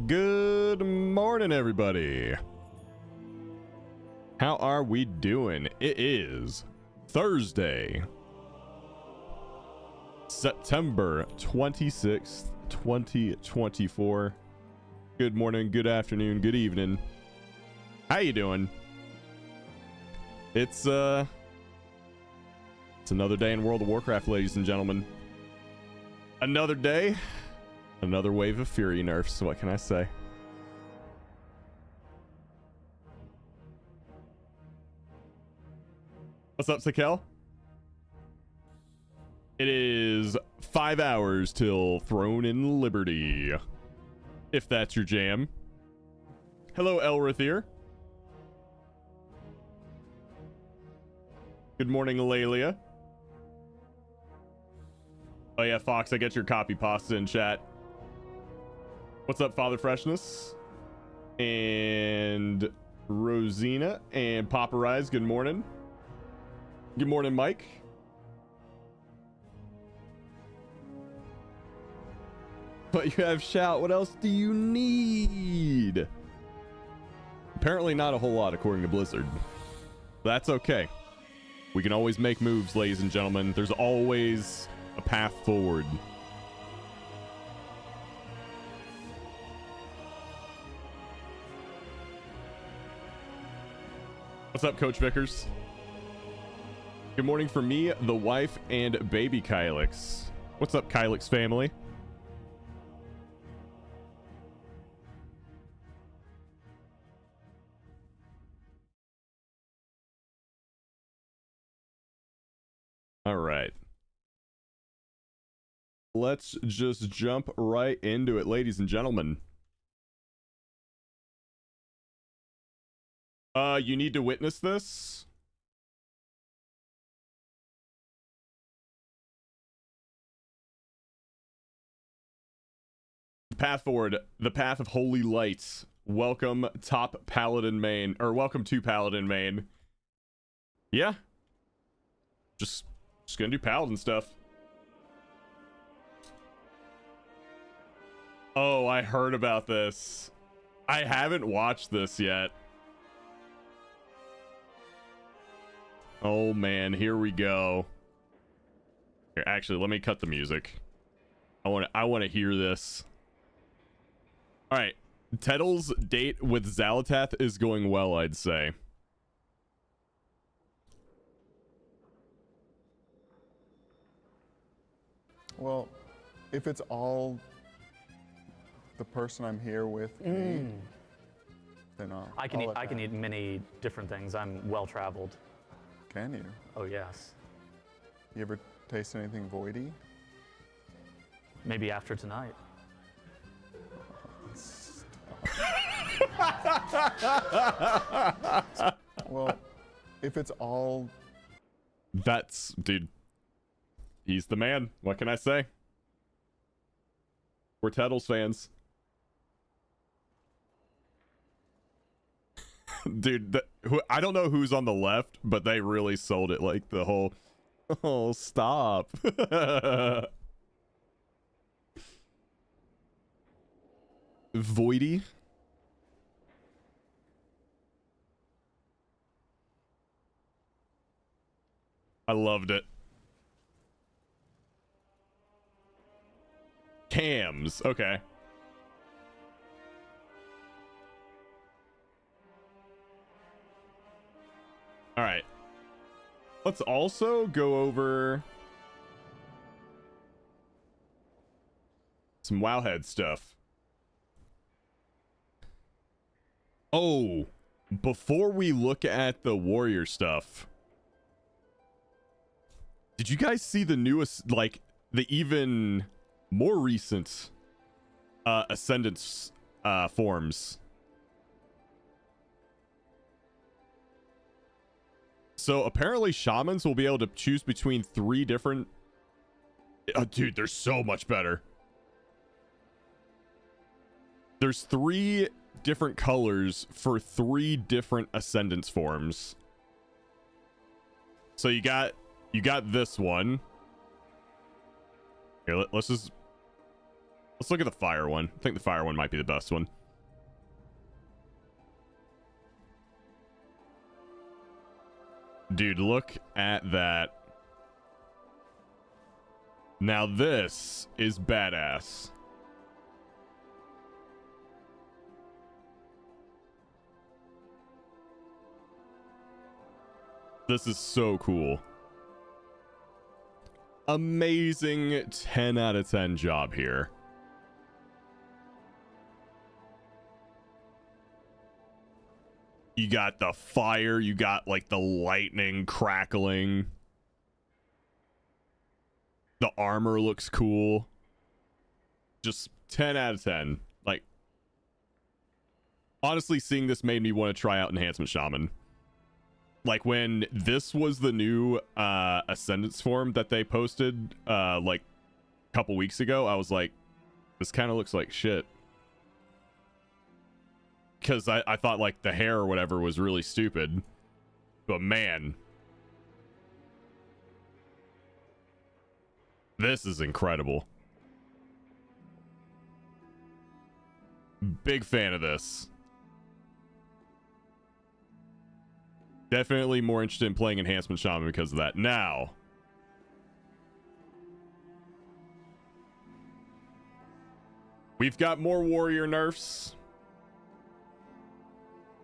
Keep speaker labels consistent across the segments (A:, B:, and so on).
A: Good morning, everybody. How are we doing? It is Thursday, September 26th, 2024. Good morning, good afternoon, good evening. How you doing? It's another day in World of Warcraft, ladies and gentlemen. Another day, another wave of fury nerfs. What can I say? What's up, Sakel? It is 5 hours till Throne in Liberty, if that's your jam. Hello, Elrathir. Good morning, Lelia. Oh yeah, Fox, I get your copy pasta in chat. What's up, Father Freshness? And Rosina and Papa Rise, good morning. Good morning, Mike. But you have shout. What else do you need? Apparently not a whole lot, according to Blizzard. That's okay. We can always make moves, ladies and gentlemen. There's always a path forward. What's up, Coach Vickers? Good morning from me, the wife, and baby Kylix. What's up, Kylix family? All right. Let's just jump right into it, ladies and gentlemen. You need to witness this. Path forward, the path of holy light. Welcome, top Paladin main, or welcome to Paladin main. Yeah. Just gonna do Paladin stuff. Oh, I heard about this. I haven't watched this yet. Oh man, here we go. Here, actually, let me cut the music. I want to hear this. All right, Teddle's date with Xal'atath is going well, I'd say.
B: Well, if it's all the person I'm here with can eat, then
C: I can eat many different things. I'm well traveled.
B: Can you?
C: Oh yes.
B: You ever taste anything voidy?
C: Maybe after tonight.
B: Well, if it's all...
A: That's... Dude. He's the man. What can I say? We're Teddles fans. Dude, I don't know who's on the left, but they really sold it. Like the whole... Oh, stop. Voidy? I loved it. Cams. Okay. All right. Let's also go over some Wowhead stuff. Oh, before we look at the warrior stuff, did you guys see the newest, like the even more recent Ascendance forms? So apparently shamans will be able to choose between 3 different... Oh, dude, they're so much better. There's 3 different colors for 3 different Ascendance forms. So you got this one. Here, let's Let's look at the fire one. I think the fire one might be the best one. Dude, look at that. Now this is badass. This is so cool. Amazing 10 out of 10 job here. You got the fire, you got like the lightning crackling. The armor looks cool. Just 10 out of 10. Like, honestly, seeing this made me want to try out Enhancement Shaman. Like, when this was the new Ascendance form that they posted like a couple weeks ago, I was like, this kind of looks like shit. Because I thought like the hair or whatever was really stupid. But man, this is incredible. Big fan of this. Definitely more interested in playing Enhancement Shaman because of that. Now, we've got more warrior nerfs.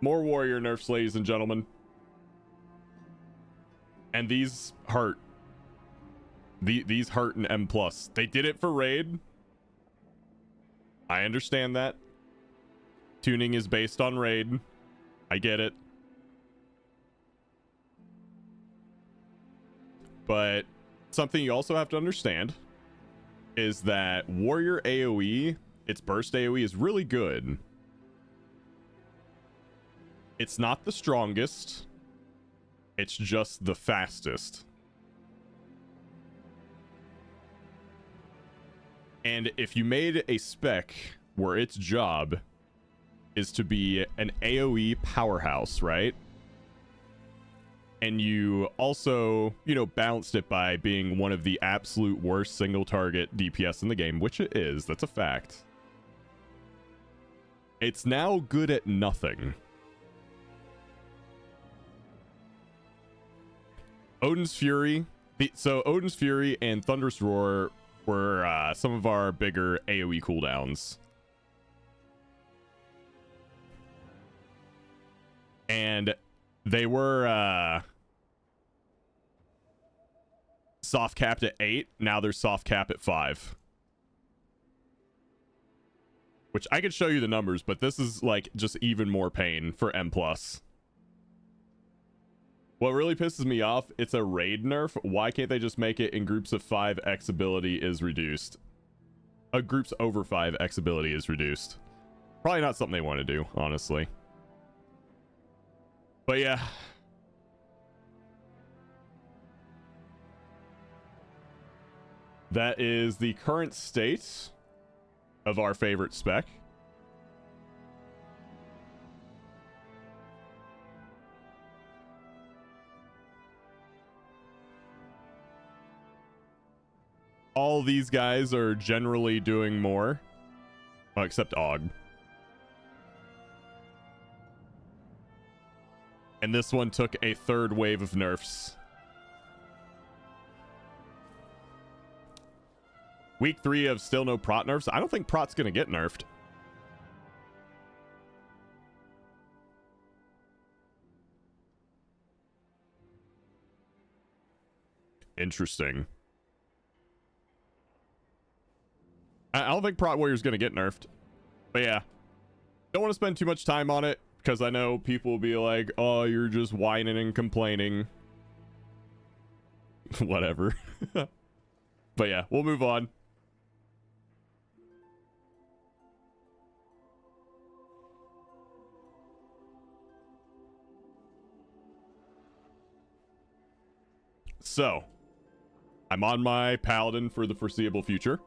A: More warrior nerfs, ladies and gentlemen. And these hurt. These hurt in M+. They did it for raid. I understand that. Tuning is based on raid. I get it. But something you also have to understand is that warrior AoE, its burst AoE, is really good. It's not the strongest. It's just the fastest. And if you made a spec where its job is to be an AoE powerhouse, right? And you also, you know, balanced it by being one of the absolute worst single target DPS in the game, which it is. That's a fact. It's now good at nothing. Odin's Fury. So Odin's Fury and Thunderous Roar were some of our bigger AoE cooldowns. And they were soft capped at 8. Now they're soft cap at 5. Which I could show you the numbers, but this is like just even more pain for M+. What really pisses me off, it's a raid nerf. Why can't they just make it in groups of 5 X ability is reduced? Groups over 5 X ability is reduced. Probably not something they want to do, honestly. But yeah. That is the current state of our favorite spec. All these guys are generally doing more. Oh, except Og. And this one took a third wave of nerfs. Week 3 of still no prot nerfs. I don't think prot's gonna get nerfed. Interesting. I don't think Prot Warrior's gonna get nerfed. But yeah. Don't want to spend too much time on it, because I know people will be like, oh, you're just whining and complaining. Whatever. But yeah, we'll move on. So, I'm on my Paladin for the foreseeable future.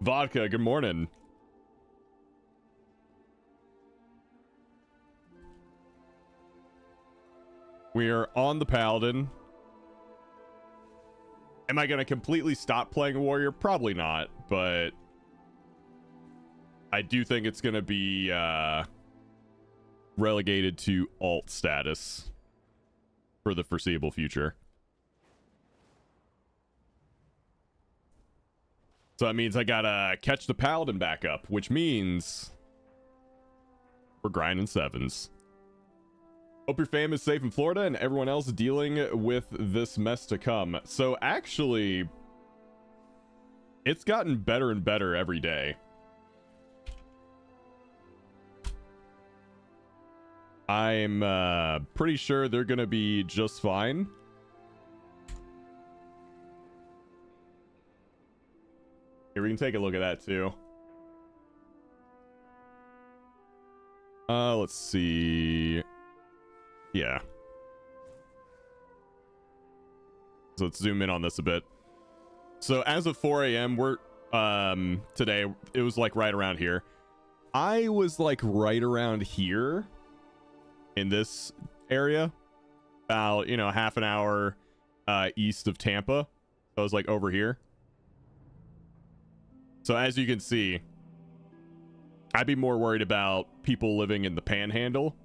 A: Vodka, good morning. We are on the Paladin. Am I going to completely stop playing Warrior? Probably not, but I do think it's going to be relegated to alt status for the foreseeable future. So that means I gotta catch the Paladin back up, which means we're grinding 7s. Hope your fam is safe in Florida and everyone else dealing with this mess to come. So actually, it's gotten better and better every day. I'm pretty sure they're gonna be just fine. Here, we can take a look at that too. Let's see. Yeah. So let's zoom in on this a bit. So as of 4 a.m., we're today, it was like right around here. I was like right around here in this area, about, you know, half an hour east of Tampa. So I was like over here. So as you can see, I'd be more worried about people living in the panhandle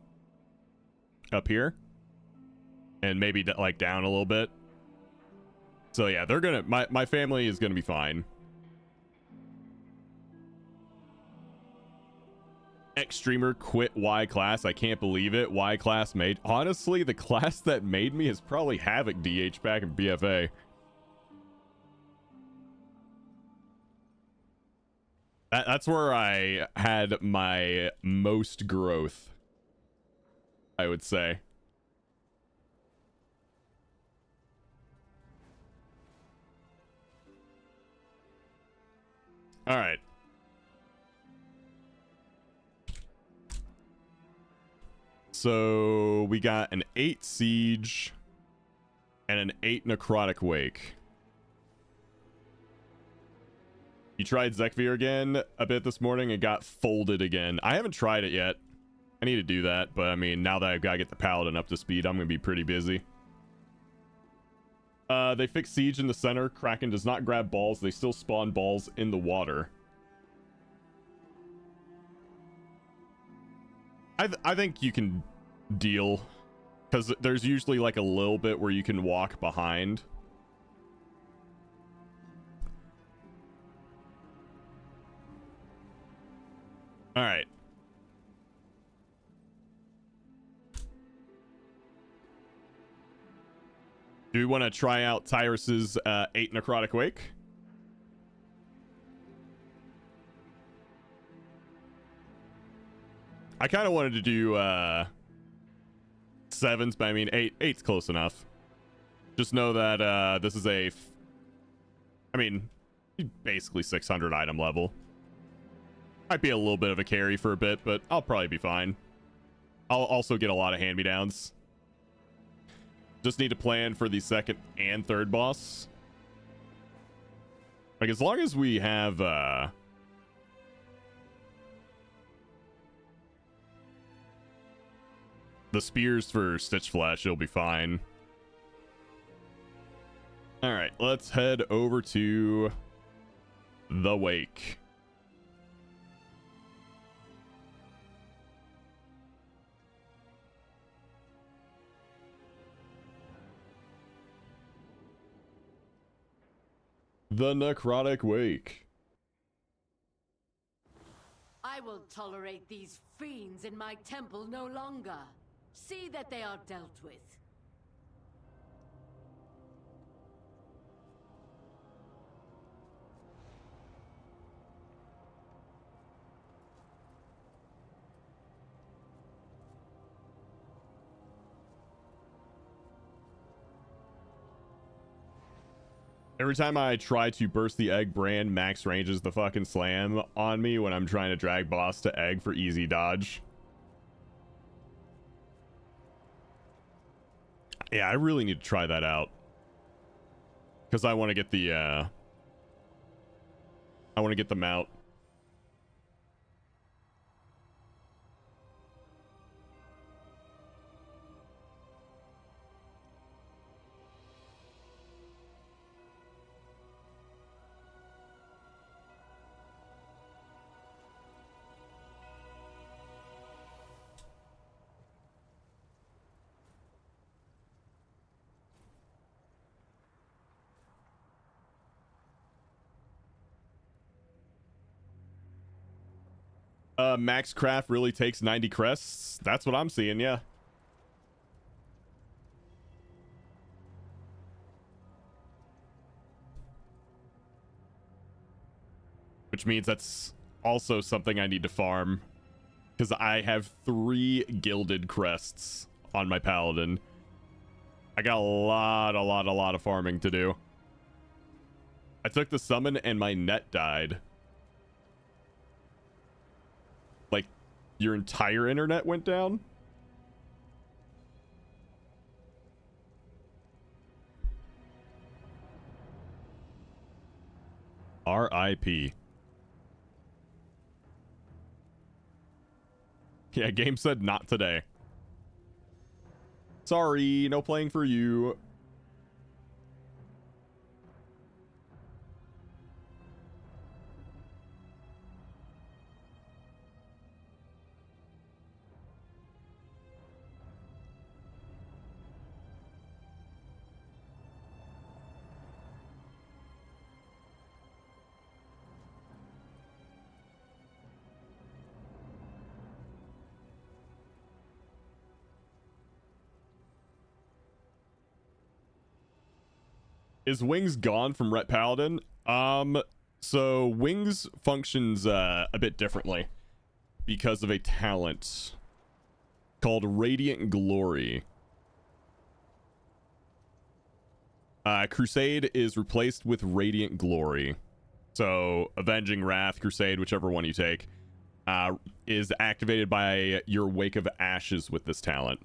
A: up here and maybe like down a little bit. So yeah, they're gonna, my family is gonna be fine. Ex-streamer quit Y class. I can't believe it. Y class made, honestly, the class that made me is probably Havoc DH back in BFA. That's where I had my most growth, I would say. All right. So we got an 8 siege and an 8 necrotic wake. You tried Zekvir again a bit this morning and got folded again. I haven't tried it yet. I need to do that, but I mean, now that I've got to get the Paladin up to speed, I'm going to be pretty busy. They fixed Siege in the center. Kraken does not grab balls. They still spawn balls in the water. I think you can deal, because there's usually like a little bit where you can walk behind. All right. Do we want to try out Tyrus's 8 necrotic wake? I kind of wanted to do 7s, but I mean 8's close enough. Just know that this is I mean, basically 600 item level. Might be a little bit of a carry for a bit, but I'll probably be fine. I'll also get a lot of hand-me-downs. Just need to plan for the second and third boss. Like, as long as we have the spears for Stitch Flash, it'll be fine. All right, let's head over to the wake. The necrotic wake.
D: I will tolerate these fiends in my temple no longer. See that they are dealt with.
A: Every time I try to burst the egg brand, max ranges the fucking slam on me when I'm trying to drag boss to egg for easy dodge. Yeah, I really need to try that out. Because I want to get the, I want to get them out. Max Craft really takes 90 crests. That's what I'm seeing, yeah. Which means that's also something I need to farm. Because I have 3 gilded crests on my Paladin. I got a lot of farming to do. I took the summon and my net died. Like, your entire internet went down? RIP. Yeah, game said not today. Sorry, no playing for you. Is Wings gone from Ret Paladin? So Wings functions a bit differently because of a talent called Radiant Glory. Crusade is replaced with Radiant Glory. So Avenging Wrath, Crusade, whichever one you take, is activated by your Wake of Ashes with this talent.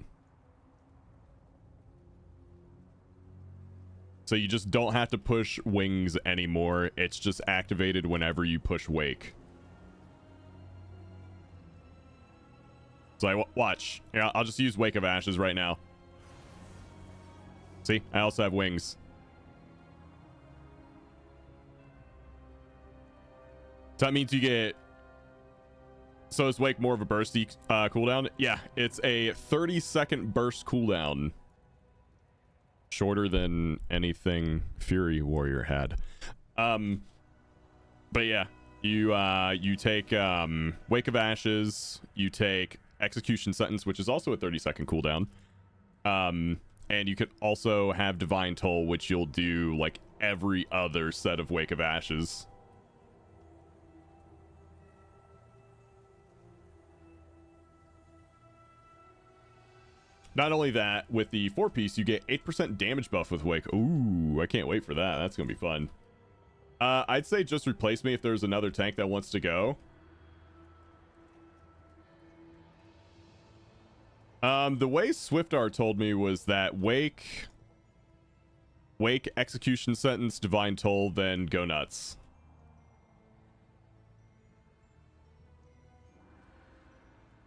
A: So you just don't have to push Wings anymore. It's just activated whenever you push Wake. So watch. Yeah, I'll just use Wake of Ashes right now. See, I also have Wings. So that means you get... So is Wake more of a bursty cooldown? Yeah, it's a 30-second burst cooldown. Shorter than anything Fury Warrior had. But yeah, you take Wake of Ashes, you take Execution Sentence, which is also a 30-second cooldown. And you could also have Divine Toll, which you'll do like every other set of Wake of Ashes. Not only that, with the 4-piece, you get 8% damage buff with Wake. Ooh, I can't wait for that. That's going to be fun. I'd say just replace me if there's another tank that wants to go. The way Swiftar told me was that Wake, Execution Sentence, Divine Toll, then go nuts.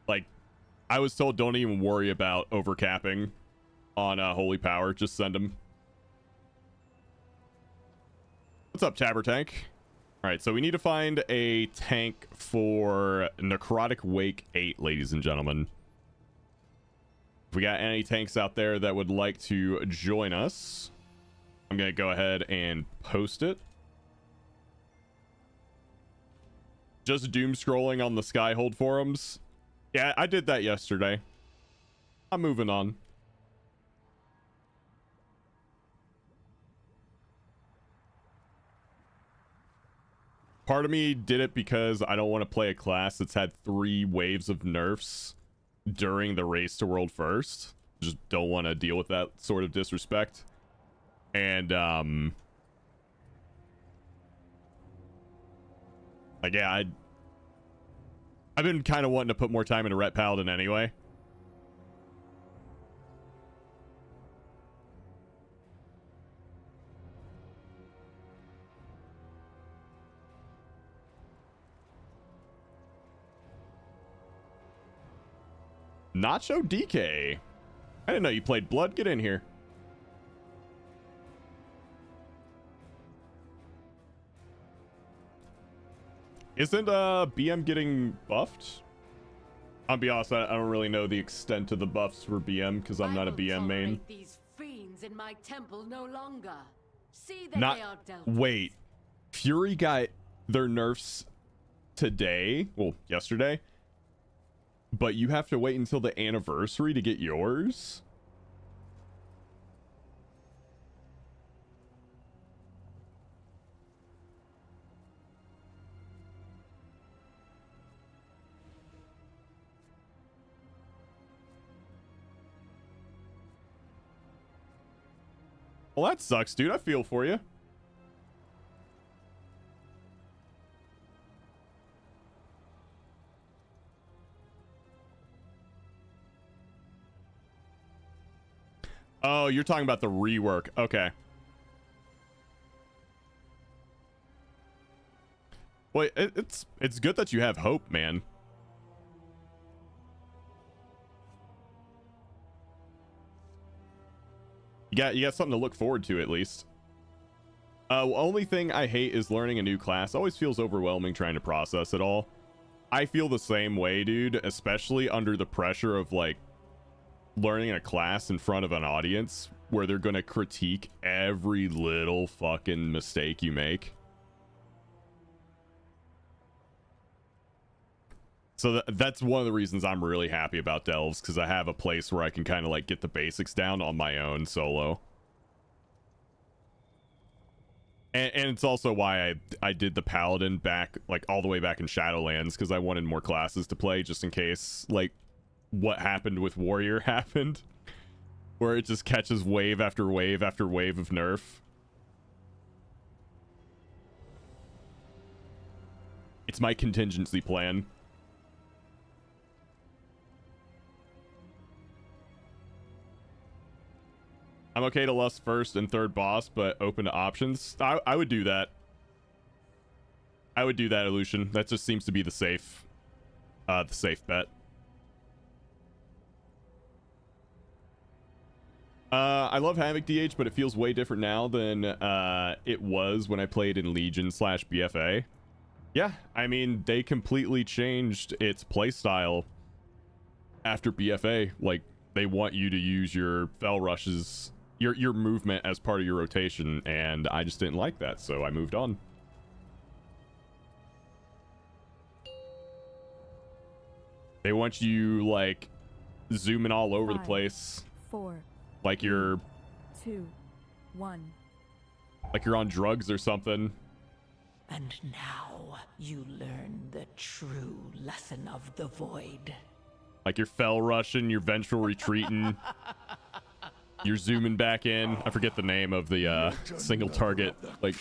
A: Like, I was told don't even worry about overcapping on Holy Power. Just send them. What's up, Tabber Tank? Alright, so we need to find a tank for Necrotic Wake 8, ladies and gentlemen. If we got any tanks out there that would like to join us, I'm going to go ahead and post it. Just doom scrolling on the Skyhold forums. Yeah, I did that yesterday. I'm moving on. Part of me did it because I don't want to play a class that's had 3 waves of nerfs during the race to world first. Just don't want to deal with that sort of disrespect. And, like, yeah, I've been kind of wanting to put more time into Ret Paladin anyway. Nacho DK. I didn't know you played Blood. Get in here. Isn't BM getting buffed? I'll be honest, I don't really know the extent of the buffs for BM because I'm not a BM main.
D: These fiends in my temple no longer. See that they are dealt with.
A: Wait. Fury got their nerfs today, well, yesterday, but you have to wait until the anniversary to get yours? Well, that sucks, dude. I feel for you. Oh, you're talking about the rework. Okay. Wait, it's good that you have hope, man. You got something to look forward to at least. Only thing I hate is learning a new class. Always feels overwhelming trying to process it all. I feel the same way, dude, especially under the pressure of like learning a class in front of an audience where they're gonna critique every little fucking mistake you make. So that's one of the reasons I'm really happy about Delves, because I have a place where I can kind of like get the basics down on my own solo. And it's also why I did the Paladin back, like all the way back in Shadowlands, because I wanted more classes to play just in case like what happened with Warrior happened, where it just catches wave after wave after wave of nerf. It's my contingency plan. I'm okay to lust first and third boss, but open to options. I would do that. I would do that, Illusion. That just seems to be the safe bet. I love Havoc DH, but it feels way different now than it was when I played in Legion / BFA. Yeah, I mean, they completely changed its playstyle after BFA. Like, they want you to use your fell rushes, your movement as part of your rotation, and I just didn't like that, so I moved on. They want you like zooming all over the place.
E: 4,
A: like you're
E: 2, 1.
A: Like you're on drugs or something.
F: And now you learn the true lesson of the void.
A: Like you're fell rushing, you're vengeful retreating. You're zooming back in. I forget the name of the single target like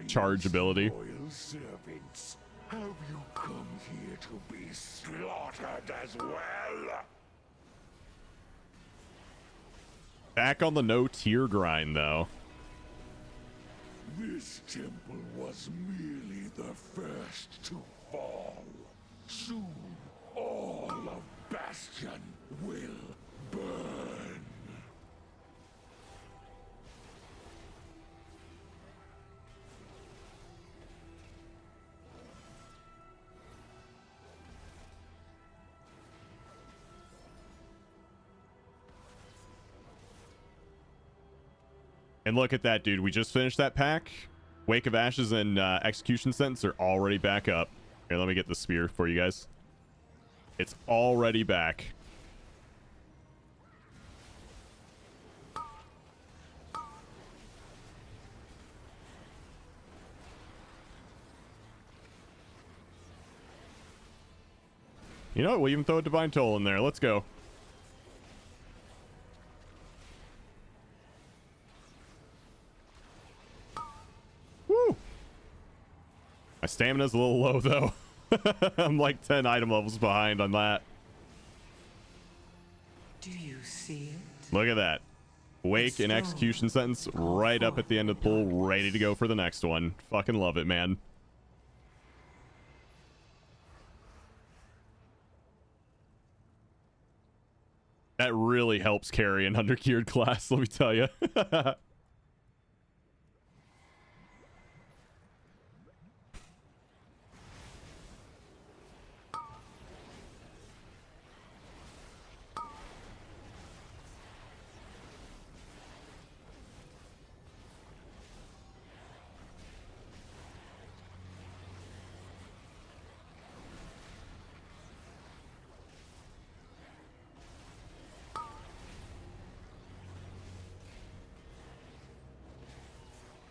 A: charge ability.
G: Servants, have you come here to be slaughtered as well?
A: Back on the no tier grind though.
G: This temple was merely the first to fall. Soon, all of Bastion will burn.
A: And look at that, dude. We just finished that pack. Wake of Ashes and Execution Sentence are already back up. Here, let me get the spear for you guys. It's already back. You know what? We'll even throw a Divine Toll in there. Let's go. Woo! My stamina's a little low, though. I'm like 10 item levels behind on that.
F: Do you see it?
A: Look at that. Wake and Execution Sentence right up at the end of the pool, ready to go for the next one. Fucking love it, man. That really helps carry an undergeared class, let me tell you.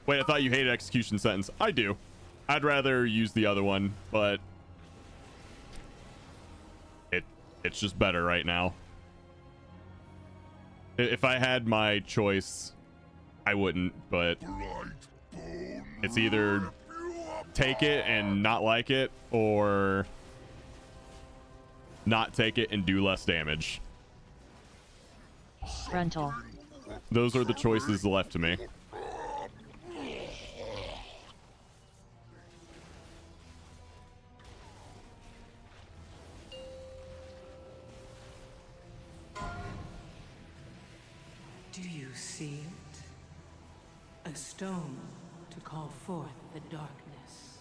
A: Wait, I thought you hated execution sentence. I do. I'd rather use the other one, but it's just better right now. If I had my choice, I wouldn't, but it's either take it and not like it, or not take it and do less damage.
H: Frontal.
A: Those are the choices left to me.
F: Do you see it? A stone to call forth the darkness.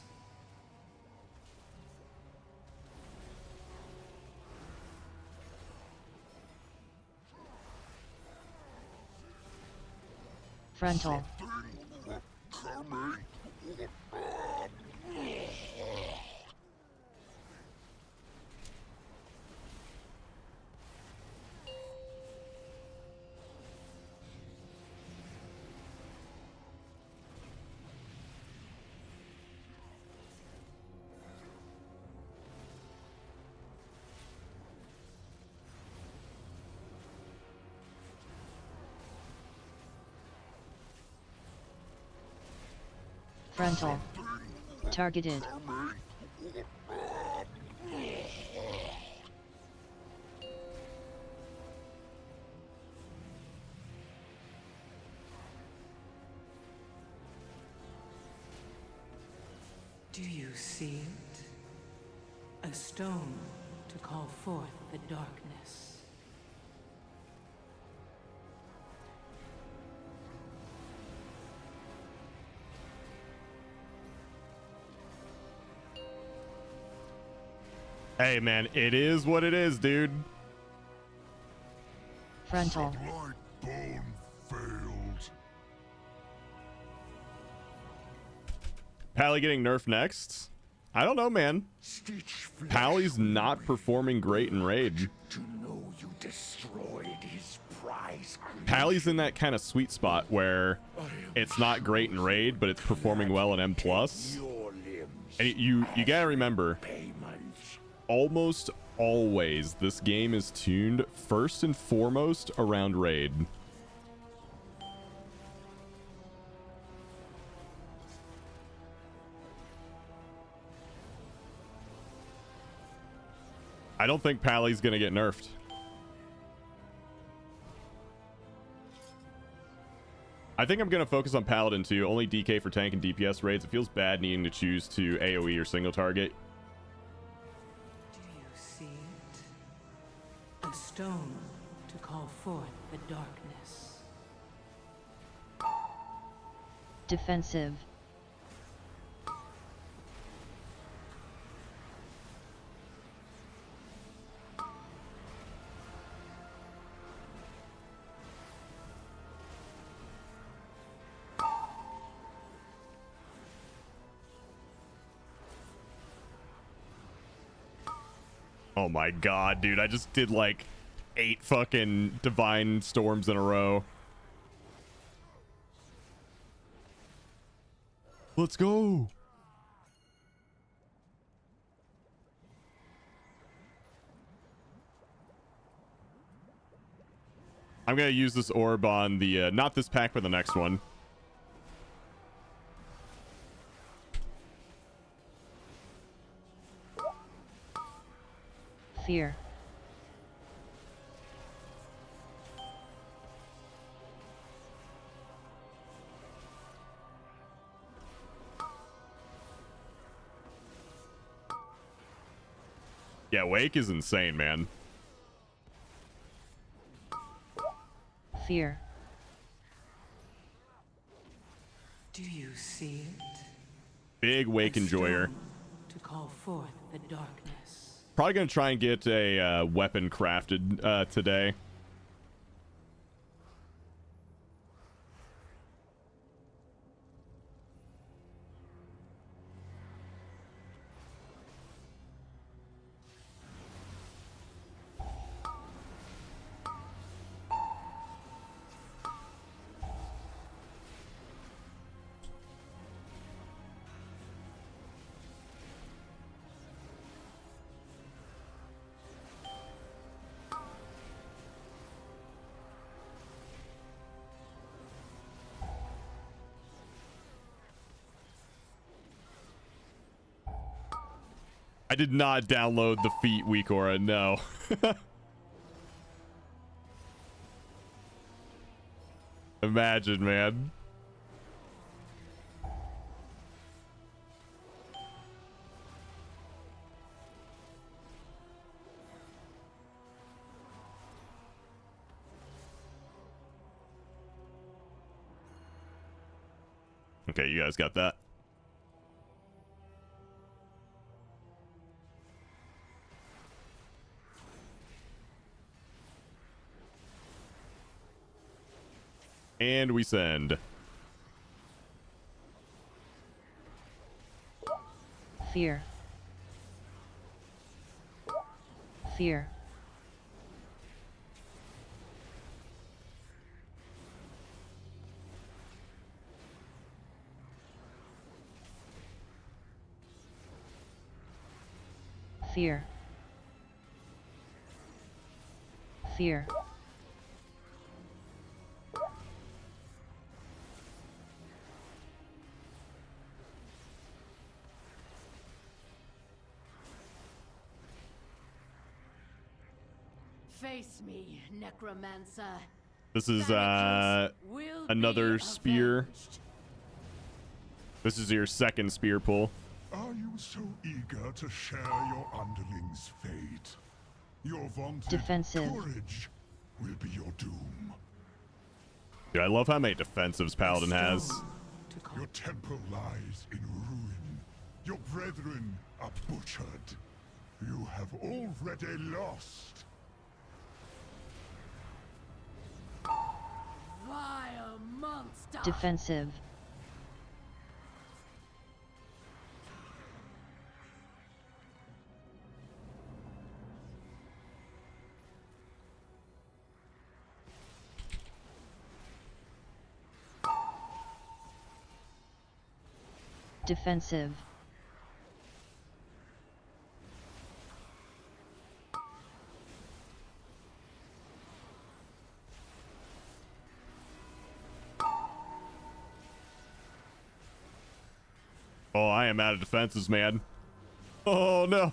H: Frontal. Frontal. Targeted.
F: Do you see it? A stone to call forth the darkness.
A: Hey, man, it is what it is, dude.
H: Frontal.
G: Bone failed.
A: Pally getting nerfed next? I don't know, man.
G: Stitch
A: Pally's not performing great in Raid.
G: to know you destroyed his prize.
A: Pally's in that kind of sweet spot where it's not great in Raid, but it's performing well in M+.
G: Your limbs.
A: And you gotta remember,
G: Payments.
A: almost always this game is tuned first and foremost around Raid. I don't think Pally's gonna get nerfed. I think I'm gonna focus on Paladin too. Only DK for tank and DPS raids. It feels bad needing to choose to AoE or single target.
F: Do you see it? A stone to call forth the darkness.
H: Defensive.
A: Oh my god, dude. I just did like 8 fucking divine storms in a row. Let's go. I'm gonna use this orb on the not this pack, but the next one.
H: Fear.
A: Yeah, Wake is insane, man.
H: Fear.
F: Do you see it?
A: Big Wake
F: A
A: enjoyer.
F: stone to call forth the darkness.
A: Probably gonna try and get a weapon crafted today. I did not download the feat, Weekora, no. Imagine, man. Okay, you guys got that. And we send.
H: Fear. Fear. Fear. Fear.
D: Face me, necromancer.
A: This is
D: Thanatos will
A: another
D: be
A: spear.
D: avenged.
A: This is your second spear pull.
G: Are you so eager to share your underling's fate? Your vaunted
H: Defensive.
G: courage will be your doom.
A: Dude, I love how many defensives Paladin has.
F: To call
G: Your temple lies in ruin. Your brethren are butchered. You have already lost.
D: Vile monster.
H: Defensive. Defensive.
A: Oh, I am out of defenses, man. Oh, no.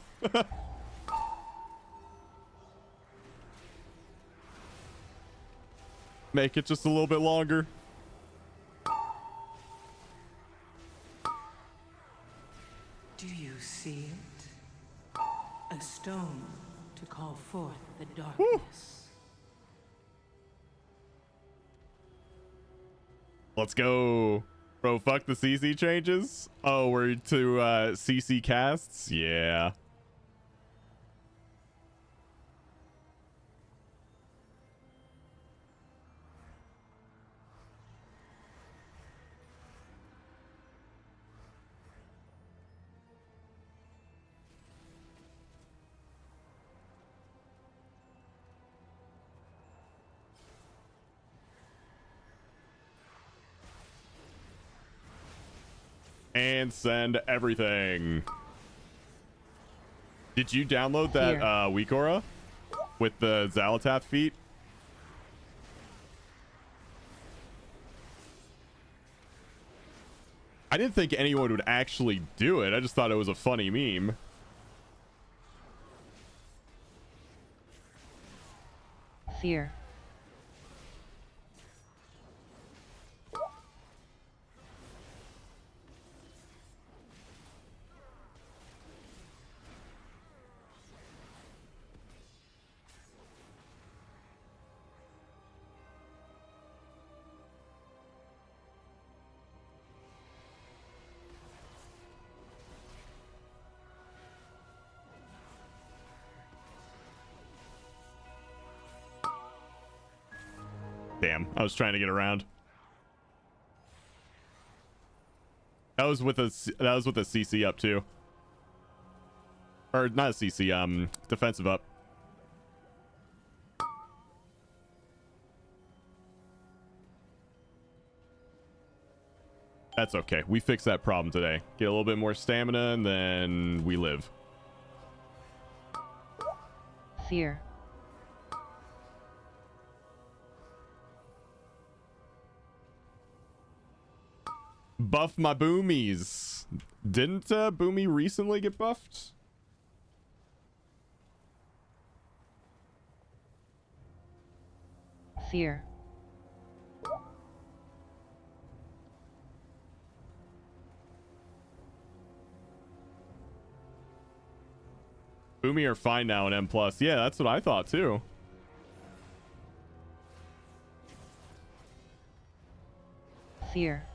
A: Make it just a little bit longer.
F: Do you see it? A stone to call forth the darkness.
A: Let's go. Bro, fuck the CC changes. Oh, we're to CC casts? Yeah. And send everything. Did you download that
H: Here.
A: Weekora with the Zalatath feat? I didn't think anyone would actually do it. I just thought it was a funny meme.
H: Fear.
A: Damn, I was trying to get around. That was with a CC up too. Or not a CC, defensive up. That's okay. We fixed that problem today. Get a little bit more stamina and then we live.
H: Fear.
A: Buff my boomies. Didn't Boomy recently get buffed?
H: Fear.
A: Boomy are fine now in M+. Yeah, that's what I thought too.
H: Fear.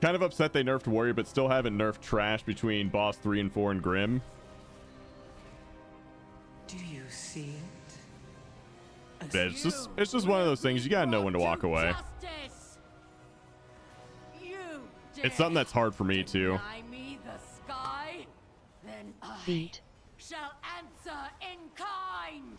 A: Kind of upset they nerfed Warrior, but still haven't nerfed Trash between Boss 3 and 4 and Grim.
F: Do you see it?
A: Yeah, it's just one of those things. You gotta know when to walk away.
D: Justice! You
A: It's something that's hard for me too.
D: deny me the sky? Then I
H: Feet.
D: shall answer in kind.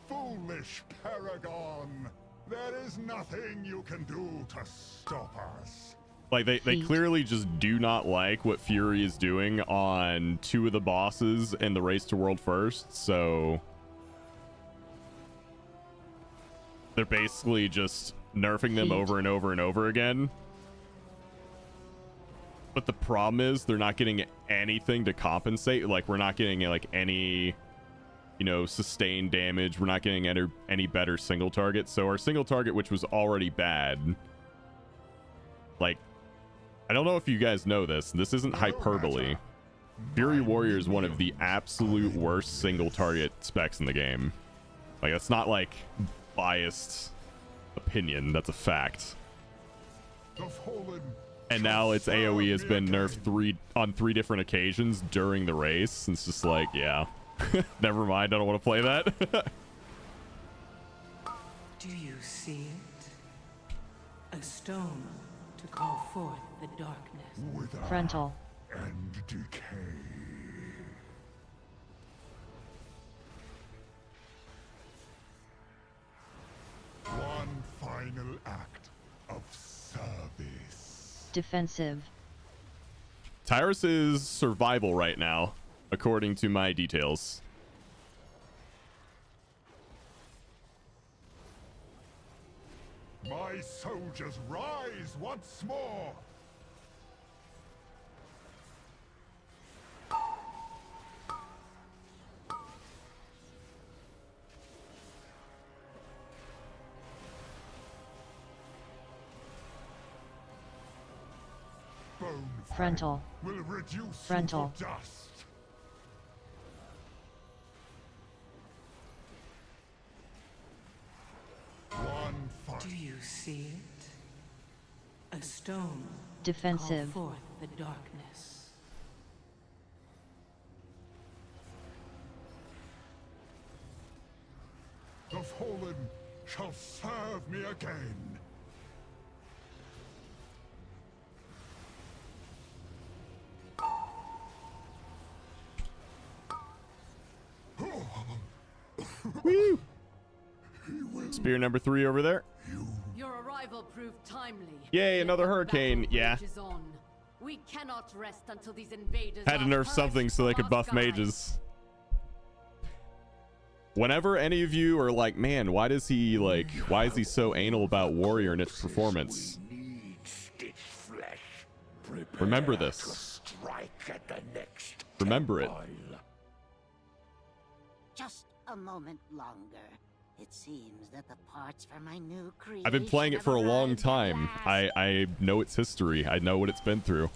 G: Foolish Paragon! There is nothing you can do to stop us.
A: Like they
H: Feet.
A: clearly just do not like what Fury is doing on 2 of the bosses in the Race to World First, so they're basically just nerfing them
H: Feet.
A: over and over and over again. But the problem is they're not getting anything to compensate. Like we're not getting like any, you know, sustained damage. We're not getting any better single target. So our single target, which was already bad, like, I don't know if you guys know this. This isn't hyperbole. Fury Warrior is one of the absolute worst single target specs in the game. Like, that's not like biased opinion. That's a fact.
G: The fallen
A: And now its AoE has been nerfed on 3 different occasions during the race. It's just like, yeah. Never mind, I don't want to play that.
F: Do you see it? A stone to call forth the darkness.
G: wither
H: Frontal.
G: and decay. One final act of service.
H: Defensive.
A: Tyrus is survival right now, according to my details.
G: My soldiers rise once more. Bone
H: Frontal.
G: will reduce
H: Frontal.
G: you to dust. One
F: Do
G: fight.
F: you see it? A stone
H: Defensive.
F: to call forth the darkness.
G: The fallen shall serve me again.
A: Woo! Spear number 3 over there.
D: Your arrival proved timely.
A: Yay,
D: Yet
A: another
D: the
A: hurricane.
D: battle
A: Yeah.
D: rages on. We cannot rest until these invaders
A: Had to
D: are
A: nerf
D: purged
A: something so they
D: from
A: could
D: our
A: buff
D: skies.
A: mages. Whenever any of you are like, man, why is he so anal about Warrior and its performance?
G: Need stitched flesh.
A: Remember
G: Prepare
A: this.
G: to strike at the next
A: Remember it.
G: temple.
I: Just a moment longer. It seems that the parts for my new creation
A: I've been playing it for a
I: have
A: long
I: arrived at
A: time.
I: last.
A: I know its history. I know what it's been through.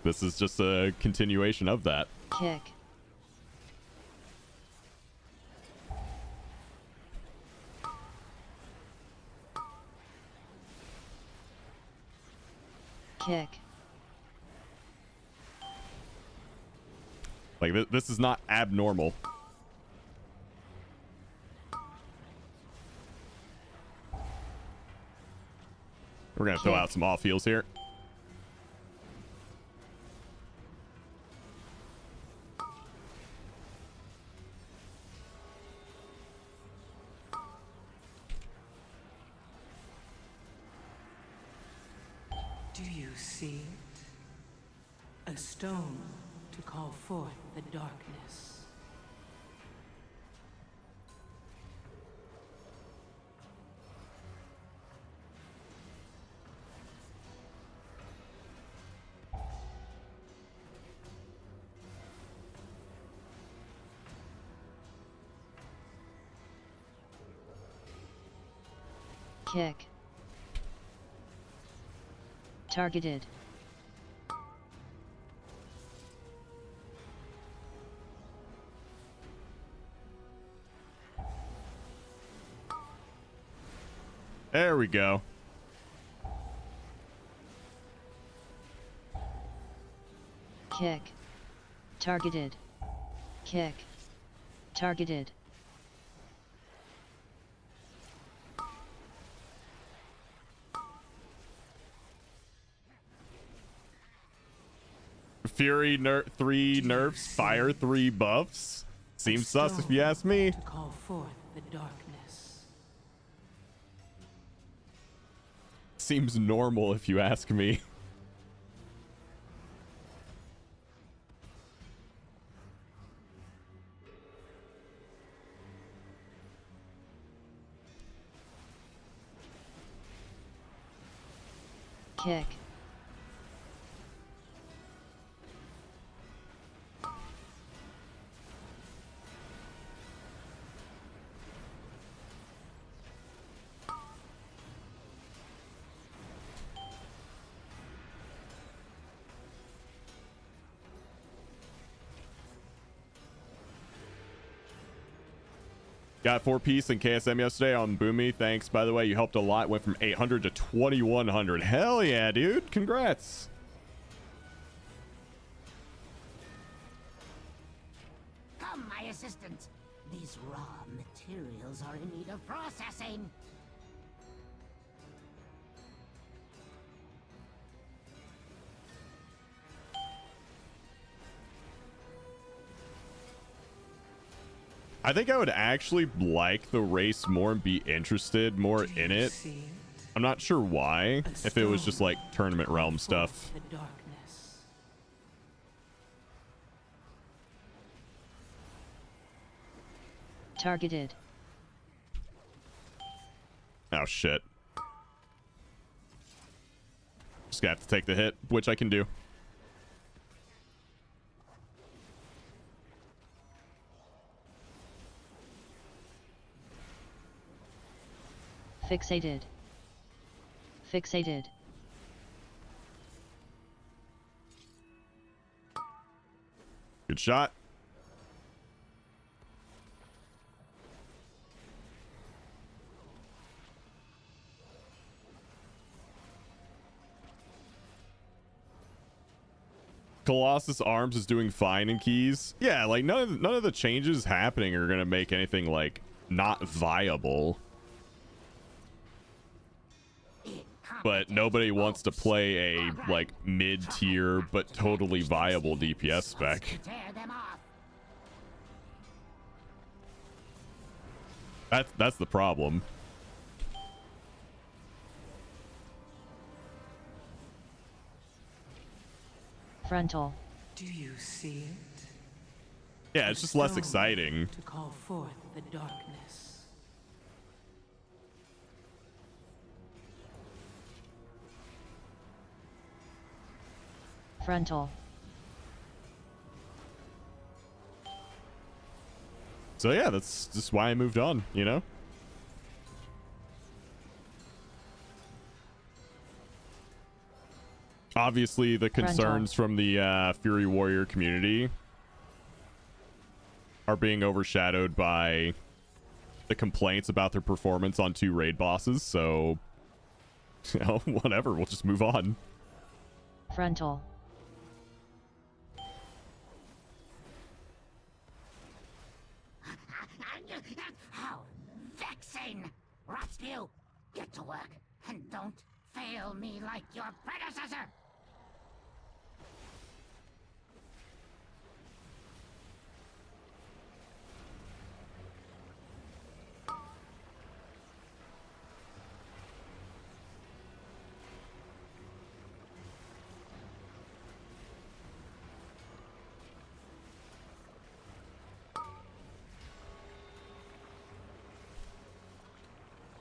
A: This is just a continuation of that.
H: Kick. Kick.
A: Like, this is not abnormal. We're gonna throw
H: Kick.
A: out some off heals here.
F: Do you see it? A stone to call forth the darkness.
H: Kick. Targeted.
A: There we go.
H: Kick. Targeted. Kick. Targeted.
A: Fury 3 nerfs, fire 3 buffs. Seems sus if you ask me.
F: To call forth the darkness.
A: Seems normal if you ask me.
H: Kick.
A: Got 4-piece in KSM yesterday on Boomy. Thanks, by the way. You helped a lot. Went from 800 to 2100. Hell yeah, dude. Congrats.
I: Come, my assistant. These raw materials are in need of processing.
A: I think I would actually like the race more and be interested more in it. I'm not sure why. If it was just like tournament realm stuff.
F: The darkness.
H: Targeted.
A: Oh shit. Just gonna have to take the hit, which I can do.
H: Fixated. Fixated.
A: Good shot. Colossus Arms is doing fine in keys. Yeah, like none of the changes happening are gonna make anything like not viable. But nobody wants to play a like mid-tier but totally viable DPS spec. That's the problem.
H: Frontal.
F: Do you see it?
A: Yeah, it's just less exciting.
F: To call forth the darkness.
H: Frontal.
A: So yeah, that's just why I moved on, you know? Obviously, the concerns from the Fury Warrior community are being overshadowed by the complaints about their performance on 2 raid bosses, so, you know, whatever, we'll just move on.
H: Frontal.
I: How vexing! Rotsview, get to work and don't fail me like your predecessor!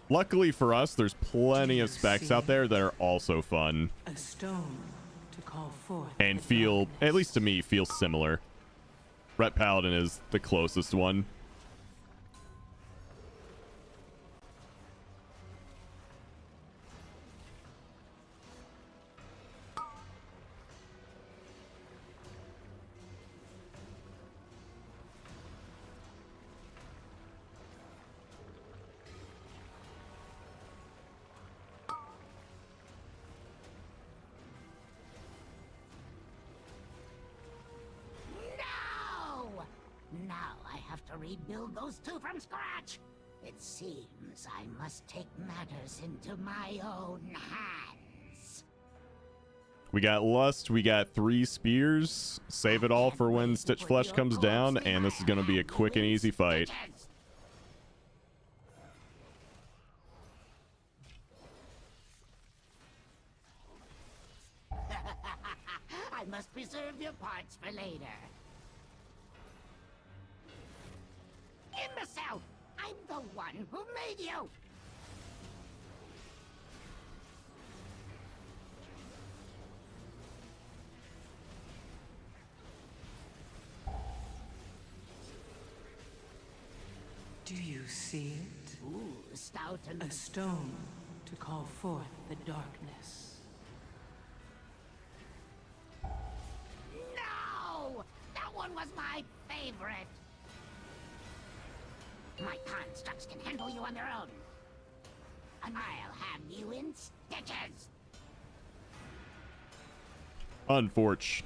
A: Luckily for us, there's plenty of specs out there that are also fun
F: A stone to call forth
A: and feel, at least to me, feel similar. Ret Paladin is the closest one.
I: Now I have to rebuild those two from scratch. It seems I must take matters into my own hands.
A: We got Lust, we got 3 spears. Save it all for when Stitch Flesh comes down, and this is going to be a quick and easy fight.
I: I must preserve your parts for later. Imbecile! I'm the one who made you!
F: Do you see it?
I: Ooh, stout and...
F: A stone to call forth the darkness.
I: No! That one was my favorite! My constructs can handle you on their own. And I'll have you in stitches!
A: Unfortunate.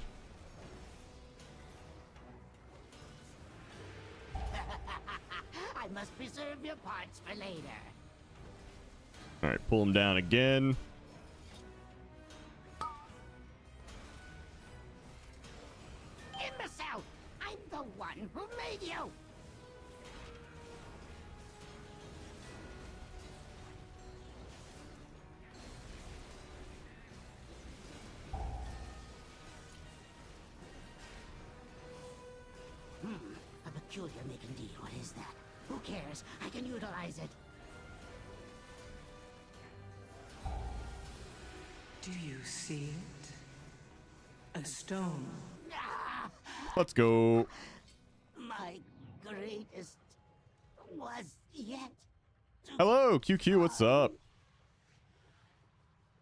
I: I must preserve your parts for later.
A: Alright, pull him down again.
I: Imbecile! I'm the one who made you! A peculiar make indeed. What is that? Who cares? I can utilize it.
F: Do you see it? A stone.
I: Ah,
A: Let's go.
I: my greatest was yet to...
A: Hello, QQ, what's up?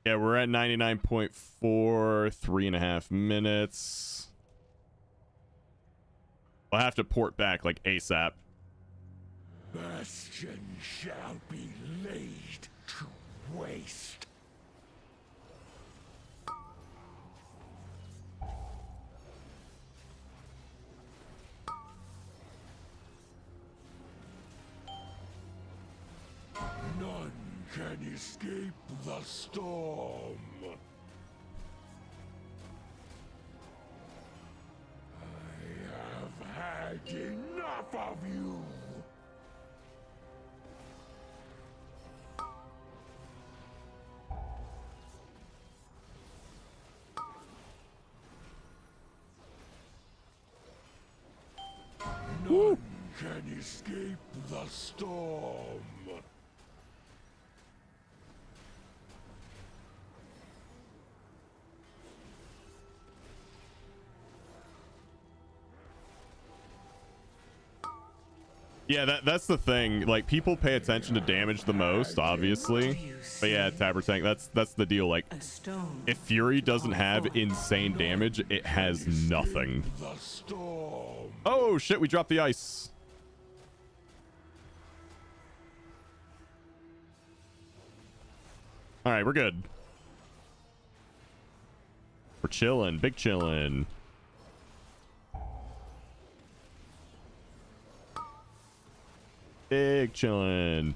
A: Yeah, we're at 99.4, 3.5 minutes. I'll have to port back like ASAP.
G: Bastion shall be laid to waste. None can escape the storm. I have had enough of you. None can escape the storm.
A: Yeah, that's the thing. Like, people pay attention to damage the most, obviously. But yeah, Tabber Tank, that's the deal. Like,
F: A stone.
A: if Fury doesn't have insane damage, it has nothing.
G: The storm.
A: Oh shit, we dropped the ice. All right, we're good. We're chilling, big chilling. Big chillin'.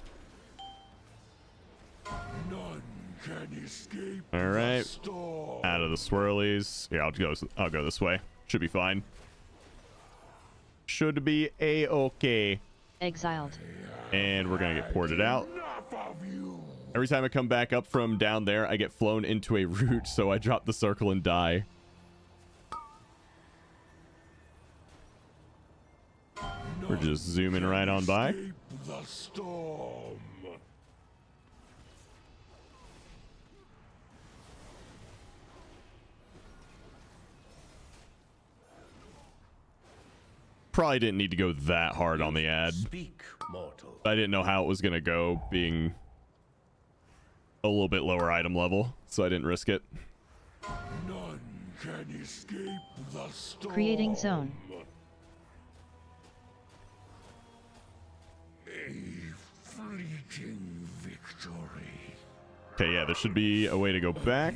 G: None can escape
A: All right.
G: the storm.
A: Out of the swirlies. Yeah, I'll go this way. Should be fine. Should be a-okay.
H: Exiled.
A: And we're gonna get ported out.
G: Enough of you.
A: Every time I come back up from down there, I get flown into a root, so I drop the circle and die. We're just zooming right on by.
G: Escape the storm.
A: Probably didn't need to go that hard on the ad.
J: Speak, mortal.
A: I didn't know how it was going to go, being a little bit lower item level, so I didn't risk it.
G: None can escape the storm.
H: Creating zone.
G: A fleeting victory.
A: Okay, yeah, there should be a way to go back.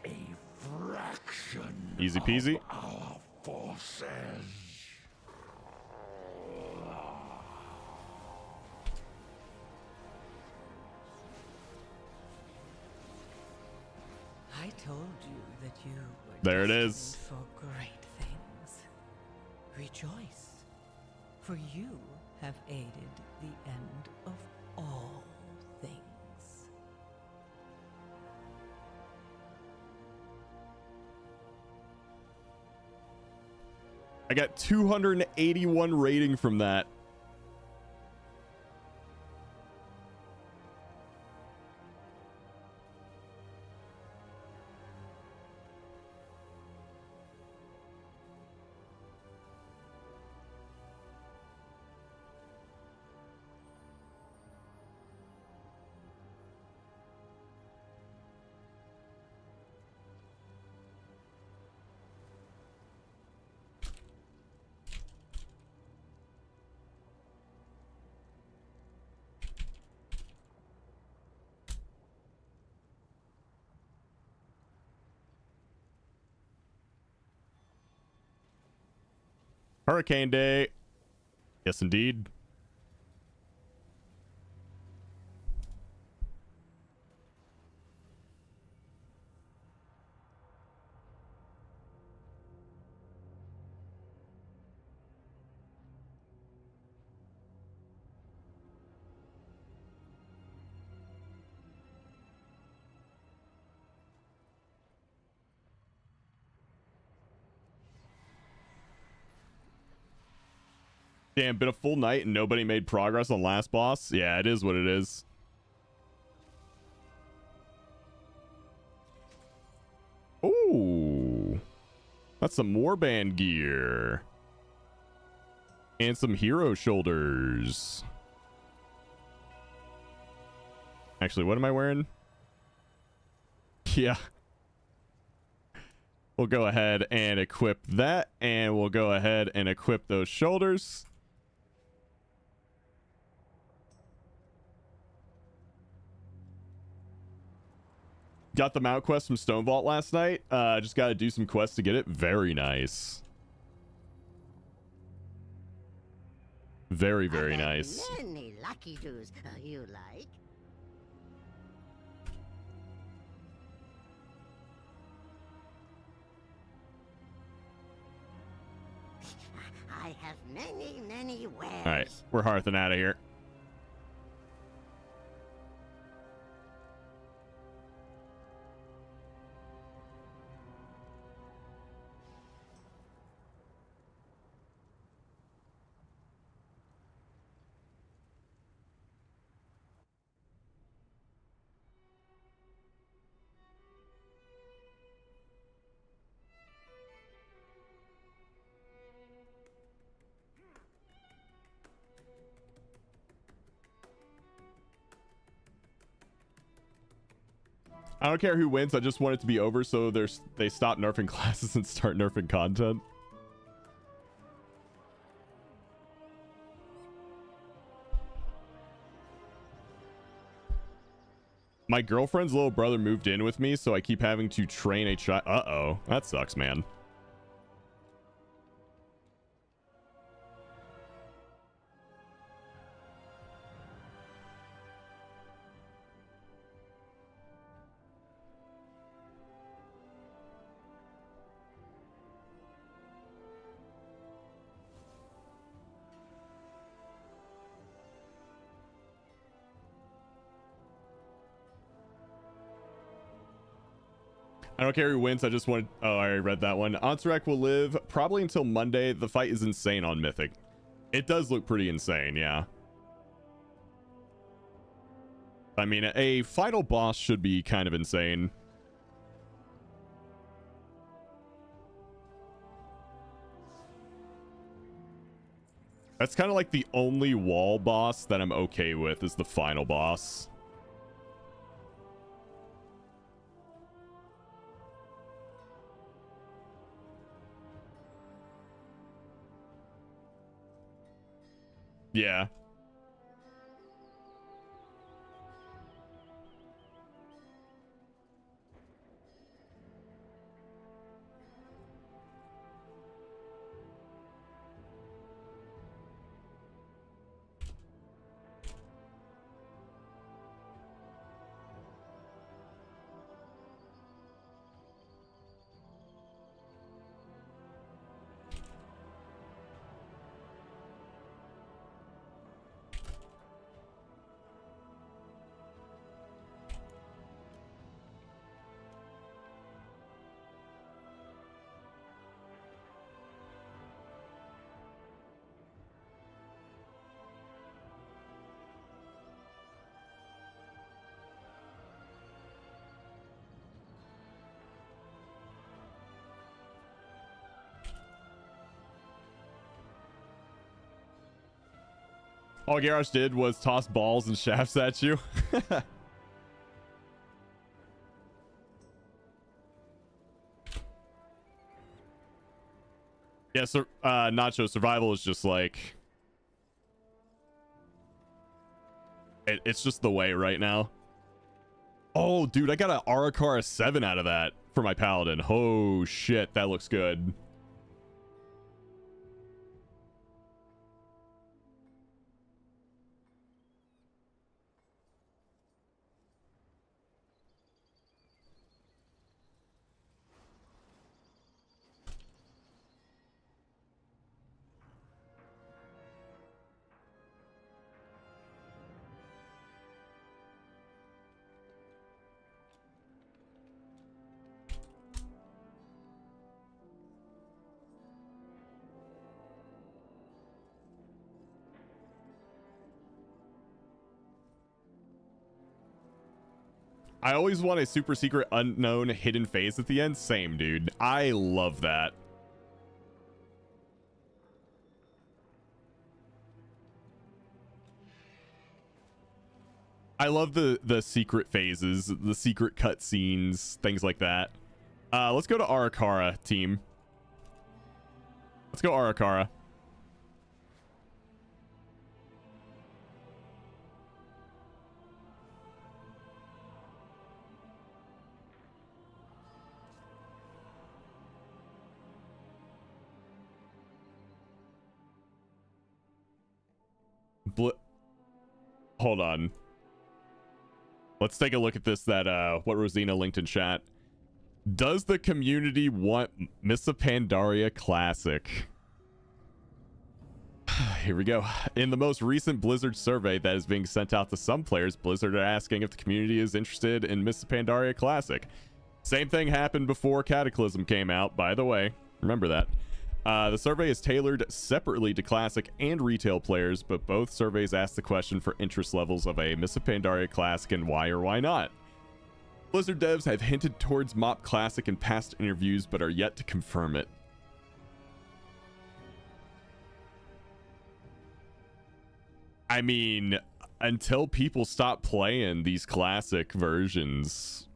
G: A fraction
A: Easy peasy.
G: of our forces.
F: I told you that you were
A: There it
F: destined
A: is.
F: for great things. Rejoice, for you have aided the end of all things.
A: I got 281 rating from that. Hurricane Day. Yes, indeed. Damn, been a full night and nobody made progress on last boss. Yeah, it is what it is. Ooh, that's some warband gear and some hero shoulders. Actually, what am I wearing? Yeah. We'll go ahead and equip that, and we'll go ahead and equip those shoulders. Got the mount quest from Stone Vault last night. Just got to do some quests to get it. Very nice. Very, very nice.
I: Many lucky doos you like. I have many wares.
A: All right, we're hearthing out of here. I don't care who wins. I just want it to be over so they stop nerfing classes and start nerfing content. My girlfriend's little brother moved in with me, so I keep having to train a child. Uh-oh. That sucks, man. I don't care who wins. I just want. Oh, I already read that one. Ansarek will live probably until Monday. The fight is insane on Mythic. It does look pretty insane, yeah. I mean, a final boss should be kind of insane. That's kind of like the only wall boss that I'm okay with is the final boss. Yeah. All Garrosh did was toss balls and shafts at you. Yeah, so Nacho, survival is just like it's just the way right now. Oh, dude, I got an Arakara 7 out of that for my Paladin. Oh shit, that looks good. I always want a super secret, unknown, hidden phase at the end. Same, dude. I love that. I love the secret phases, the secret cutscenes, things like that. Let's go to Arakara, team. Let's go Arakara. Hold on. Let's take a look at this, what Rosina linked in chat. Does the community want Miss Pandaria Classic? Here we go. In the most recent Blizzard survey that is being sent out to some players, Blizzard are asking if the community is interested in Miss Pandaria Classic. Same thing happened before Cataclysm came out, by the way. Remember that. The survey is tailored separately to Classic and retail players, but both surveys ask the question for interest levels of a Miss Pandaria Classic and why or why not. Blizzard devs have hinted towards MoP Classic in past interviews, but are yet to confirm it. I mean, until people stop playing these Classic versions,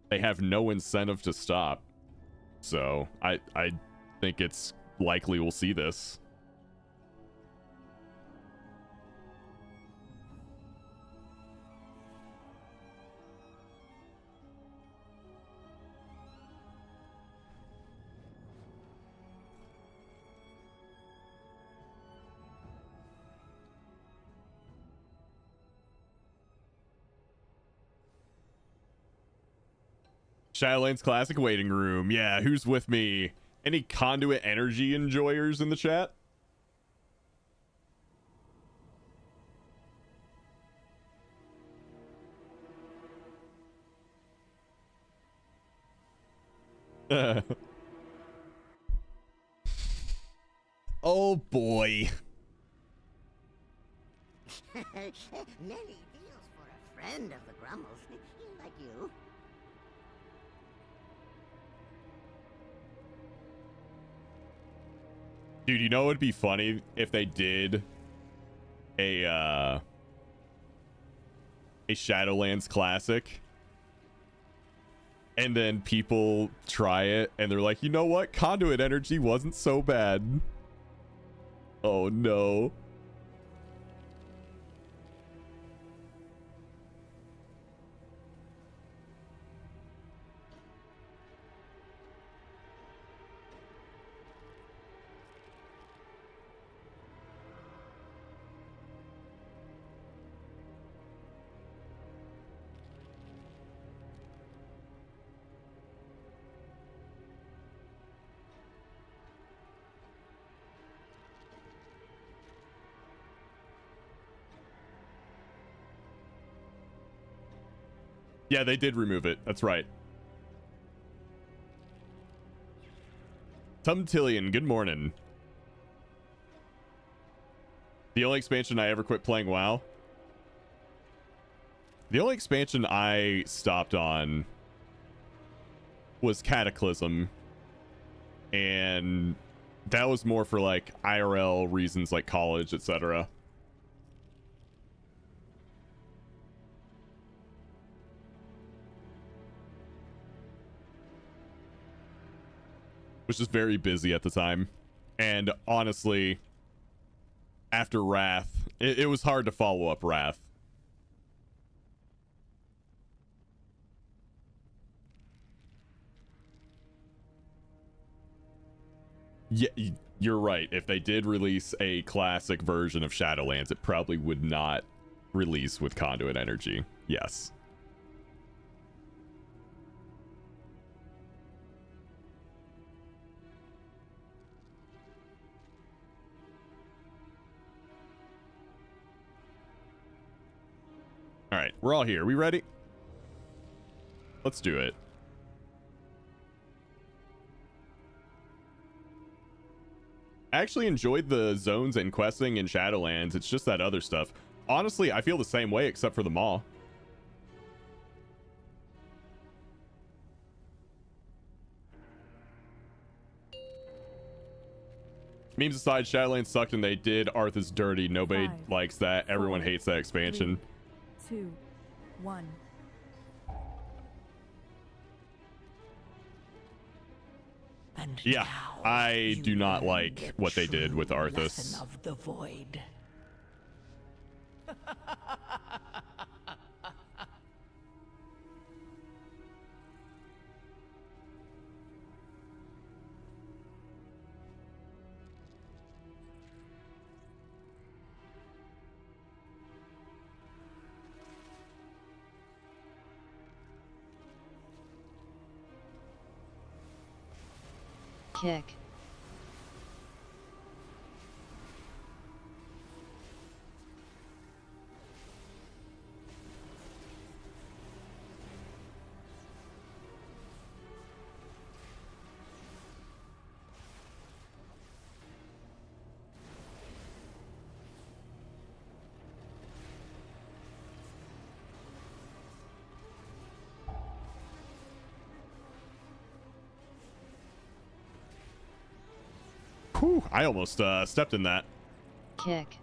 A: they have no incentive to stop. So I think it's likely we'll see this. Shadowlands Classic waiting room. Yeah, who's with me? Any Conduit Energy enjoyers in the chat? Oh boy.
I: Many deals for a friend of the Grummles, like you.
A: Dude, you know it would be funny if they did a Shadowlands classic, and then people try it and they're like, you know what, conduit energy wasn't so bad. Oh no. Yeah, they did remove it. That's right. Tumtillion, good morning. The only expansion I ever quit playing WoW. The only expansion I stopped on was Cataclysm. And that was more for like IRL reasons like college, etc. Was just very busy at the time. And honestly, after Wrath, it was hard to follow up Wrath. Yeah, you're right. If they did release a classic version of Shadowlands, it probably would not release with conduit energy. Yes. All right, we're all here. We ready? Let's do it. I actually enjoyed the zones and questing in Shadowlands. It's just that other stuff. Honestly, I feel the same way except for the Maw. Memes aside, Shadowlands sucked and they did Arthas dirty. Nobody likes that. Everyone hates that expansion.
E: 3, 2, 1.
F: And
A: Yeah,
F: now
A: I do not
F: learn
A: like
F: the
A: what they did with
F: true
A: Arthas.
F: lesson of the void.
H: Kick.
A: Whew, I almost stepped in that.
H: Kick.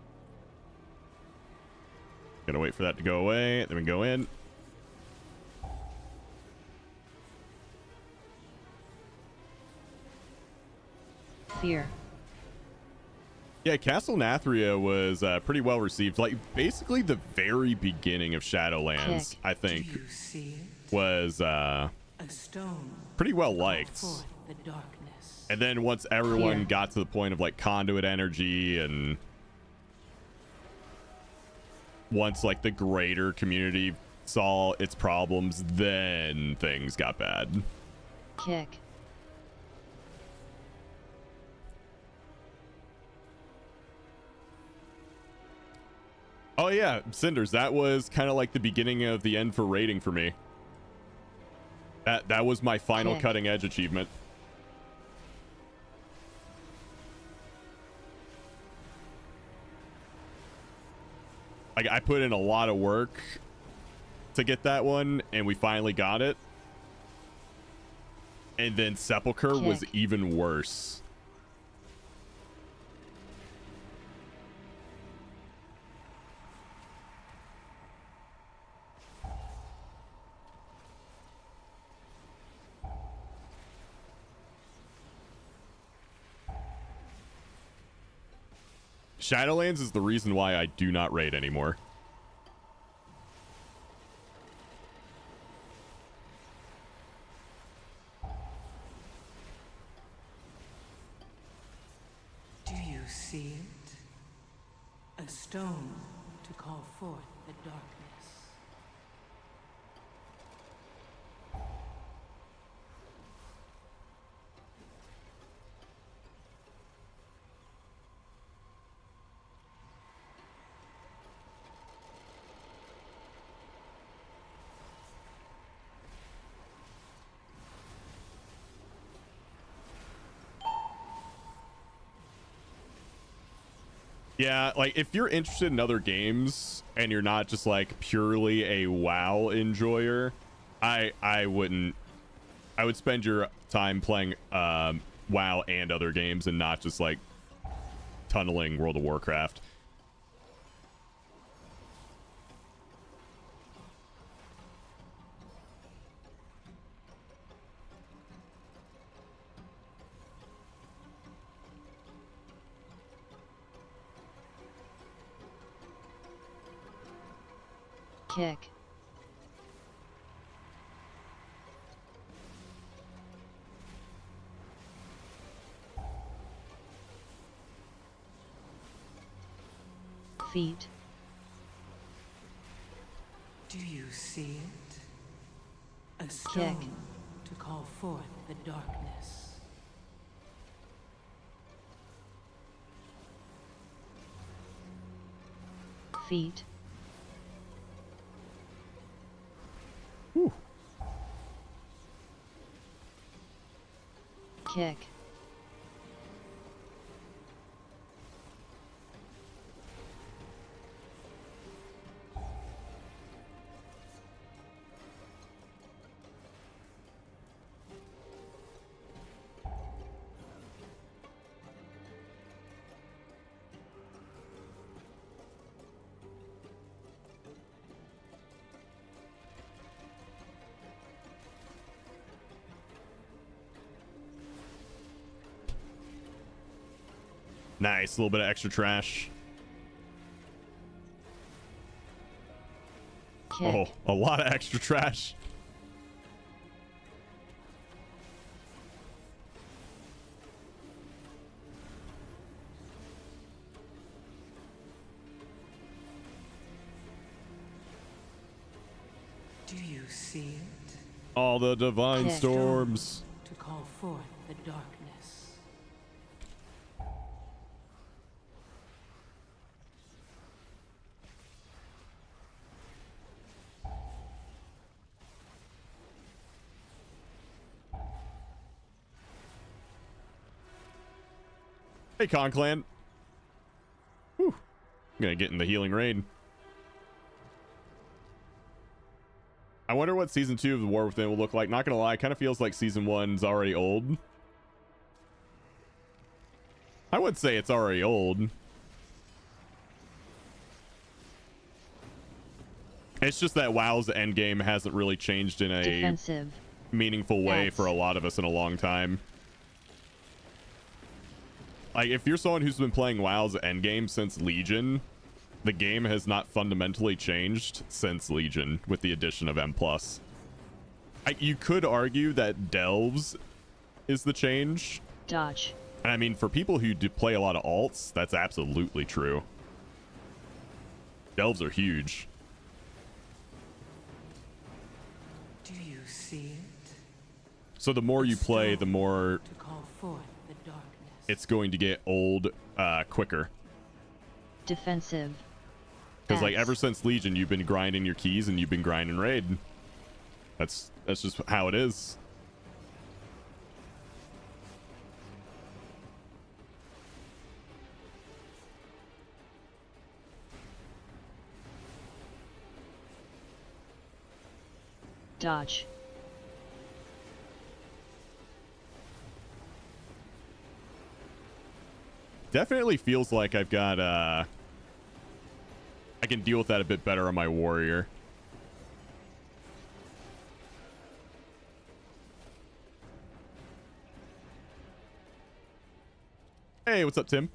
A: Gonna wait for that to go away. Then we go in.
H: Fear.
A: Yeah, Castle Nathria was pretty well received. Like, basically the very beginning of Shadowlands,
H: Kick.
A: I think,
F: Do you see it?
A: was
F: A stone
A: pretty well
F: to
A: liked.
F: call forth the darkness.
A: And then once everyone
H: Fear.
A: got to the point of like conduit energy, and once like the greater community saw its problems, then things got bad.
H: Kick.
A: Oh yeah, Cinders, that was kind of like the beginning of the end for raiding for me. That was my final
H: Kick.
A: cutting edge achievement. Like, I put in a lot of work to get that one, and we finally got it. And then Sepulchre was
H: Kick.
A: even worse. Shadowlands is the reason why I do not raid anymore.
F: Do you see it? A stone to call forth the darkness.
A: Yeah, like if you're interested in other games and you're not just like purely a WoW enjoyer, I would spend your time playing WoW and other games and not just like tunneling World of Warcraft.
H: Kick. Feet.
F: Do you see it? A stone to call forth the darkness.
H: Feet.
A: Whew.
H: Kick.
A: Nice, a little bit of extra trash.
H: Kick.
A: Oh, a lot of extra trash.
F: Do you see it?
A: All the divine
H: Kick.
A: storms.
F: To call forth the darkness.
A: Hey, Conclan. Whew. I'm gonna get in the healing rain. I wonder what season 2 of the War Within will look like. Not gonna lie, kind of feels like season 1's already old. I would say it's already old. It's just that WoW's endgame hasn't really changed in a
H: Defensive.
A: meaningful way
H: Yes.
A: for a lot of us in a long time. Like, if you're someone who's been playing WoW's endgame since Legion, the game has not fundamentally changed since Legion with the addition of M+. You could argue that Delves is the change.
H: Dodge.
A: And I mean, for people who do play a lot of alts, that's absolutely true. Delves are huge.
F: Do you see it?
A: So the more you play, the more
F: To call forth the darkness.
A: it's going to get old quicker.
H: Defensive.
A: Because like
H: X.
A: ever since Legion, you've been grinding your keys and you've been grinding raid. That's just how it is.
H: Dodge.
A: Definitely feels like I've got I can deal with that a bit better on my warrior. Hey, what's up, Tim?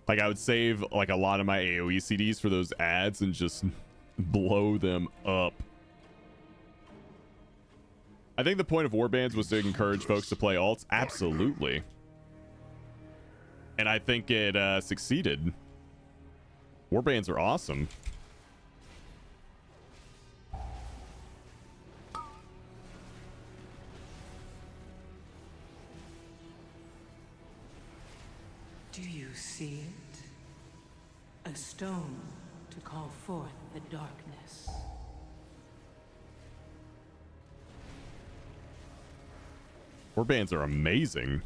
A: Like, I would save like a lot of my AoE CDs for those ads and just blow them up. I think the point of warbands was to encourage folks to play alts. Absolutely. And I think it succeeded. Warbands are awesome.
F: Do you see it? A stone to call forth the darkness.
A: Warbands are amazing.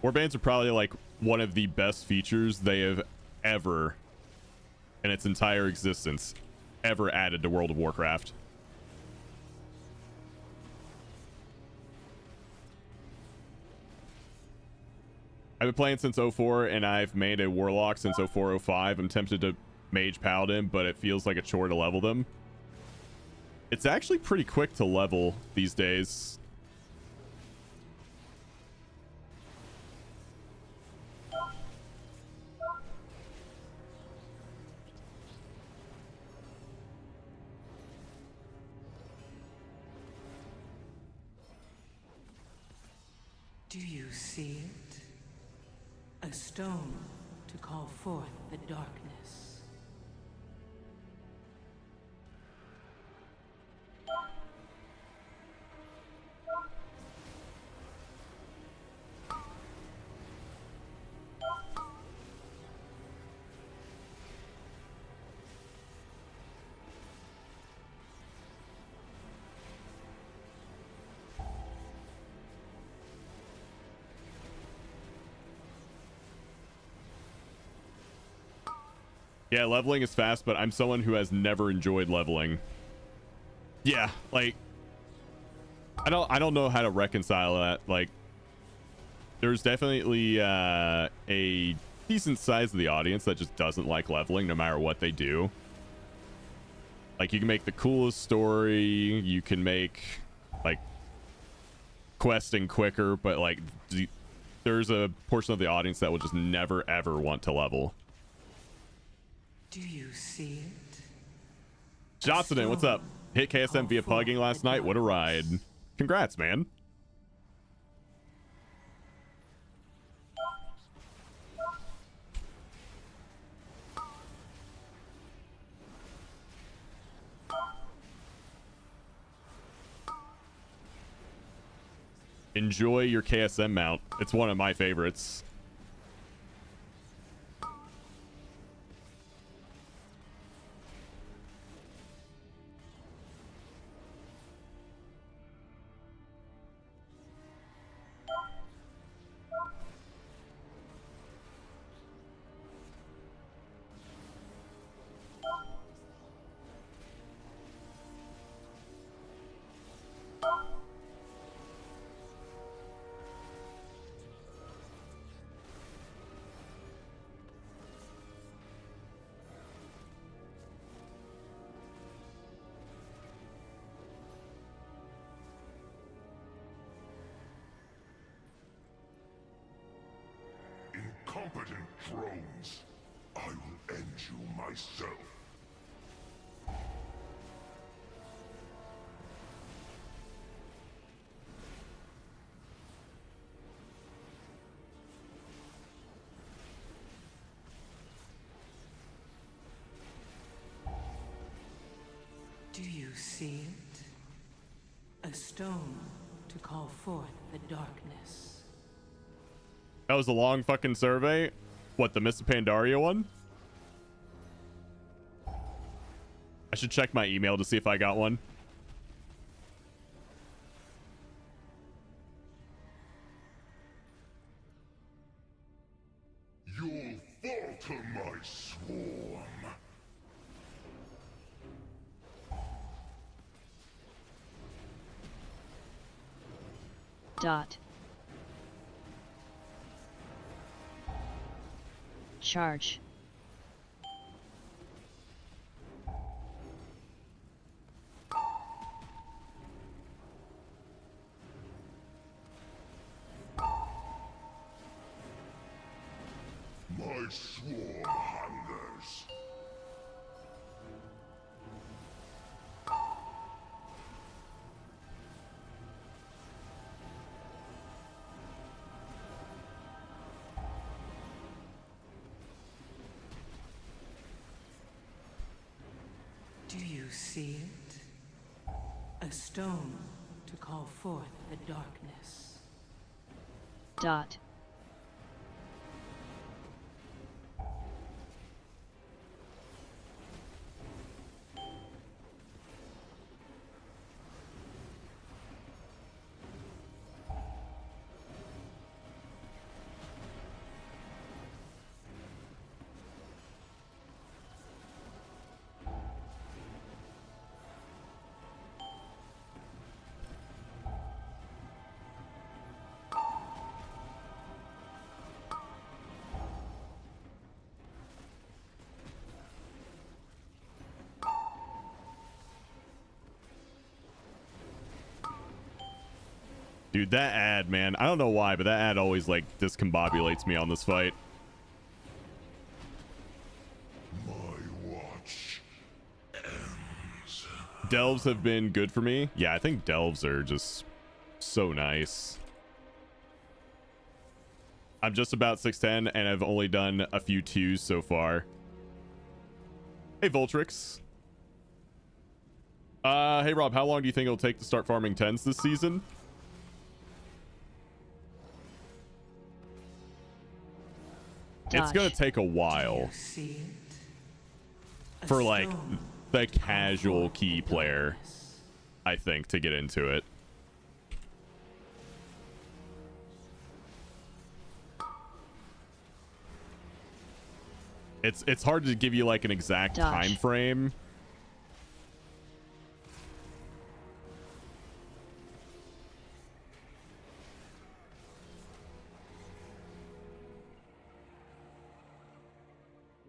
A: Warbands are probably like one of the best features they have ever, in its entire existence, ever added to World of Warcraft. I've been playing since 04 and I've made a Warlock since 04, 05. I'm tempted to Mage Paladin, but it feels like a chore to level them. It's actually pretty quick to level these days.
F: Do you see it? A stone to call forth the darkness.
A: Yeah, leveling is fast, but I'm someone who has never enjoyed leveling. Yeah, like I don't know how to reconcile that. Like, there's definitely a decent size of the audience that just doesn't like leveling no matter what they do. Like, you can make the coolest story, you can make like questing quicker, but like there's a portion of the audience that will just never ever want to level.
F: Do you see it?
A: Johnson, what's up? Hit KSM via pugging last night. What a ride. Congrats, man. Enjoy your KSM mount. It's one of my favorites.
G: Incompetent drones. I will end you myself.
F: Do you see it? A stone to call forth the darkness.
A: That was a long fucking survey. What, the Mr. Pandaria one? I should check my email to see if I got one.
G: You'll falter, my swarm.
H: Dot. Charge.
G: My swarm hungers.
F: Do you see it? A stone to call forth the darkness.
H: Dot.
A: Dude, that ad, man. I don't know why, but that ad always, like, discombobulates me on this fight.
G: My watch ends.
A: Delves have been good for me. Yeah, I think delves are just so nice. I'm just about 610, and I've only done a few 2s so far. Hey, Voltrix. Hey, Rob, how long do you think it'll take to start farming 10s this season? It's gonna take a while for like the casual key player, I think, to get into it. It's hard to give you like an exact time frame.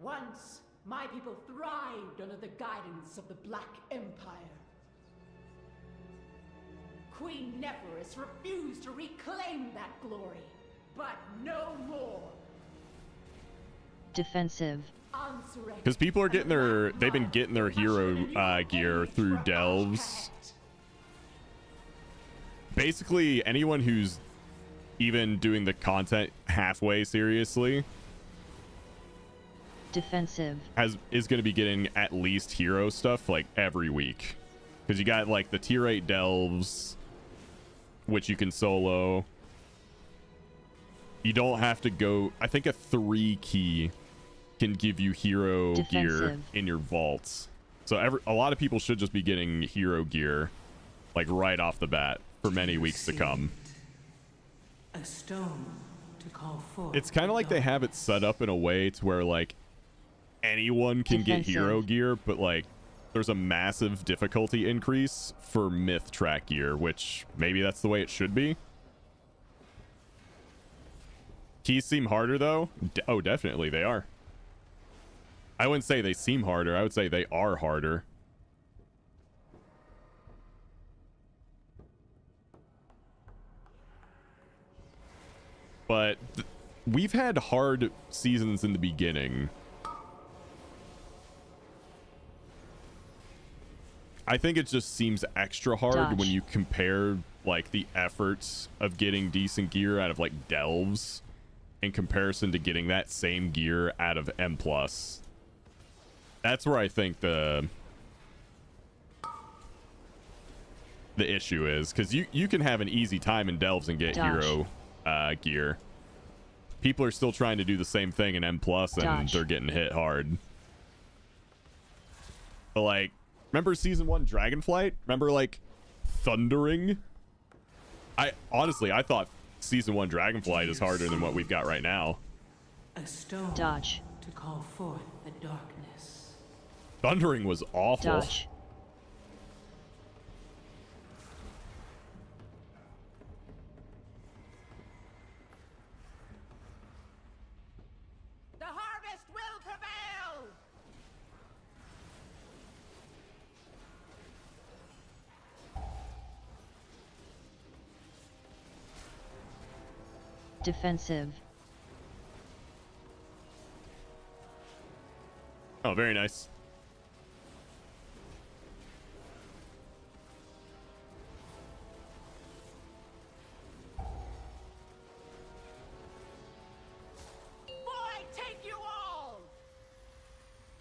D: Once, my people thrived under the guidance of the Black Empire. Queen Neferis refused to reclaim that glory, but no more.
H: Defensive.
A: Because people are getting they've been getting their hero gear through delves. Basically, anyone who's even doing the content halfway seriously
H: defensive
A: is going to be getting at least hero stuff like every week, because you got like the tier 8 delves, which you can solo. You don't have to go. I think a 3 key can give you hero gear in your vaults, so a lot of people should just be getting hero gear like right off the bat for many weeks to come.
F: A stone to call forth.
A: It's kind of like they have it set up in a way to where like anyone can get hero gear, but like there's a massive difficulty increase for myth track gear, which maybe that's the way it should be. Keys seem harder though. Oh, definitely they are. I wouldn't say they seem harder, I would say they are harder. But we've had hard seasons in the beginning. I think it just seems extra hard when you compare like the efforts of getting decent gear out of like delves in comparison to getting that same gear out of M+. That's where I think the issue is, because you can have an easy time in delves and get hero gear. People are still trying to do the same thing in M+, and they're getting hit hard. But like, remember season 1 Dragonflight? Remember like thundering? I thought season 1 Dragonflight is harder than what we've got right now.
F: A stone
H: Dodge.
F: To call forth the darkness.
A: Thundering was awful.
H: Dodge.
D: The harvest will prevail!
H: Defensive.
A: Oh, very nice.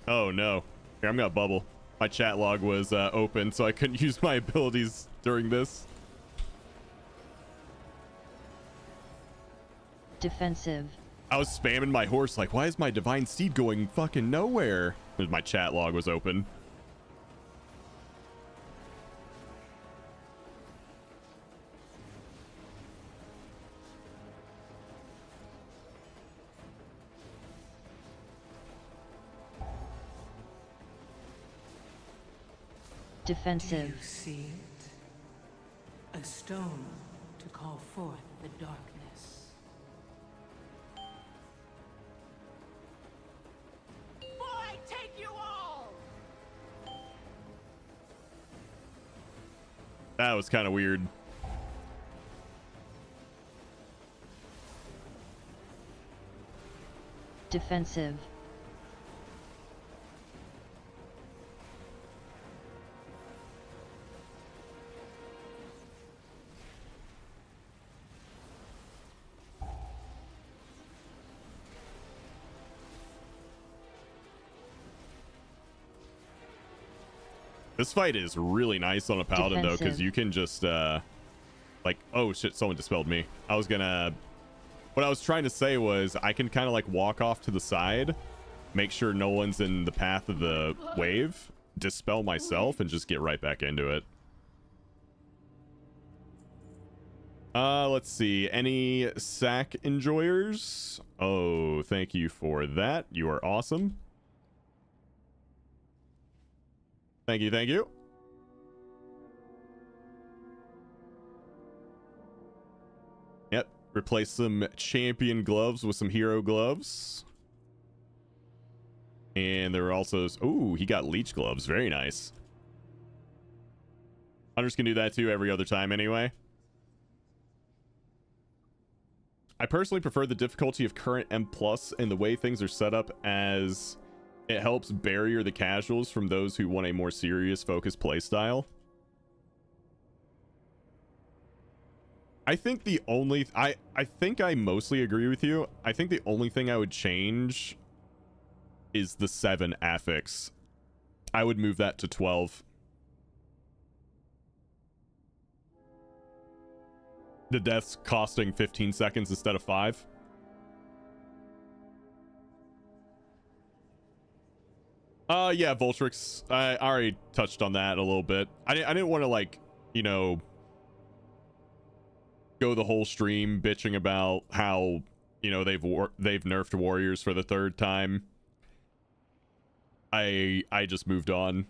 A: Oh no. Here, I'm gonna bubble. My chat log was open, so I couldn't use my abilities during this.
H: Defensive.
A: I was spamming my horse like, why is my divine steed going fucking nowhere? Because my chat log was open.
H: Defensive.
F: Do you see it? A stone to call forth the darkness.
I: Boy, take you all!
A: That was kind of weird.
H: Defensive.
A: This fight is really nice on a paladin though, because
H: Defensive.
A: you can just like, oh shit, someone dispelled me. What I was trying to say was I can kind of like walk off to the side, make sure no one's in the path of the wave, dispel myself, and just get right back into it. Let's see, any sack enjoyers? Oh, thank you for that. You are awesome. Thank you, thank you. Yep, replace some champion gloves with some hero gloves. And there are also... Ooh, he got leech gloves. Very nice. Hunters can do that too every other time anyway. I personally prefer the difficulty of current M+, and the way things are set up as... It helps barrier the casuals from those who want a more serious focused playstyle. I think the only... I think I mostly agree with you. I think the only thing I would change is the 7 affix. I would move that to 12. The deaths costing 15 seconds instead of 5. Yeah, Voltrix. I already touched on that a little bit. I didn't want to, like, you know, go the whole stream bitching about how, you know, they've nerfed warriors for the 3rd time. I just moved on.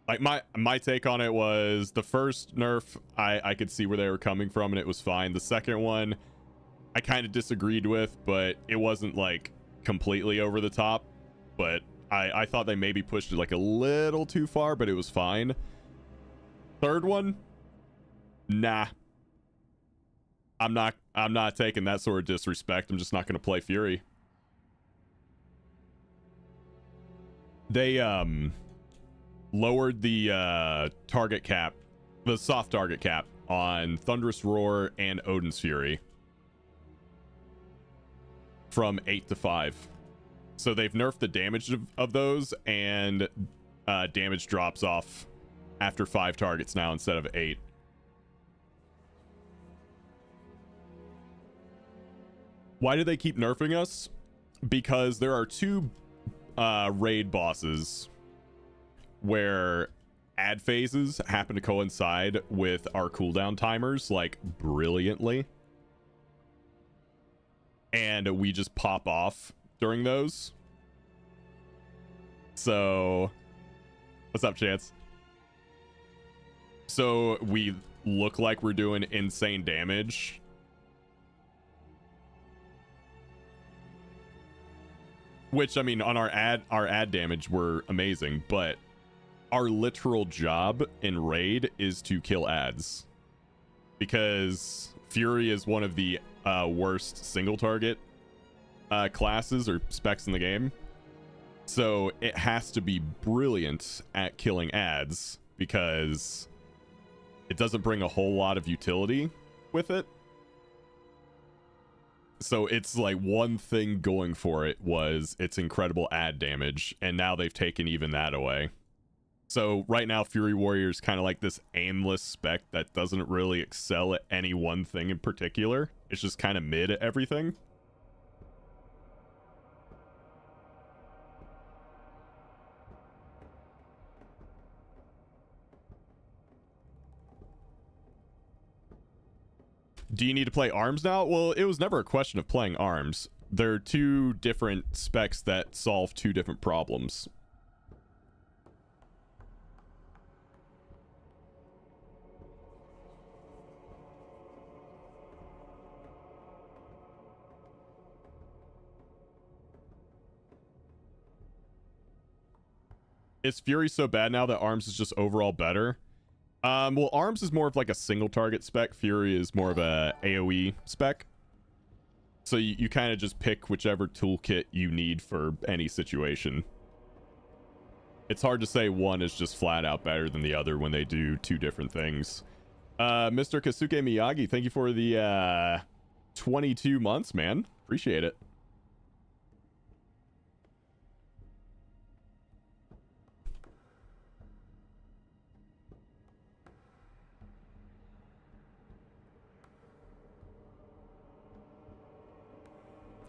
A: Like, my take on it was the first nerf, I could see where they were coming from and it was fine. The second one, I kind of disagreed with, but it wasn't, like, completely over the top. But I thought they maybe pushed it like a little too far, but it was fine. Third one, nah. I'm not taking that sort of disrespect. I'm just not going to play Fury. They lowered the target cap, the soft target cap on Thunderous Roar and Odin's Fury from 8 to 5. So they've nerfed the damage of those, and damage drops off after 5 targets now instead of 8. Why do they keep nerfing us? Because there are 2 raid bosses where ad phases happen to coincide with our cooldown timers, like, brilliantly. And we just pop off during those. So what's up, Chance? So we look like we're doing insane damage, which, I mean, on our ad damage we're amazing, but our literal job in raid is to kill ads, because Fury is one of the worst single target classes or specs in the game. So it has to be brilliant at killing ads because it doesn't bring a whole lot of utility with it. So it's like one thing going for it was its incredible ad damage, and now they've taken even that away. So right now Fury Warrior is kind of like this aimless spec that doesn't really excel at any one thing in particular. It's just kind of mid at everything. Do you need to play arms now? Well, it was never a question of playing arms. There are two different specs that solve two different problems. Is Fury so bad now that arms is just overall better? Well, arms is more of like a single target spec. Fury is more of a AoE spec. So you kind of just pick whichever toolkit you need for any situation. It's hard to say one is just flat out better than the other when they do two different things. Mr. Kasuke Miyagi, thank you for the 22 months, man. Appreciate it.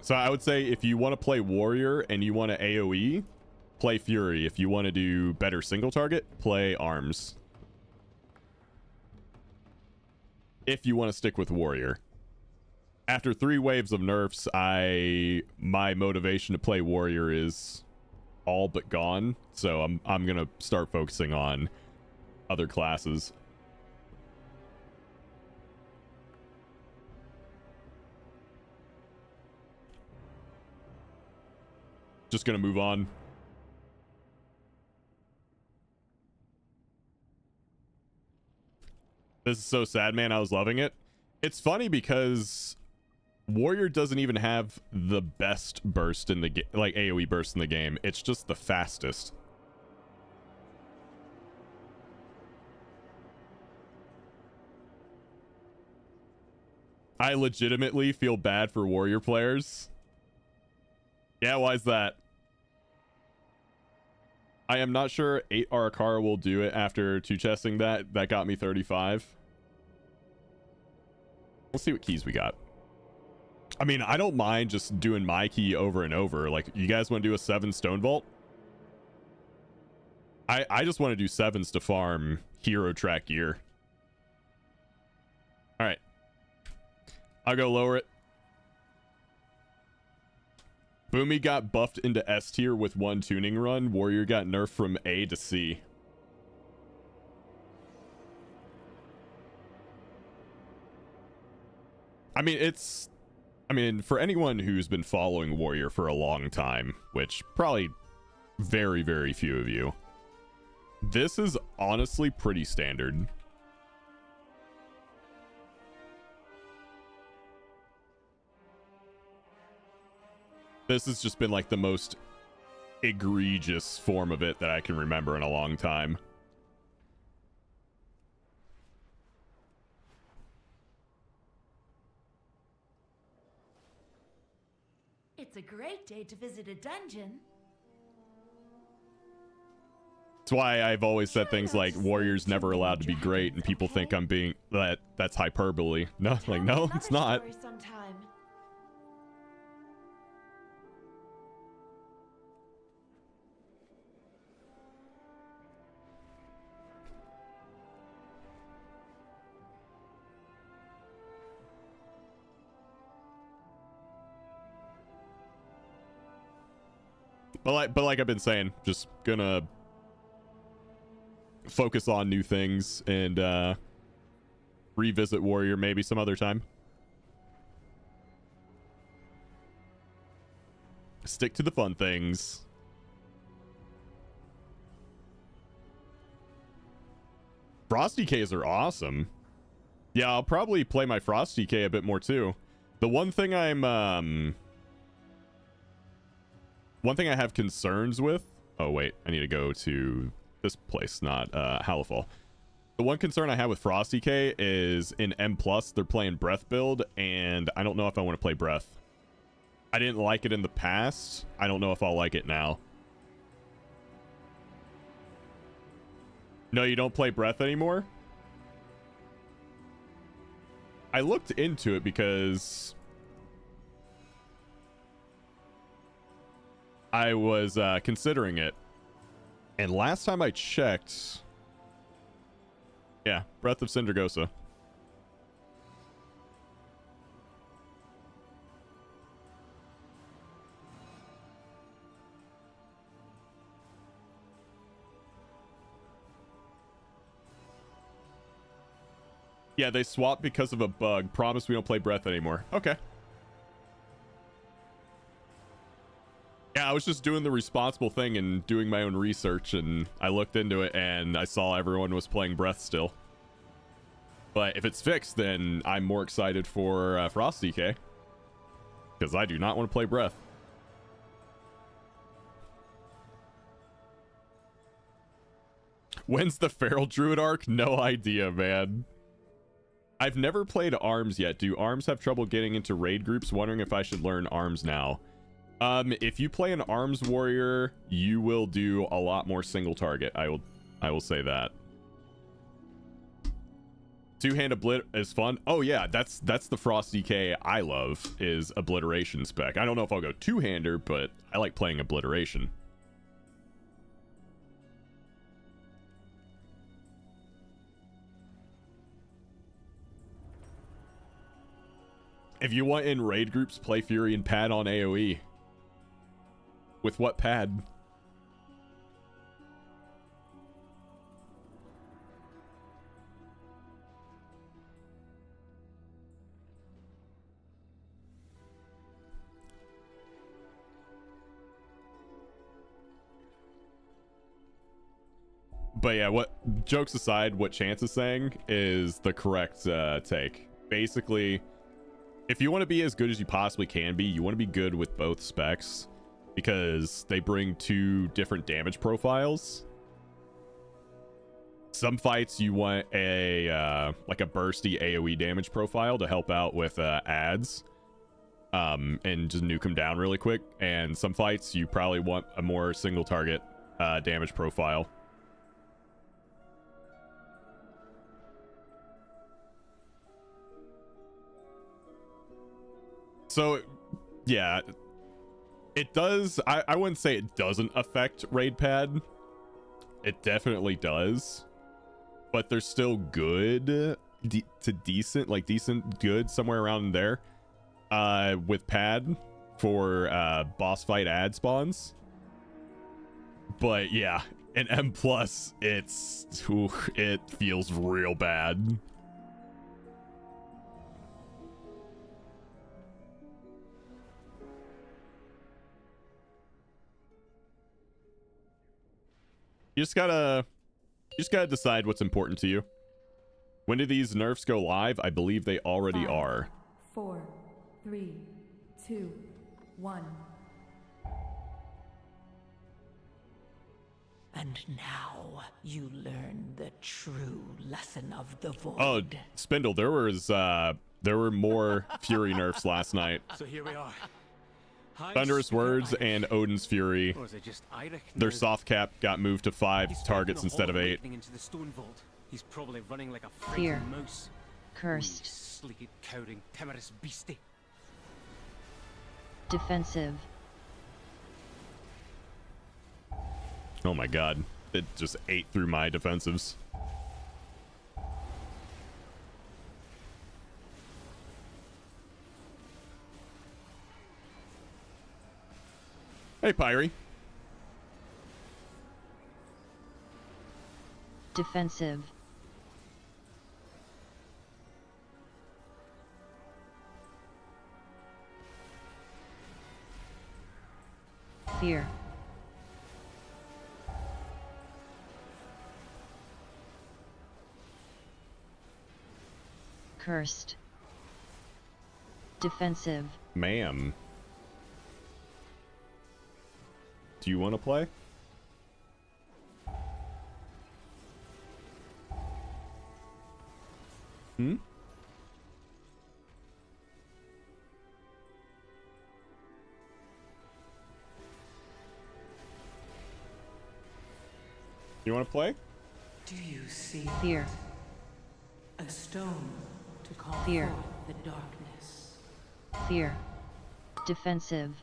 A: So I would say if you want to play Warrior and you want to AoE, play Fury. If you want to do better single target, play Arms. If you want to stick with Warrior. After 3 waves of nerfs, my motivation to play Warrior is all but gone. So I'm gonna start focusing on other classes. Just gonna move on. This is so sad, man. I was loving it. It's funny because Warrior doesn't even have the best burst in the game, like AoE burst in the game. It's just the fastest. I legitimately feel bad for Warrior players. Yeah, why is that? I am not sure 8 Arakara will do it after 2-chesting that. That got me 35. Let's see what keys we got. I mean, I don't mind just doing my key over and over. Like, you guys want to do a 7 Stone Vault? I just want to do 7s to farm hero track gear. Alright. I'll go lower it. Boomy got buffed into S tier with 1 tuning run. Warrior got nerfed from A to C. I mean, for anyone who's been following Warrior for a long time, which probably very, very few of you, this is honestly pretty standard. This has just been like the most egregious form of it that I can remember in a long time.
E: It's a great day to visit a dungeon.
A: That's why I've always said things like Warrior's never allowed to be great, and people think I'm being that's hyperbole. No, like no, it's not. But like I've been saying, just gonna focus on new things and revisit Warrior maybe some other time. Stick to the fun things. Frosty Ks are awesome. Yeah, I'll probably play my Frosty K a bit more too. The one thing I'm One thing I have concerns with... Oh, wait. I need to go to this place, not Halifal. The one concern I have with Frosty K is in M+, they're playing Breath build, and I don't know if I want to play Breath. I didn't like it in the past. I don't know if I'll like it now. No, you don't play Breath anymore? I looked into it because I was considering it. And last time I checked... Yeah, Breath of Syndragosa. Yeah, they swapped because of a bug. Promise we don't play Breath anymore. Okay. Yeah, I was just doing the responsible thing and doing my own research, and I looked into it and I saw everyone was playing Breath still. But if it's fixed, then I'm more excited for Frost DK. Because I do not want to play Breath. When's the Feral Druid arc? No idea, man. I've never played ARMS yet. Do ARMS have trouble getting into raid groups? Wondering if I should learn ARMS now. If you play an ARMS warrior, you will do a lot more single target. I will say that. Two-hand oblit is fun. Oh yeah, that's the Frost DK I love, is obliteration spec. I don't know if I'll go two-hander, but I like playing obliteration. If you want in raid groups, play Fury and Pad on AoE. With what pad? But yeah, what jokes aside, what Chance is saying is the correct take. Basically, if you want to be as good as you possibly can be, you want to be good with both specs, because they bring two different damage profiles. Some fights you want a like a bursty AoE damage profile to help out with ads, and just nuke them down really quick. And some fights you probably want a more single target damage profile. So, yeah, it does. I wouldn't say it doesn't affect raid pad. It definitely does. But they're still good to decent, like decent good, somewhere around there. With pad for boss fight ad spawns. But yeah, in M+, it feels real bad. You just gotta decide what's important to you. When do these nerfs go live? I believe they already are.
J: 4, 3, 2, 1.
F: And now you learn the true lesson of the void.
A: Oh, Spindle, there were more Fury nerfs last night.
K: So here we are.
A: Thunderous Words and Odin's Fury.
K: Or is it just Eirik
A: Their
K: now?
A: soft cap got moved to 5 targets instead of 8.
K: Into the stone vault. He's probably running like a
H: Fear.
K: frightened mouse.
H: Cursed.
K: Sleek, cowering, timorous beastie.
H: Defensive.
A: Oh my god. It just ate through my defensives. Hey, Pyrie.
H: Defensive. Fear. Cursed. Defensive.
A: Ma'am. Do you want to play? Hmm? You want to play?
F: Do you see
H: Fear.
F: a stone to call
H: Fear.
F: forth the darkness?
H: Fear. Defensive.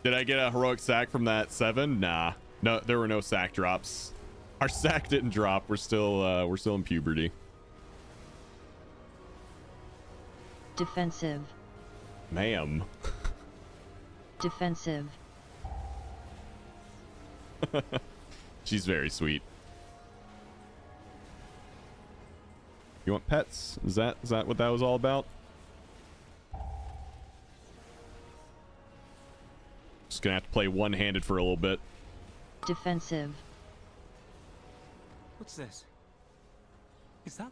A: Did I get a heroic sack from that 7? Nah. No, there were no sack drops. Our sack didn't drop. We're still in puberty.
H: Defensive.
A: Ma'am.
H: Defensive.
A: She's very sweet. You want pets? Is that what that was all about? Just gonna have to play one-handed for a little bit.
H: Defensive.
K: What's this? Is that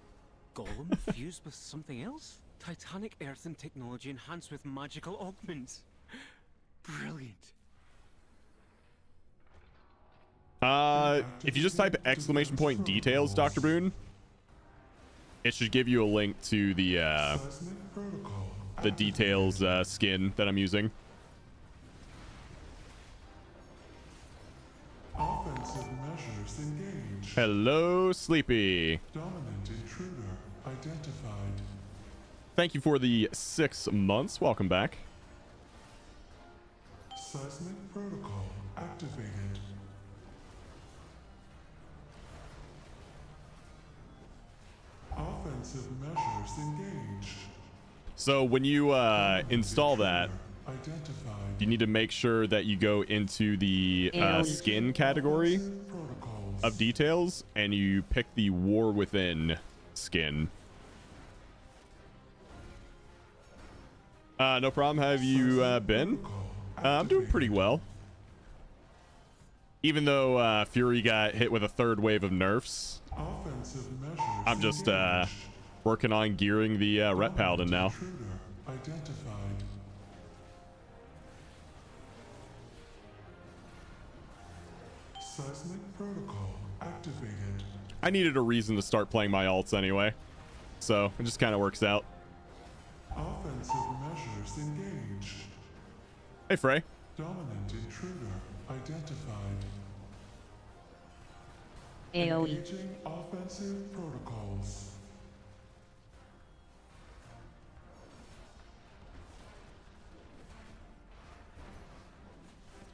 K: Golem fused with something else? Titanic earthen technology enhanced with magical augments. Brilliant.
A: If you just type exclamation point details, Dr. Boone, it should give you a link to the details skin that I'm using.
G: Offensive measures engaged.
A: Hello, Sleepy.
G: Dominant intruder identified.
A: Thank you for the 6 months. Welcome back.
G: Seismic protocol activated. Offensive measures engaged.
A: So when you install that,
G: Identified.
A: you need to make sure that you go into the skin category of details and you pick the War Within skin. No problem. Have you been? I'm doing pretty well. Even though Fury got hit with a 3rd wave of nerfs, I'm just working on gearing the Ret Paladin now.
G: Identified. Seismic protocol activated.
A: I needed a reason to start playing my alts anyway, so it just kind of works out.
G: Offensive measures engaged.
A: Hey, Frey.
G: Dominant intruder identified.
H: AoE.
G: Engaging offensive protocols.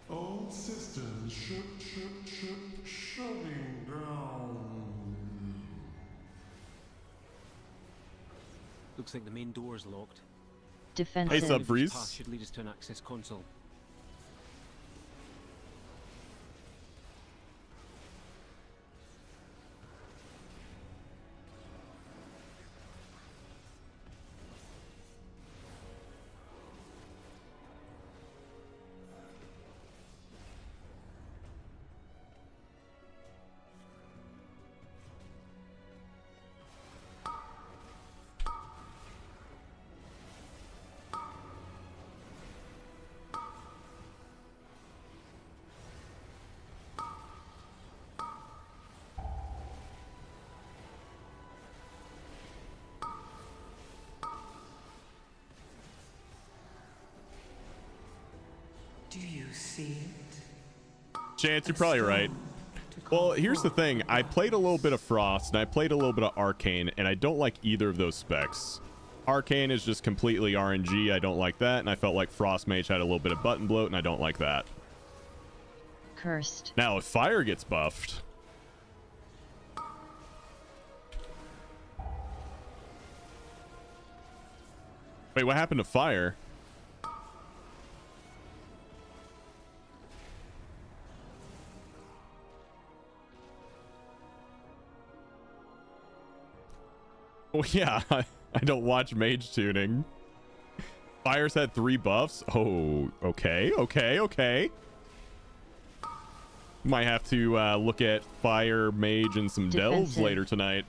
G: All systems shutting down.
K: Looks like the main door is locked.
H: Defensive.
A: Hey, Subfreeze.
K: Path should lead us to an access console.
F: Do you see it?
A: Chance, you're probably right. Well, here's the thing. I played a little bit of Frost, and I played a little bit of Arcane, and I don't like either of those specs. Arcane is just completely RNG. I don't like that, and I felt like Frost Mage had a little bit of button bloat, and I don't like that.
H: Cursed.
A: Now, if Fire gets buffed... Wait, what happened to Fire? Oh yeah, I don't watch mage tuning. Fire's had 3 buffs. Oh, okay. Might have to look at Fire Mage and some Delves
H: Defensive.
A: later tonight.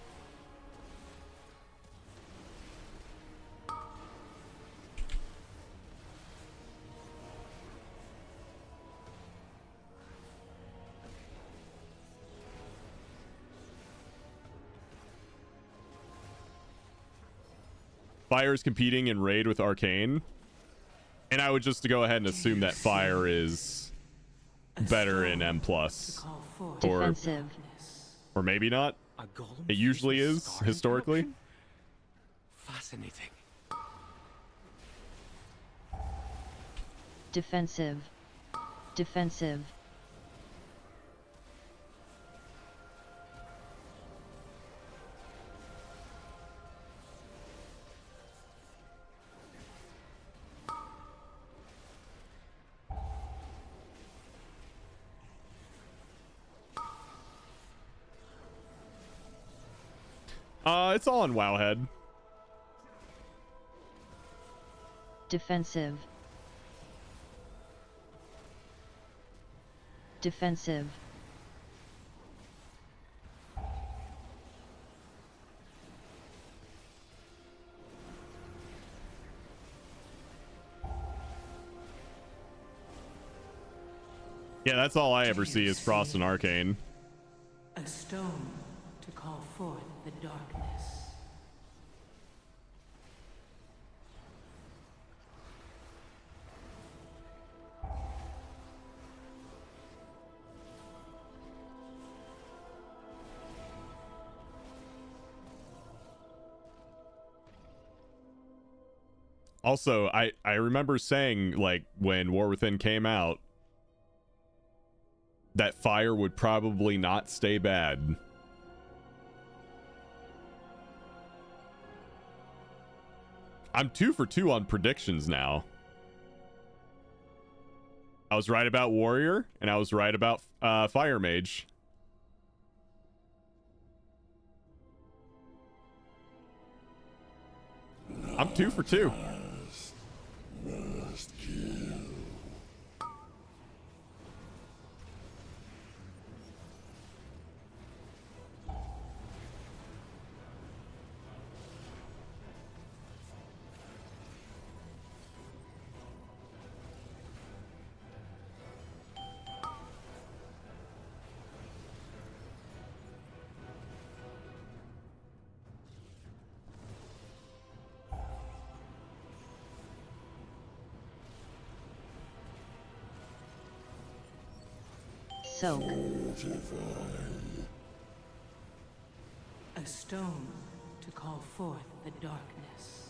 A: Fire is competing in Raid with Arcane. And I would just go ahead and assume that Fire is better in M+.
H: Defensive.
A: Or maybe not.
K: A golem
A: It usually
K: fused with
A: is,
K: scar
A: historically.
K: interruption? Fascinating.
H: Defensive. Defensive.
A: It's all on Wowhead.
H: Defensive. Defensive.
A: Yeah, that's all I ever see is Frost and Arcane.
F: A stone to call forth the darkness.
A: Also, I remember saying, like, when War Within came out, that Fire would probably not stay bad. I'm 2 for 2 on predictions now. I was right about Warrior, and I was right about Fire Mage. I'm 2 for 2.
G: Must kill.
H: Soak.
F: A stone to call forth the darkness.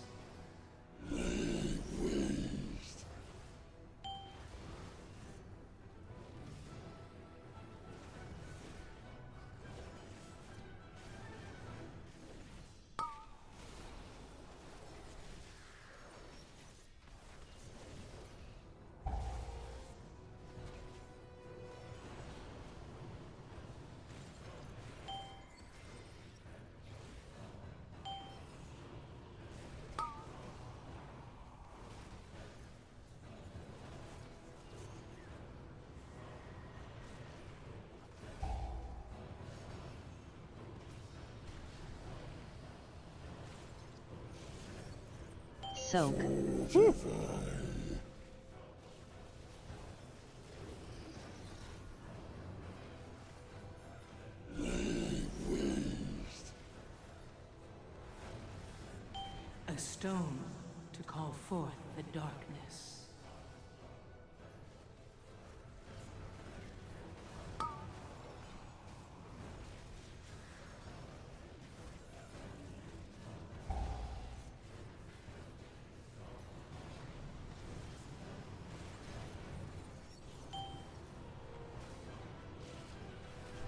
H: Soak.
F: A stone to call forth the darkness.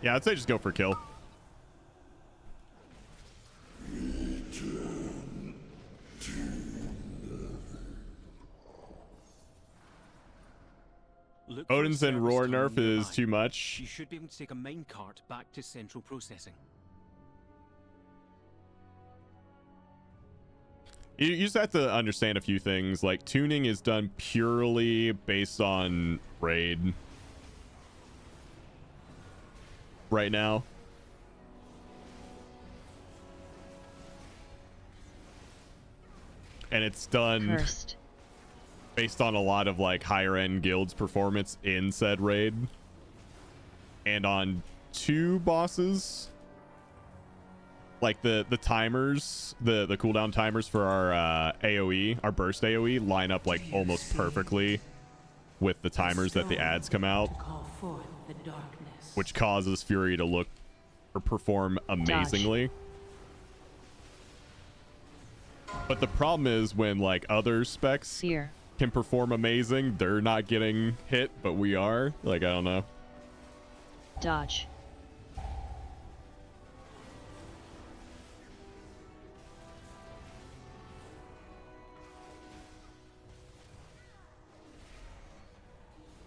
A: Yeah, I'd say just go for kill.
K: Look for
A: Odin's and
K: service
A: Roar
K: tunnel
A: nerf is
K: nearby.
A: too much.
K: You should be able to take a minecart back to central processing.
A: You just have to understand a few things. Like, tuning is done purely based on raid. right now. And it's done
H: Cursed.
A: based on a lot of like higher end guilds performance in said raid. And on 2 bosses, like the timers, the cooldown timers for our AoE, our burst AoE line up like almost perfectly with the timers that the ads come out, which causes Fury to look or perform amazingly. But the problem is when like other specs can perform amazing, they're not getting hit, but we are. Like, I don't know.
H: Dodge.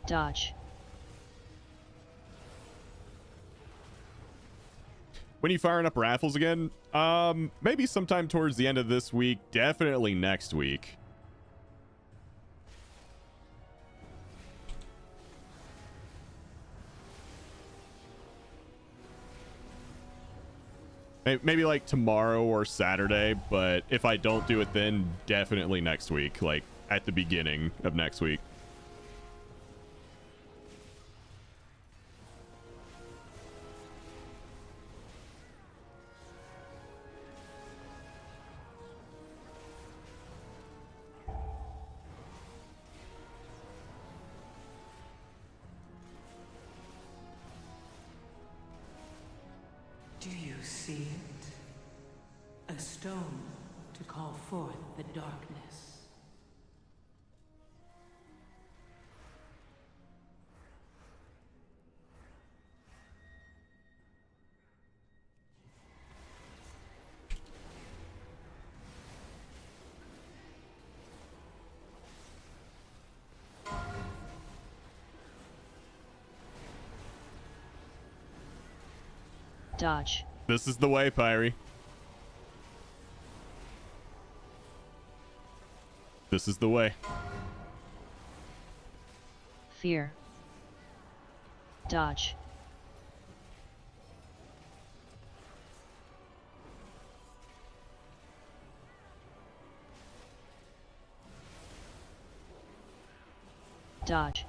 H: Dodge.
A: When are you firing up raffles again? Maybe sometime towards the end of this week. Definitely next week. Maybe like tomorrow or Saturday, but if I don't do it then, definitely next week, like at the beginning of next week.
F: Do you see it? A stone to call forth the darkness.
H: Dodge.
A: This is the way, Pyrie. This is the way.
H: Fear. Dodge. Dodge.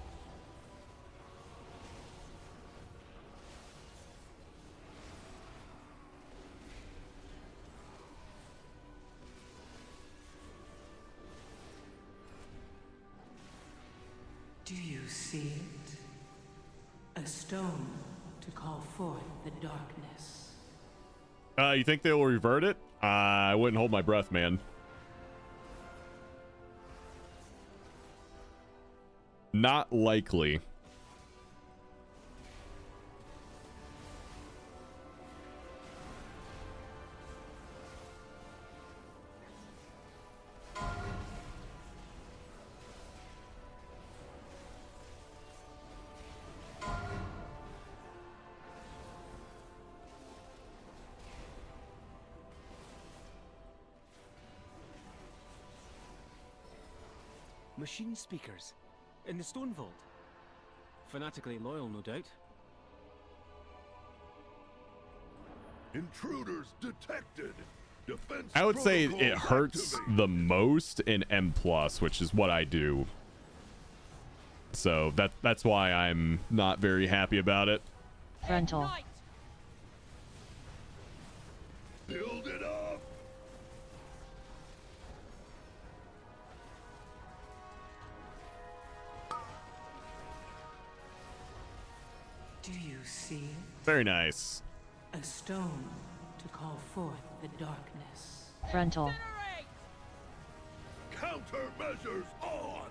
F: Do you see it? A stone to call forth the darkness.
A: You think they'll revert it? I wouldn't hold my breath, man. Not likely.
K: Machine speakers in the stone vault. Fanatically loyal, no doubt.
G: Intruders detected. Defense
A: I would say
G: protocol
A: it hurts
G: activated.
A: the most in M+, which is what I do. So that's why I'm not very happy about it.
H: Frontal.
G: Build it up.
F: Do you see it?
A: Very nice.
F: A stone to call forth the darkness.
H: Frontal.
G: Countermeasures on.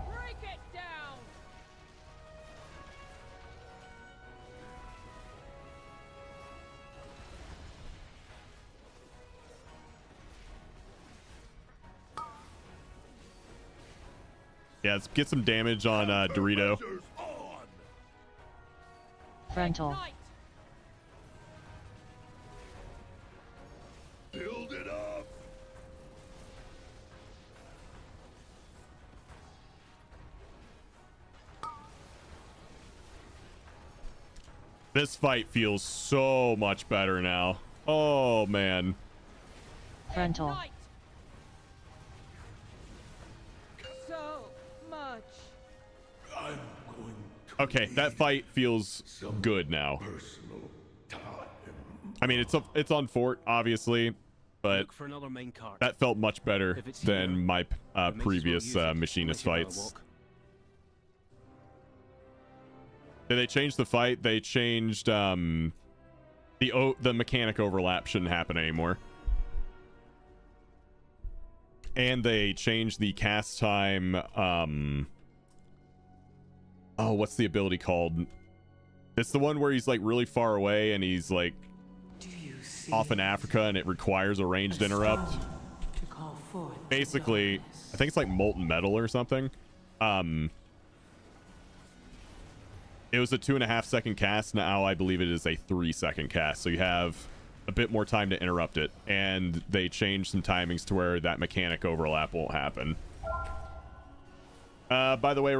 L: Break it down.
A: Yeah, let's get some damage on Dorito.
G: Countermeasures on.
H: Frontal.
G: Build it up.
A: This fight feels so much better now. Oh, man.
H: Frontal.
L: So much.
G: I'm going
A: Okay, that fight feels good now.
G: personal time.
A: I mean, it's on Fort, obviously, but
K: Look for another mine cart.
A: that felt much better
K: If it's here,
A: than my
K: you may as well
A: previous
K: use it,
A: machinist
K: unless you
A: fights.
K: wanna walk.
A: Did they change the fight? They changed the mechanic overlap shouldn't happen anymore. And they changed the cast time. Oh, what's the ability called? It's the one where he's like really far away and he's like off in Africa and it requires a ranged interrupt. Basically, I think it's like molten metal or something. It was a 2.5 second cast. Now I believe it is a 3 second cast. So you have a bit more time to interrupt it. And they changed some timings to where that mechanic overlap won't happen. By the way,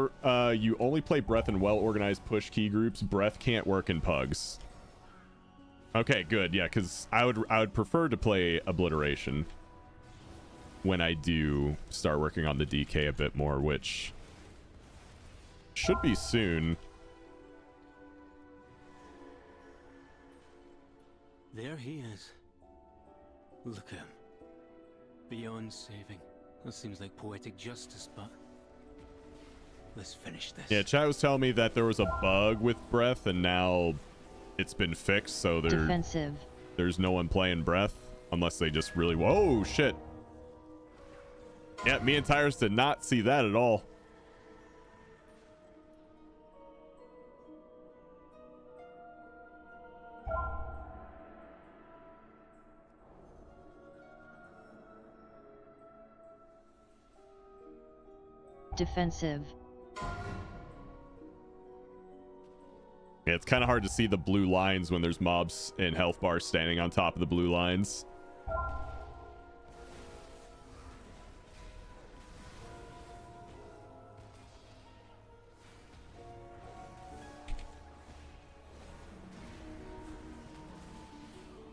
A: you only play breath in well-organized push key groups. Breath can't work in pugs. Okay, good. Yeah, because I would prefer to play obliteration when I do start working on the DK a bit more, which should be soon.
K: There he is. Look at him. Beyond saving. That seems like poetic justice, but let's finish this.
A: Yeah, chat was telling me that there was a bug with breath and now it's been fixed, so there's no one playing breath unless they just really... Whoa, shit. Yeah, me and Tyrus did not see that at all.
H: Defensive.
A: Yeah, it's kind of hard to see the blue lines when there's mobs and health bars standing on top of the blue lines.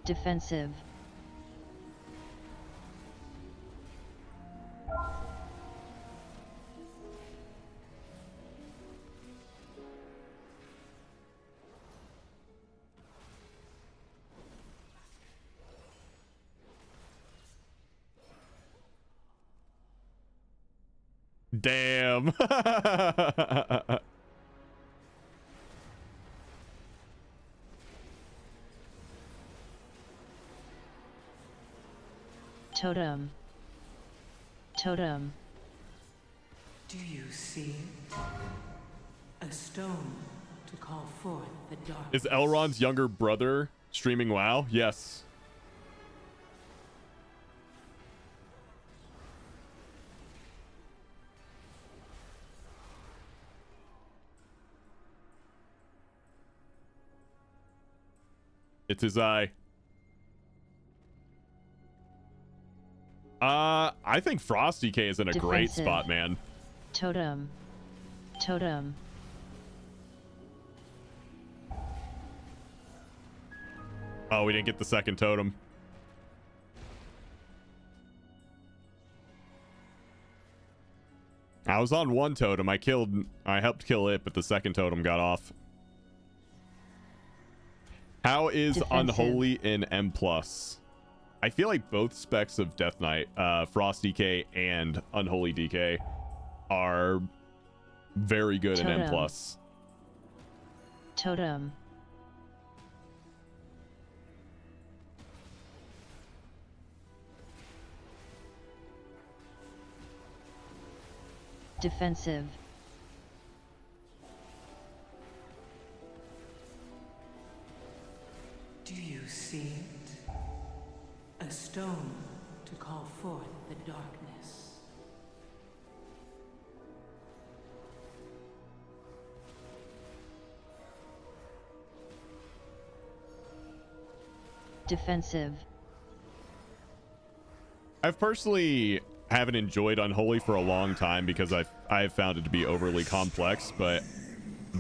H: Defensive.
A: Damn.
H: Totem. Totem.
F: Do you see it? A stone to call forth the dark.
A: Is Elrond's younger brother streaming WoW? Yes. It's his eye. I think Frosty K is in a great spot, man.
H: Totem. Totem.
A: Oh, we didn't get the second totem. I was on one totem. I helped kill it, but the second totem got off. How is Unholy in M+? I feel like both specs of Death Knight, Frost DK and Unholy DK, are very good in M+.
H: Totem. Defensive.
F: Do you see it? A stone to call forth the darkness.
H: Defensive.
A: I've personally haven't enjoyed Unholy for a long time because I've found it to be overly complex, but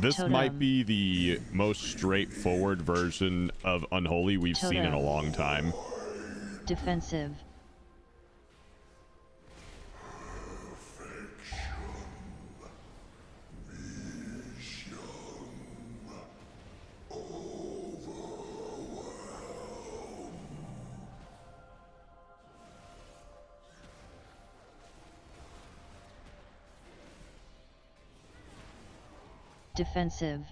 A: This
H: Totem.
A: might be the most straightforward version of Unholy we've seen in a long time.
H: Defensive. Defensive.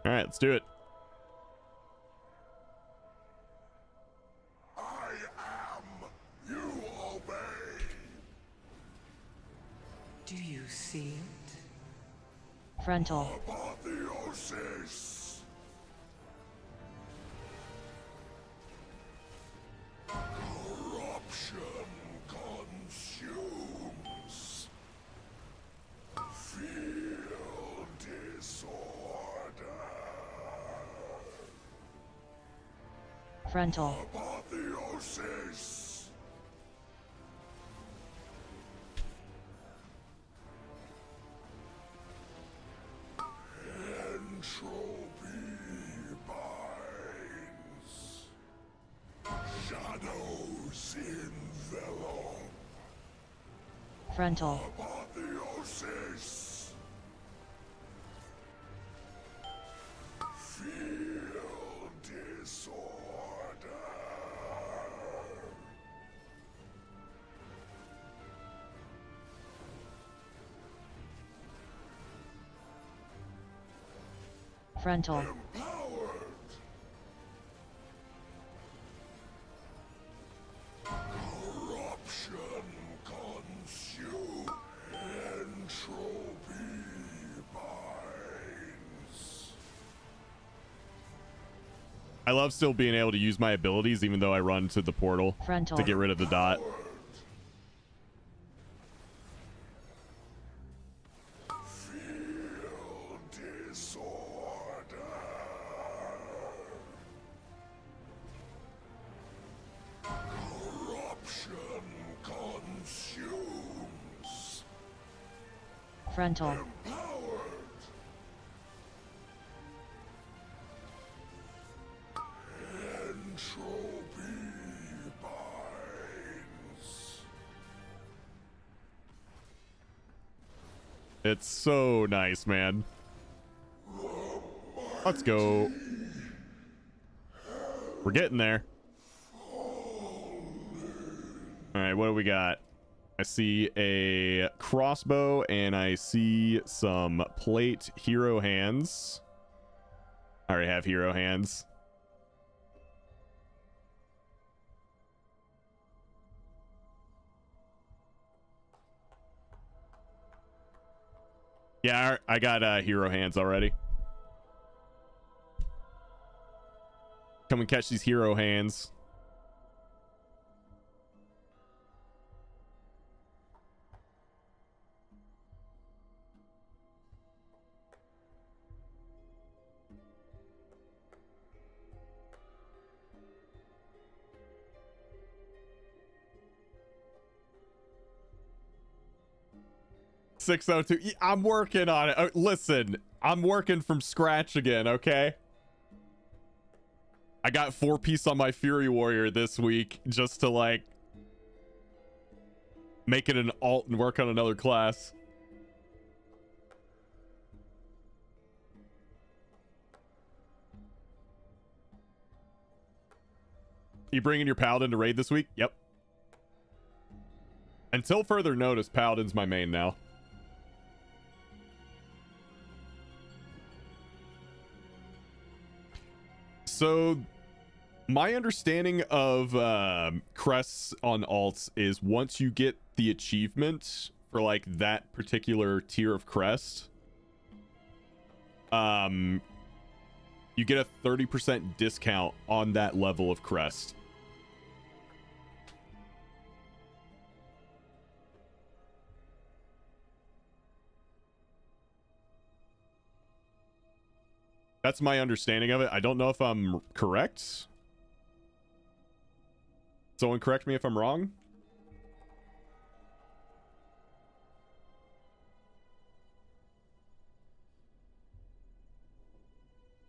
A: All right, let's do it.
F: Do you see it?
H: Frontal.
G: Apotheosis. Corruption consumes. Feel disorder.
H: Frontal.
G: Apotheosis. Entropy binds. Shadows envelop.
H: Frontal.
G: Apotheosis. Feel disorder.
H: Frontal.
G: Empowered. Corruption consume. Entropy binds.
A: I love still being able to use my abilities even though I run to the portal
H: Frontal.
A: to get rid of the dot.
G: Feel disorder. Corruption consumes.
H: Frontal.
G: Empowered. Entropy binds.
A: It's so nice, man. Let's go. We're getting there. All right, what do we got? I see a crossbow and I see some plate hero hands. I already have hero hands. Yeah, I got hero hands already. Come and catch these hero hands. $602. I'm working on it. Listen, I'm working from scratch again, okay? I got 4-piece on my Fury Warrior this week just to like make it an alt and work on another class. You bringing your Paladin to raid this week? Yep. Until further notice, Paladin's my main now. So my understanding of crests on alts is once you get the achievement for like that particular tier of crest, you get a 30% discount on that level of crest. That's my understanding of it. I don't know if I'm correct. Someone correct me if I'm wrong.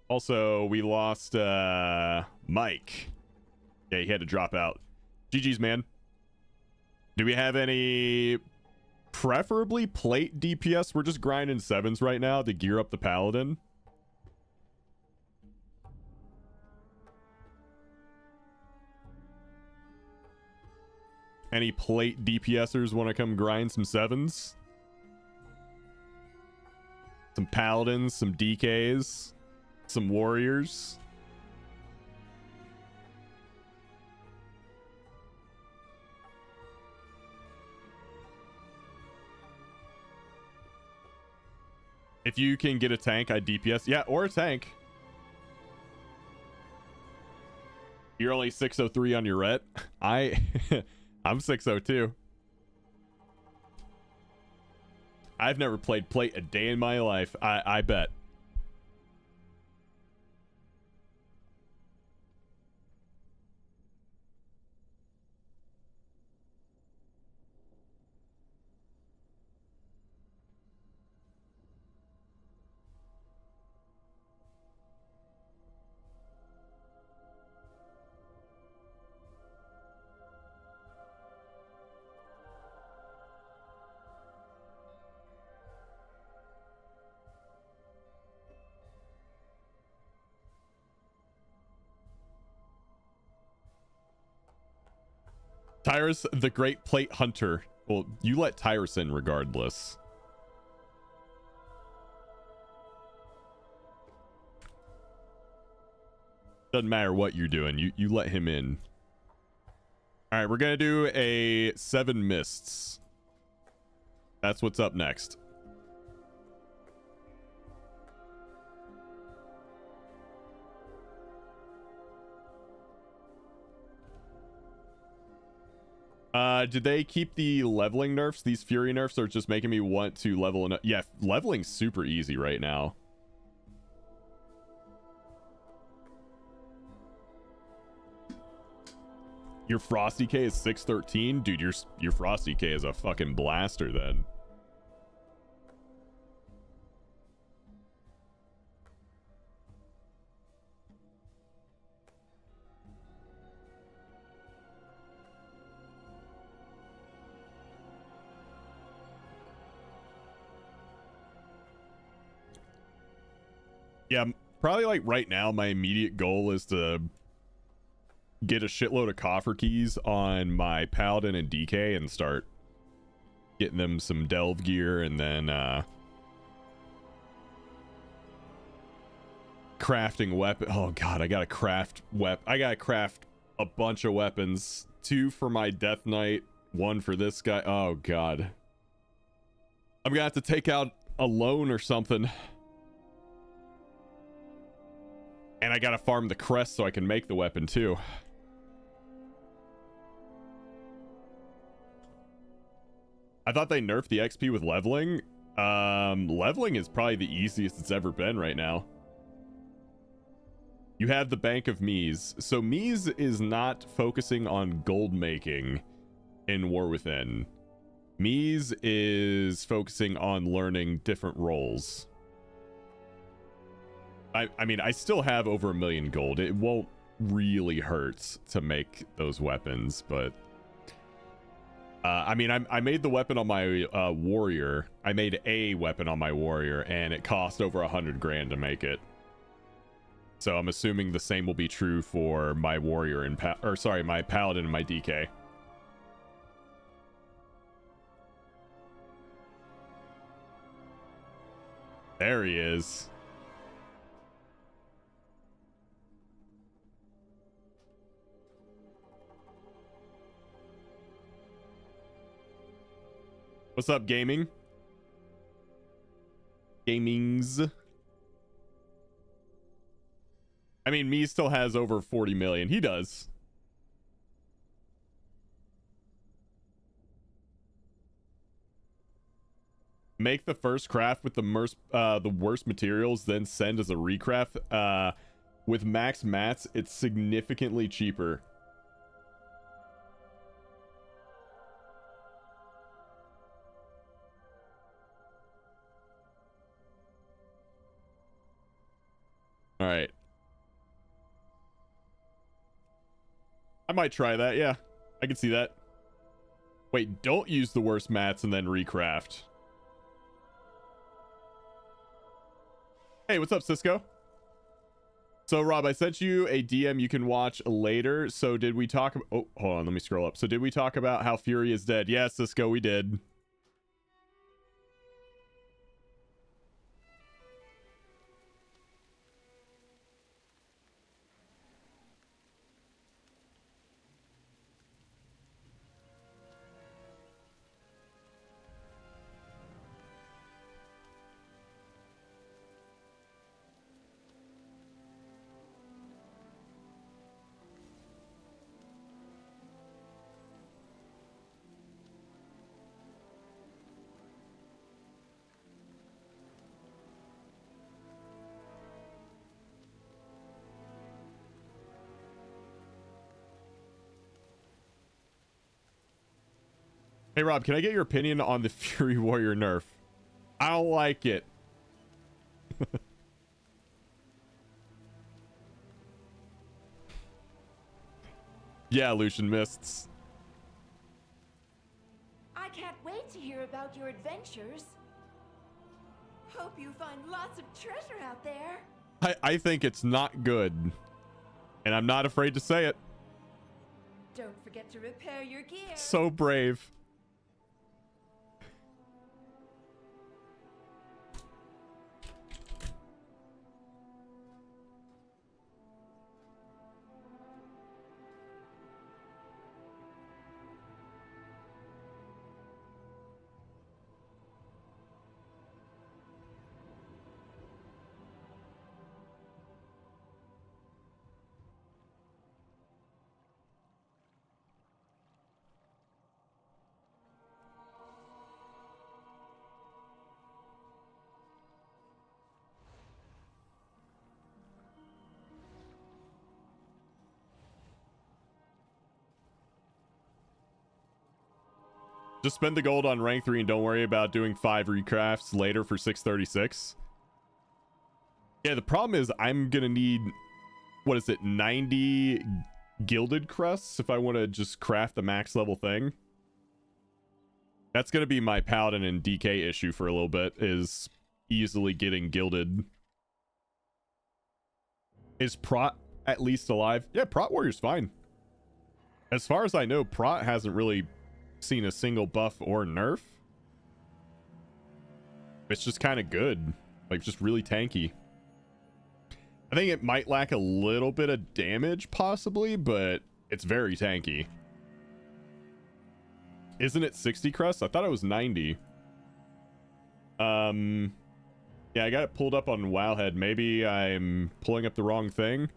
A: Also, we lost Mike. Yeah, he had to drop out. GG's, man. Do we have any preferably plate DPS? We're just grinding 7s right now to gear up the Paladin. Any plate DPSers want to come grind some 7s? Some Paladins, some DKs, some Warriors. If you can get a tank, I DPS. Yeah, or a tank. You're only 603 on your ret. I'm 602. I've never played plate a day in my life. I bet. Tyrus, the Great Plate Hunter. Well, you let Tyrus in regardless. Doesn't matter what you're doing. You let him in. All right, we're going to do a 7 mists. That's what's up next. Did they keep the leveling nerfs? These fury nerfs are just making me want to level enough. Yeah, leveling's super easy right now. Your Frosty K is 613? Dude, your Frosty K is a fucking blaster then. Yeah, probably like right now, my immediate goal is to get a shitload of coffer keys on my Paladin and DK and start getting them some delve gear, and then crafting weapon. Oh god, I gotta craft a bunch of weapons. 2 for my Death Knight, 1 for this guy. Oh god, I'm gonna have to take out a loan or something. And I gotta farm the crest so I can make the weapon too. I thought they nerfed the XP with leveling. Leveling is probably the easiest it's ever been right now. You have the Bank of Mies. So Mies is not focusing on gold making in War Within. Mies is focusing on learning different roles. I mean, I still have over 1 million gold. It won't really hurt to make those weapons, but I mean, I made the weapon on my warrior. I made a weapon on my warrior, and it cost over 100 grand to make it. So I'm assuming the same will be true for my warrior and my paladin and my DK. There he is. What's up, gaming? Gamings. I mean, me still has over 40 million. He does. make the first craft with the worst materials, then send as a recraft. With max mats, it's significantly cheaper. All right. I might try that. Yeah, I can see that. Wait, don't use the worst mats and then recraft. Hey, what's up, Cisco? So, Rob, I sent you a DM you can watch later. So, did we talk about... Oh, hold on. Let me scroll up. So, did we talk about how Fury is dead? Yeah, Cisco, we did. Hey, Rob, can I get your opinion on the Fury Warrior nerf? I don't like it. Yeah, Lucian Mists.
E: I can't wait to hear about your adventures. Hope you find lots of treasure out there.
A: I think it's not good. And I'm not afraid to say it.
E: Don't forget to repair your gear.
A: So brave. Just spend the gold on rank 3 and don't worry about doing 5 recrafts later for 636. Yeah, the problem is I'm gonna need, what is it, 90 gilded crusts if I want to just craft the max level thing. That's gonna be my Paladin and DK issue for a little bit, is easily getting gilded. Is Prot at least alive? Yeah, Prot Warrior's fine. As far as I know, Prot hasn't really seen a single buff or nerf. It's just kind of good, like just really tanky. I think it might lack a little bit of damage possibly, but it's very tanky. Isn't it 60 crust? I thought it was 90. Yeah, I got it pulled up on Wowhead. Maybe I'm pulling up the wrong thing,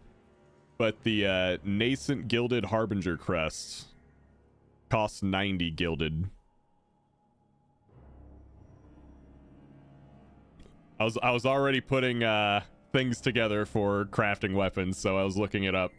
A: but the nascent gilded harbinger crest costs 90 gilded. I was already putting things together for crafting weapons, so I was looking it up.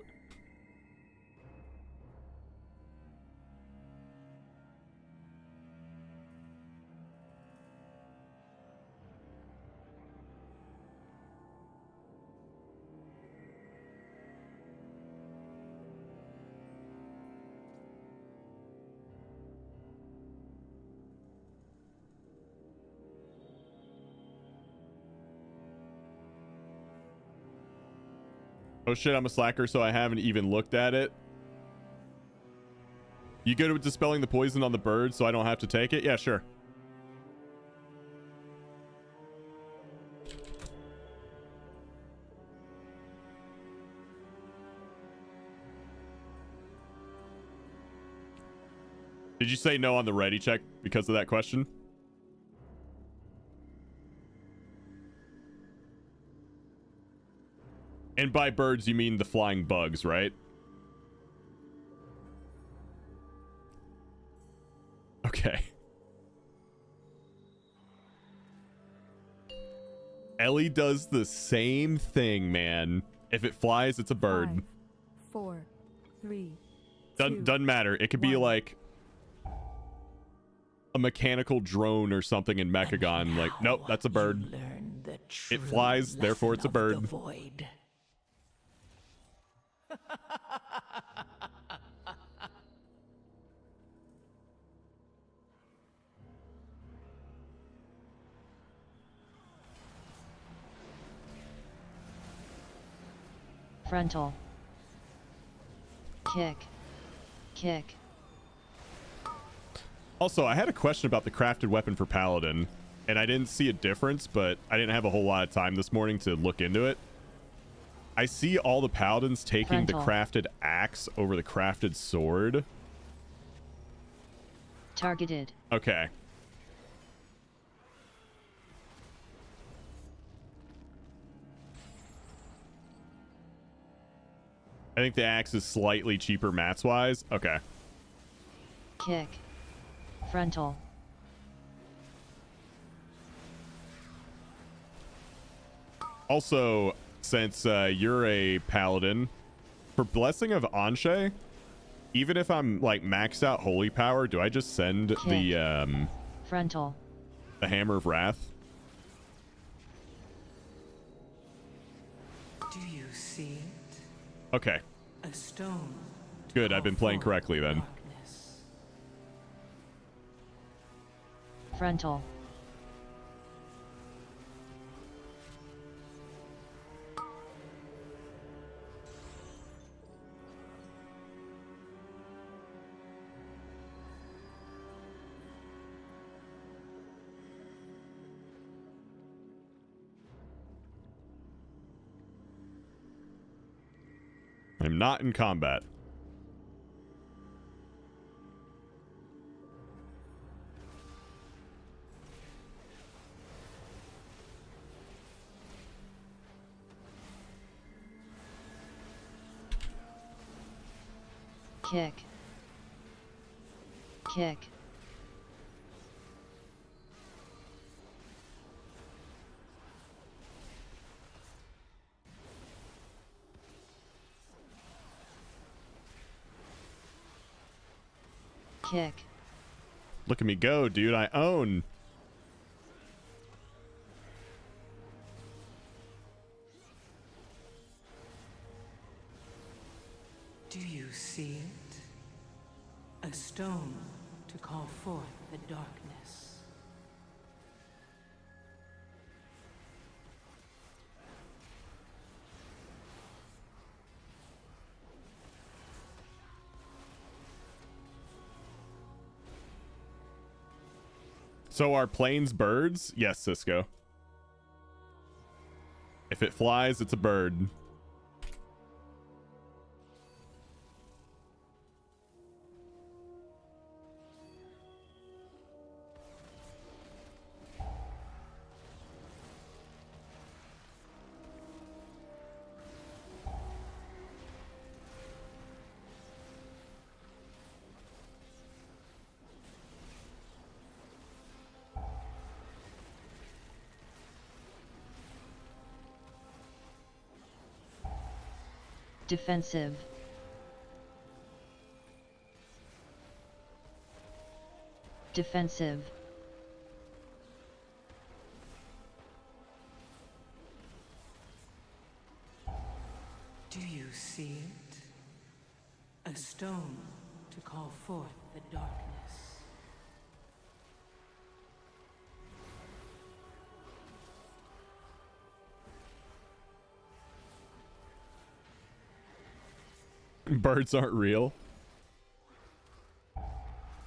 A: Oh shit, I'm a slacker, so I haven't even looked at it. You good with dispelling the poison on the bird so I don't have to take it? Yeah, sure. Did you say no on the ready check because of that question? And by birds, you mean the flying bugs, right? Okay. Ellie does the same thing, man. If it flies, it's a bird.
J: 5, 4, 3,
A: Doesn't matter. It could be
J: 1.
A: like a mechanical drone or something in Mechagon. Like, nope, that's a bird. It flies, therefore it's a bird.
H: Frontal. Kick. Kick.
A: Also, I had a question about the crafted weapon for Paladin, and I didn't see a difference, but I didn't have a whole lot of time this morning to look into it. I see all the Paladins taking the crafted axe over the crafted sword.
H: Targeted.
A: Okay. I think the axe is slightly cheaper mats-wise. Okay.
H: Kick. Frontal.
A: Also, since you're a paladin, for Blessing of Anshe, even if I'm like maxed out holy power, do I just send the
H: Frontal.
A: the Hammer of Wrath?
F: Do you see it?
A: Okay.
F: A stone.
A: Good, I've been playing correctly then.
H: Frontal.
A: I'm not in combat.
H: Kick. Kick. Kick.
A: Look at me go, dude. I own.
F: Do you see it? A stone to call forth the darkness.
A: So are planes birds? Yes, Cisco. If it flies, it's a bird.
H: Defensive. Defensive.
F: Do you see it? A stone to call forth the darkness.
A: Birds aren't real.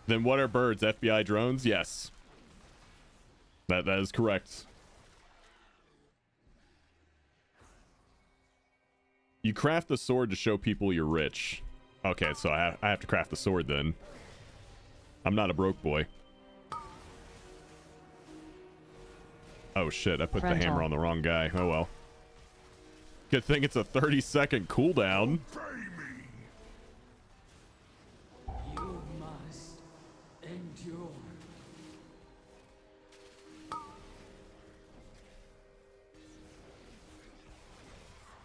A: Then what are birds? FBI drones? Yes. That is correct. You craft the sword to show people you're rich. Okay, so I have to craft the sword then. I'm not a broke boy. Oh shit, I put the hammer on the wrong guy. Oh well. Good thing it's a 30-second cooldown.
F: You must endure.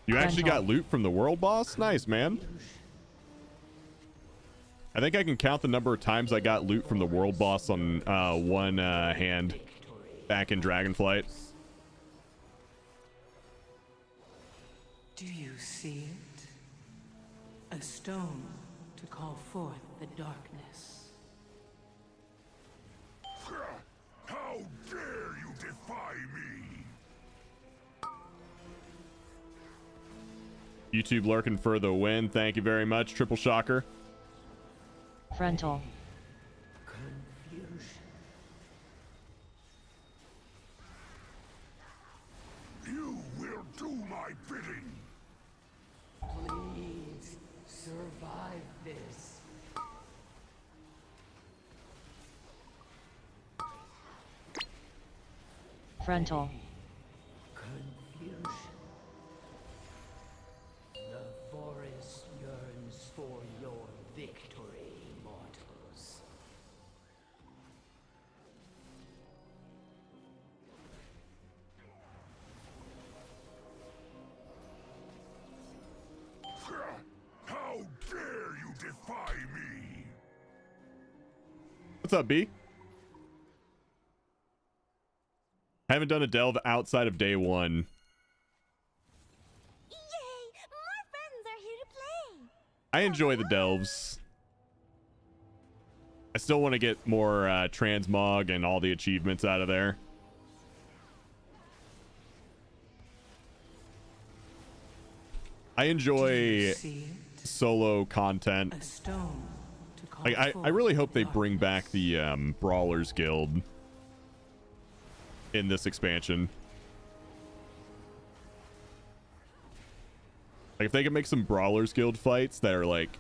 A: You actually
H: Rental.
A: got loot from the world boss? Nice, man. I think I can count the number of times I got loot from the world boss on one hand back in Dragonflight.
F: Do you see it? A stone to call forth the darkness.
G: How dare you defy me?
A: YouTube lurking for the win. Thank you very much, Triple Shocker.
H: Frontal.
I: Confusion.
G: You will do my bidding.
I: Please survive this.
H: Frontal.
I: Confusion. The forest yearns for your victory, mortals.
G: How dare you defy me?
A: What's up, B? I haven't done a delve outside of day one.
E: Yay! More friends are here to play!
A: I enjoy the delves. I still want to get more transmog and all the achievements out of there. I enjoy solo content.
F: A stone to call
A: Like, I
F: forth
A: really
F: the
A: hope they bring back the Brawlers Guild in this expansion. Like, if they can make some Brawlers Guild fights that are like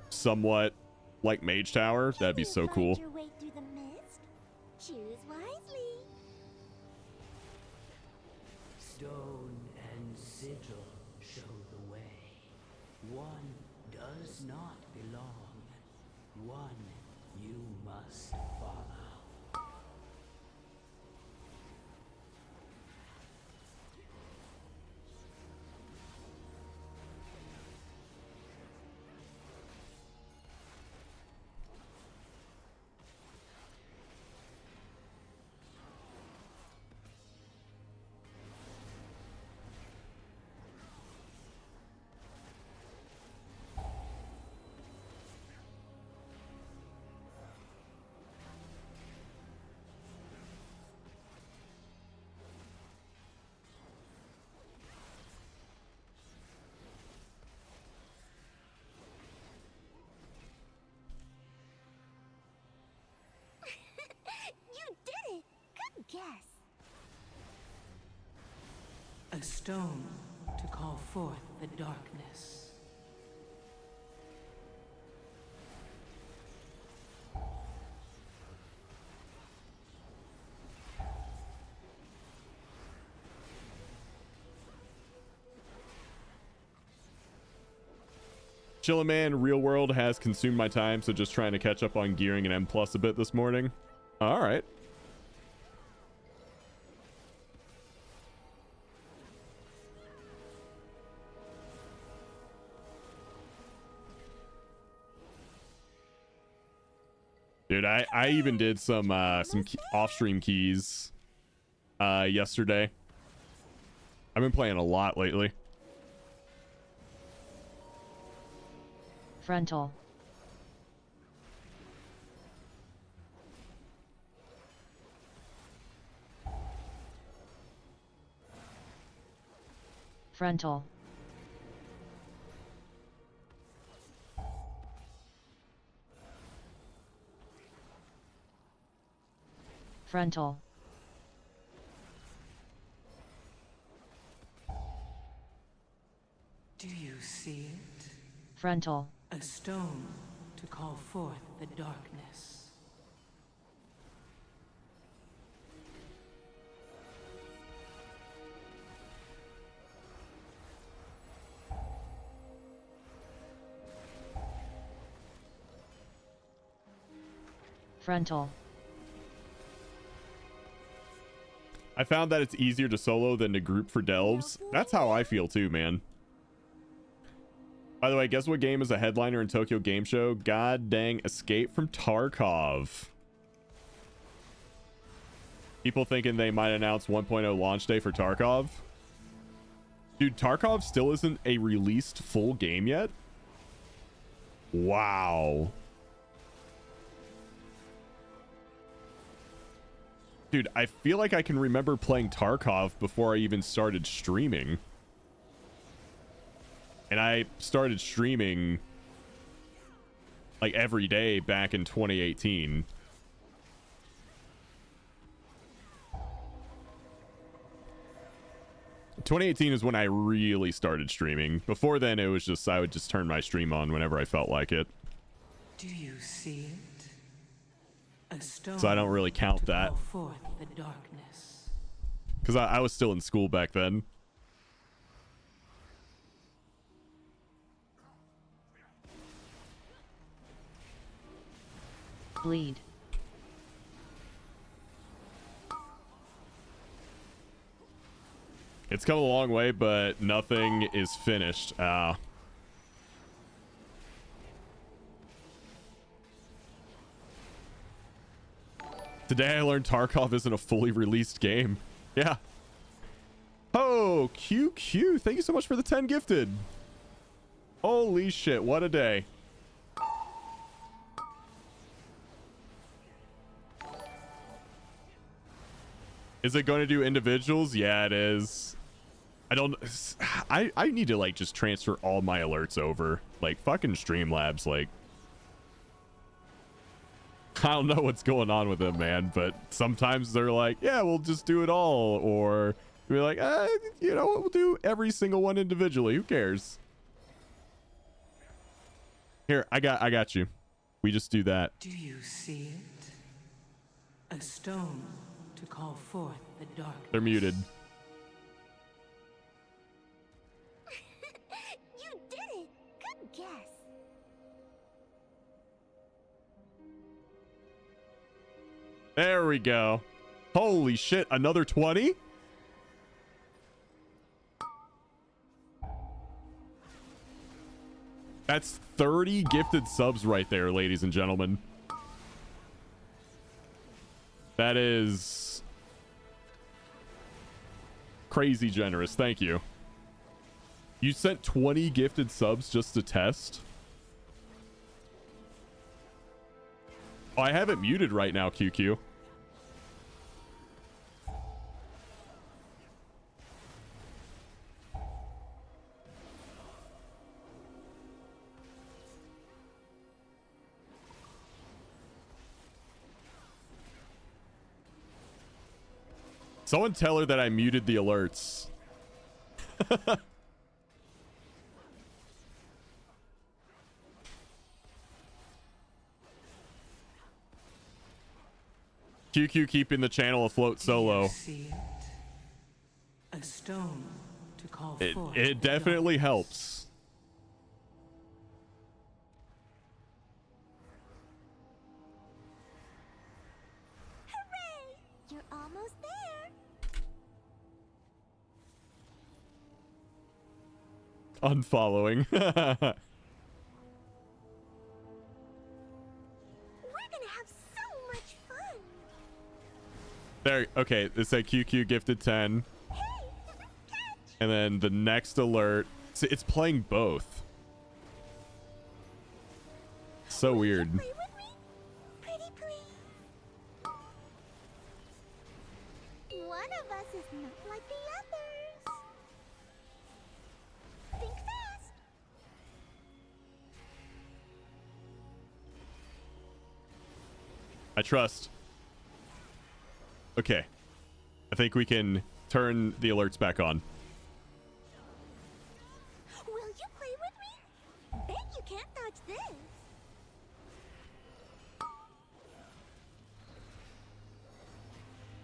A: somewhat like Mage Tower, that'd be so cool.
E: Your way through the mist? Choose wisely.
I: Stone and sigil show the way. One does not belong. One you must follow.
E: You did it! Good guess.
F: A stone to call forth the darkness.
A: Chillin' man, real world has consumed my time, so just trying to catch up on gearing and M plus a bit this morning. All right. Dude, I even did some off-stream keys yesterday. I've been playing a lot lately.
H: Frontal. Frontal. Frontal.
F: Do you see it?
H: Frontal.
F: A stone to call forth the darkness.
H: Frontal.
A: I found that it's easier to solo than to group for delves. That's how I feel too, man. By the way, guess what game is a headliner in Tokyo Game Show? God dang Escape from Tarkov. People thinking they might announce 1.0 launch day for Tarkov. Dude, Tarkov still isn't a released full game yet? Wow. Dude, I feel like I can remember playing Tarkov before I even started streaming. And I started streaming like every day back in 2018. '18 is when I really started streaming. Before then, it was just I would just turn my stream on whenever I felt like it.
F: Do you see it? A stone
A: So I don't really count
F: to
A: that.
F: call forth the darkness.
A: Because I was still in school back then.
H: Bleed.
A: It's come a long way, but nothing is finished. Today I learned Tarkov isn't a fully released game. Yeah. Oh, QQ. Thank you so much for the 10 gifted. Holy shit, what a day. Is it going to do individuals? Yeah, it is. I need to like just transfer all my alerts over. Like fucking Streamlabs, like I don't know what's going on with them, man, but sometimes they're like, yeah, we'll just do it all, or we're like, you know what, we'll do every single one individually. Who cares? Here, I got you. We just do that.
F: Do you see it? A stone to call forth the darkness.
A: They're muted.
E: You did it! Good guess.
A: There we go. Holy shit, another 20? That's 30 gifted subs right there, ladies and gentlemen. That is crazy generous. Thank you. You sent 20 gifted subs just to test? Oh, I have it muted right now, QQ. Someone tell her that I muted the alerts. QQ keeping the channel afloat solo.
F: See it? A stone to call forth
A: It
F: the
A: definitely
F: darkness.
A: helps.
E: Hooray! You're almost there.
A: Unfollowing.
E: We're gonna have so much fun.
A: There, okay, it said QQ gifted 10.
E: Hey,
A: And then the next alert, see, it's playing both. So weird.
E: play with me? Pretty please. One of us is not like the others. Think fast.
A: I trust. Okay. I think we can turn the alerts back on.
E: Will you play with me? Bet you can't dodge this.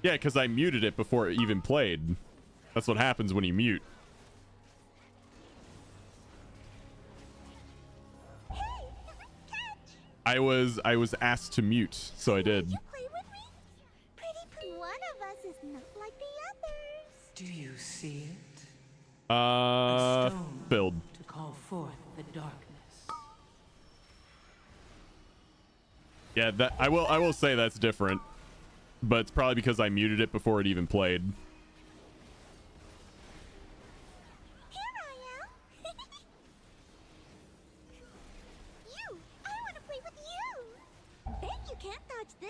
A: Yeah, because I muted it before it even played. That's what happens when you mute. I was asked to mute, so I did.
E: Play with me? Pretty please. One of us is not like the
F: Do you see it? A stone
A: Filled.
F: to call forth the darkness.
A: Yeah, that I will say that's different. But it's probably because I muted it before it even played.
M: Here I am. You, I want to play with you. Bet you can't dodge this.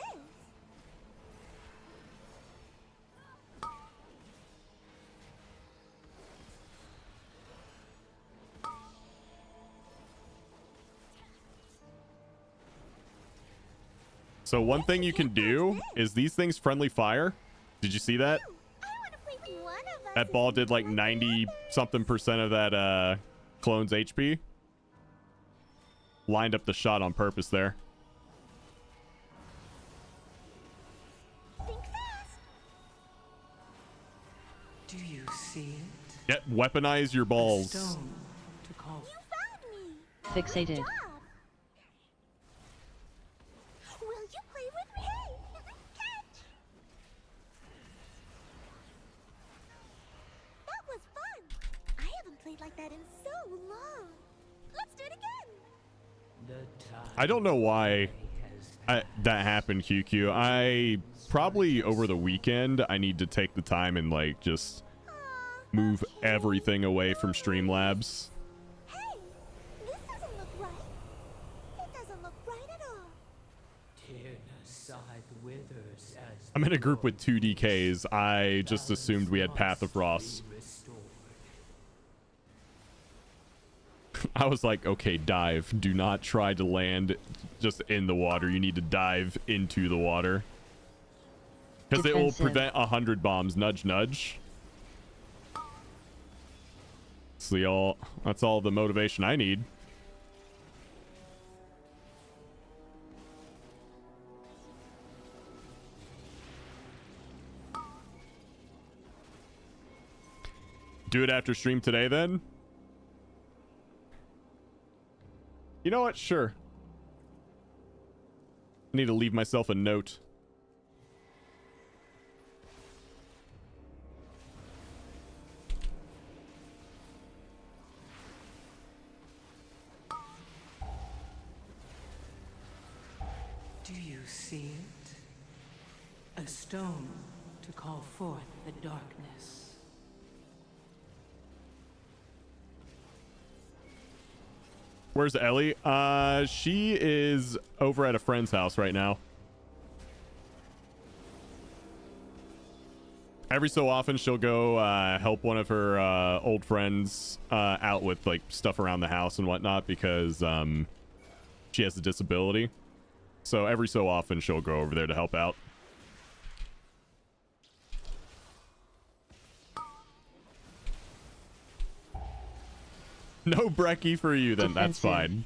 A: So one thing you can do is these things friendly fire. Did you see that? That ball did like 90 something percent of that clone's HP. Lined up the shot on purpose there.
M: Think fast.
F: Do you see it?
A: Yep, weaponize your balls.
F: Stone to call.
M: You found me.
H: Fixated.
M: Good job. Will you play with me? Hey, catch. That was fun. I haven't played like that in so long. Let's do it again.
A: I don't know why that happened, QQ. I probably over the weekend I need to take the time and like just move everything away from Streamlabs.
M: Hey, this doesn't look right. It doesn't look right at all.
A: I'm in a group with 2 DKs. I just assumed we had Path of Frost. I was like, okay, dive. Do not try to land just in the water. You need to dive into the water. Because it will prevent 100 bombs. Nudge, nudge. So that's all the motivation I need. Do it after stream today then? You know what? Sure. I need to leave myself a note.
F: Do you see it? A stone to call forth the darkness.
A: Where's Ellie? She is over at a friend's house right now. Every so often she'll go help one of her old friends out with like stuff around the house and whatnot because she has a disability. So every so often she'll go over there to help out. No brekkie for you then. That's fine.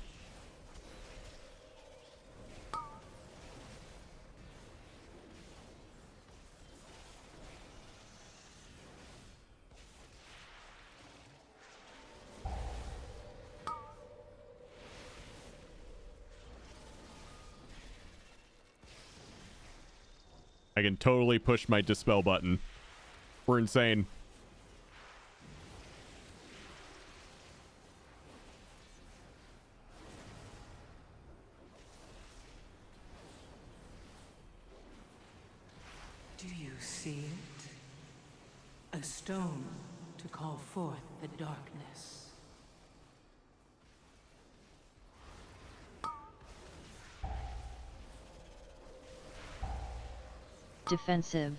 A: I can totally push my dispel button. We're insane.
F: Do you see it? A stone to call forth the darkness.
H: Defensive.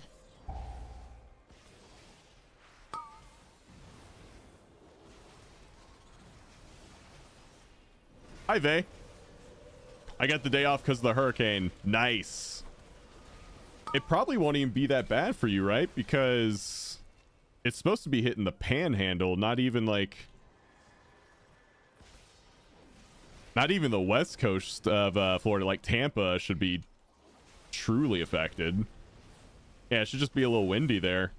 A: Hi, Vay. I got the day off because of the hurricane. Nice. It probably won't even be that bad for you, right? Because it's supposed to be hitting the panhandle, not even like... Not even the west coast of Florida, like Tampa, should be truly affected. Yeah, it should just be a little windy there.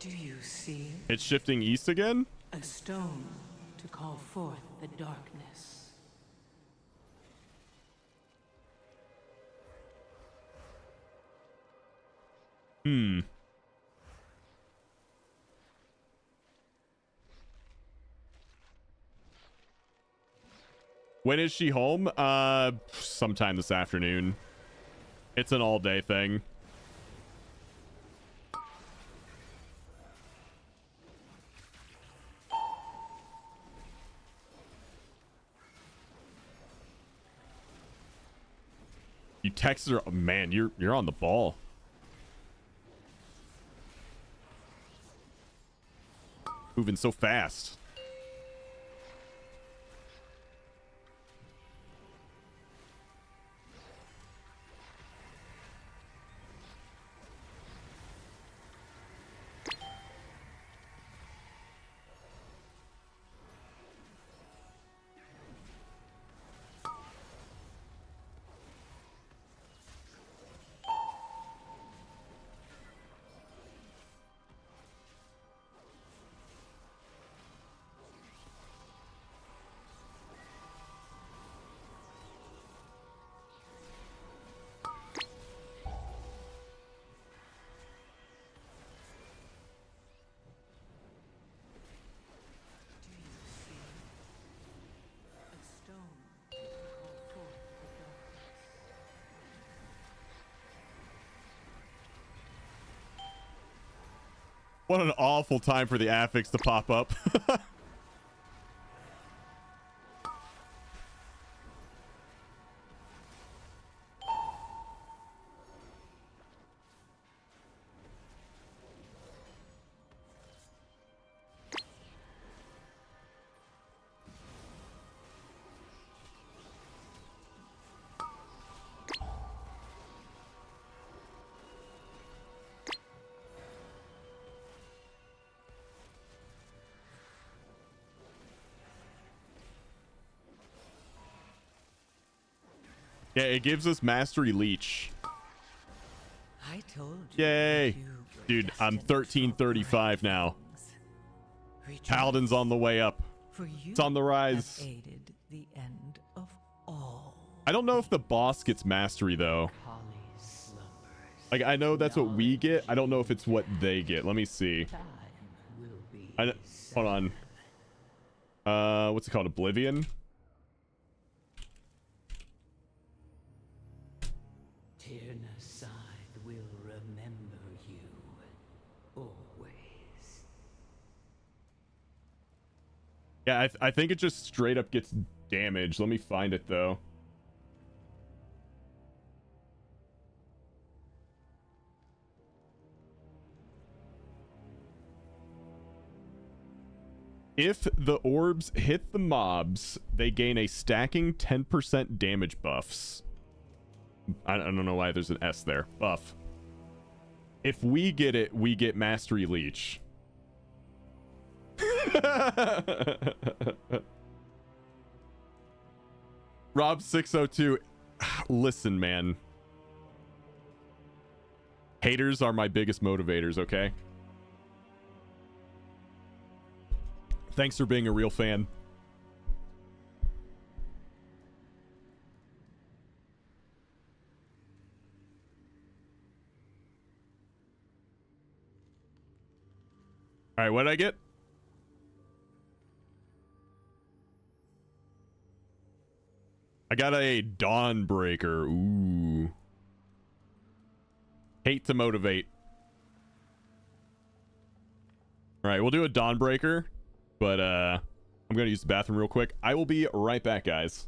F: Do you see it?
A: It's shifting east again?
F: A stone to call forth the darkness.
A: Hmm. When is she home? Sometime this afternoon. It's an all-day thing. You texted her. Oh, man, you're on the ball. Moving so fast. What an awful time for the affix to pop up. Yeah, it gives us Mastery Leech.
F: I told you.
A: Yay. Dude, I'm 1335 now. Paladin's on the way up. It's on the rise.
F: Aided the end of all.
A: I don't know if the boss gets Mastery, though. Like, I know that's what we get. I don't know if it's what they get. Let me see. Hold on. What's it called? Oblivion?
F: Tyrnaside will remember you always.
A: Yeah, I think it just straight up gets damaged. Let me find it, though. If the orbs hit the mobs, they gain a stacking 10% damage buffs. I don't know why there's an S there. Buff. If we get it, we get Mastery Leech. Rob602. Listen, man. Haters are my biggest motivators, okay? Thanks for being a real fan. All right, what did I get? I got a Dawnbreaker. Ooh. Hate to motivate. All right, we'll do a Dawnbreaker, but I'm going to use the bathroom real quick. I will be right back, guys.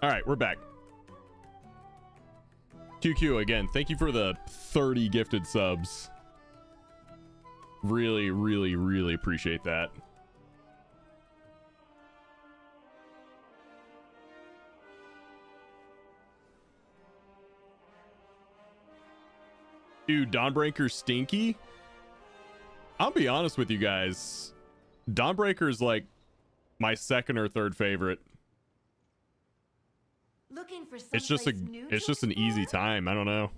A: All right, we're back. QQ again, thank you for the 30 gifted subs. Really, really, really appreciate that. Dude, Dawnbreaker stinky? I'll be honest with you guys. Dawnbreaker is like my second or third favorite.
E: Looking for
A: It's just an easy time. I don't know.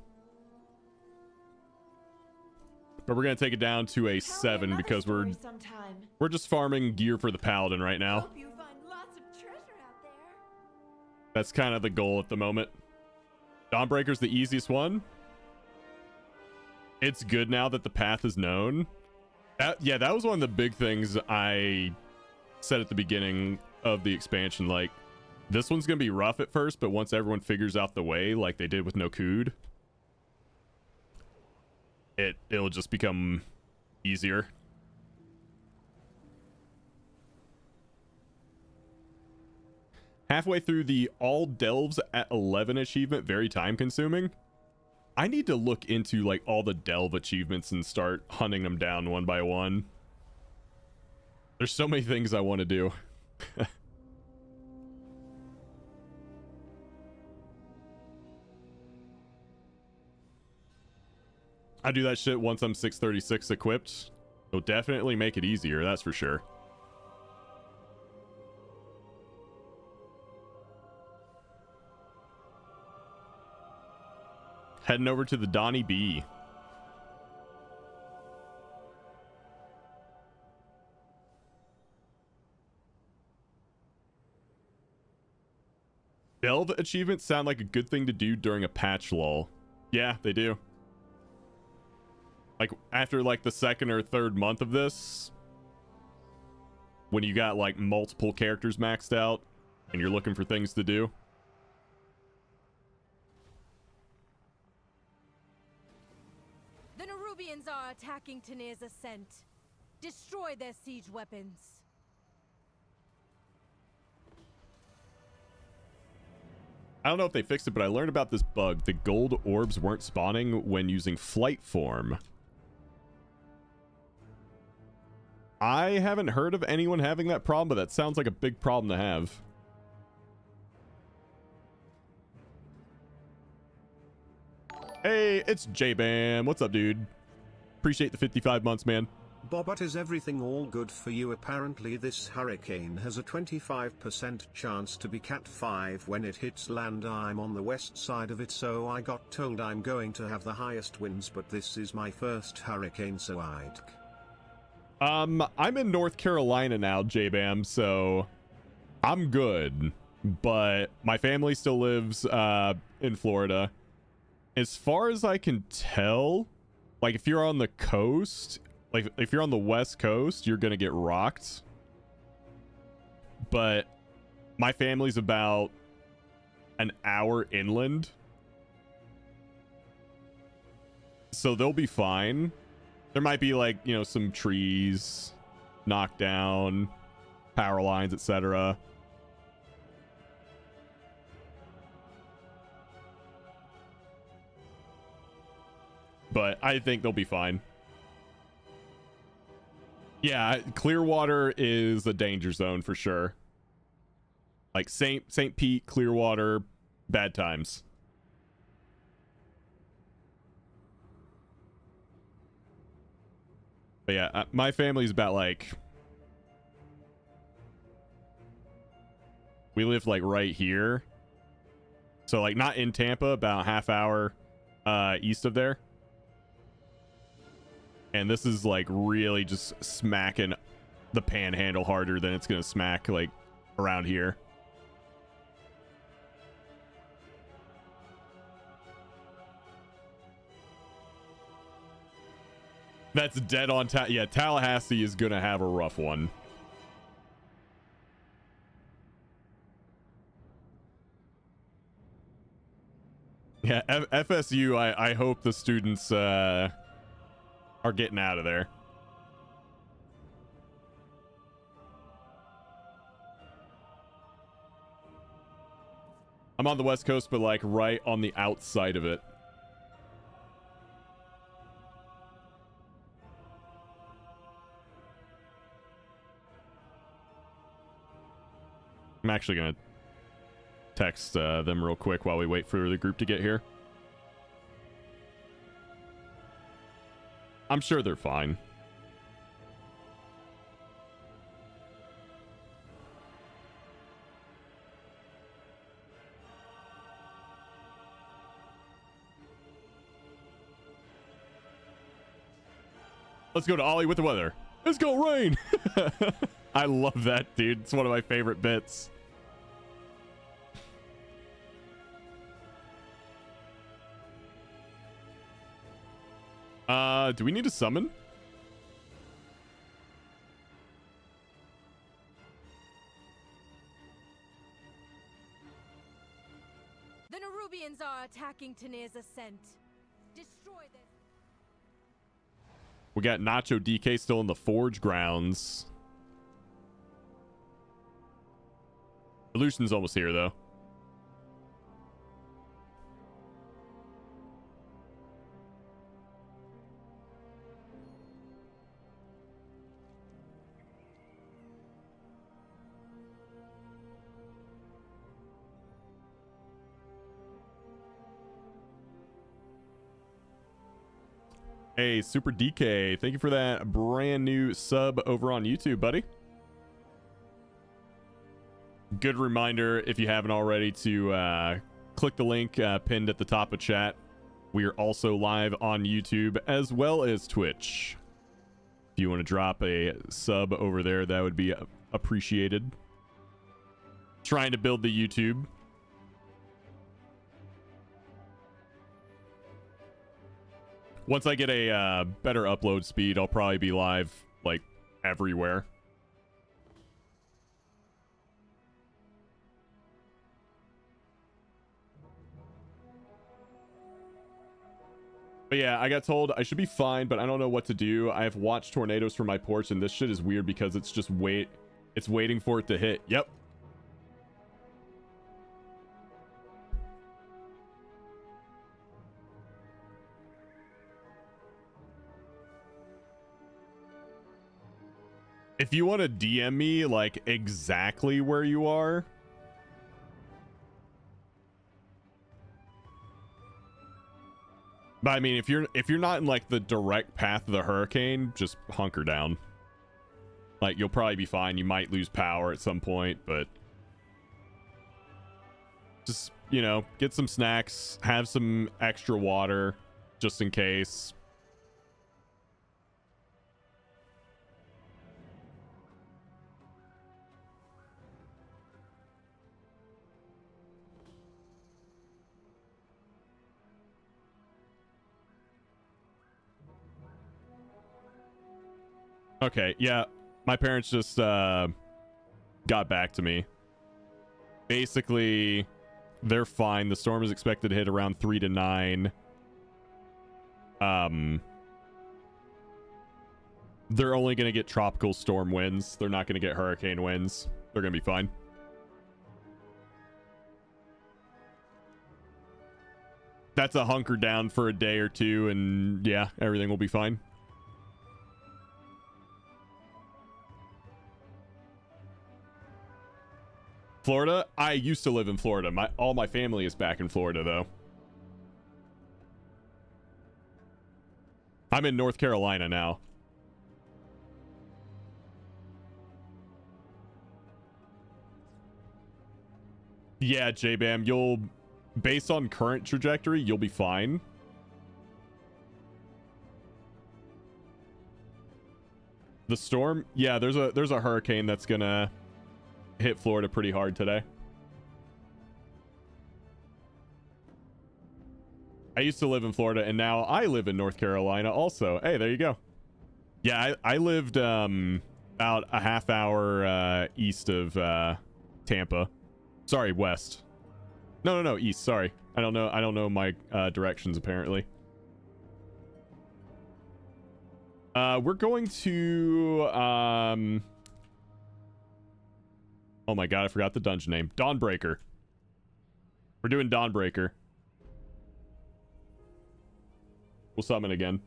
A: But we're gonna take it down to a 7 because we're just farming gear for the Paladin right now.
E: Hope you find lots of treasure out there.
A: That's kind of the goal at the moment. Dawnbreaker's the easiest one. It's good now that the path is known. Yeah, that was one of the big things I said at the beginning of the expansion. Like, this one's gonna be rough at first, but once everyone figures out the way, like they did with Nokud, it'll just become easier. Halfway through the all delves at 11 achievement, very time consuming. I need to look into like all the delve achievements and start hunting them down one by one. There's so many things I want to do. I do that shit once I'm 636 equipped. It'll definitely make it easier, that's for sure. Heading over to the Donnie B. Delve achievements sound like a good thing to do during a patch lull. Yeah, they do. Like after like the second or third month of this, when you got like multiple characters maxed out and you're looking for things to do.
L: The Nerubians are attacking Tanir's ascent. Destroy their siege weapons.
A: I don't know if they fixed it, but I learned about this bug. The gold orbs weren't spawning when using flight form. I haven't heard of anyone having that problem, but that sounds like a big problem to have. Hey, it's J-Bam. What's up, dude? Appreciate the 55 months, man.
N: Bobbot, is everything all good for you? Apparently this hurricane has a 25% chance to be Cat 5 when it hits land. I'm on the west side of it, so I got told I'm going to have the highest winds, but this is my first hurricane, so
A: I'm in North Carolina now, J-Bam, so I'm good. But my family still lives in Florida. As far as I can tell, like if you're on the coast, like if you're on the west coast, you're gonna get rocked. But my family's about an hour inland, so they'll be fine. There might be like, you know, some trees knocked down, power lines, etc. But I think they'll be fine. Yeah, Clearwater is a danger zone for sure. Like St. Pete, Clearwater, bad times. But yeah, my family's about like... We live like right here. So like not in Tampa, about a half hour east of there. And this is like really just smacking the panhandle harder than it's gonna smack like around here. That's dead on. Yeah, Tallahassee is gonna have a rough one. Yeah, FSU, I hope the students are getting out of there. I'm on the West Coast, but like right on the outside of it. I'm actually gonna text them real quick while we wait for the group to get here. I'm sure they're fine. Let's go to Ollie with the weather. It's gonna rain. I love that, dude. It's one of my favorite bits. Do we need to summon?
L: The Nerubians are attacking Tanir's ascent. Destroy this.
A: We got Nacho DK still in the Forge grounds. Illusion's almost here, though. Hey, Super DK, thank you for that brand new sub over on YouTube, buddy. Good reminder, if you haven't already, to click the link pinned at the top of chat. We are also live on YouTube as well as Twitch. If you want to drop a sub over there, that would be appreciated. Trying to build the YouTube. Once I get a better upload speed, I'll probably be live, like, everywhere. But yeah, I got told I should be fine, but I don't know what to do. I have watched tornadoes from my porch, and this shit is weird because it's just it's waiting for it to hit. Yep. If you want to DM me, like, exactly where you are, but I mean, if you're not in, like, the direct path of the hurricane, just hunker down. Like, you'll probably be fine. You might lose power at some point, but just, you know, get some snacks, have some extra water, just in case. Okay, yeah, my parents just got back to me. Basically, they're fine. The storm is expected to hit around 3 to 9. They're only going to get tropical storm winds. They're not going to get hurricane winds. They're going to be fine. That's a hunker down for a day or two, and yeah, everything will be fine. Florida? I used to live in Florida. All my family is back in Florida, though. I'm in North Carolina now. Yeah, J-Bam, based on current trajectory, you'll be fine. The storm? Yeah, there's a hurricane that's gonna hit Florida pretty hard today. I used to live in Florida, and now I live in North Carolina also. Hey, there you go. Yeah, I lived about a half hour east of Tampa. Sorry, west. No, east. Sorry. I don't know my directions apparently. We're going to oh my god, I forgot the dungeon name. Dawnbreaker. We're doing Dawnbreaker. We'll summon again.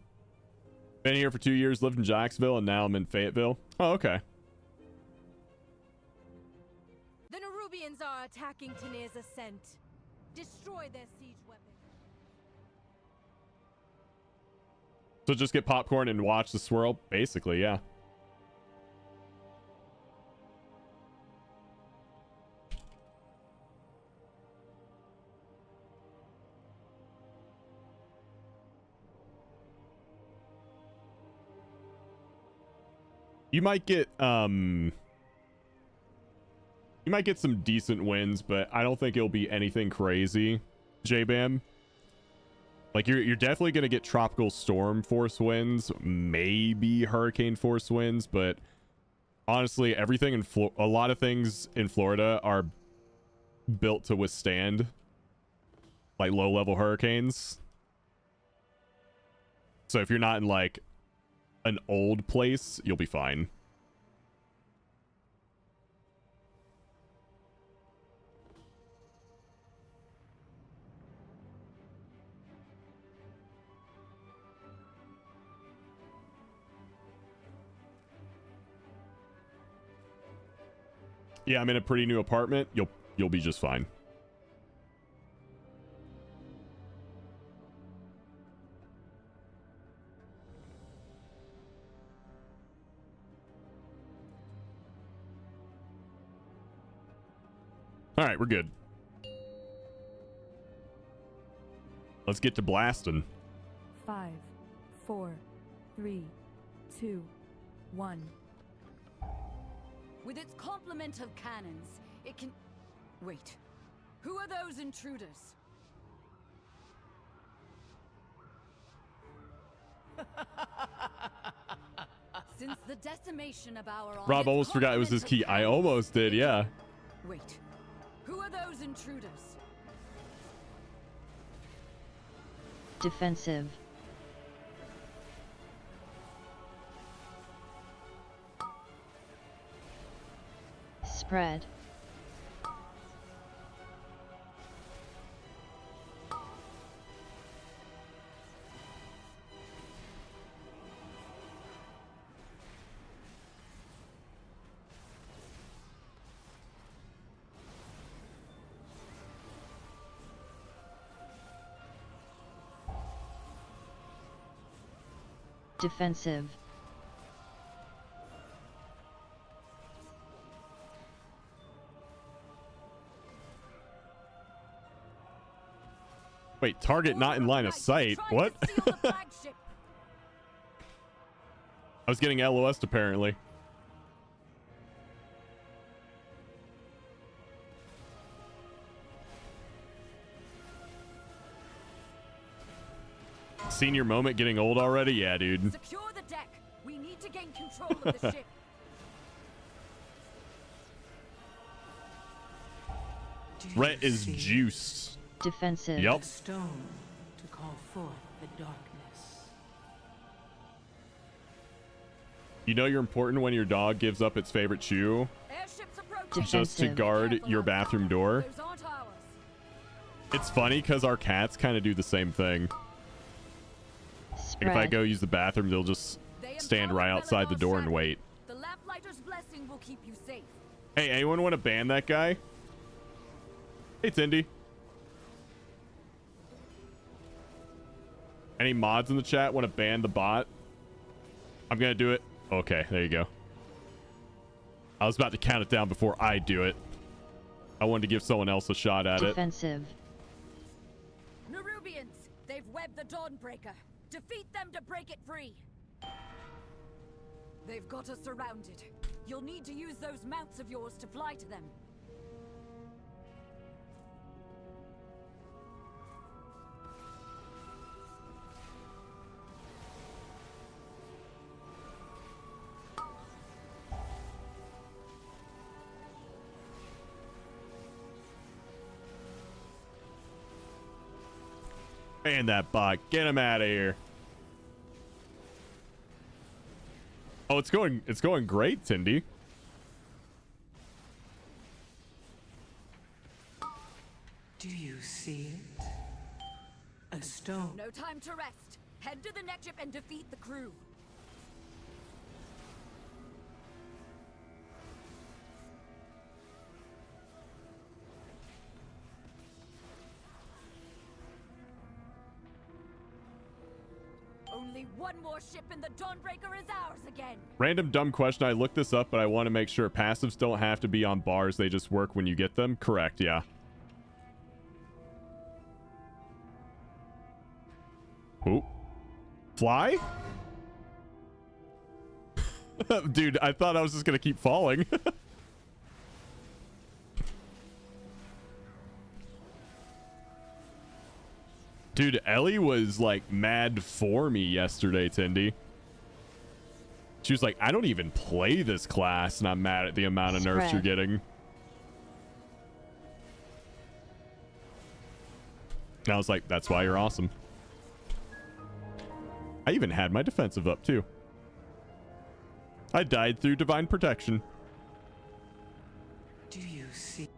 A: Been here for 2 years, lived in Jacksonville, and now I'm in Fayetteville. Oh, okay.
L: The Nerubians are attacking Tanir's ascent. Destroy their siege weapons.
A: So just get popcorn and watch the swirl? Basically, yeah. You might get some decent wins, but I don't think it'll be anything crazy, J-Bam. Like you're definitely gonna get tropical storm force winds, maybe hurricane force winds, but honestly, everything in a lot of things in Florida are built to withstand like low-level hurricanes. So if you're not in like an old place, you'll be fine. Yeah, I'm in a pretty new apartment. You'll be just fine. All right, we're good. Let's get to blasting.
J: 5, 4, 3, 2, 1.
D: With its complement of cannons, it can... Wait. Who are those intruders? Since the decimation of our...
A: Rob almost forgot it was his key. I almost did, yeah.
D: Wait. Who are those intruders?
H: Defensive. Spread. Defensive.
A: Wait, target not in line of sight. What? I was getting LOS'd apparently. Senior moment getting old already? Yeah, dude.
D: Secure the deck. We need to gain control of the ship.
A: Rhett is juiced.
H: Defensive.
A: Yep.
F: A stone to call forth the darkness.
A: You know you're important when your dog gives up its favorite chew just to guard your bathroom door. It's funny because our cats kind of do the same thing. Like if I go use the bathroom, they'll just stand right outside the door and wait.
D: The lamplighter's blessing will keep you safe.
A: Hey, anyone want to ban that guy? Hey, Tindy. Any mods in the chat want to ban the bot? I'm gonna do it. Okay, there you go. I was about to count it down before I do it. I wanted to give someone else a shot at
H: Defensive.
D: Nerubians, they've webbed the Dawnbreaker. Defeat them to break it free. They've got us surrounded. You'll need to use those mounts of yours to fly to them.
A: And that bot, get him out of here. Oh, it's going great,
F: Do you see it? A stone.
L: No time to rest. Head to the next ship and defeat the crew. Only one more ship and the Dawnbreaker is ours again.
A: Random dumb question. I looked this up, but I want to make sure passives don't have to be on bars. They just work when you get them. Correct, yeah. Ooh. Fly? Dude, I thought I was just going to keep falling. Dude, Ellie was like mad for me yesterday, Tindy. She was like, I don't even play this class, and I'm mad at the amount of nerfs you're getting. And I was like, that's why you're awesome. I even had my defensive up too. I died through divine protection.
F: Do you see?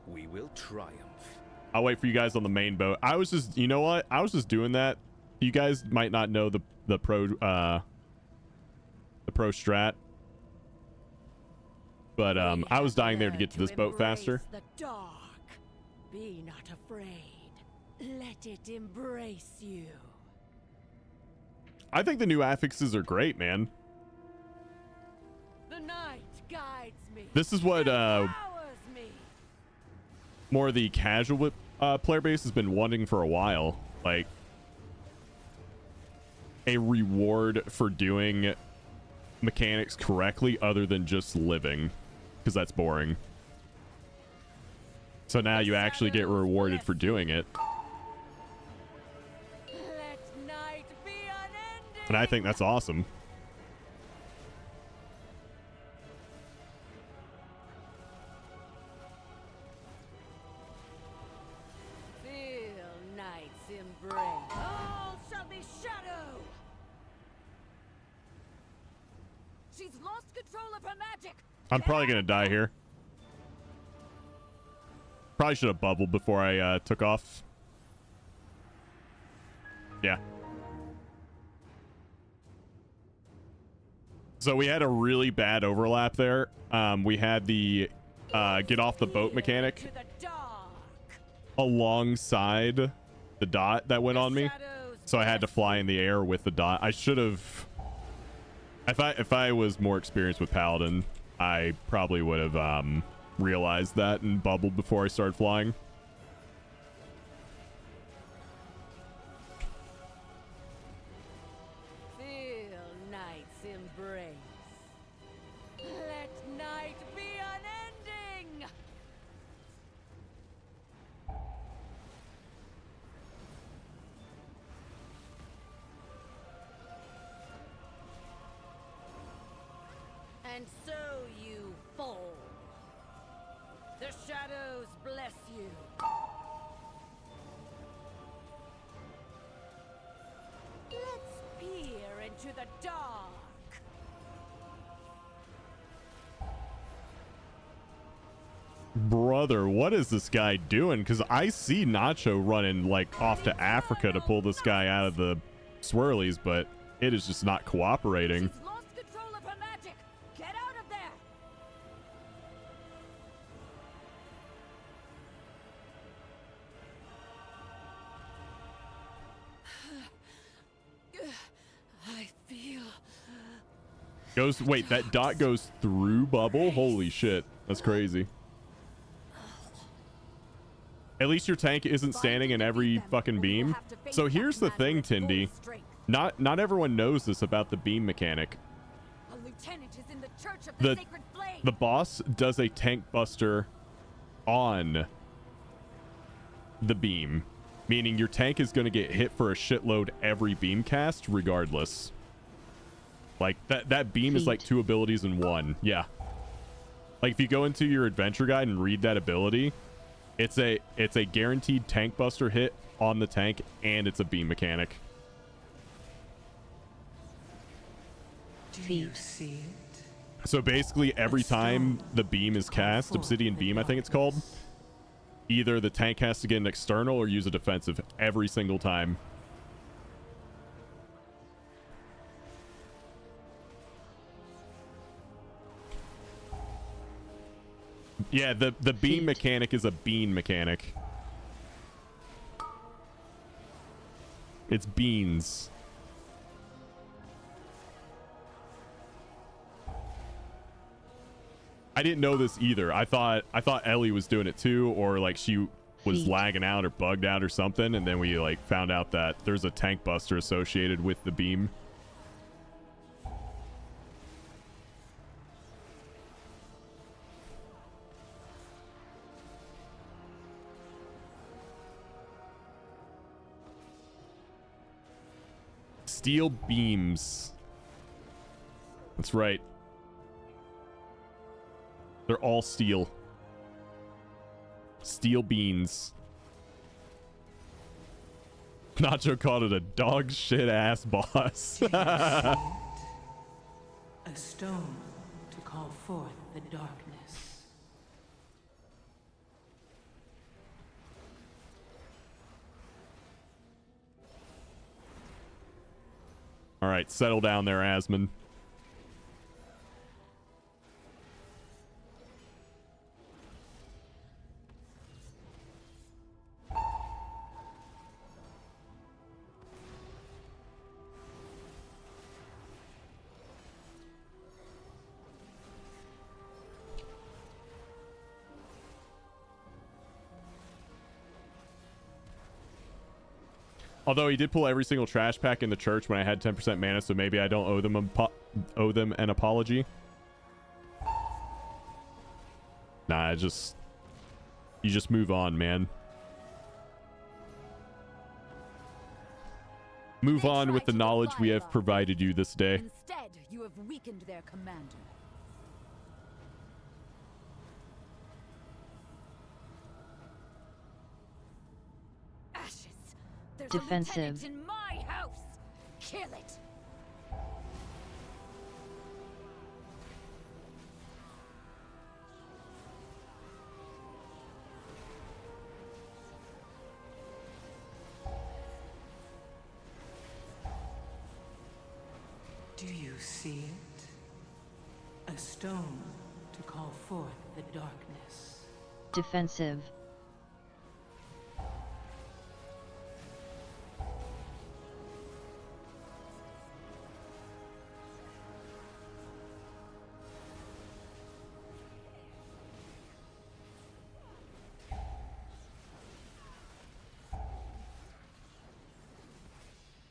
O: We will triumph.
A: I'll wait for you guys on the main boat. I was just, you know what? I was just doing that. You guys might not know the pro strat. But I was dying there to get to this boat faster.
D: The dark. Be not afraid. Let it embrace you.
A: I think the new affixes are great, man.
D: The night guides me.
A: This is what
D: me.
A: more of the casual player base has been wanting for a while. Like a reward for doing mechanics correctly other than just living, because that's boring. So now you actually get rewarded for doing it. And I think that's awesome.
D: Feel night's embrace. All shall be shadow.
L: She's lost control of her magic.
A: I'm probably gonna die here. Probably should have bubbled before I took off. Yeah. So we had a really bad overlap there. We had the get off the boat mechanic alongside the dot that went on me. So I had to fly in the air with the dot. I should have... If I was more experienced with Paladin, I probably would have realized that and bubbled before I started flying.
D: Feel night's embrace. Let night be unending. And so you fall. The shadows bless you. Let's peer into the dark.
A: Brother, what is this guy doing? Because I see Nacho running like off to Africa to pull this guy out of the swirlies, but it is just not cooperating.
L: She's lost control of her magic. Get out of there.
D: I feel...
A: Goes, wait, that dot goes through bubble? Holy shit. That's crazy. At least your tank isn't standing in every fucking beam. So here's the thing, Tindy. Not everyone knows this about the beam mechanic.
L: A lieutenant is in the Church of the Sacred Flame.
A: The boss does a tank buster on the beam, meaning your tank is going to get hit for a shitload every beam cast regardless. Like that beam is like 2 abilities in 1. Yeah. Like if you go into your adventure guide and read that ability, it's a guaranteed tank buster hit on the tank, and it's a beam mechanic.
F: Do you see it?
A: So basically every time the beam is cast, Obsidian Beam I think it's called, either the tank has to get an external or use a defensive every single time. Yeah, the beam mechanic is a bean mechanic. It's beans. I didn't know this either. I thought Ellie was doing it too, or like she was lagging out or bugged out or something, and then we like found out that there's a tank buster associated with the beam. Steel beams. That's right. They're all steel. Steel beans. Nacho called it a dog shit ass boss.
F: A stone to call forth the darkness.
A: All right, settle down there, Asmon. Although he did pull every single trash pack in the church when I had 10% mana, so maybe I don't owe them an apology. Nah, you just move on, man. Move on with the knowledge we have provided you this day.
D: Instead, you have weakened their commander. Ashes. There's
H: Defensive.
D: a lieutenant in my house. Kill it.
F: Do you see it? A stone to call forth the darkness.
H: Defensive.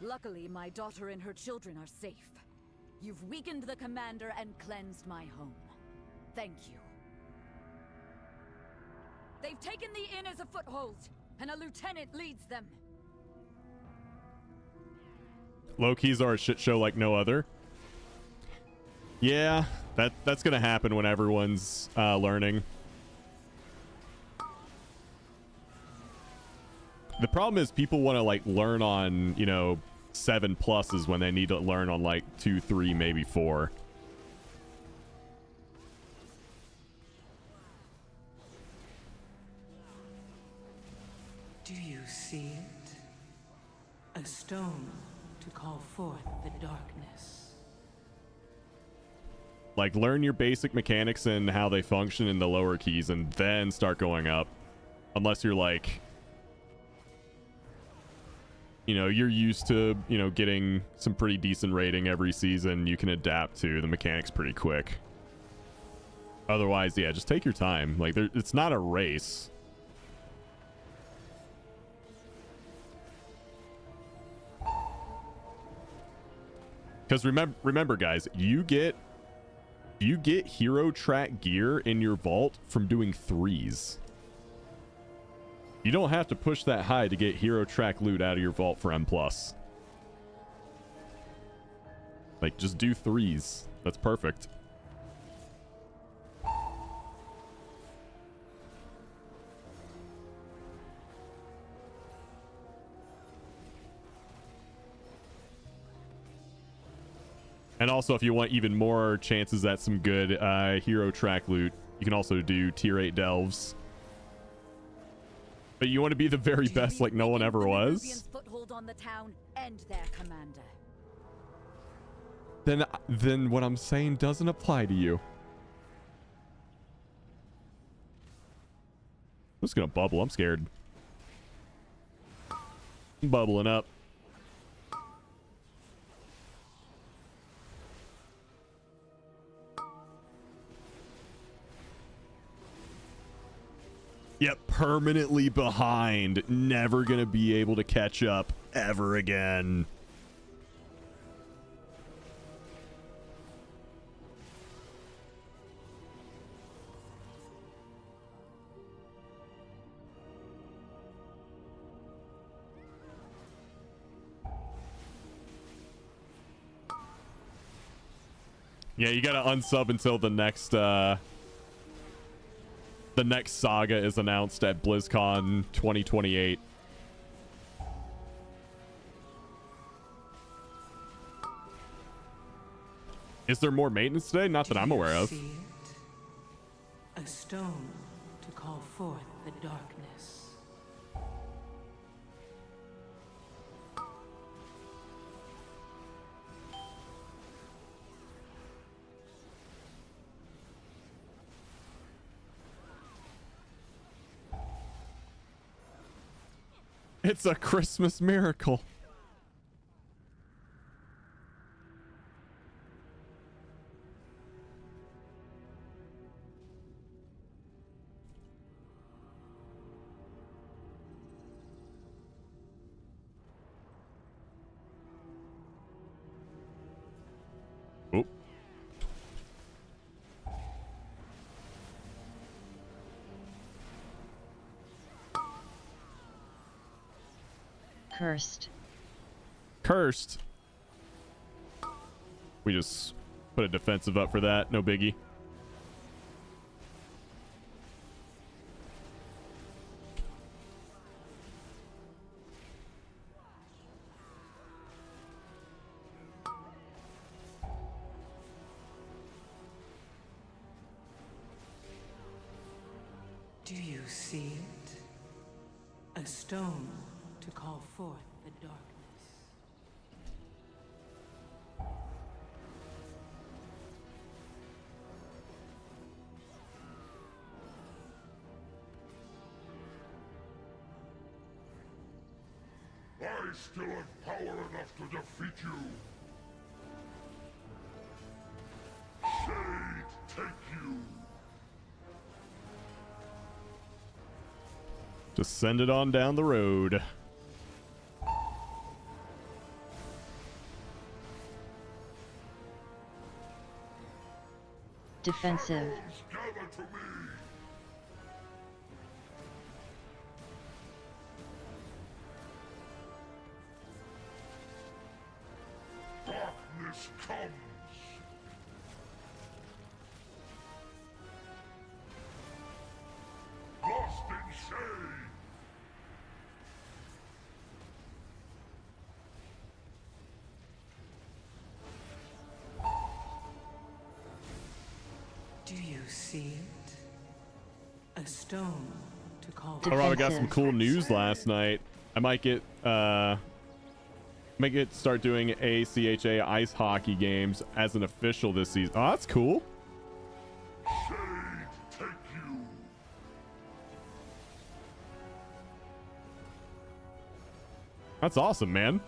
D: Luckily, my daughter and her children are safe. You've weakened the commander and cleansed my home. Thank you. They've taken the inn as a foothold, and a lieutenant leads them.
A: Low-keys are a shit show like no other. Yeah, that's gonna happen when everyone's learning. The problem is people want to like learn on, you know, 7 pluses when they need to learn on like 2, 3, maybe 4.
F: Do you see it? A stone to call forth the darkness.
A: Like learn your basic mechanics and how they function in the lower keys and then start going up. Unless you're like, you know, you're used to, you know, getting some pretty decent rating every season. You can adapt to the mechanics pretty quick. Otherwise, yeah, just take your time. Like, it's not a race. Because remember, guys, you get hero track gear in your vault from doing 3s. You don't have to push that high to get hero track loot out of your vault for M+. Like, just do 3s. That's perfect. And also, if you want even more chances at some good hero track loot, you can also do tier 8 delves. But you want to be the very best like no one ever was?
D: Nerubians' foothold on the town and their commander.
A: Then what I'm saying doesn't apply to you. I'm just gonna bubble. I'm scared. I'm bubbling up. Yep, permanently behind. Never gonna be able to catch up ever again. Yeah, you gotta unsub until the next saga is announced at BlizzCon 2028. Is there more maintenance today? Not that I'm aware of.
F: A stone to call forth the darkness.
A: It's a Christmas miracle. Oh.
H: Cursed.
A: Cursed. We just put a defensive up for that. No biggie.
F: Do you see it? A stone to call forth the darkness.
G: I still have power enough to defeat you. Shade, take you.
A: Just send it on down the road.
H: Defensive.
G: Gather to me. Darkness comes. Lost in shade.
F: Do you see it? A stone to call
A: Oh, I got some cool news last night. I might get start doing ACHA ice hockey games as an official this season. Oh, that's cool.
G: Shade, take you.
A: That's awesome, man.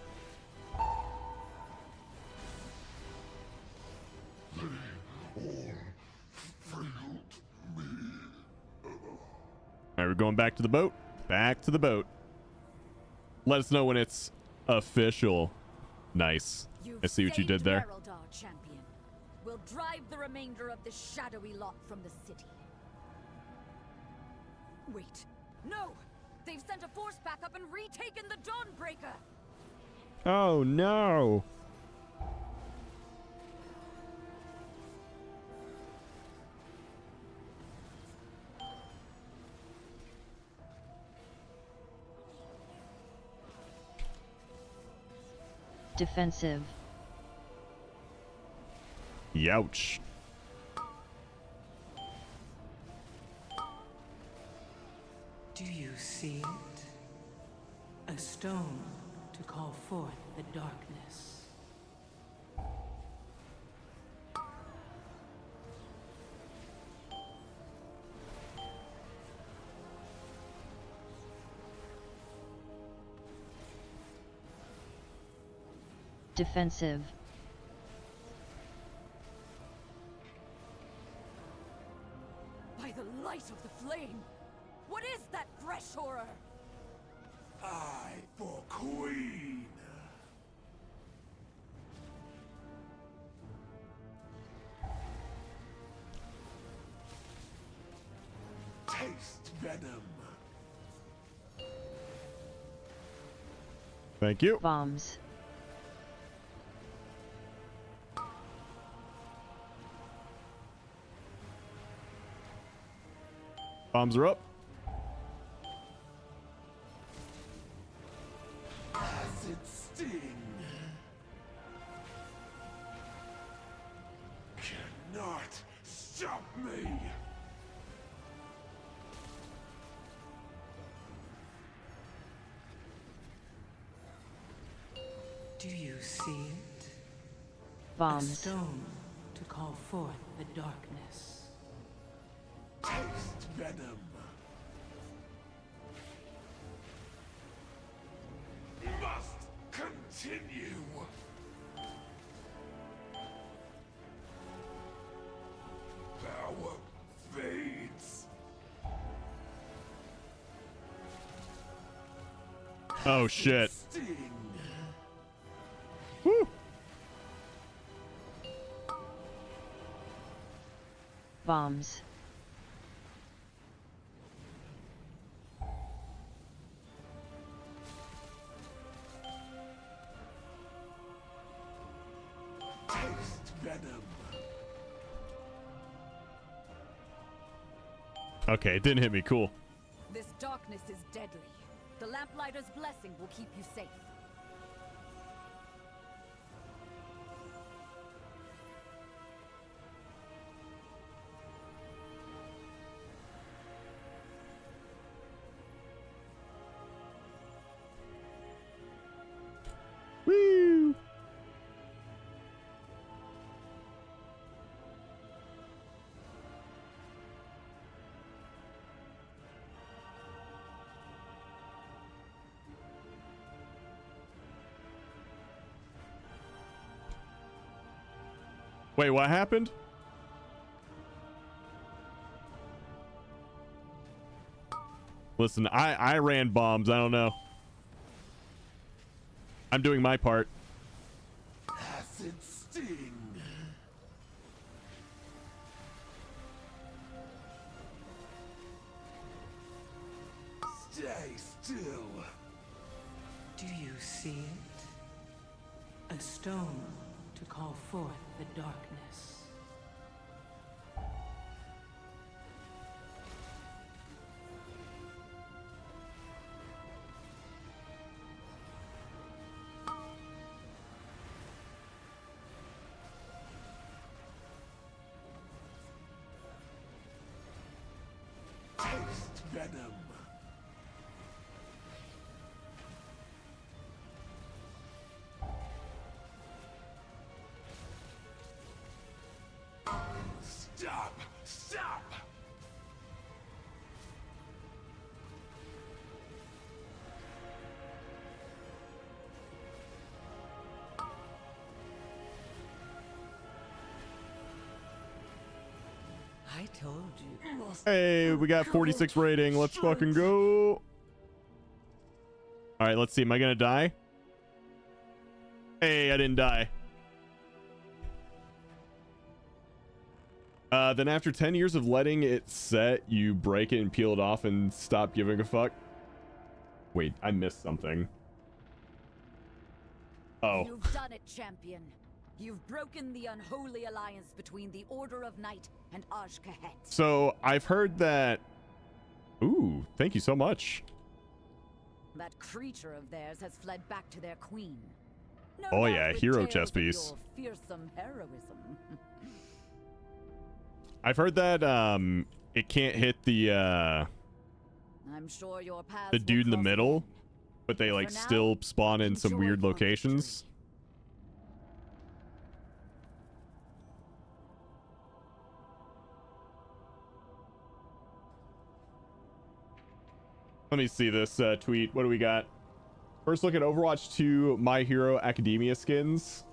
A: All right, we're going back to the boat. Back to the boat. Let us know when it's official. Nice. I see what you did there.
D: Geraldar, champion. We'll drive the remainder of this shadowy lot from the city. Wait. No! They've sent a force backup and retaken the Dawnbreaker!
A: Oh, no.
H: Defensive.
A: Youch.
F: Do you see it? A stone to call forth the darkness.
H: Defensive.
D: By the light of the flame! What is that fresh horror?
G: I for Queen. Taste venom.
A: Thank you.
H: Bombs.
A: Bombs are up.
G: Acid sting. Cannot stop me.
F: Do you see it?
H: Bombs.
F: A stone to call forth the darkness.
G: Taste venom. Must continue. Power fades.
A: Oh shit.
G: Sting.
A: Woo.
H: Bombs.
G: Taste venom.
A: Okay, it didn't hit me. Cool.
D: This darkness is deadly. The Lamplighter's blessing will keep you safe.
A: Woo! Wait, what happened? Listen, I ran bombs. I don't know. I'm doing my part.
G: Acid sting. Stay still.
F: Do you see it? A stone to call forth the darkness.
G: Taste venom. Stop! Stop!
F: I told you.
A: Hey, we got 46 rating. Let's fucking go. All right, let's see. Am I gonna die? Hey, I didn't die. Then after 10 years of letting it set, you break it and peel it off and stop giving a fuck. Wait, I missed something. Oh.
D: You've done it, champion. You've broken the unholy alliance between the Order of Night and Aj-Kahet.
A: So I've heard that. Ooh, thank you so much.
D: That creature of theirs has fled back to their queen. No
A: Oh
D: doubt
A: yeah,
D: with
A: hero
D: tales
A: chess
D: of
A: piece.
D: your fearsome heroism.
A: I've heard that it can't hit the
D: I'm sure your paths
A: the
D: will
A: dude in the
D: cross
A: middle,
D: again.
A: but they
D: But
A: like
D: for now,
A: still spawn in some
D: enjoy
A: weird
D: your
A: locations. Let me see this tweet. What do we got? First look at Overwatch 2 My Hero Academia skins.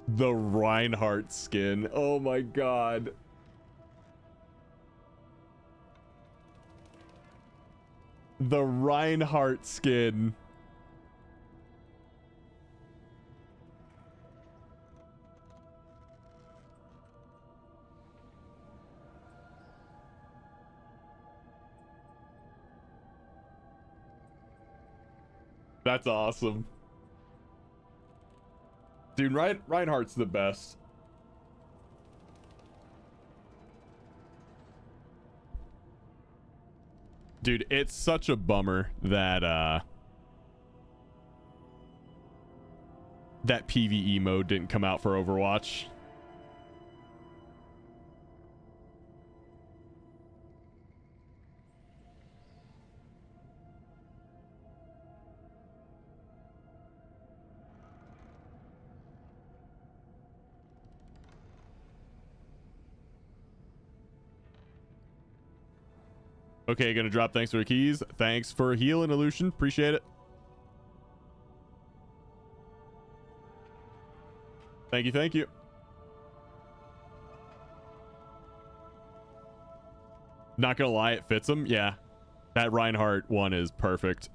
A: The Reinhardt skin. Oh my god. The Reinhardt skin. That's awesome. Dude, Reinhardt's the best. Dude, it's such a bummer that that PvE mode didn't come out for Overwatch. Okay, gonna drop thanks for the keys. Thanks for healing, Illusion. Appreciate it. Thank you, thank you. Not gonna lie, it fits him. Yeah. That Reinhardt one is perfect.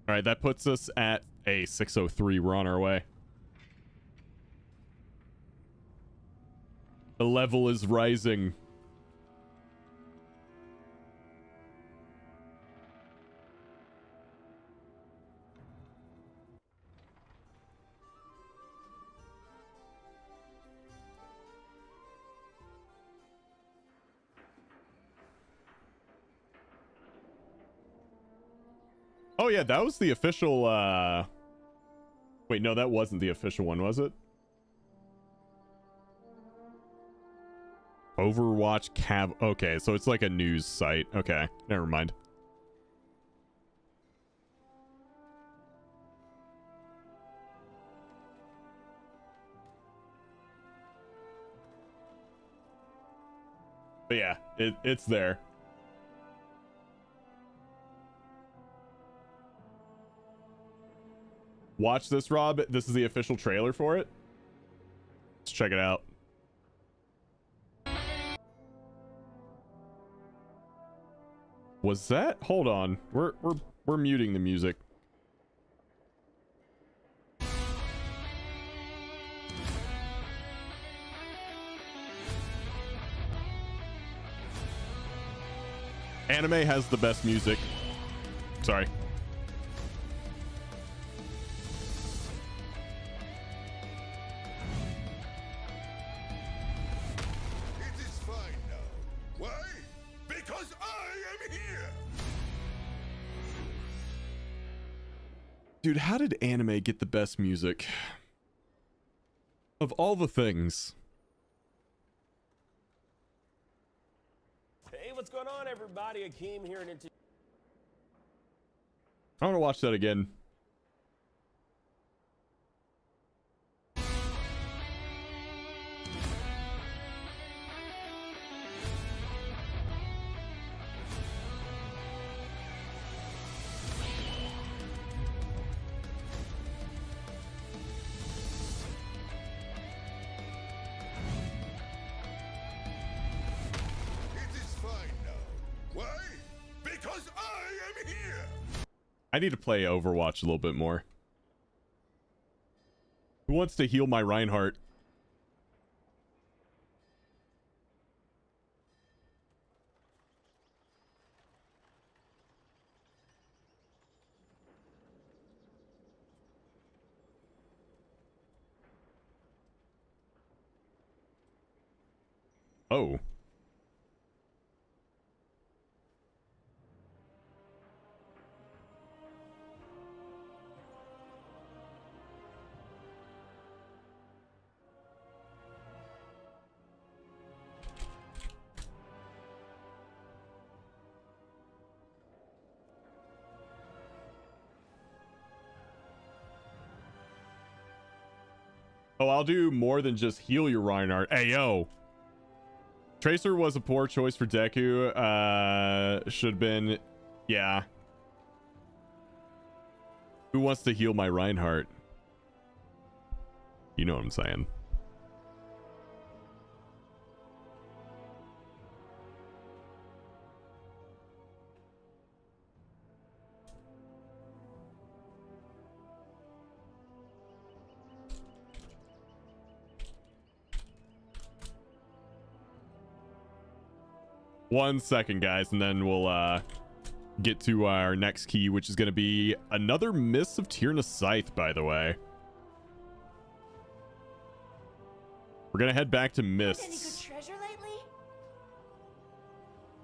A: Alright, that puts us at a 603. We're on our way. The level is rising. Oh yeah, that was the official wait, no, that wasn't the official one, was it? Overwatch Cav. Okay, so it's like a news site. Okay, never mind. But yeah, it's there. Watch this, Rob. This is the official trailer for it. Let's check it out. Was that? Hold on. We're muting the music. Anime has the best music. Sorry.
G: It is fine now. Why? Because I am here!
A: Dude, how did anime get the best music? Of all the things.
P: Hey, what's going on, everybody? Akeem here, and
A: I want to watch that again.
G: It is fine now. Why? Because I am here!
A: I need to play Overwatch a little bit more. Who wants to heal my Reinhardt? Oh. Oh, I'll do more than just heal your Reinhardt. Hey, yo. Tracer was a poor choice for Deku. Should have been... Yeah. Who wants to heal my Reinhardt? You know what I'm saying. One second, guys, and then we'll get to our next key, which is going to be another Mists of Tyrna Scythe, by the way. We're going to head back to Mists.
E: Any good treasure lately?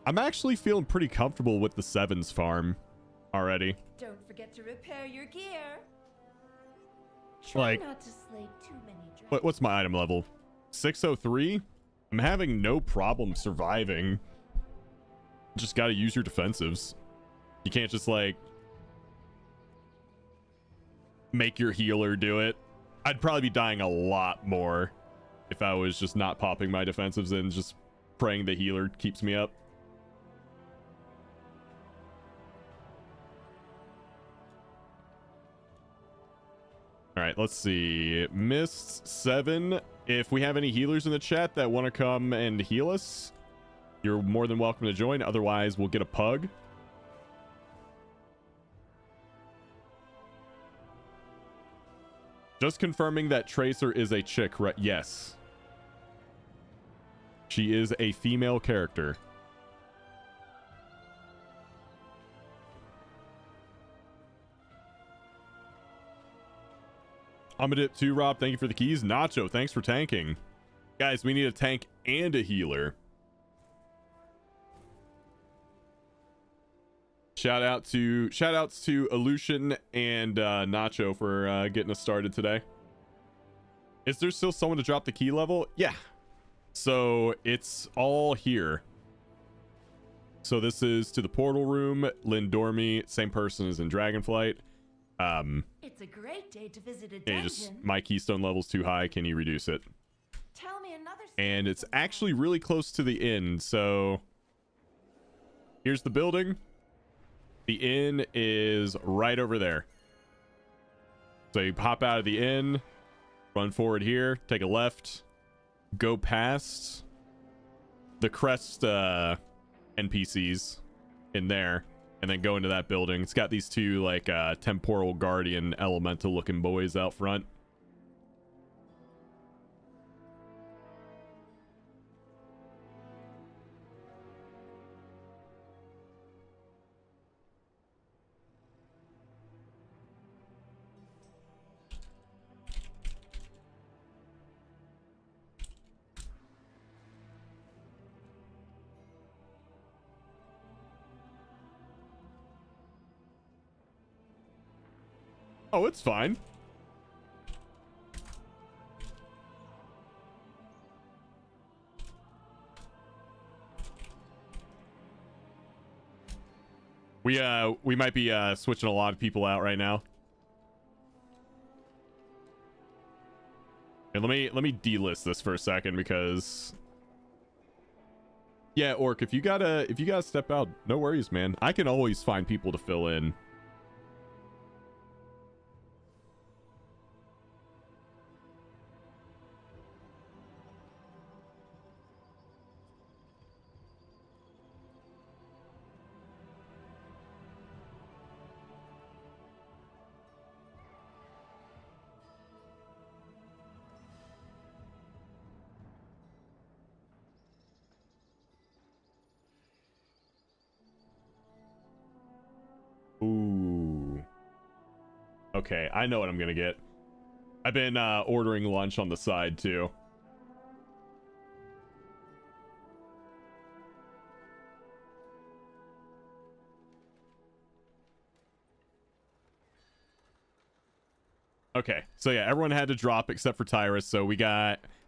A: I'm actually feeling pretty comfortable with the Sevens farm already.
E: Don't forget to repair your gear. Try not to slay too many dragons.
A: What's my item level? 603? I'm having no problem surviving. Just got to use your defensives. You can't just like make your healer do it. I'd probably be dying a lot more if I was just not popping my defensives and just praying the healer keeps me up. All right, let's see. Mists 7. If we have any healers in the chat that want to come and heal us, you're more than welcome to join. Otherwise, we'll get a pug. Just confirming that Tracer is a chick, right? Yes. She is a female character. I'm a dip too, Rob. Thank you for the keys. Nacho, thanks for tanking. Guys, we need a tank and a healer. Shoutouts to Aleutian and Nacho for getting us started today. Is there still someone to drop the key level? Yeah. So it's all here. So this is to the portal room. Lindormi, same person as in Dragonflight.
E: It's a great day to visit a
A: Hey,
E: dungeon.
A: just my keystone level's too high. Can you reduce it?
E: Tell me another.
A: And it's actually really close to the inn. So here's the building. The inn is right over there. So you pop out of the inn, run forward here, take a left, go past the crest NPCs in there, and then go into that building. It's got these two like temporal guardian elemental looking boys out front. Oh, it's fine. We might be switching a lot of people out right now. And let me delist this for a second because yeah, Orc, if you gotta step out, no worries, man. I can always find people to fill in. Ooh. Okay, I know what I'm gonna get. I've been ordering lunch on the side too. Okay, so yeah, everyone had to drop except for Tyrus, so we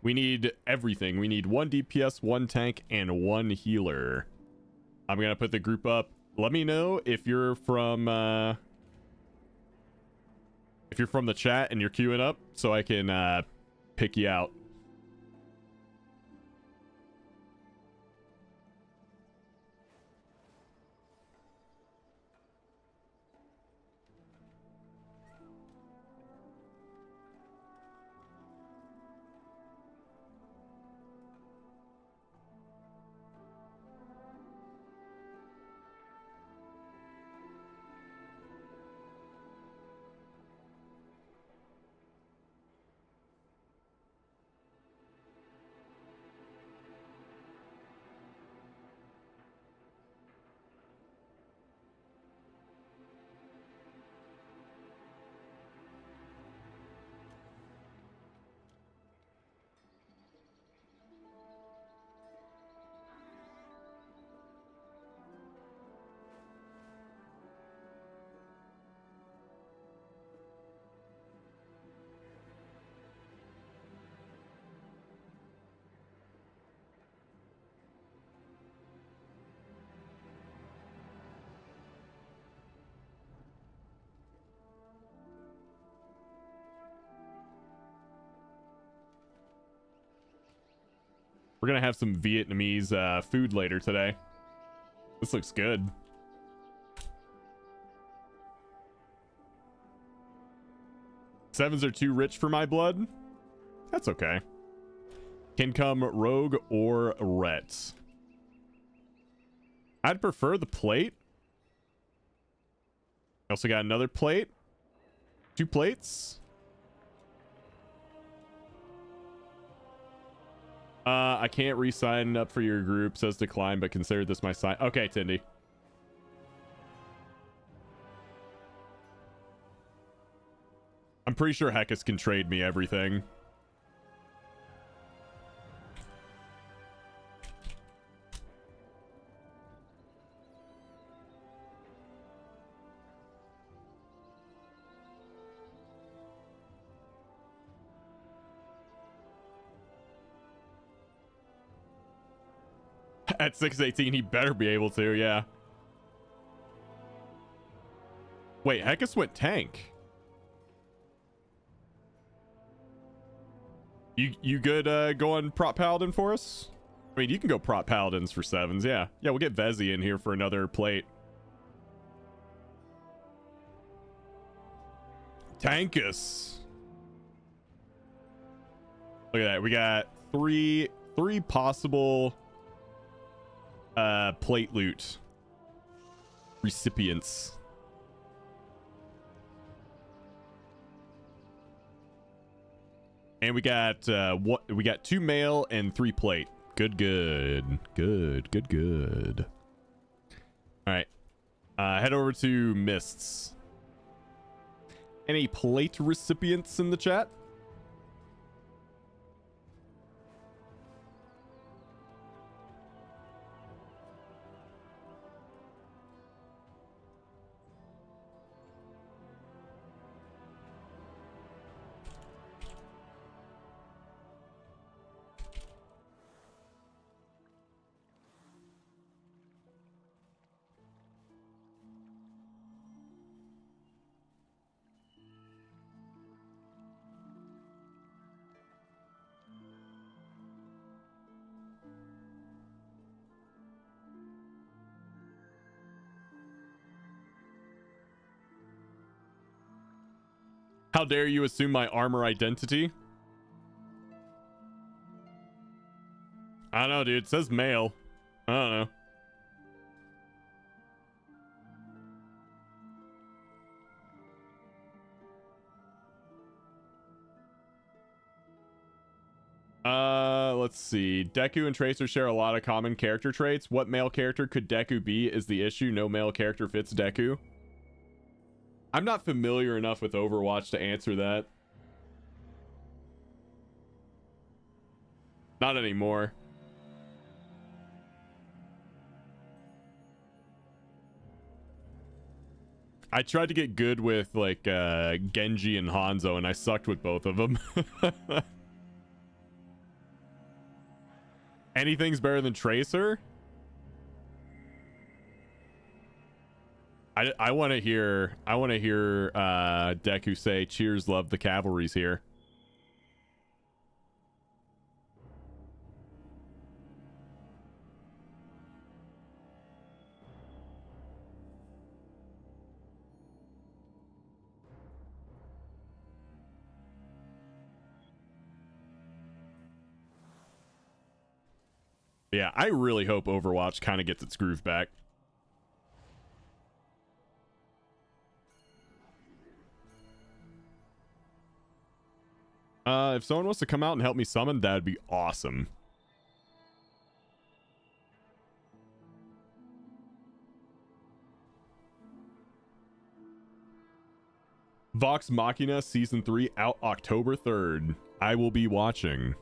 A: need everything. We need 1 DPS, 1 tank, and 1 healer. I'm gonna put the group up. Let me know if you're from the chat and you're queuing up so I can pick you out. We're gonna have some Vietnamese food later today. This looks good. Sevens are too rich for my blood. That's okay. Can come rogue or ret. I'd prefer the plate. Also got another plate. 2 plates. I can't re-sign up for your group. Says decline, but consider this my sign. Okay, Tindy. I'm pretty sure Heckus can trade me everything. At 618, he better be able to, yeah. Wait, Heckus went tank. You good going prop Paladin for us? I mean, you can go prop Paladins for 7s, yeah. Yeah, we'll get Vezi in here for another plate. Tankus. Look at that. We got three possible plate loot recipients. And we got 2 mail and 3 plate. Good. All right. Head over to Mists. Any plate recipients in the chat? How dare you assume my armor identity? I don't know, dude. It says male. I don't know. Let's see. Deku and Tracer share a lot of common character traits. What male character could Deku be is the issue. No male character fits Deku. I'm not familiar enough with Overwatch to answer that. Not anymore. I tried to get good with like Genji and Hanzo, and I sucked with both of them. Anything's better than Tracer? I want to hear Deku say, "Cheers, love the cavalry's here." Yeah, I really hope Overwatch kind of gets its groove back. If someone wants to come out and help me summon, that would be awesome. Vox Machina Season 3 out October 3rd. I will be watching.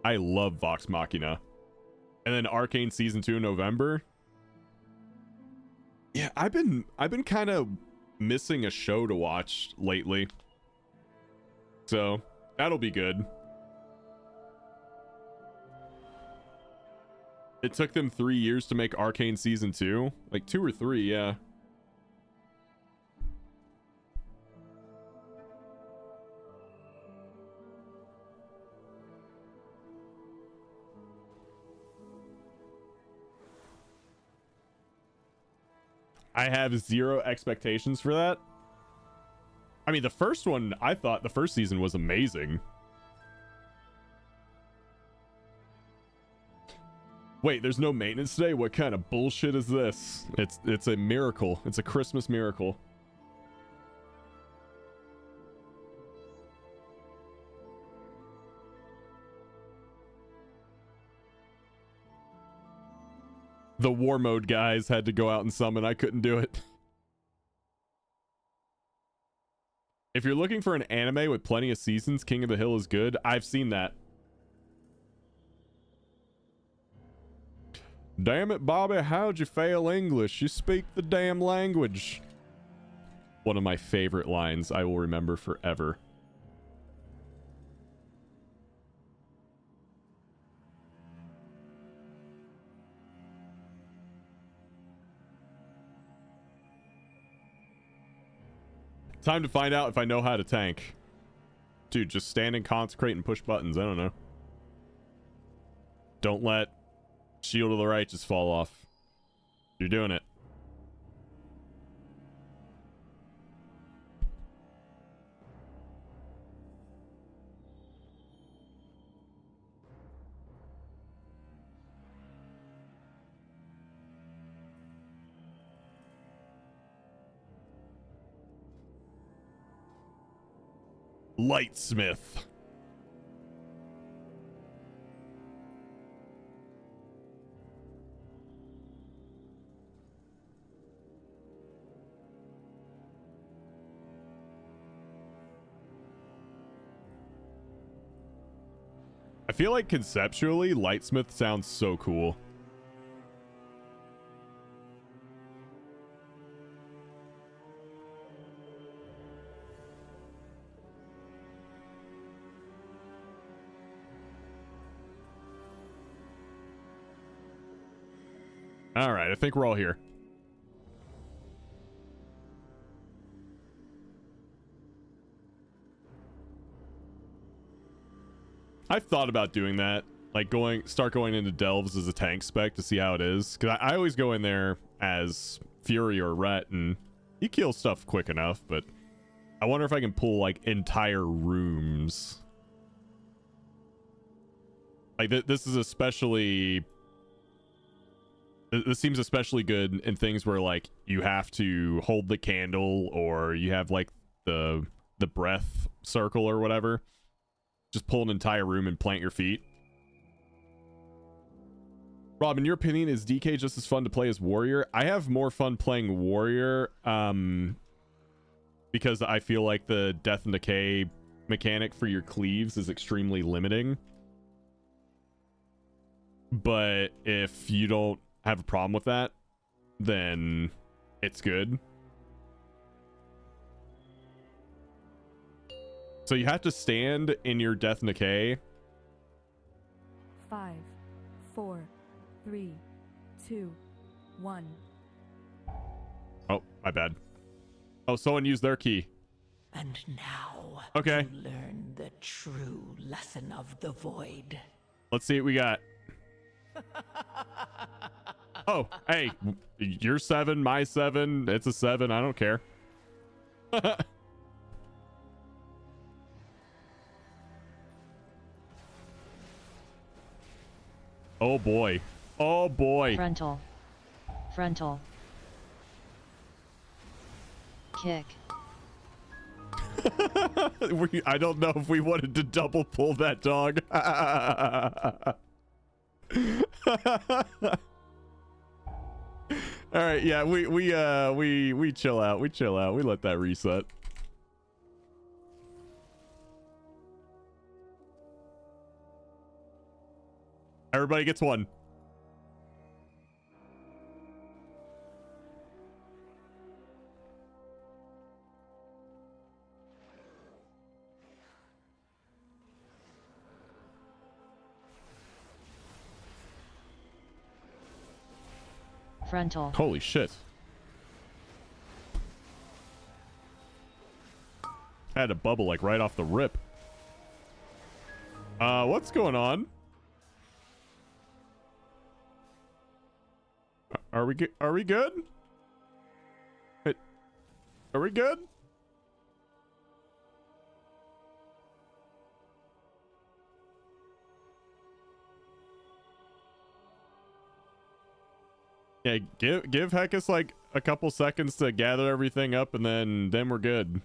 A: I love Vox Machina. And then Arcane Season 2 in November. Yeah, I've been kind of missing a show to watch lately. So, that'll be good. It took them 3 years to make Arcane Season 2. Like 2 or 3, yeah. I have zero expectations for that. I mean, the first one, I thought the first season was amazing. Wait, there's no maintenance today? What kind of bullshit is this? It's a miracle. It's a Christmas miracle. The war mode guys had to go out and summon. I couldn't do it. If you're looking for an anime with plenty of seasons, King of the Hill is good. I've seen that. Damn it, Bobby, how'd you fail English? You speak the damn language. One of my favorite lines I will remember forever. Time to find out if I know how to tank. Dude, just stand and consecrate and push buttons. I don't know. Don't let Shield of the Righteous fall off. You're doing it. Lightsmith. I feel like conceptually, Lightsmith sounds so cool. All right, I think we're all here. I've thought about doing that, like start going into Delves as a tank spec to see how it is, because I always go in there as Fury or Ret, and he kills stuff quick enough, but I wonder if I can pull like entire rooms. Like this is especially... This seems especially good in things where like you have to hold the candle or you have like the breath circle or whatever. Just pull an entire room and plant your feet. Rob, in your opinion, is DK just as fun to play as Warrior? I have more fun playing Warrior because I feel like the Death and Decay mechanic for your cleaves is extremely limiting. But if you don't have a problem with that, then it's good. So you have to stand in your Death and Decay.
J: 5, 4, 3, 2, 1.
A: Oh, my bad. Oh, someone used their key.
F: And now,
A: okay,
F: you learn the true lesson of the void.
A: Let's see what we got. Oh, hey, you're 7, my 7. It's a 7. I don't care. Oh boy. Oh boy.
H: Frontal. Frontal. Kick.
A: I don't know if we wanted to double pull that dog. All right, yeah, we chill out. We chill out. We let that reset. Everybody gets one.
H: Frontal.
A: Holy shit. I had a bubble like right off the rip. What's going on? Are we good? Are we good? Wait, are we good? Yeah, give Heckus like a couple seconds to gather everything up, and then we're good.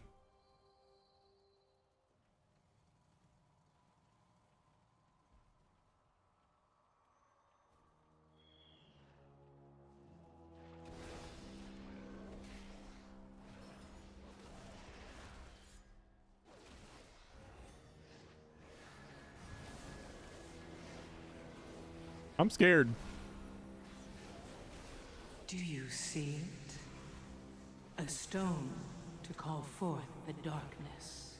A: I'm scared.
F: Do you see it? A stone to call forth the darkness.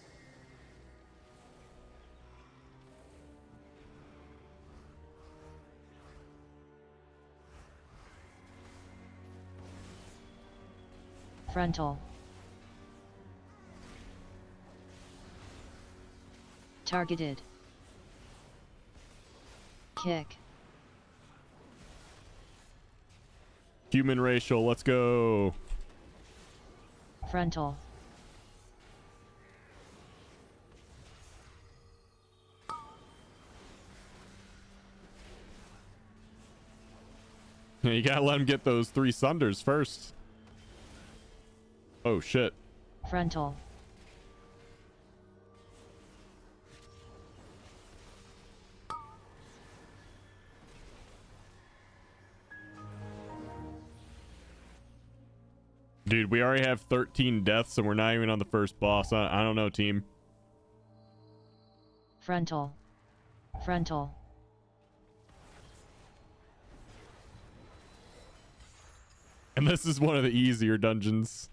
H: Frontal. Targeted. Kick.
A: Human racial, let's go.
H: Frontal.
A: You gotta let him get those 3 sunders first. Oh shit.
H: Frontal.
A: Dude, we already have 13 deaths and we're not even on the first boss. I don't know, team.
H: Frontal. Frontal.
A: And this is one of the easier dungeons.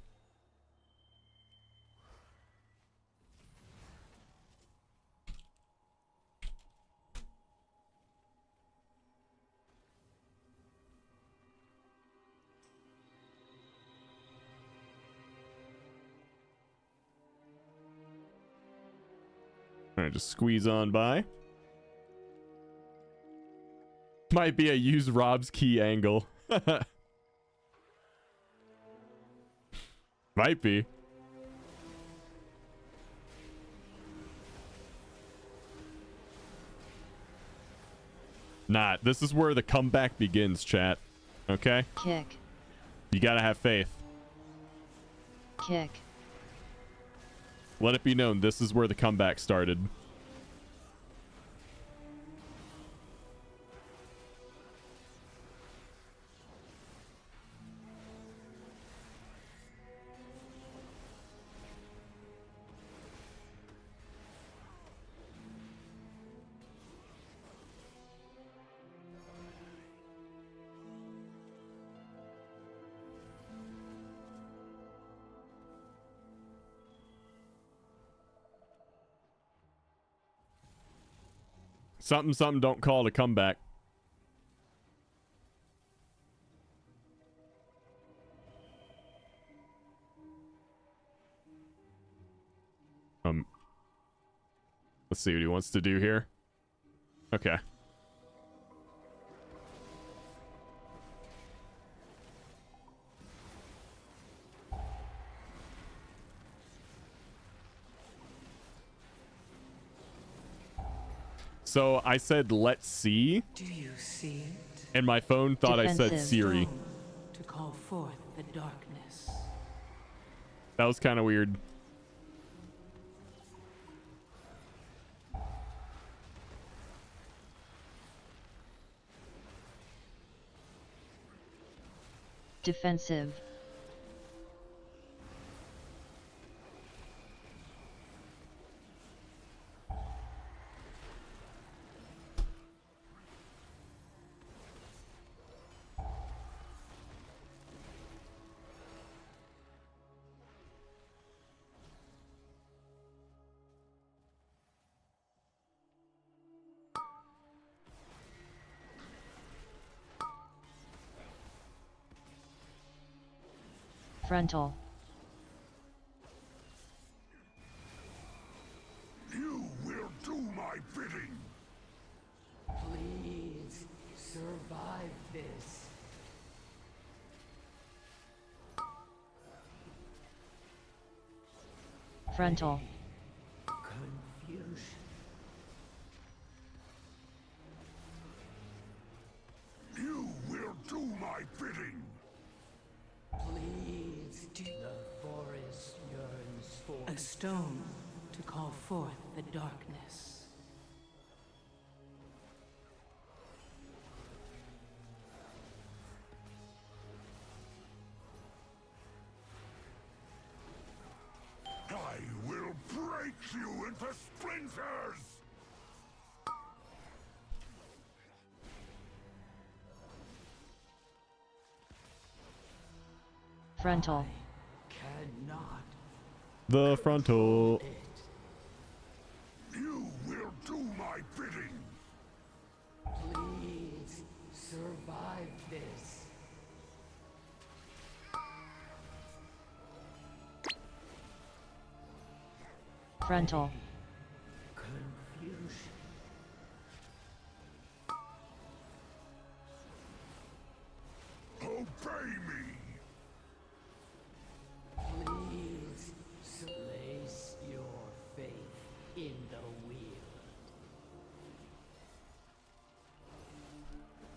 A: All right, just squeeze on by. Might be a use Rob's key angle. Might be. Not. This is where the comeback begins, chat. Okay?
H: Kick.
A: You gotta have faith.
H: Kick.
A: Let it be known, this is where the comeback started. Something, something, don't call it a comeback. Let's see what he wants to do here. Okay. So I said, let's see.
F: Do you see it?
A: And my phone thought I said
H: Defensive.
A: Siri.
F: To call forth the darkness.
A: That was kind of weird.
H: Defensive. Frontal.
G: You will do my bidding.
Q: Please survive this.
H: Frontal.
Q: Confusion.
G: You will do my bidding.
Q: Please do. The forest yearns for
F: A stone to call forth the darkness.
G: I will break you into splinters.
H: Frontal.
Q: cannot.
A: The frontal.
G: You will do my bidding.
Q: Please survive this.
H: Frontal.
Q: Confusion.
G: Obey me.
Q: Please place your faith in the wheel.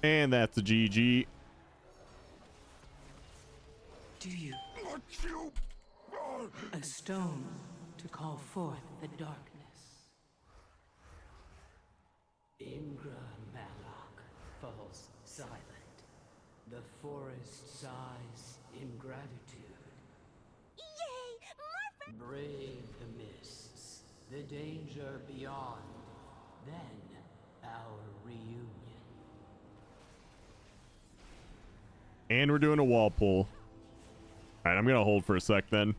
A: And that's a GG.
F: Do you?
G: Let you.
F: A stone to call forth the darkness.
Q: Ingra Malak falls silent. The forest sighs in gratitude.
M: Yay!
Q: Brave the mists, the danger beyond, then our reunion.
A: And we're doing a wall pull. All right, I'm going to hold for a sec then.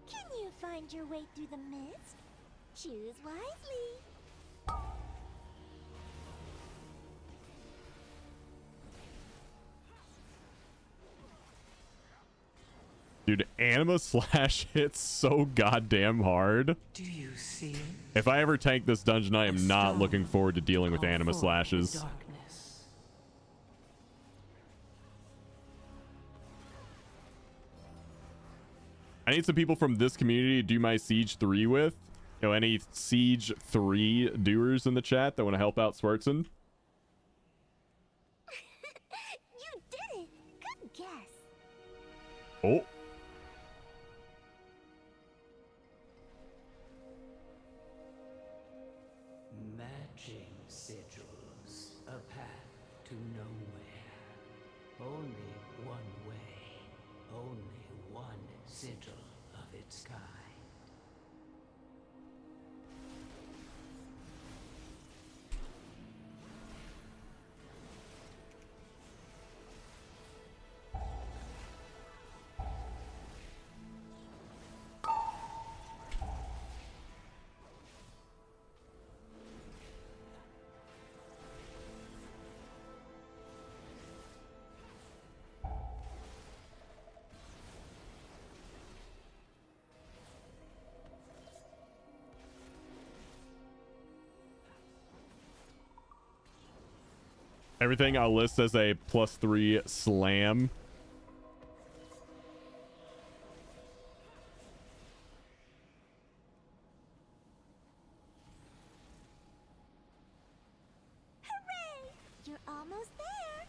M: Can you find your way through the mist? Choose wisely.
A: Dude, Anima Slash hits so goddamn hard.
F: Do you see it?
A: If I ever tank this dungeon, I am not looking forward to dealing with Anima Slashes.
F: Darkness.
A: I need some people from this community to do my Siege 3 with. You know, any Siege 3 doers in the chat that want to help out Swertson?
M: You did it! Good guess.
A: Oh.
Q: Matching sigils, a path to nowhere. Only one way, only one sigil of its kind.
A: Everything I'll list as a +3 slam.
M: Hooray! You're almost there.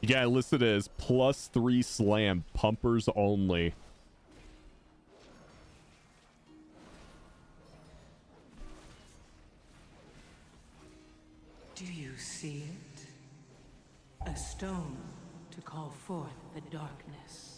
A: You got it listed as +3 slam, pumpers only.
F: Do you see it? A stone to call forth the darkness.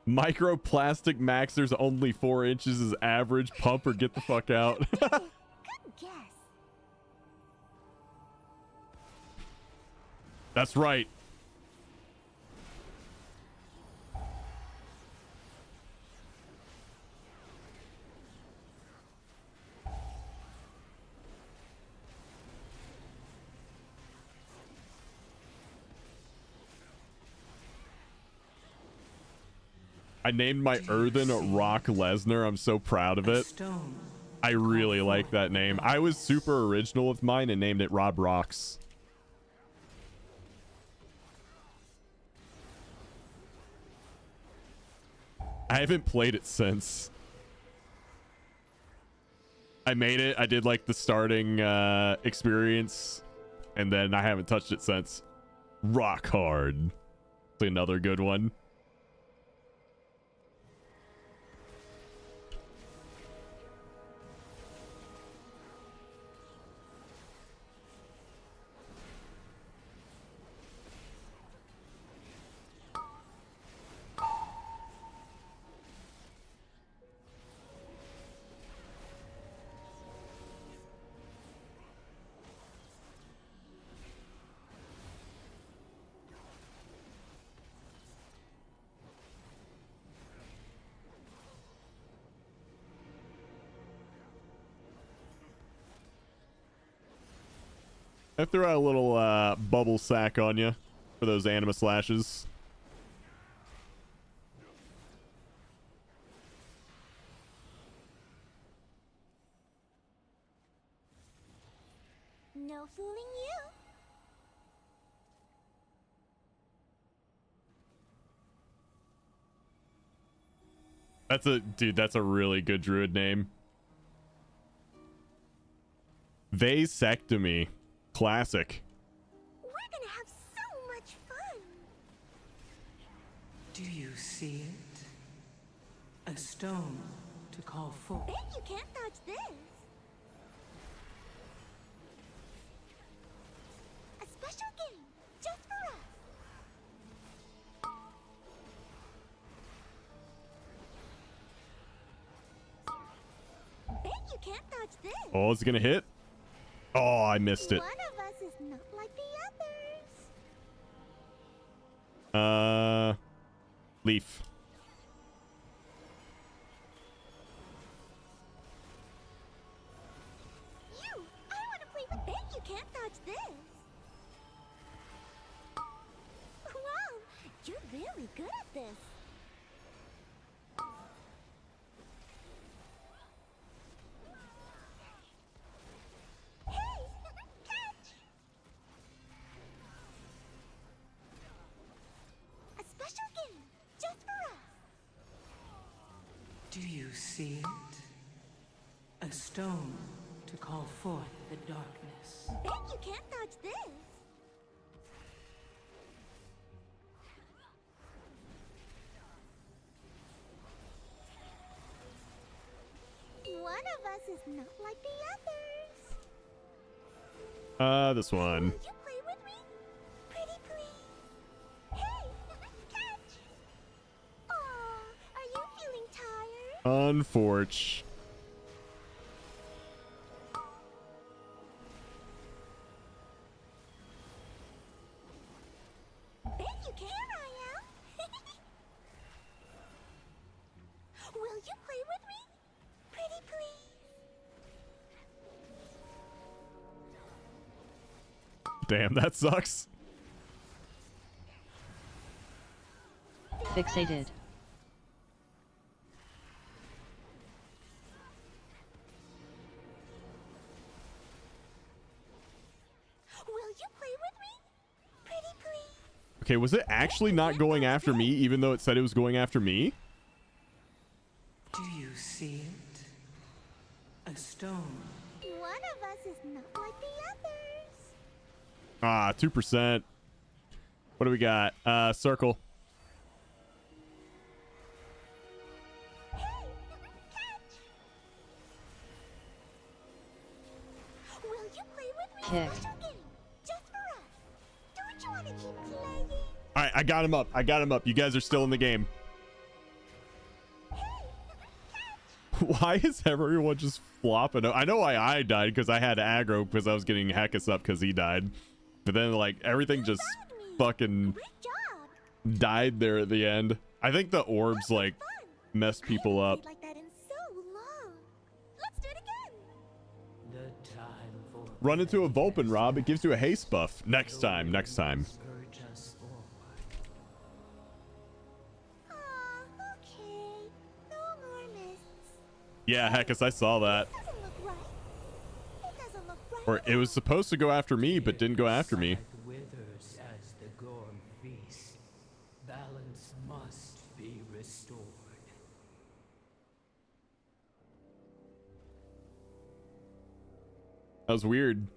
A: Microplastic maxers only 4 inches is average. Pump or get the fuck out.
M: Good guess.
A: That's right. I named my earthen Rock Lesnar. I'm so proud of it. I really like that name. I was super original with mine and named it Rob Rocks. I haven't played it since. I made it. I did like the starting experience, and then I haven't touched it since. Rock Hard. It's another good one. I threw out a little bubble sack on you for those anima slashes.
M: No fooling you.
A: That's a really good druid name. Vasectomy. Classic.
M: We're gonna have so much fun.
F: Do you see it? A stone to call forth.
M: Bet you can't dodge this. A special game just for us. Bet you can't dodge this.
A: Oh, it's gonna hit. Oh, I missed it.
M: One of us is not like the others.
A: Leaf.
M: You! I want to play with. Bet you can't dodge this. Wow, you're really good at this.
F: Do you see it? A stone to call forth the darkness.
M: Bet you can't dodge this. One of us is not like the others.
A: This one.
M: Will you play with me? Pretty please. Hey, catch. Aw, are you feeling tired?
A: Unfortunate.
M: Here I am. Will you play with me? Pretty please.
A: Damn, that sucks.
H: Fixated.
M: Will you play with me? Pretty please.
A: Okay, was it actually not going after me, even though it said it was going after me?
F: Do you see it? A stone.
M: One of us is not like the others.
A: Ah, 2%. What do we got? Circle.
M: Will you play with me?
H: Kick.
M: Special game, just for us. Don't you want to keep playing?
A: All right, I got him up. I got him up. You guys are still in the game. Why is everyone just flopping? I know why I died, because I had aggro because I was getting Heckus up because he died. But then, like, everything just fucking died there at the end. I think the orbs, like, messed people up.
M: Like that in so long. Let's do it again.
Q: The time for
A: Run into a Vulpin, Rob. It gives you a haste buff. Next time. Next time.
Q: urge us forward.
M: Okay. No more mists.
A: Yeah, Heckus, I saw that.
M: Doesn't look right. It doesn't look right.
A: Or it was supposed to go after me, but didn't go after me.
Q: Withers as the gorm feast. Balance must be restored.
A: That was weird.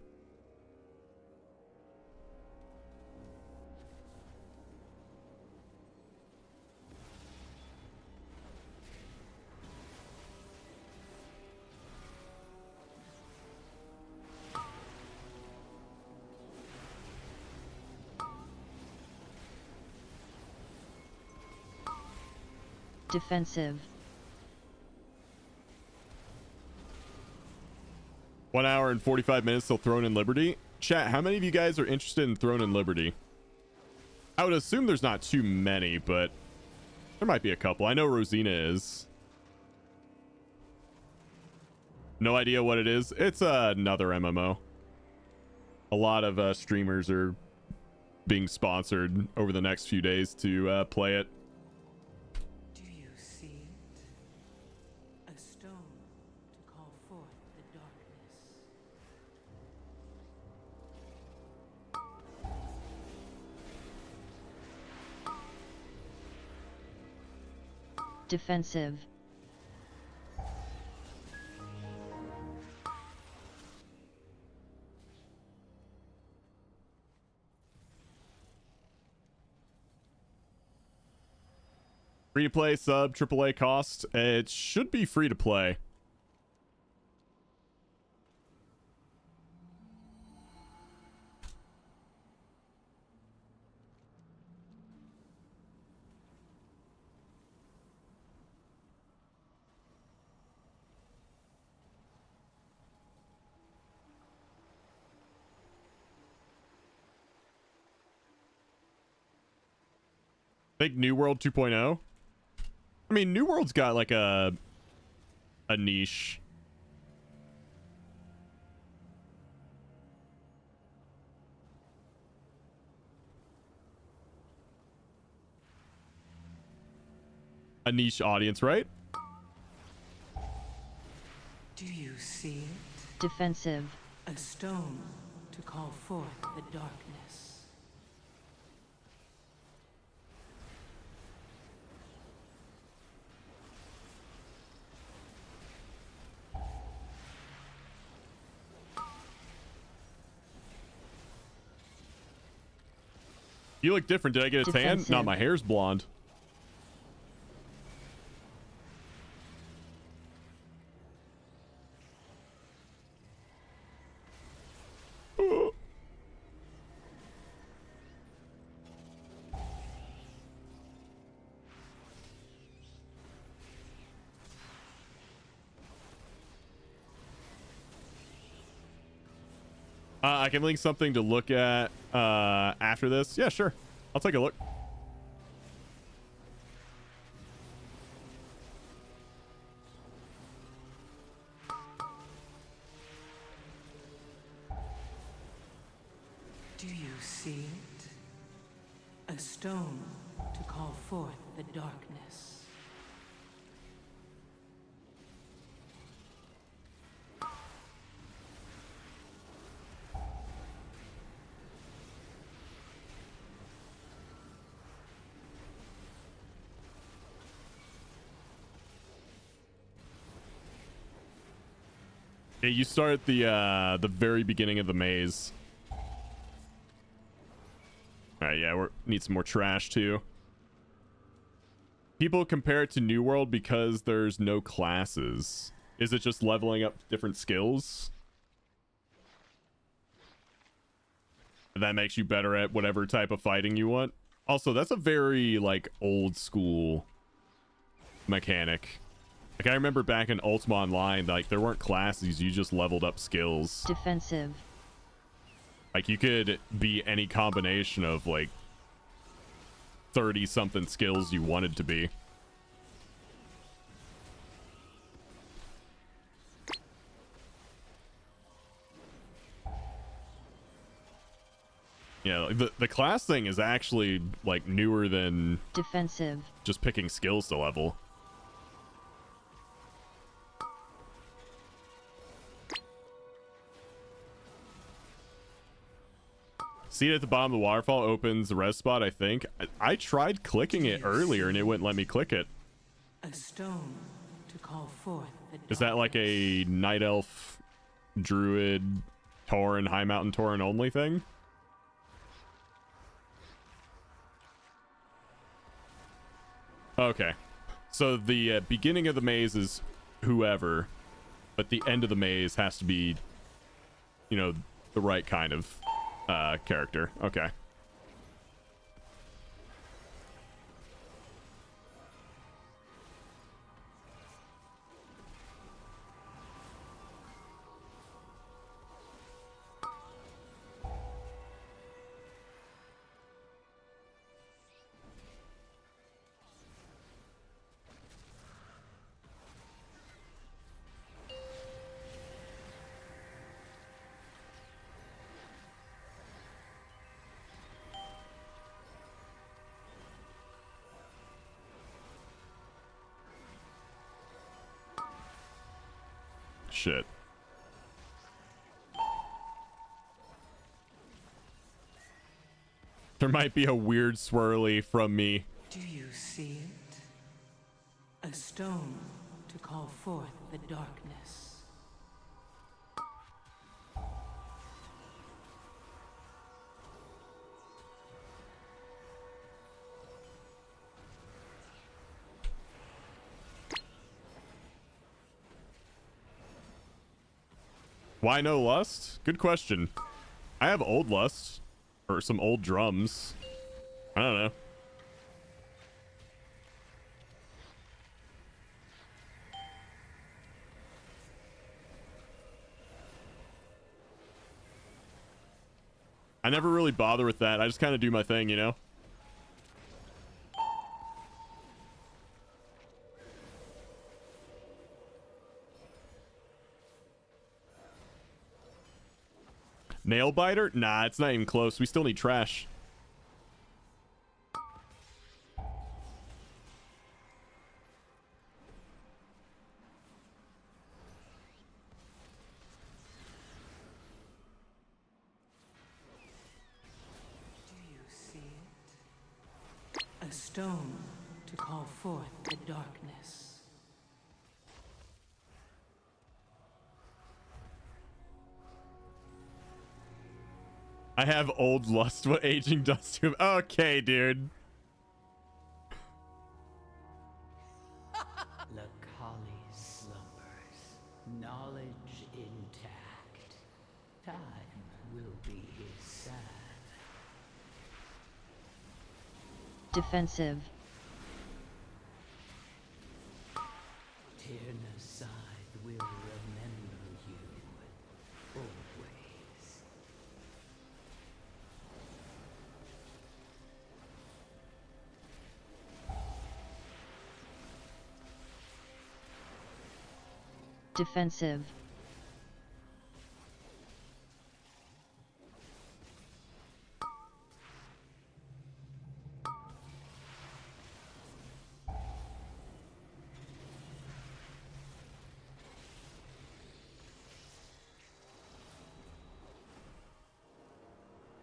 H: Defensive.
A: 1 hour and 45 minutes till Throne and Liberty. Chat, how many of you guys are interested in Throne and Liberty? I would assume there's not too many, but there might be a couple. I know Rosina is. No idea what it is. It's another MMO. A lot of streamers are being sponsored over the next few days to play it.
F: Do you see it? A stone to call forth the darkness.
H: Defensive.
A: Free to play, sub, AAA cost. It should be free to play. Think New World 2.0. I mean, New World's got like a niche. A niche audience, right?
F: Do you see it?
H: Defensive.
F: A stone to call forth the darkness.
A: You look different. Did I get a tan?
H: Defensive.
A: No, my hair's blonde. I can link something to look at after this. Yeah, sure. I'll take a look.
F: Do you see it? A stone to call forth the darkness.
A: Yeah, you start at the very beginning of the maze. Alright, yeah, we need some more trash too. People compare it to New World because there's no classes. Is it just leveling up different skills? That makes you better at whatever type of fighting you want? Also, that's a very, like, old school mechanic. Like, I remember back in Ultima Online, like, there weren't classes, you just leveled up skills.
H: Defensive.
A: Like, you could be any combination of, like, 30-something skills you wanted to be. Yeah, like the class thing is actually, like, newer than...
H: Defensive.
A: Just picking skills to level. See it at the bottom of the waterfall opens the res spot, I think. I tried clicking it earlier and it wouldn't let me click it.
F: A stone to call forth the
A: Is that like a night elf, druid, Tauren, high mountain Tauren only thing? Okay. So the beginning of the maze is whoever, but the end of the maze has to be, you know, the right kind of character. Okay. Shit. There might be a weird swirly from me.
F: Do you see it? A stone to call forth the darkness.
A: Why no lust? Good question. I have old lust. Or some old drums. I don't know. I never really bother with that. I just kind of do my thing, you know? Nail biter? Nah, it's not even close. We still need trash.
F: Do you see it? A stone to call forth the darkness.
A: I have old lust. What aging does to him. Okay, dude.
Q: Lakali slumbers, knowledge intact. Time will be his salve.
H: Defensive.
Q: Tirna side will remember you always.
H: Defensive.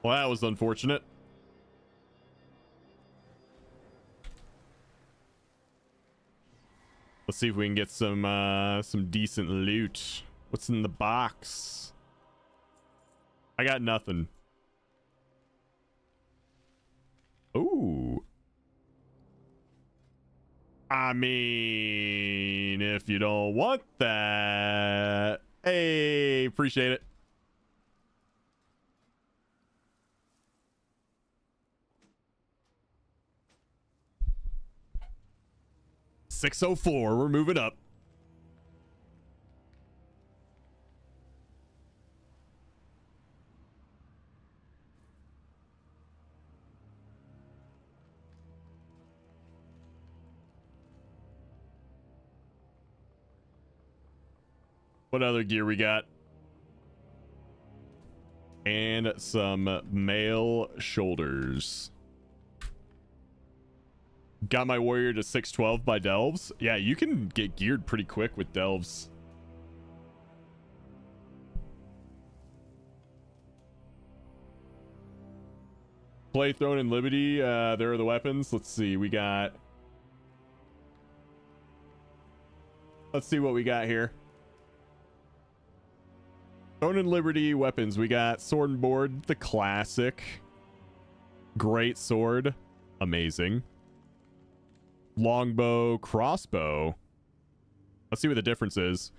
A: Well, that was unfortunate. Let's see if we can get some decent loot. What's in the box? I got nothing. Ooh. I mean, if you don't want that, hey, appreciate it. $604, we're moving up. What other gear we got? And some mail shoulders. Got my warrior to 612 by delves. Yeah, you can get geared pretty quick with delves. Play Throne and Liberty. There are the weapons. Let's see. We got... Let's see what we got here. Throne and Liberty weapons. We got Sword and Board, the classic. Great sword. Amazing. Longbow, crossbow. Let's see what the difference is.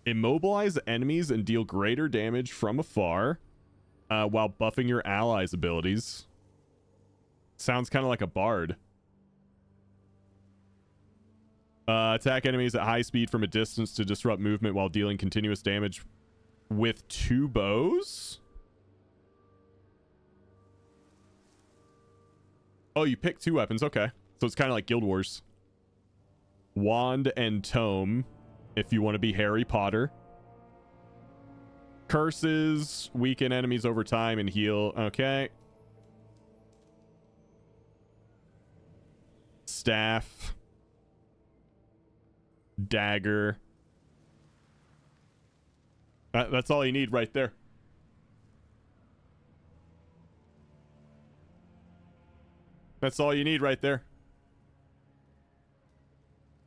A: Immobilize enemies and deal greater damage from afar while buffing your allies' abilities. Sounds kind of like a bard. Attack enemies at high speed from a distance to disrupt movement while dealing continuous damage with 2 bows. Oh, you pick 2 weapons. Okay. So it's kind of like Guild Wars. Wand and Tome, if you want to be Harry Potter. Curses, weaken enemies over time and heal. Okay. Staff. Dagger. That's all you need right there. That's all you need right there.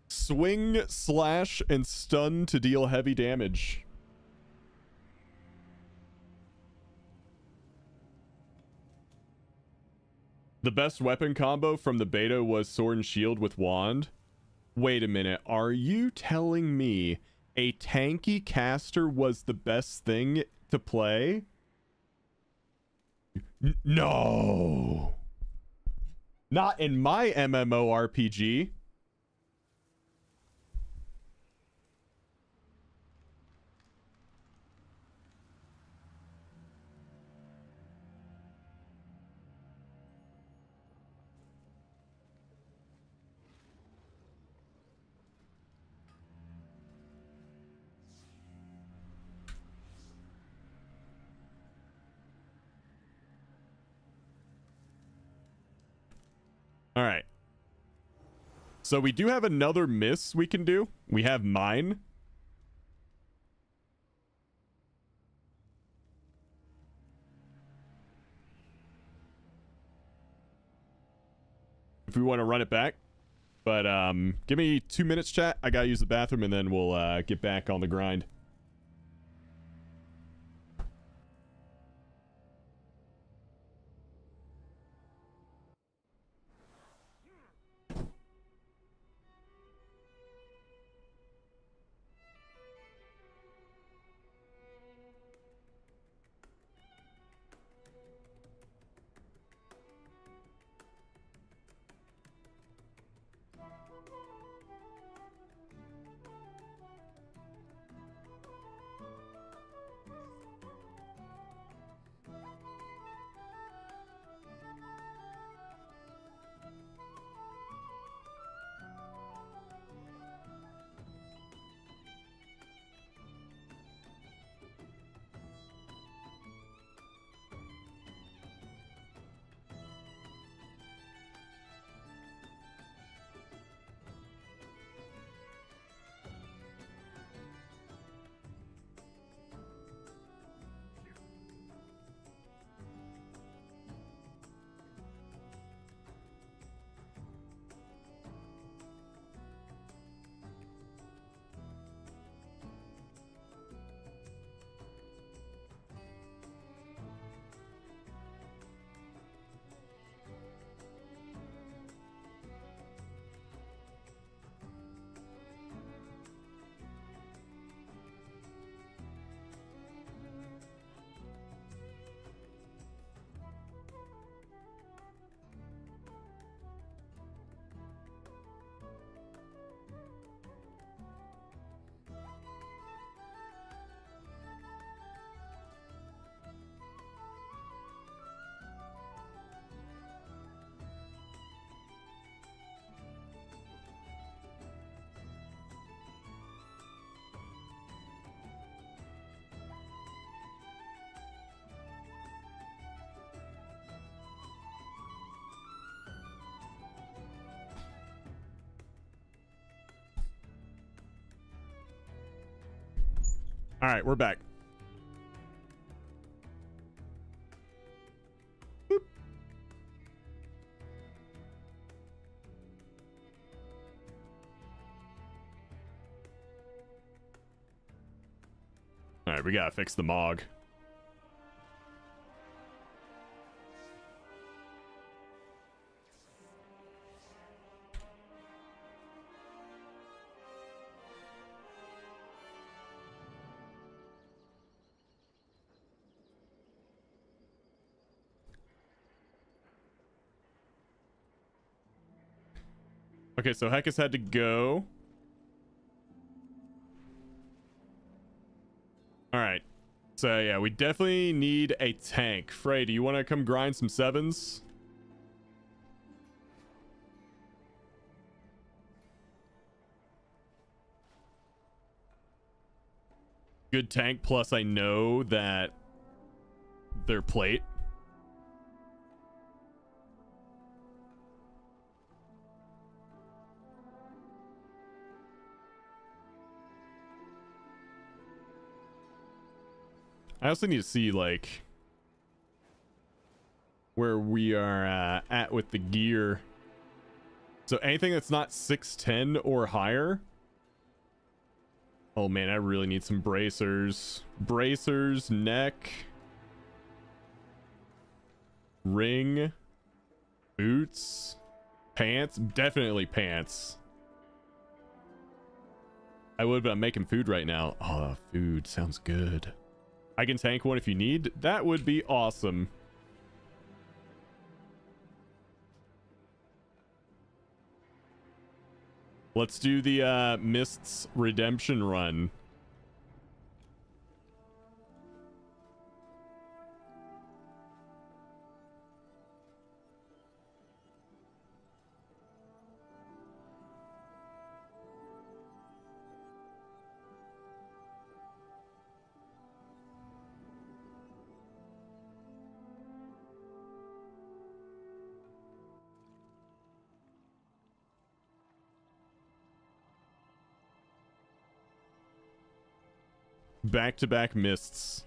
A: Swing, slash, and stun to deal heavy damage. The best weapon combo from the beta was sword and shield with wand. Wait a minute. Are you telling me a tanky caster was the best thing to play? No. Not in my MMORPG. All right. So we do have another miss we can do. We have mine. If we want to run it back. But give me 2 minutes, chat. I gotta use the bathroom and then we'll get back on the grind. All right, we're back. Boop. All right, we gotta fix the Mog. Okay, so Hekkus had to go. All right. So, yeah, we definitely need a tank. Frey, do you want to come grind some 7s? Good tank, plus I know that they're plate. I also need to see, like, where we are at with the gear. So anything that's not 610 or higher. Oh, man, I really need some bracers. Bracers, neck. Ring. Boots. Pants. Definitely pants. I would, but I'm making food right now. Oh, food sounds good. I can tank one if you need. That would be awesome. Let's do the Mist's redemption run. Back-to-back mists.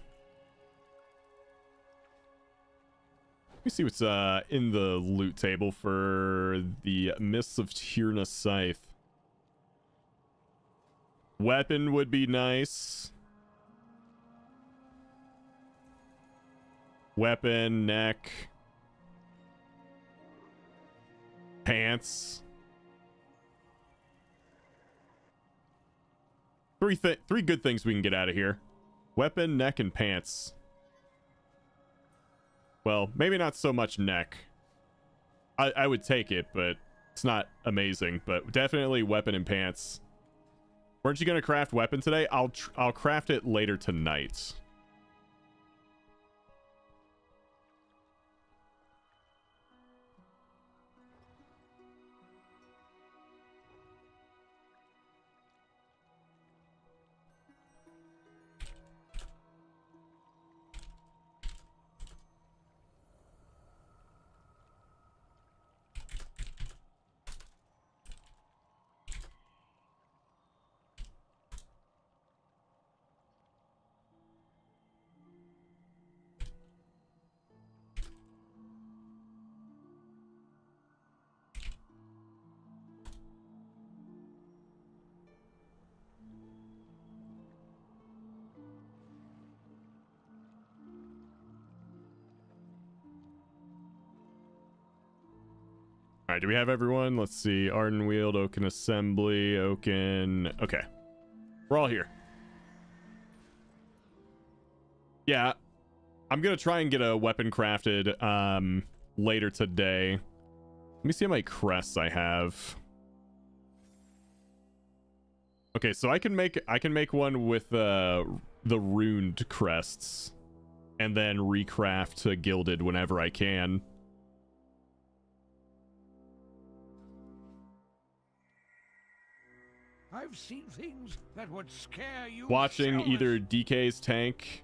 A: Let me see what's in the loot table for the Mists of Tyrna Scythe. Weapon would be nice. Weapon, neck. Pants. Three good things we can get out of here. Weapon, neck, and pants. Well, maybe not so much neck. I would take it, but it's not amazing. But definitely weapon and pants. Weren't you gonna craft weapon today? I'll craft it later tonight. All right, do we have everyone? Let's see. Ardenweald, Oaken Assembly, Oaken. Okay. We're all here. Yeah. I'm going to try and get a weapon crafted later today. Let me see how many crests I have. Okay, so I can make one with the runed crests and then recraft to gilded whenever I can.
R: I've seen things that would scare you.
A: Watching either DK's tank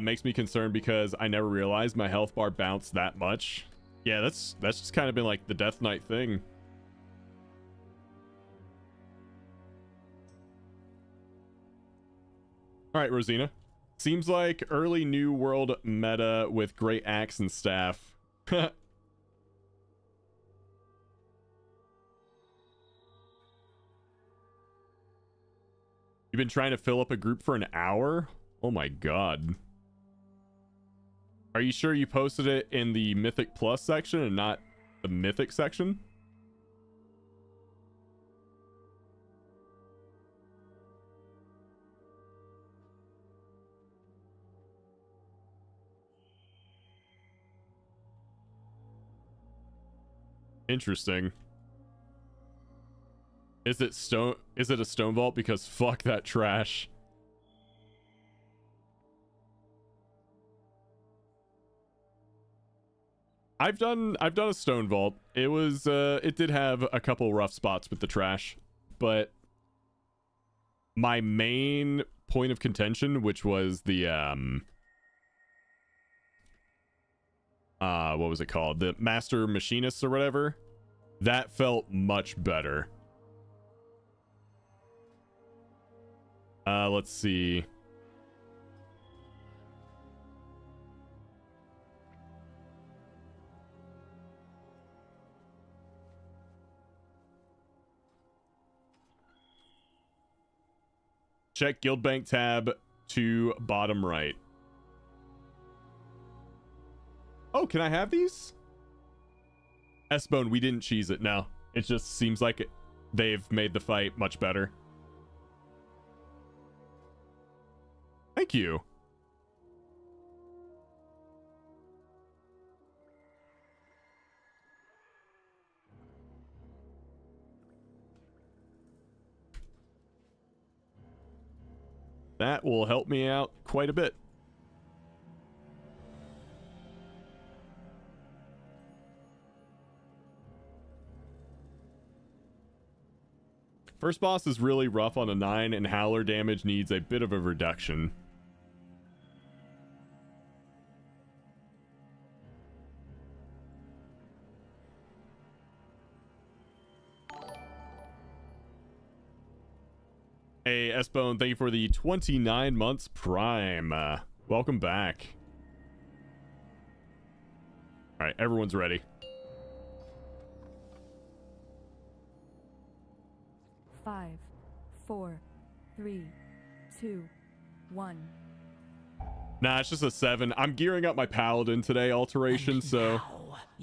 A: makes me concerned because I never realized my health bar bounced that much. Yeah, that's just kind of been like the Death Knight thing. All right, Rosina. Seems like early New World meta with great axe and staff. You've been trying to fill up a group for an hour? Oh my god. Are you sure you posted it in the Mythic Plus section and not the Mythic section? Interesting. Is it a stone vault? Because fuck that trash. I've done a stone vault. It was it did have a couple rough spots with the trash, but my main point of contention, which was the what was it called? The Master Machinist or whatever, that felt much better. Let's see. Check guild bank tab to bottom right. Oh, can I have these? S-Bone, we didn't cheese it. No, it just seems like they've made the fight much better. Thank you. That will help me out quite a bit. First boss is really rough on a 9, and Howler damage needs a bit of a reduction. Hey, S-Bone, thank you for the 29 months Prime. Welcome back. All right, everyone's ready.
J: Five, 4, 3, 2, 1.
A: Nah, it's just a 7. I'm gearing up my Paladin today alteration, so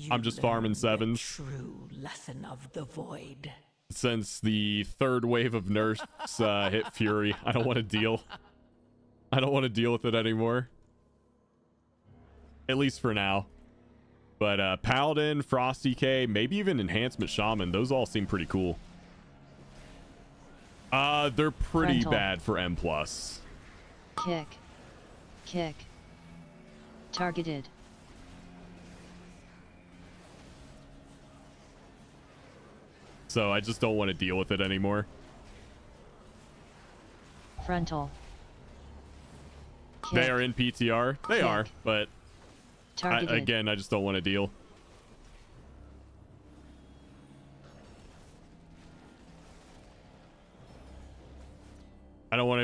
A: I'm just farming 7s.
F: True lesson of the void.
A: Since the third wave of nerfs hit Fury, I don't want to deal. I don't want to deal with it anymore. At least for now. But Paladin, Frosty K, maybe even Enhancement Shaman, those all seem pretty cool. They're pretty
H: Frontal.
A: bad for M+.
H: Kick. Kick. Targeted.
A: So I just don't want to deal with it anymore.
H: Frontal.
A: They are in PTR. They are, but again, I just don't want to deal. I don't want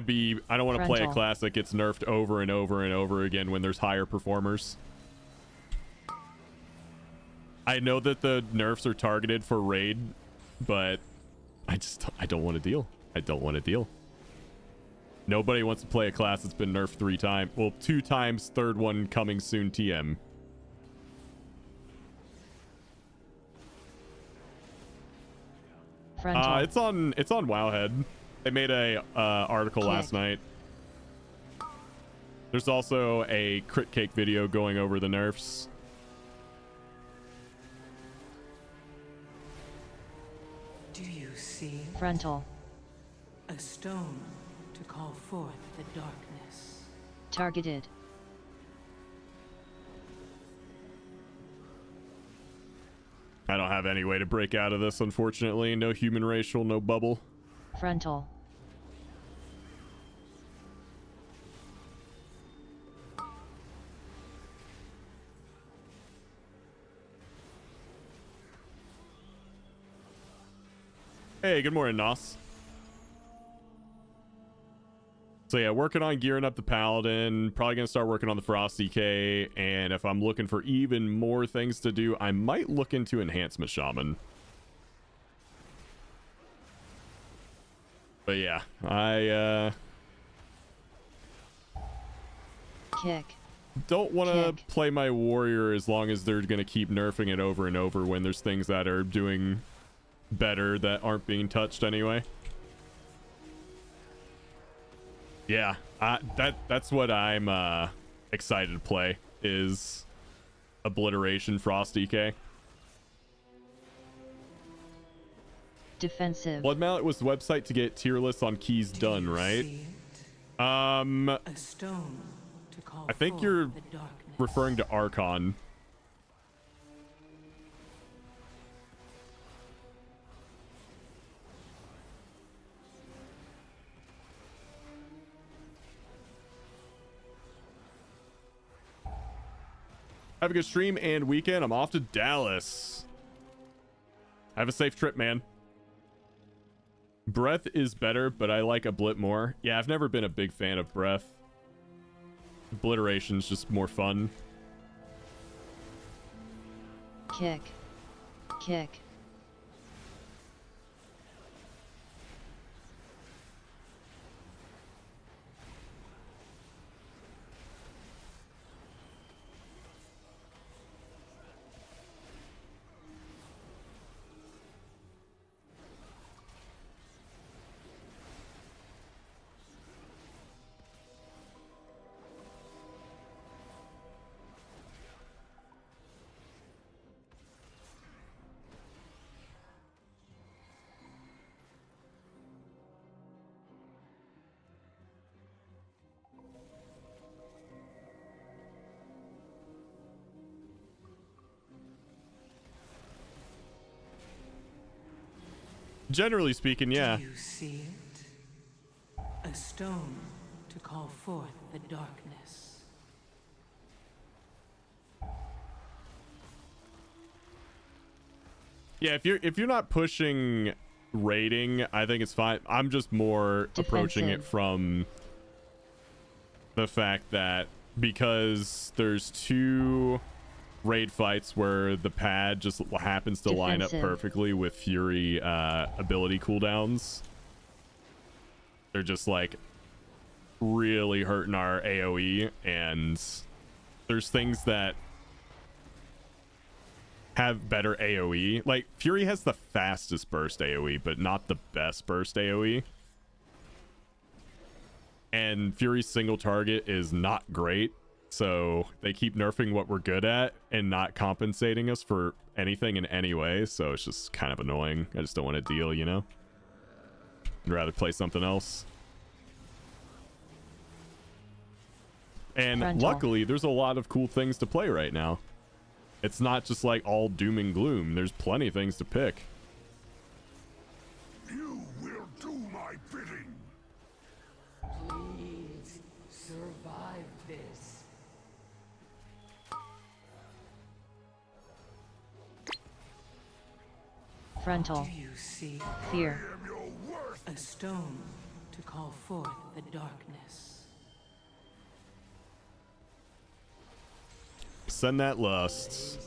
A: to play a class that gets nerfed over and over and over again when there's higher performers. I know that the nerfs are targeted for raid, but I don't want to deal. I don't want to deal. Nobody wants to play a class that's been nerfed 3 times. Well, 2 times, third one coming soon TM. It's on Wowhead. They made a article last night. There's also a Crit Cake video going over the nerfs.
F: Do you see?
H: Frontal.
F: A stone to call forth the darkness.
H: Targeted.
A: I don't have any way to break out of this, unfortunately. No human racial, no bubble.
H: Frontal.
A: Hey, good morning, Nos. So yeah, working on gearing up the Paladin. Probably gonna start working on the Frosty K. And if I'm looking for even more things to do, I might look into Enhancement Shaman. But yeah, I
H: Kick.
A: don't want to play my warrior as long as they're gonna keep nerfing it over and over when there's things that are doing better that aren't being touched anyway. Yeah, that's what I'm excited to play, is Obliteration Frosty K.
H: Defensive.
A: Blood Mallet was the website to get tier lists on keys done, right?
F: A stone to call
A: I think
F: forth
A: you're
F: the darkness.
A: referring to Archon. Have a good stream and weekend. I'm off to Dallas. Have a safe trip, man. Breath is better, but I like Oblit more. Yeah, I've never been a big fan of Breath. Obliteration's just more fun.
H: Kick. Kick.
A: Generally speaking, yeah.
F: Do you see it? A stone to call forth the darkness.
A: Yeah, if you're not pushing raiding, I think it's fine. I'm just more approaching it from the fact that because there's 2 raid fights where the pad just happens to line up perfectly with Fury ability cooldowns, they're just like really hurting our AoE, and there's things that have better AoE. Like Fury has the fastest burst AoE, but not the best burst AoE. And Fury's single target is not great. So they keep nerfing what we're good at and not compensating us for anything in any way. So it's just kind of annoying. I just don't want to deal, you know? I'd rather play something else. And luckily, there's a lot of cool things to play right now. It's not just like all doom and gloom. There's plenty of things to pick.
G: You will do my bidding.
Q: Please survive this.
H: Frontal.
F: Do you see?
H: Fear.
F: A stone to call forth the darkness.
A: Send that lust.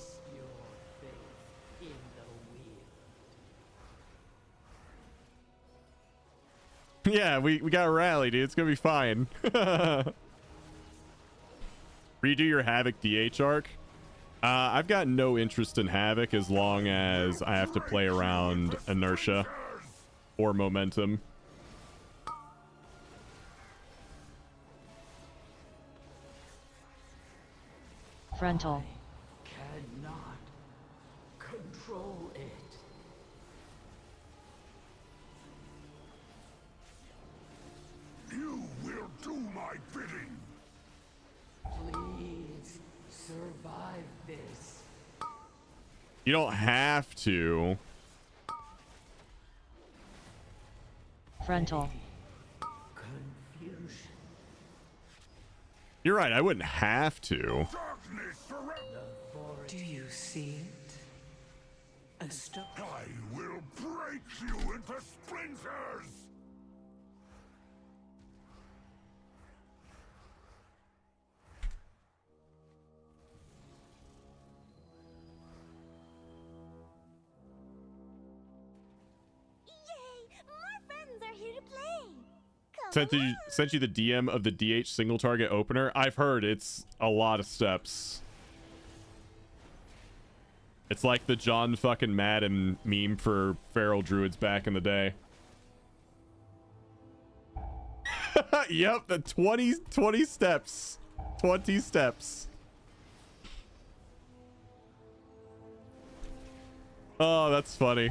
A: Yeah, we got a rally, dude. It's gonna be fine. Redo your Havoc DH arc. I've got no interest in Havoc as long as I have to play around inertia or momentum.
H: Frontal.
Q: Cannot control it.
G: You will do my bidding.
Q: Please survive this.
A: You don't have to.
H: Frontal.
Q: Confusion.
A: You're right, I wouldn't have to.
F: Do you see it? A stone.
G: I will break you into splinters.
A: Sent you the DM of the DH single target opener. I've heard it's a lot of steps. It's like the John fucking Madden meme for feral druids back in the day. Yep, the 20 steps. 20 steps. Oh, that's funny.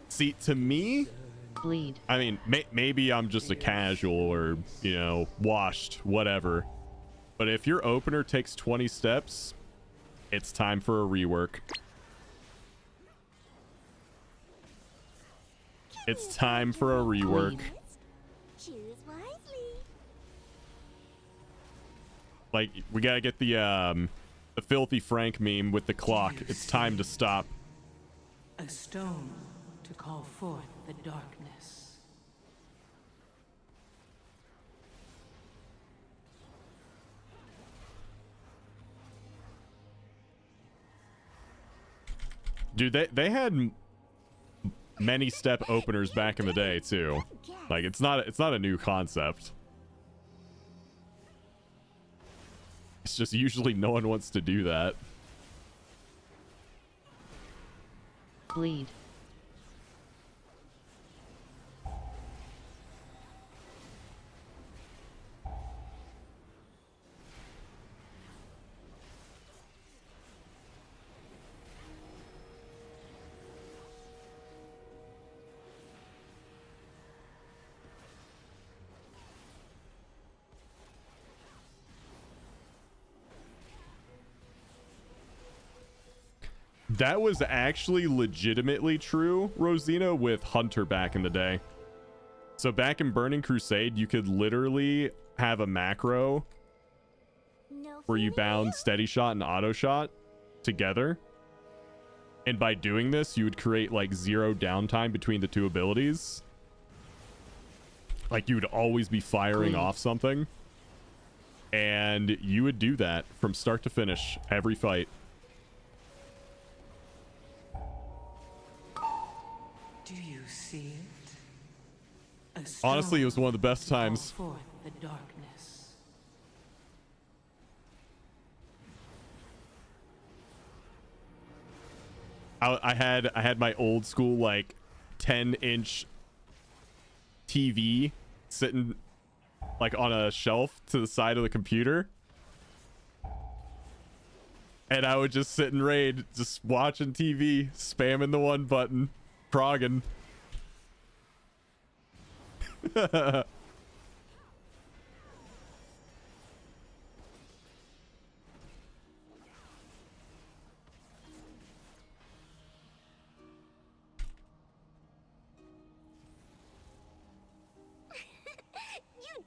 A: See, to me,
H: bleed.
A: I mean, maybe I'm just a casual or, you know, washed, whatever. But if your opener takes 20 steps, it's time for a rework. It's time for a rework.
M: Choose wisely.
A: Like, we gotta get the filthy Frank meme with the clock. It's time to stop.
F: A stone to call forth the darkness.
A: Dude, they had many step openers back in the day too. Like, it's not a new concept. It's just usually no one wants to do that.
H: Bleed.
A: That was actually legitimately true, Rosina, with Hunter back in the day. So back in Burning Crusade, you could literally have a macro where you bound Steady Shot and Auto Shot together. And by doing this, you would create like 0 downtime between the two abilities. Like, you would always be firing off something. And you would do that from start to finish every fight.
F: Do you see it?
A: Honestly, it was one of the best times.
F: Forth the darkness.
A: I had my old school like 10-inch TV sitting like on a shelf to the side of the computer, and I would just sit in raid, just watching TV, spamming the one button, progging.
M: You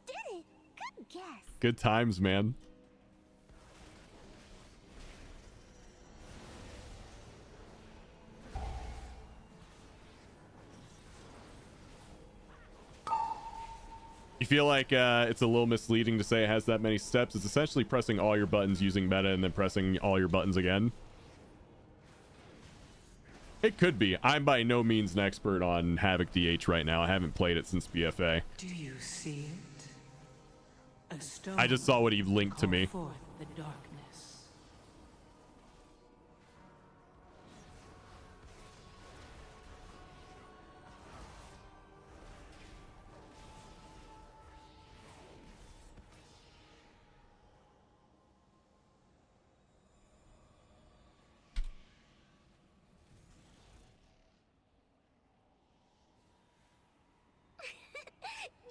M: did it! Good guess.
A: Good times, man. You feel like it's a little misleading to say it has that many steps. It's essentially pressing all your buttons using meta and then pressing all your buttons again. It could be. I'm by no means an expert on Havoc DH right now. I haven't played it since BFA.
F: Do you see it? A stone
A: I just saw what he linked to me.
F: forth the darkness.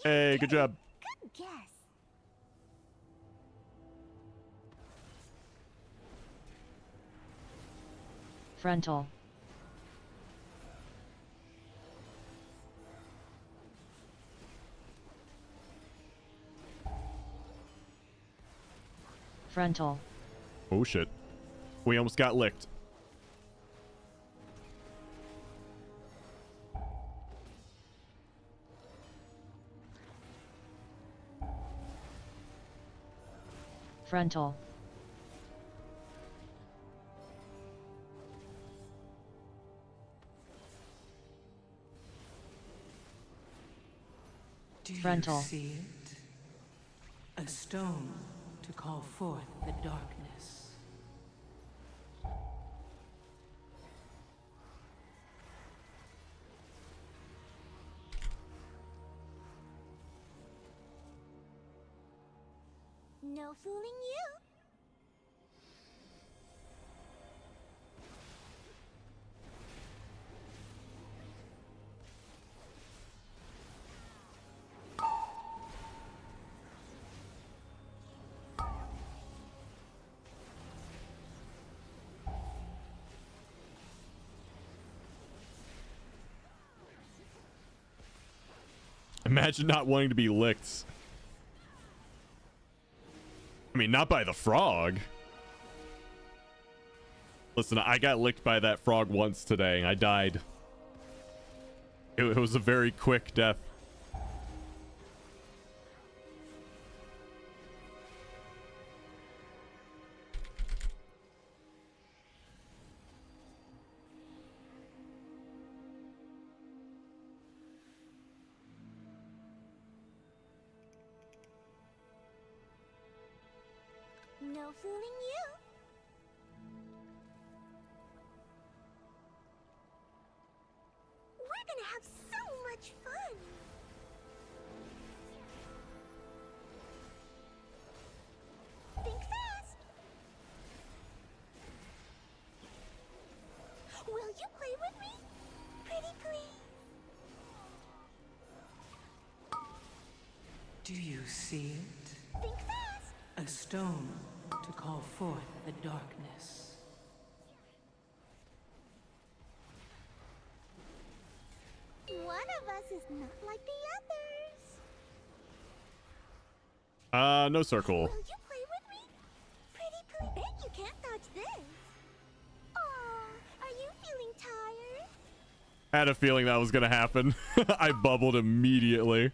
A: Hey, good job.
M: Good guess.
H: Frontal. Frontal.
A: Oh shit. We almost got licked.
H: Frontal. Frontal.
F: You see it? A stone to call forth the darkness.
M: No fooling you.
A: Imagine not wanting to be licked. I mean, not by the frog. Listen, I got licked by that frog once today. I died. It was a very quick death.
M: No fooling you. We're gonna have so much fun. Think fast. Will you play with me? Pretty please.
F: Do you see it?
M: Think fast.
F: A stone to call forth the darkness.
M: One of us is not like the others.
A: No circle.
M: Will you play with me? Pretty please. Bet you can't dodge this. Aw, are you feeling tired?
A: Had a feeling that was gonna happen. I bubbled immediately.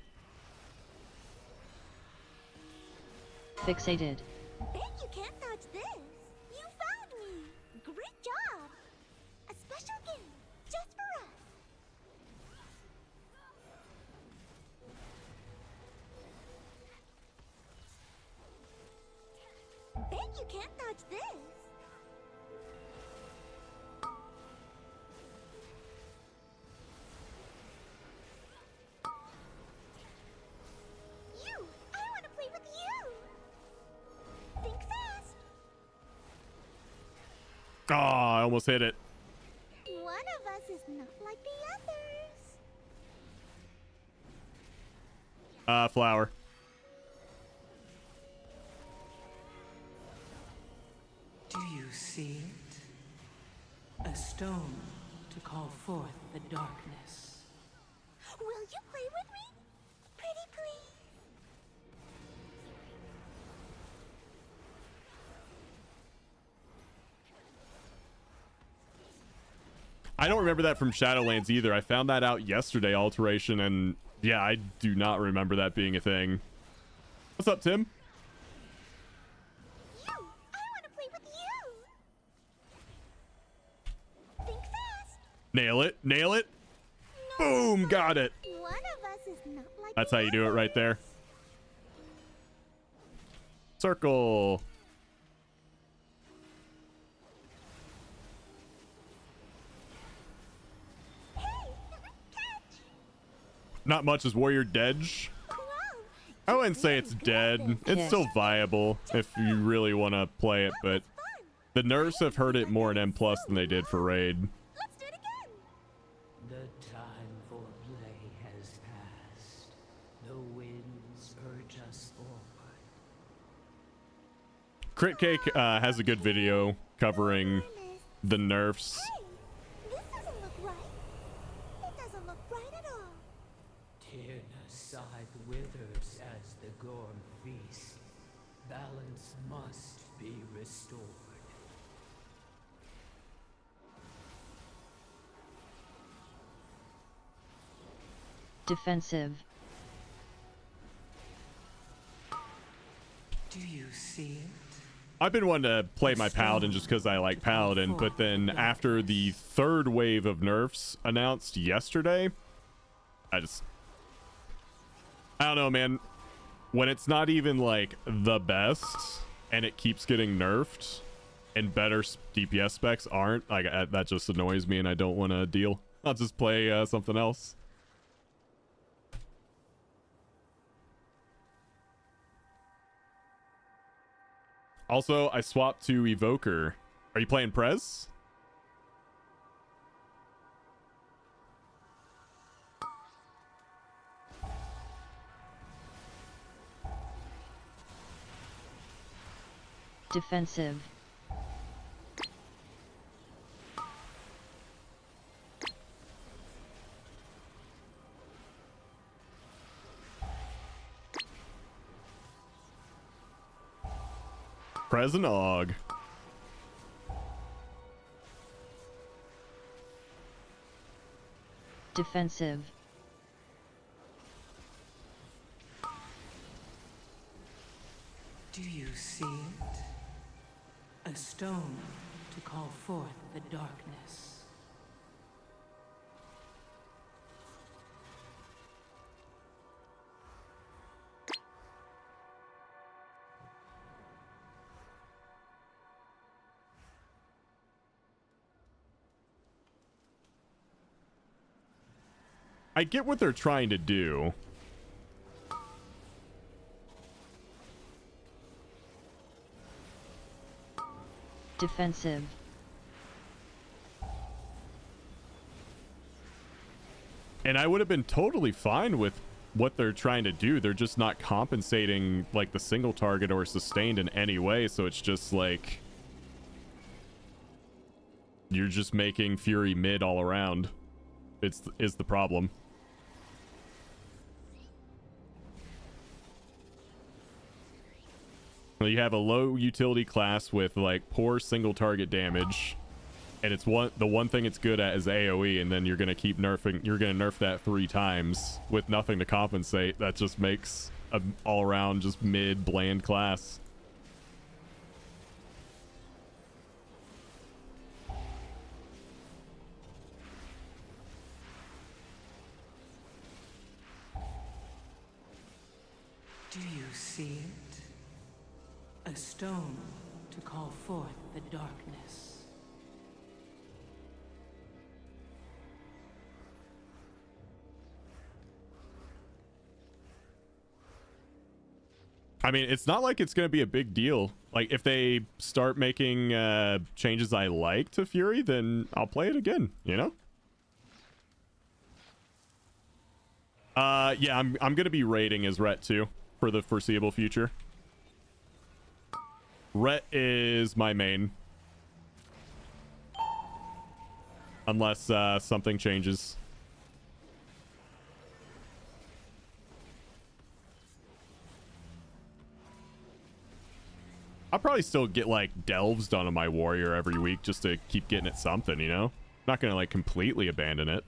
H: Fixated.
M: Bet you can't dodge this. You found me. Great job. A special game just for us. Bet you can't dodge this. You! I want to play with you! Think fast!
A: Oh, I almost hit it.
M: One of us is not like the others.
A: Flower.
F: Do you see it? A stone to call forth the darkness.
M: Will you play with me? Pretty please.
A: I don't remember that from Shadowlands either. I found that out yesterday, Alteration, and yeah, I do not remember that being a thing. What's up, Tim?
M: You! I want to play with you! Think fast!
A: Nail it. Nail it. Boom. Got it.
M: One of us is not like
A: That's how you do it right there. Circle. Not much. Is Warrior dead? I wouldn't say it's dead. It's still viable if you really want to play it, but the nerfs have hurt it more in M+ than they did for Raid.
M: Let's do it again!
Q: The time for play has passed. The winds urge us forward.
A: Crit Cake has a good video covering the nerfs.
M: This doesn't look right. It doesn't look right at all.
Q: Tyrna's scythe withers as the Gorm feast. Balance must be restored.
H: Defensive.
F: Do you see it?
A: I've been wanting to play my Paladin just because I like Paladin, but then after the third wave of nerfs announced yesterday, I don't know, man. When it's not even like the best and it keeps getting nerfed and better DPS specs aren't, like, that just annoys me and I don't want to deal. I'll just play something else. Also, I swapped to Evoker. Are you playing Prez?
H: Defensive.
A: Present Og.
H: Defensive.
F: Do you see it? A stone to call forth the darkness.
A: I get what they're trying to do.
H: Defensive.
A: And I would have been totally fine with what they're trying to do. They're just not compensating like the single target or sustained in any way. So it's just like you're just making Fury mid all around. Is the problem. You have a low utility class with like poor single target damage, and it's the one thing it's good at is AoE, and then you're gonna keep nerfing. You're gonna nerf that 3 times with nothing to compensate. That just makes an all-around just mid bland class.
F: Do you see it? A stone to call forth the darkness.
A: I mean, it's not like it's going to be a big deal. Like, if they start making changes I like to Fury, then I'll play it again, you know? Yeah, I'm going to be raiding as Ret too for the foreseeable future. Ret is my main. Unless something changes. I'll probably still get like delves done on my warrior every week just to keep getting it something, you know? Not gonna like completely abandon it.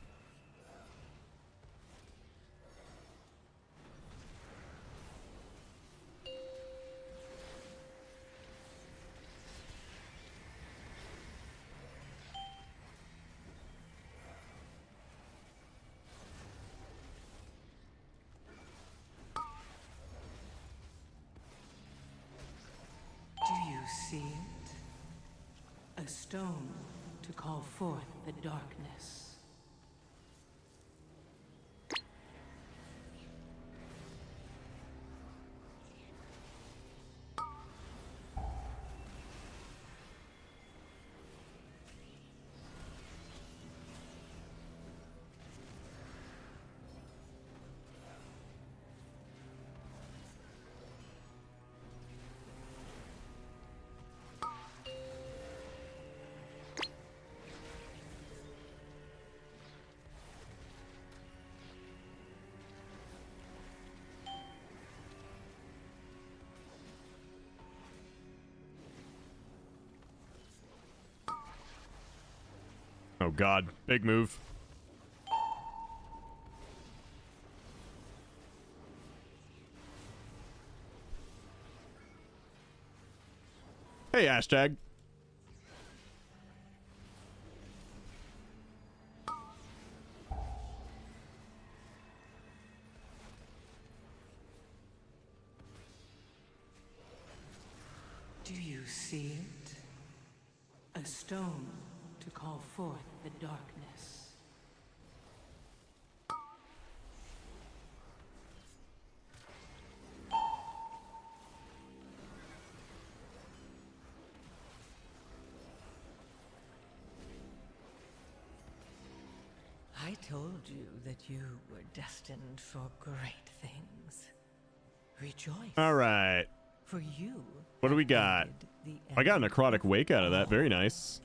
F: See it? A stone to call forth the darkness.
A: Oh god, big move. Hey, hashtag.
F: Do you see it? A stone to call forth the darkness. I told you that you were destined for great things. Rejoice.
A: All right.
F: For you.
A: What do we got? I got a necrotic wake out of that. Very nice.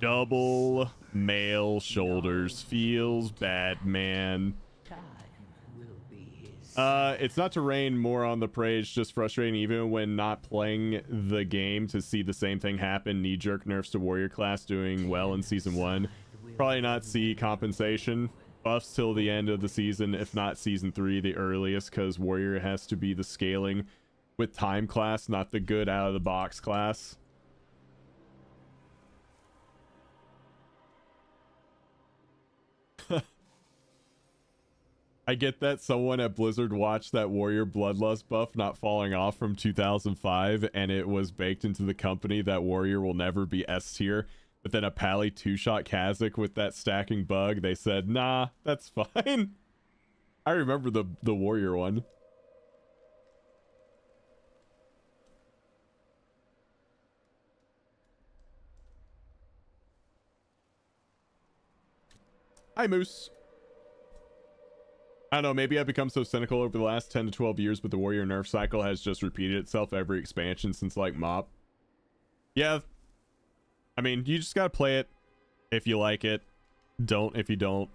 A: Double male shoulders. Feels bad, man. It's not to rain more on the praise, just frustrating even when not playing the game to see the same thing happen. Knee-jerk nerfs to warrior class doing well in season 1. Probably not see compensation. Buffs till the end of the season, if not season 3 the earliest, because warrior has to be the scaling with time class, not the good out of the box class. I get that someone at Blizzard watched that warrior bloodlust buff not falling off from 2005 and it was baked into the company that warrior will never be S tier, but then a Pally 2-shot Kazakh with that stacking bug, they said, nah, that's fine. I remember the warrior one. Hi, Moose. I don't know, maybe I've become so cynical over the last 10 to 12 years, but the warrior nerf cycle has just repeated itself every expansion since, like, MoP. Yeah. I mean, you just gotta play it if you like it. Don't if you don't.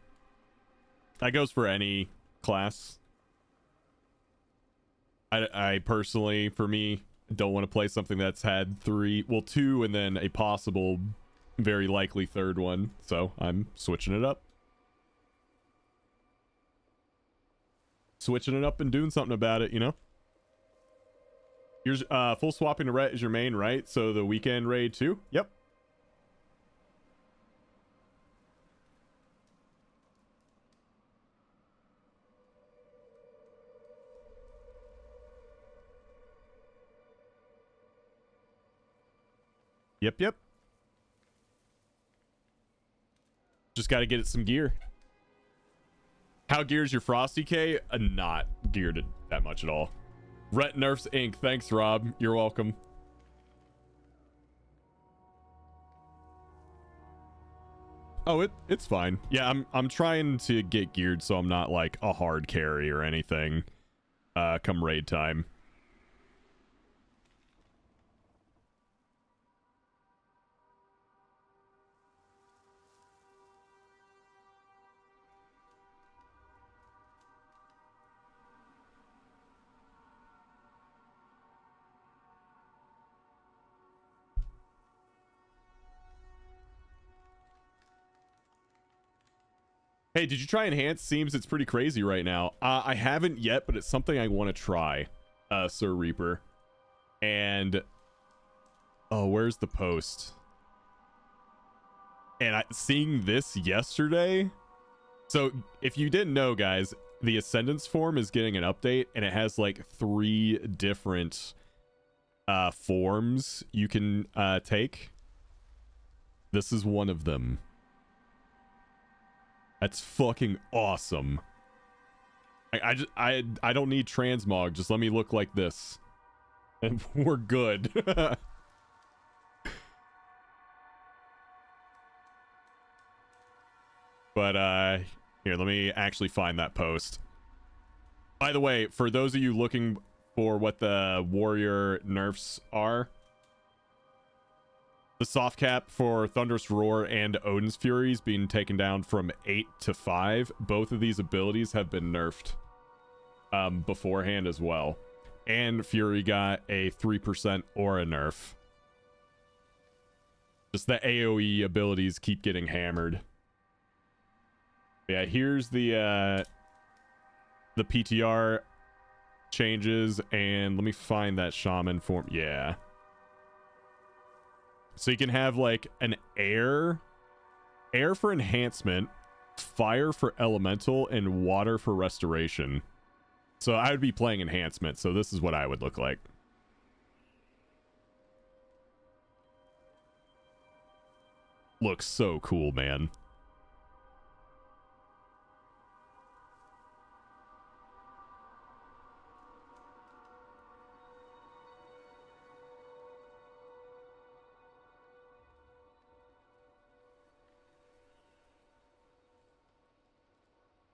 A: That goes for any class. I personally, for me, don't want to play something that's had 2 and then a possible, very likely third one. So I'm switching it up. Switching it up and doing something about it, you know? Here's full swapping to Ret is your main, right? So the weekend raid too? Yep. Yep. Just got to get it some gear. How gears your Frosty K? Not geared that much at all. Ret nerfs Inc. Thanks, Rob. You're welcome. Oh, it's fine. Yeah, I'm trying to get geared so I'm not like a hard carry or anything. Come raid time. Hey, did you try Enhance? Seems it's pretty crazy right now. I haven't yet, but it's something I want to try, Sir Reaper. And oh, where's the post? And seeing this yesterday. So if you didn't know, guys, the Ascendance form is getting an update, and it has like 3 different forms you can take. This is one of them. That's fucking awesome. I don't need transmog. Just let me look like this, and we're good. But here, let me actually find that post. By the way, for those of you looking for what the warrior nerfs are, the soft cap for Thunderous Roar and Odin's Fury is being taken down from 8 to 5. Both of these abilities have been nerfed beforehand as well. And Fury got a 3% aura nerf. Just the AoE abilities keep getting hammered. Yeah, here's the PTR changes, and let me find that shaman form. Yeah. So you can have like an air for enhancement, fire for elemental, and water for restoration. So I would be playing enhancement, so this is what I would look like. looks so cool, man.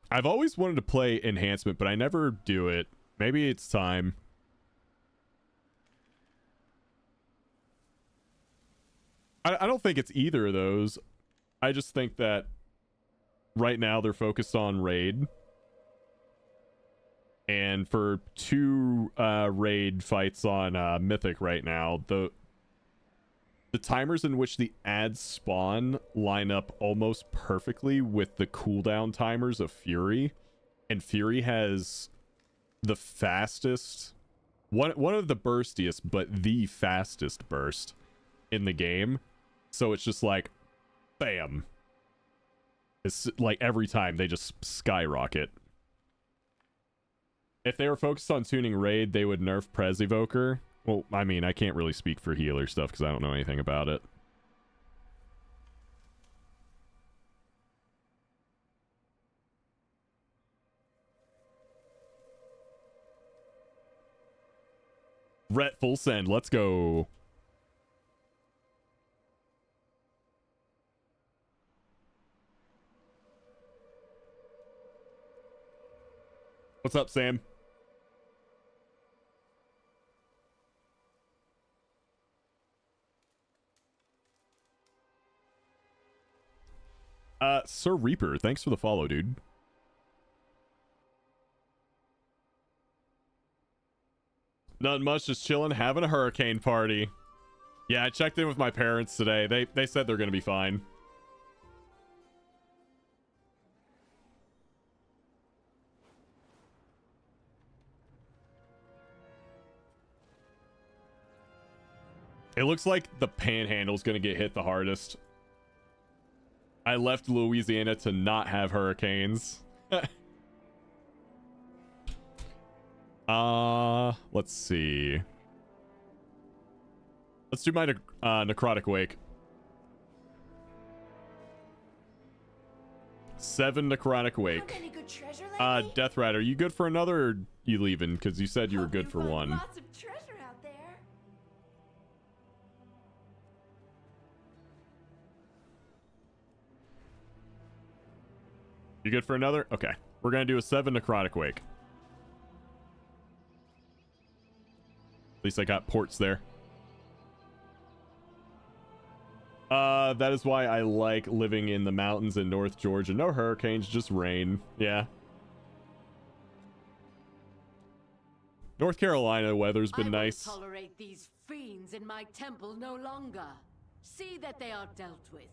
A: I've always wanted to play Enhancement, but I never do it. Maybe it's time. I don't think it's either of those. I just think that right now they're focused on Raid. And for 2 Raid fights on Mythic right now, the timers in which the ads spawn line up almost perfectly with the cooldown timers of Fury. And Fury has the fastest, one of the burstiest, but the fastest burst in the game. So it's just like, bam. It's like every time they just skyrocket. If they were focused on tuning Raid, they would nerf Prez Evoker. Well, I mean, I can't really speak for healer stuff because I don't know anything about it. Rhett, full send. Let's go. What's up, Sam? Sir Reaper, thanks for the follow, dude. Nothing much, just chilling, having a hurricane party. Yeah, I checked in with my parents today. They said they're gonna be fine. It looks like the Panhandle's gonna get hit the hardest. I left Louisiana to not have hurricanes. Let's see. Let's do my Necrotic Wake. 7 Necrotic Wake.
E: Any good treasure lately?
A: Death Rider, you good for another, or you leaving? Because you said you were good for one.
E: Lots of treasure out there.
A: You good for another? Okay. We're gonna do a 7 Necrotic Wake. At least I got ports there. That is why I like living in the mountains in North Georgia. No hurricanes, just rain. Yeah. North Carolina weather's been nice.
D: I won't tolerate these fiends in my temple no longer. See that they are dealt with.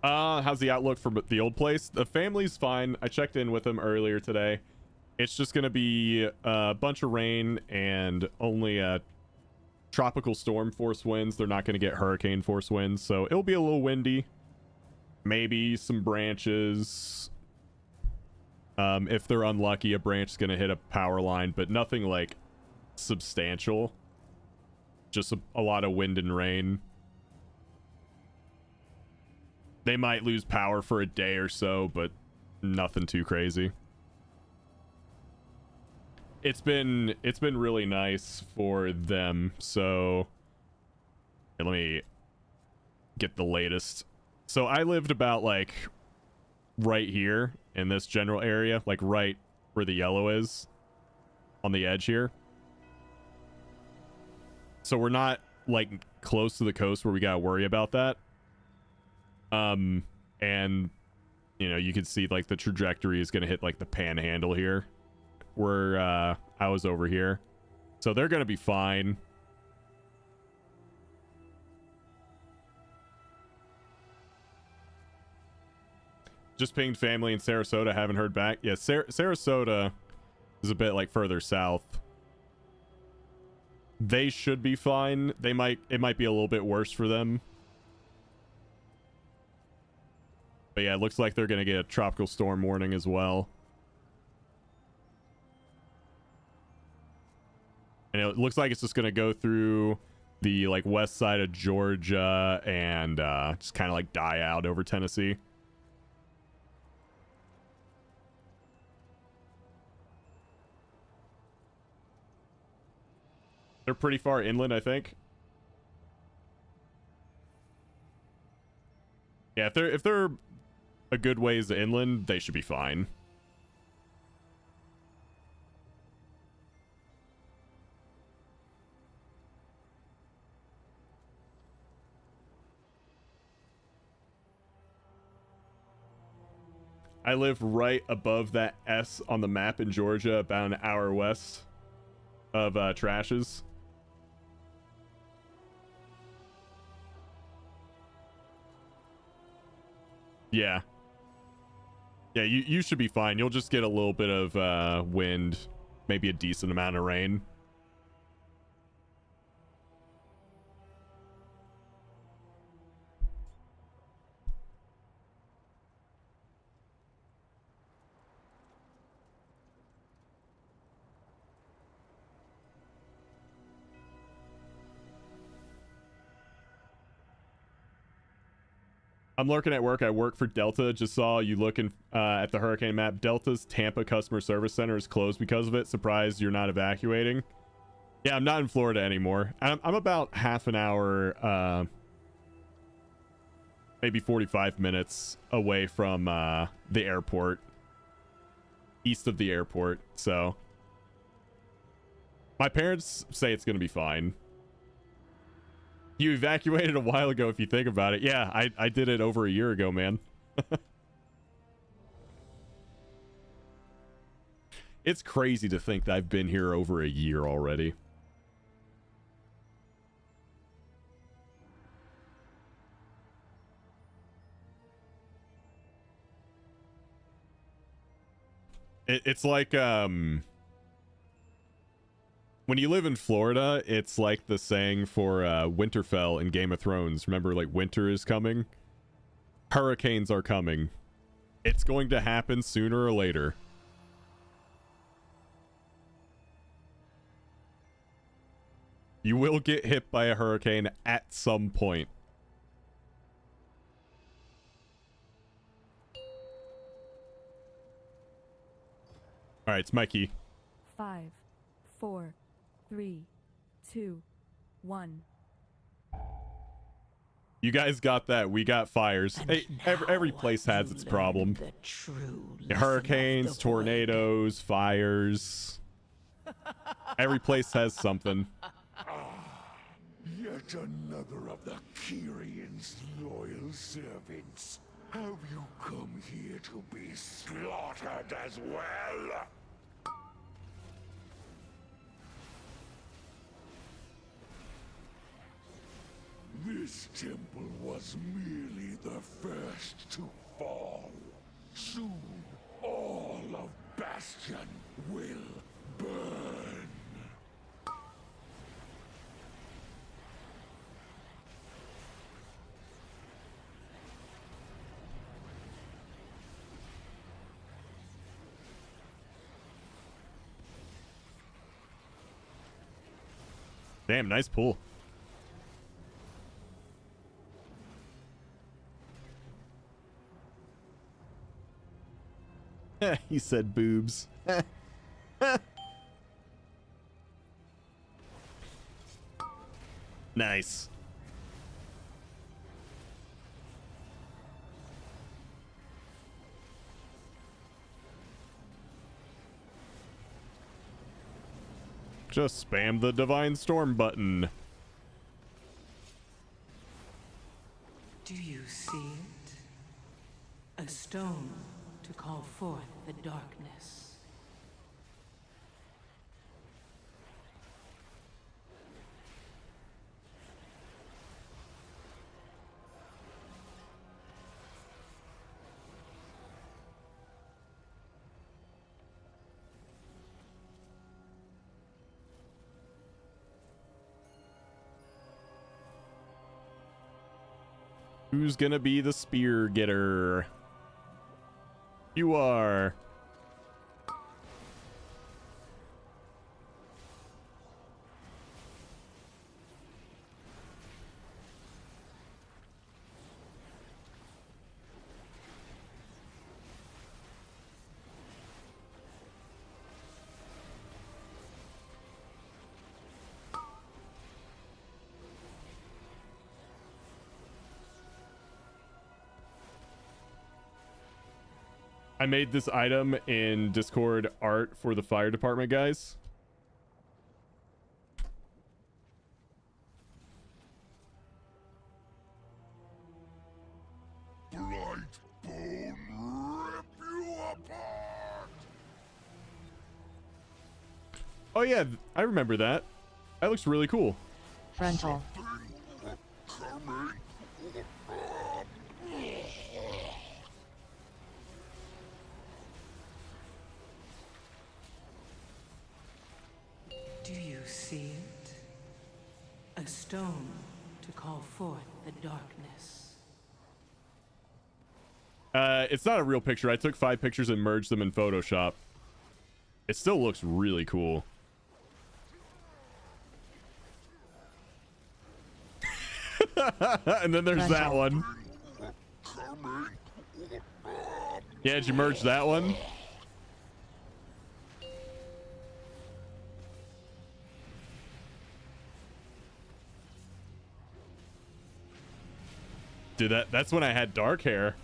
A: How's the outlook for the old place? The family's fine. I checked in with them earlier today. It's just gonna be a bunch of rain and only tropical storm force winds. They're not gonna get hurricane force winds, so it'll be a little windy. Maybe some branches. If they're unlucky, a branch is gonna hit a power line, but nothing like substantial. Just a lot of wind and rain. They might lose power for a day or so, but nothing too crazy. It's been really nice for them. So let me get the latest. So I lived about like right here in this general area, like right where the yellow is on the edge here. So we're not like close to the coast where we gotta worry about that. And you know, you can see like the trajectory is going to hit like the Panhandle here where I was over here, so they're going to be fine. Just pinged family in Sarasota, haven't heard back. Yeah, Sarasota is a bit like further south. They should be fine. It might be a little bit worse for them. But yeah, it looks like they're going to get a tropical storm warning as well. And it looks like it's just gonna go through the like west side of Georgia and just kind of like die out over Tennessee. They're pretty far inland, I think. Yeah, if they're a good ways inland, they should be fine. I live right above that S on the map in Georgia, about an hour west of Trashes. Yeah. Yeah, you should be fine. You'll just get a little bit of wind, maybe a decent amount of rain. I'm lurking at work. I work for Delta. Just saw you looking at the hurricane map. Delta's Tampa customer service center is closed because of it. Surprised you're not evacuating. Yeah, I'm not in Florida anymore. I'm about half an hour, maybe 45 minutes away from the airport, east of the airport. So my parents say it's going to be fine. You evacuated a while ago if you think about it. Yeah, I did it over a year ago, man. It's crazy to think that I've been here over a year already. It's like, when you live in Florida, it's like the saying for Winterfell in Game of Thrones. Remember, like, winter is coming? Hurricanes are coming. It's going to happen sooner or later. You will get hit by a hurricane at some point. All right, it's my key.
J: 5, 4, 3, 2, 1.
A: You guys got that. We got fires. Hey, every place has its problem. Hurricanes, tornadoes, fires. Every place has something.
G: Yet another of the Kyrian's loyal servants. Have you come here to be slaughtered as well? This temple was merely the first to fall. Soon, all of Bastion will burn.
A: Damn, nice pool. He said boobs. Nice. Just spam the Divine Storm button.
F: Do you see it? A stone to call forth the darkness.
A: Who's gonna be the spear getter? You are. I made this item in Discord art for the fire department guys.
G: Brightbone rip you apart!
A: Oh yeah, I remember that. That looks really cool.
H: Frontal.
F: Do you see it? A stone to call forth the darkness.
A: It's not a real picture. I took 5 pictures and merged them in Photoshop. It still looks really cool. And then there's that one. Yeah, did you merge that one? Dude, that's when I had dark hair.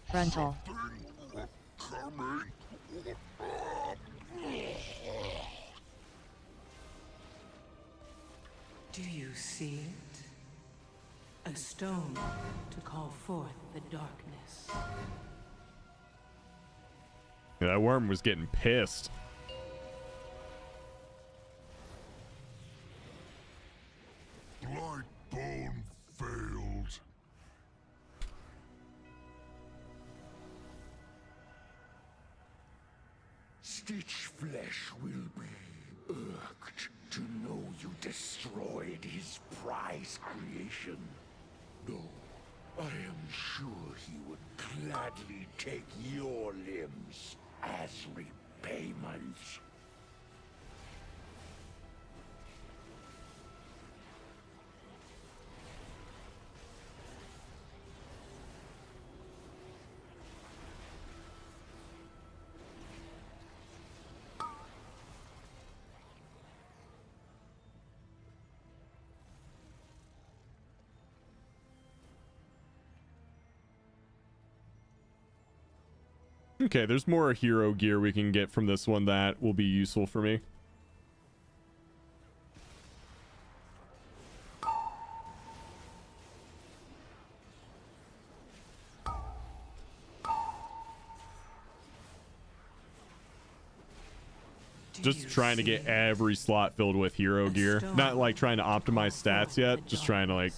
H: Frontal.
F: Do you see it? A stone to call forth the darkness.
A: Yeah, that worm was getting pissed.
G: Brightbone failed. Stitch Flesh will be irked to know you destroyed his prize creation. Though I am sure he would gladly take your limbs as repayment.
A: Okay, there's more hero gear we can get from this one that will be useful for me. Just trying to get every slot filled with hero gear. Not like trying to optimize stats yet, just trying to like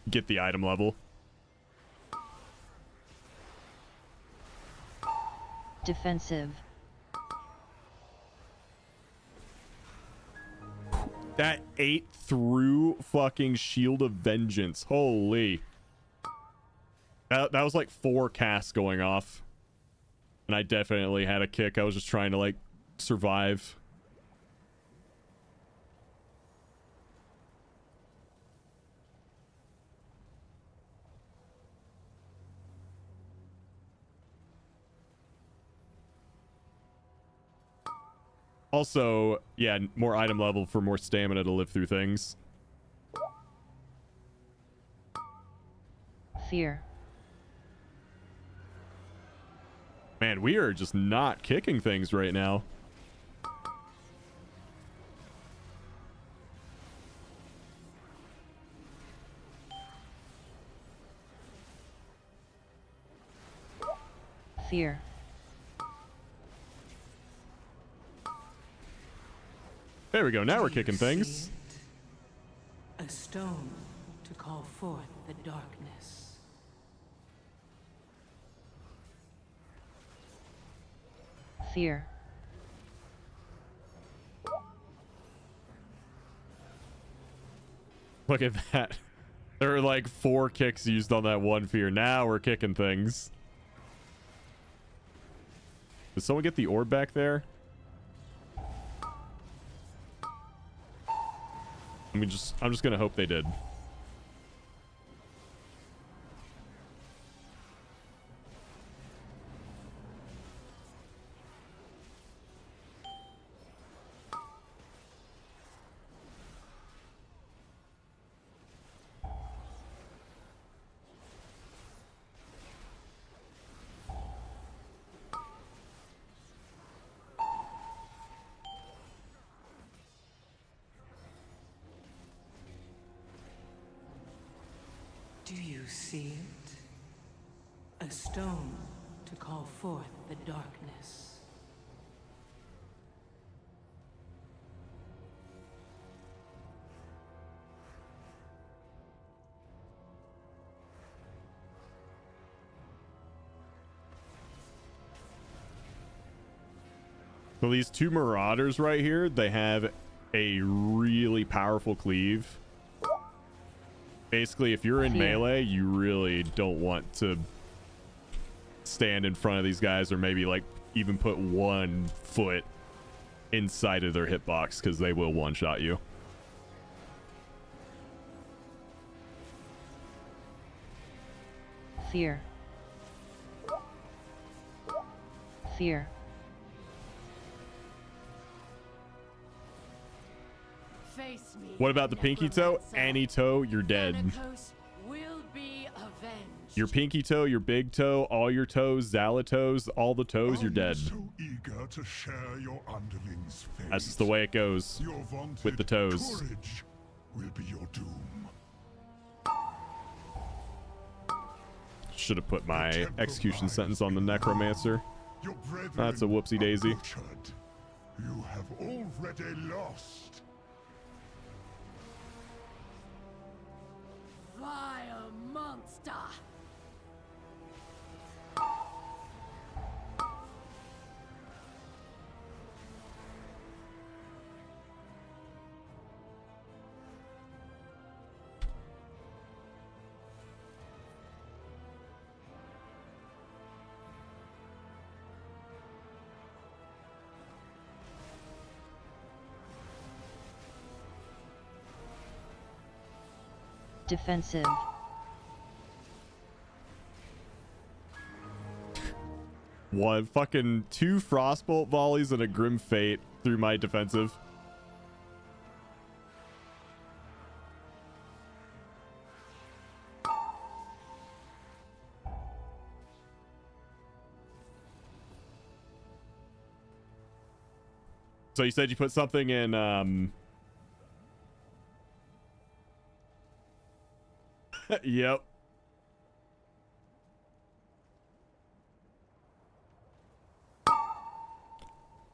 A: get the item level.
H: Defensive.
A: That ate through fucking Shield of Vengeance. Holy. That was like 4 casts going off. And I definitely had a kick. I was just trying to like survive. Also, yeah, more item level for more stamina to live through things.
H: Fear.
A: Man, we are just not kicking things right now.
H: Fear.
A: There we go. Now we're kicking things.
F: A stone to call forth the darkness.
H: Fear.
A: Look at that. There are like 4 kicks used on that one fear. Now we're kicking things. Did someone get the orb back there? I'm just gonna hope they did.
F: see it? A stone to call forth the darkness.
A: So these two marauders right here, they have a really powerful cleave. Basically, if you're in melee, you really don't want to stand in front of these guys, or maybe like even put 1 foot inside of their hitbox, because they will one-shot you.
H: Fear. Fear.
D: Face me.
A: What about the pinky toe? Any toe, you're dead.
D: Thanatos will be avenged.
A: Your pinky toe, your big toe, all your toes, Zalatoes, all the toes, you're dead.
G: So eager to share your underlings' fate.
A: That's just the way it goes
G: Your vaunted
A: with the toes.
G: courage will be your doom.
A: Should have put my execution sentence on the necromancer.
G: Your brethren
A: That's a whoopsie daisy.
G: are butchered. You have already lost.
D: Vile monster.
H: Defensive.
A: One fucking 2 frostbolt volleys and a grim fate through my defensive. So you said you put something in yep.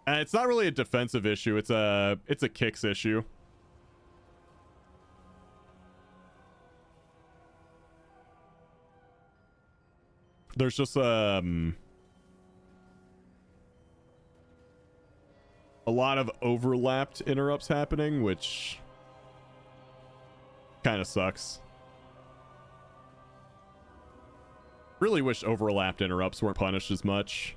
A: It's not really a defensive issue. It's a kicks issue. There's just a lot of overlapped interrupts happening, which kind of sucks. Really wish overlapped interrupts weren't punished as much.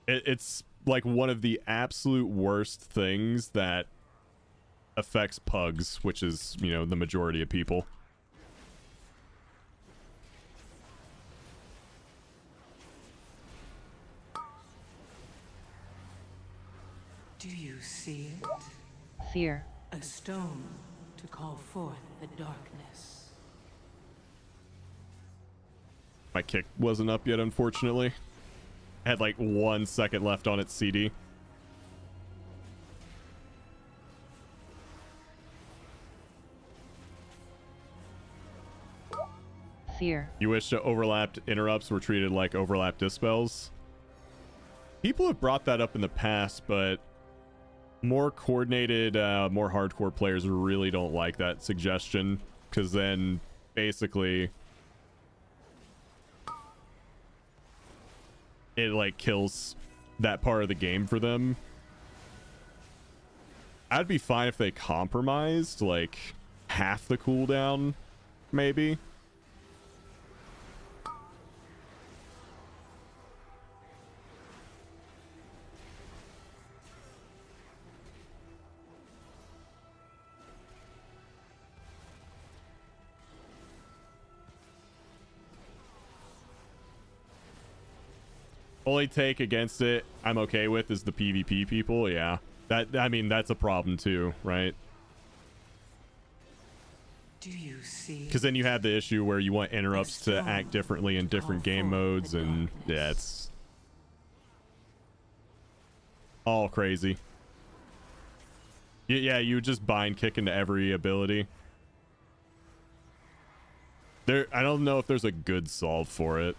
A: It's like one of the absolute worst things that affects pugs, which is, you know, the majority of people.
F: Do you see it?
H: Fear.
F: A stone to call forth the darkness.
A: My kick wasn't up yet, unfortunately. Had like 1 second left on its CD.
H: Fear.
A: You wish the overlapped interrupts were treated like overlapped dispels? People have brought that up in the past, but more coordinated, more hardcore players really don't like that suggestion, because then basically it like kills that part of the game for them. I'd be fine if they compromised like half the cooldown, maybe. Only take against it I'm okay with is the PvP people. Yeah, that, I mean, that's a problem too, right?
F: Do you see?
A: Because then you have the issue where you want interrupts to act differently in different game modes, and yeah, it's all crazy. Yeah, you just bind kick into every ability. I don't know if there's a good solve for it.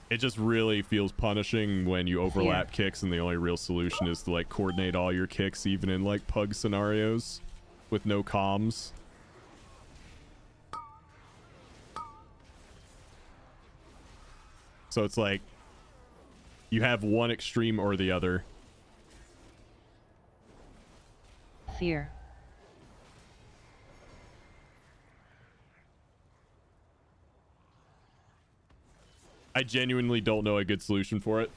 A: It just really feels punishing when you overlap kicks and the only real solution is to like coordinate all your kicks even in like pug scenarios with no comms. So it's like you have one extreme or the other.
H: Fear.
A: I genuinely don't know a good solution for it.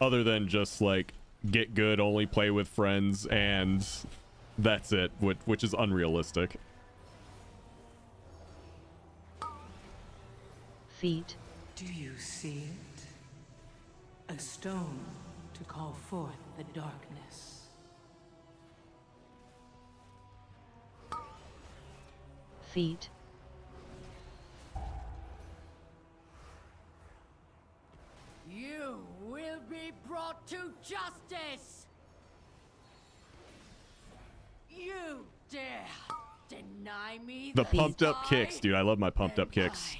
A: Other than just like get good, only play with friends, and that's it, which is unrealistic.
H: Feet.
F: Do you see it? A stone to call forth the darkness.
H: Feet.
S: You will be brought to justice! You dare deny me
A: The pumped up kicks, dude. I love my pumped up kicks.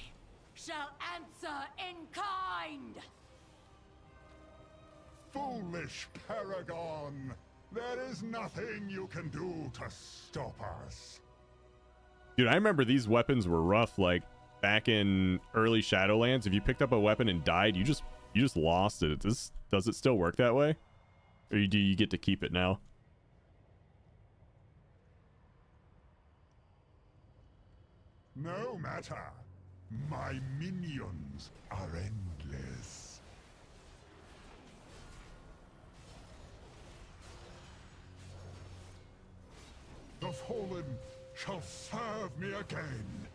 S: Shall answer in kind!
G: Foolish Paragon! There is nothing you can do to stop us.
A: Dude, I remember these weapons were rough. Like back in early Shadowlands, if you picked up a weapon and died, you just lost it. Does it still work that way? Or do you get to keep it now?
G: No matter. My minions are endless. The fallen shall serve me again.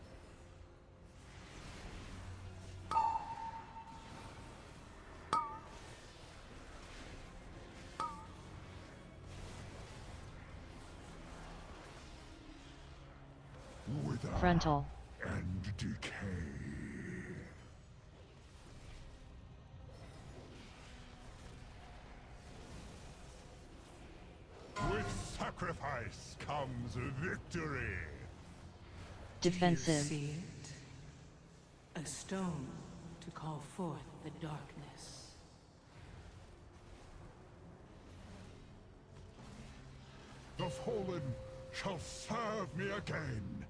H: Frontal.
G: And decay. With sacrifice comes victory.
H: Defensive.
F: Do you see it? A stone to call forth the darkness.
G: The fallen shall serve me again.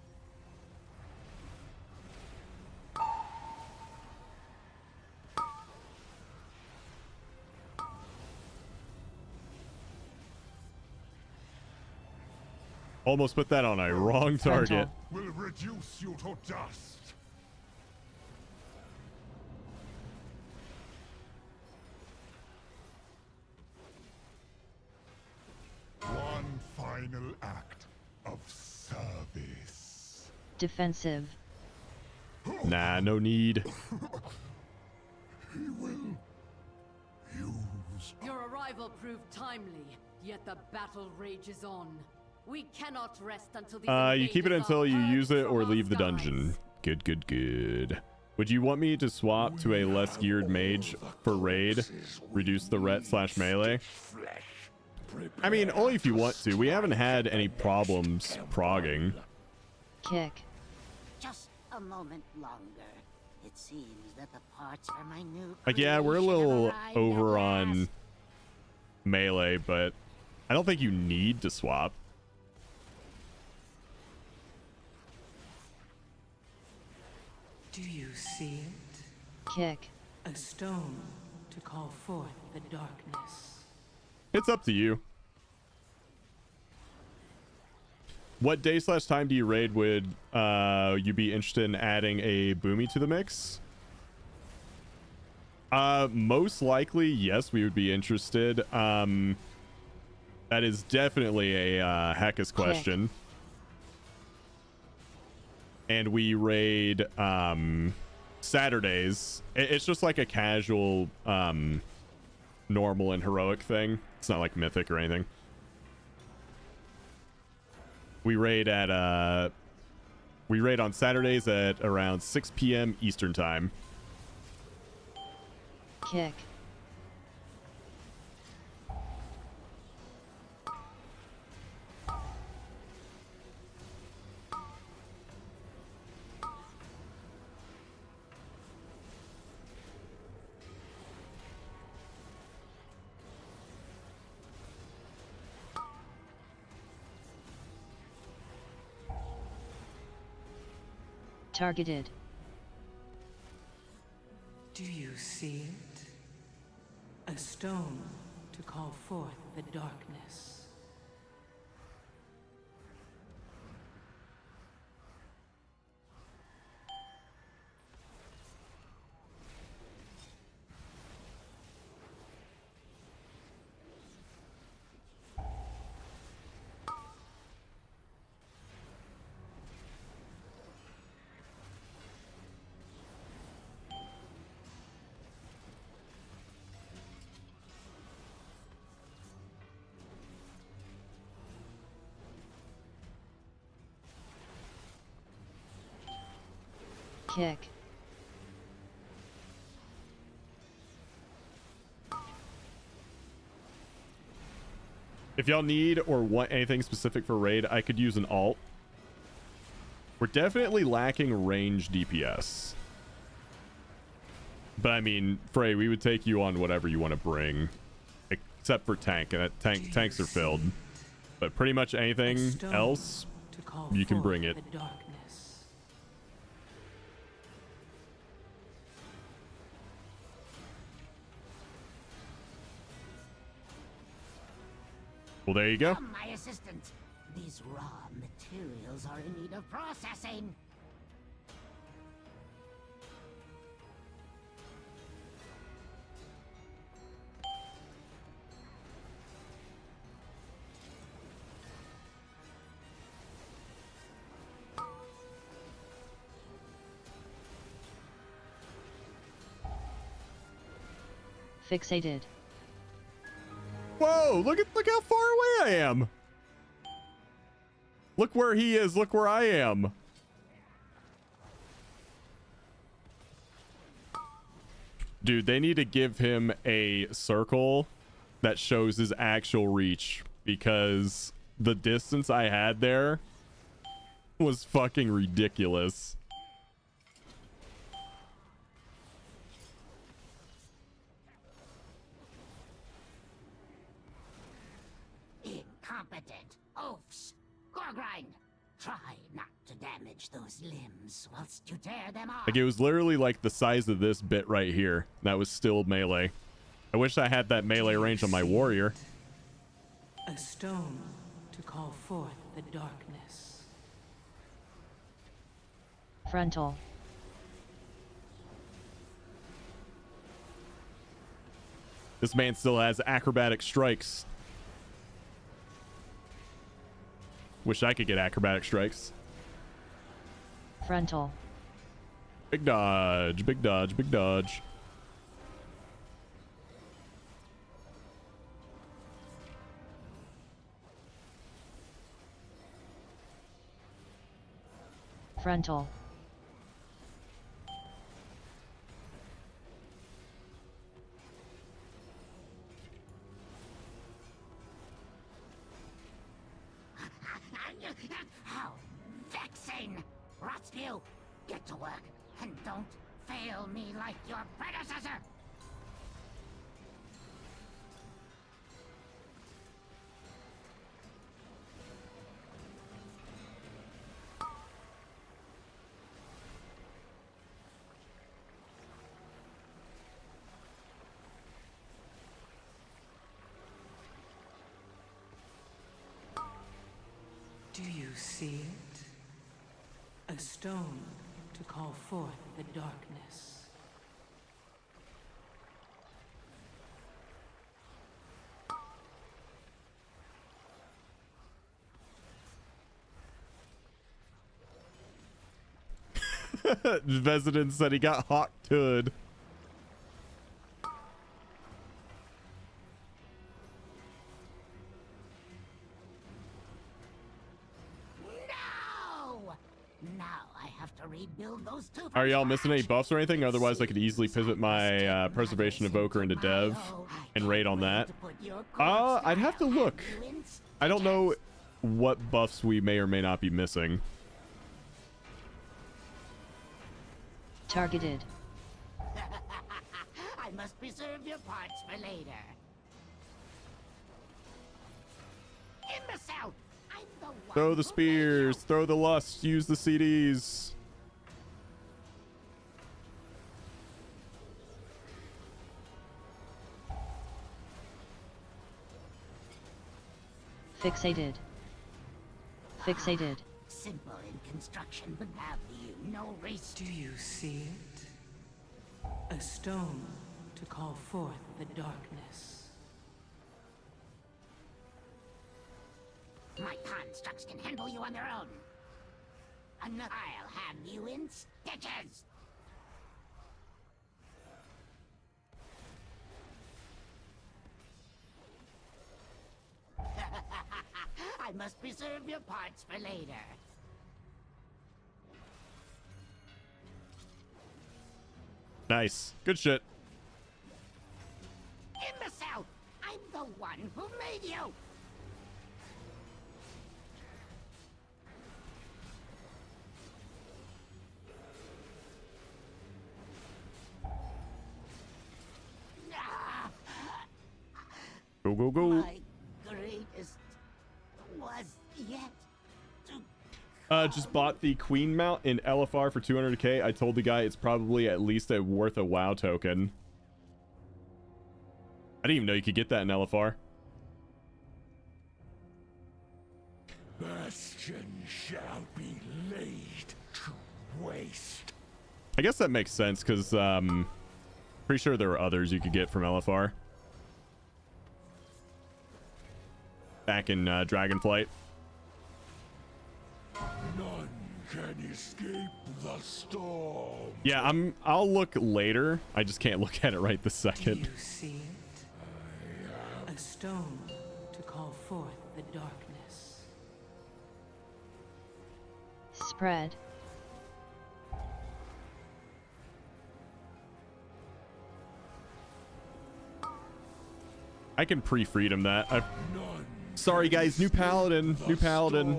A: Almost put that on a wrong target.
G: Will reduce you to dust. One final act of service.
H: Defensive.
A: Nah, no need.
G: He will use.
S: Your arrival proved timely, yet the battle rages on. We cannot rest until the
A: You keep it until you use it or leave the dungeon. Good, good, good. Would you want me to swap to a less geared mage for raid? Reduce the ret/melee? I mean, only if you want to. We haven't had any problems progging.
H: Kick.
I: Just a moment longer. It seems that the parts for my new
A: Like, yeah, we're a
I: creation have
A: little
I: arrived
A: over
I: at
A: on
I: last.
A: melee, but I don't think you need to swap.
F: Do you see it?
H: Kick.
F: A stone to call forth the darkness.
A: It's up to you. What day/time do you raid? Would you be interested in adding a boomy to the mix? Most likely, yes, we would be interested. That is definitely a Hekkus question. And we raid Saturdays. It's just like a casual normal and heroic thing. It's not like Mythic or anything. We raid at on Saturdays at around 6 p.m. Eastern time.
H: Kick. Targeted.
F: Do you see it? A stone to call forth the darkness.
H: Kick.
A: If y'all need or want anything specific for raid, I could use an alt. We're definitely lacking range DPS. But I mean, Frey, we would take you on whatever you want to bring. Except for tank, and tanks are filled. But pretty much anything else, you can bring it. Well, there you go.
I: Come, my assistant. These raw materials are in need of processing.
H: Fixated.
A: Whoa, look how far away I am. Look where he is, look where I am. Dude, they need to give him a circle that shows his actual reach, because the distance I had there was fucking ridiculous.
I: Incompetent oafs. Gorgrind, try not to damage those limbs whilst you tear them off.
A: Like, it was literally like the size of this bit right here. That was still melee. I wish I had that melee range on my warrior.
F: A stone to call forth the darkness.
H: Frontal.
A: This man still has acrobatic strikes. Wish I could get acrobatic strikes.
H: Frontal.
A: Big dodge, big dodge, big dodge.
H: Frontal.
I: How vexing! Rotspew, get to work and don't fail me like your predecessor!
F: Do you see it? A stone to call forth the darkness.
A: Vesident said he got hawked hood. Are y'all missing any buffs or anything? Otherwise, I could easily pivot my Preservation Evoker into Dev and raid on that. I'd have to look. I don't know what buffs we may or may not be missing.
H: Targeted.
I: I must preserve your parts for later. Imbecile! I'm the one
A: Throw the spears, throw the lust, use the CDs.
H: Fixated. Fixated.
I: Simple in construction, but have you no reason?
F: Do you see it? A stone to call forth the darkness.
I: My constructs can handle you on their own. I'll have you in stitches. I must preserve your parts for later.
A: Nice. Good shit.
I: Imbecile! I'm the one who made you!
A: Go, go, go.
I: My greatest was yet to...
A: Just bought the Queen mount in LFR for 200k. I told the guy it's probably at least worth a WoW token. I didn't even know you could get that in LFR.
G: Bastion shall be laid to waste.
A: I guess that makes sense because pretty sure there were others you could get from LFR back in Dragonflight.
G: None can escape the storm.
A: Yeah, I'll look later. I just can't look at it right this second.
F: Do you see it? A stone to call forth the darkness.
H: Spread.
A: I can pre-freedom that. Sorry guys, new Paladin. New Paladin.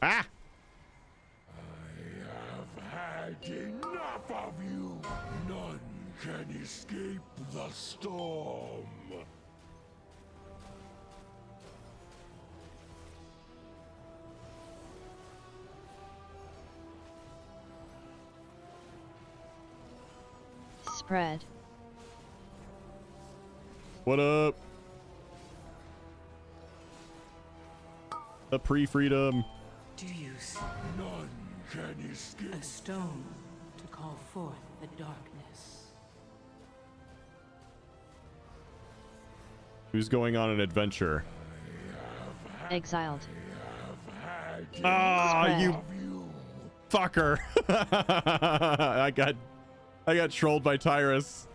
A: Ah!
G: I have had enough of you. None can escape the storm.
H: Spread.
A: What up? The pre-freedom.
F: Do you see?
G: None can escape.
F: A stone to call forth the darkness.
A: Who's going on an adventure?
H: Exiled.
A: Ah, you fucker. I got trolled by Tyrus.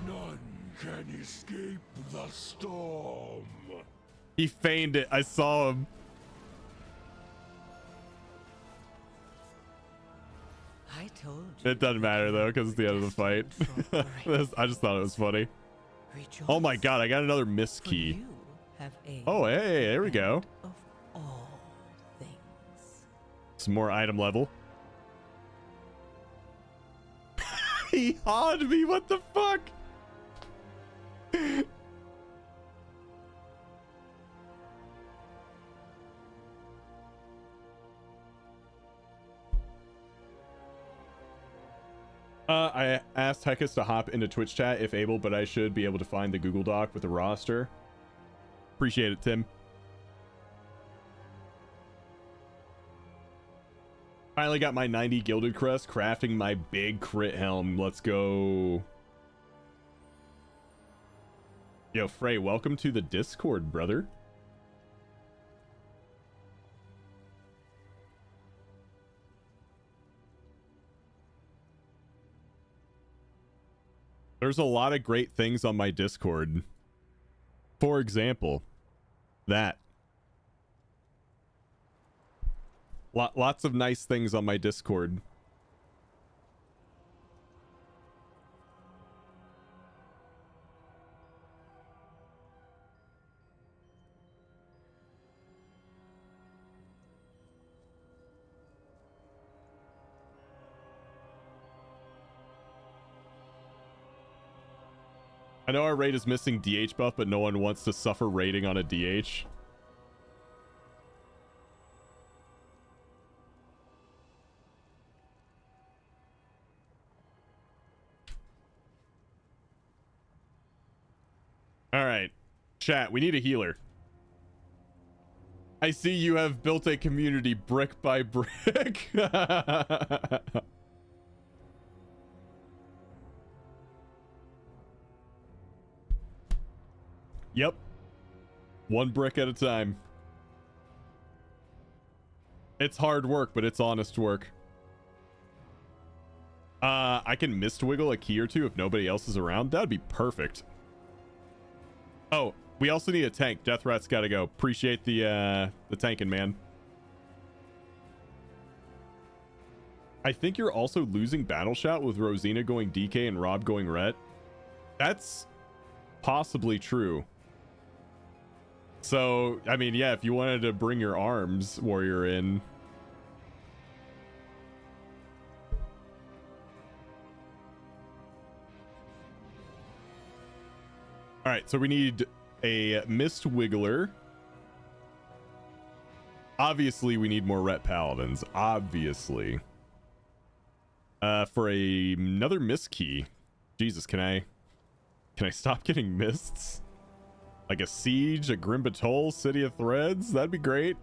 G: None can escape the storm.
A: He feigned it. I saw him.
F: I told you.
A: It doesn't matter though, because it's the end of the fight. I just thought it was funny. Oh my god, I got another miss key. Oh, hey, there we go. Some more item level. He hawed me, what the fuck? I asked Heckus to hop into Twitch chat if able, but I should be able to find the Google Doc with the roster. Appreciate it, Tim. Finally got my 90 Gilded Crest, crafting my big crit helm. Let's go. Yo, Frey, welcome to the Discord, brother. There's a lot of great things on my Discord. For example, that. Lots of nice things on my Discord. I know our raid is missing DH buff, but no one wants to suffer raiding on a DH. All right, chat, we need a healer. I see you have built a community brick by brick. Yep. One brick at a time. It's hard work, but it's honest work. I can mist wiggle a key or two if nobody else is around. That would be perfect. Oh, we also need a tank. Death Rat's got to go. Appreciate the tanking, man. I think you're also losing Battle Shout with Rosina going DK and Rob going Ret. That's possibly true. So, I mean, yeah, if you wanted to bring your arms warrior in. All right, so we need a Mist Wiggler. Obviously, we need more Ret Paladins. Obviously. For another Mist Key. Jesus, can I stop getting mists? Like a Siege, a Grim Batol, City of Threads? That'd be great.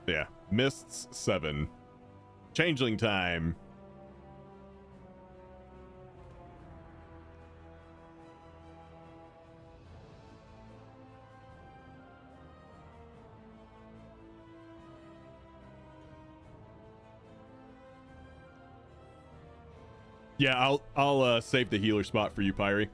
A: Yeah, Mists 7. Changeling time. Yeah, I'll save the healer spot for you, Pyrie.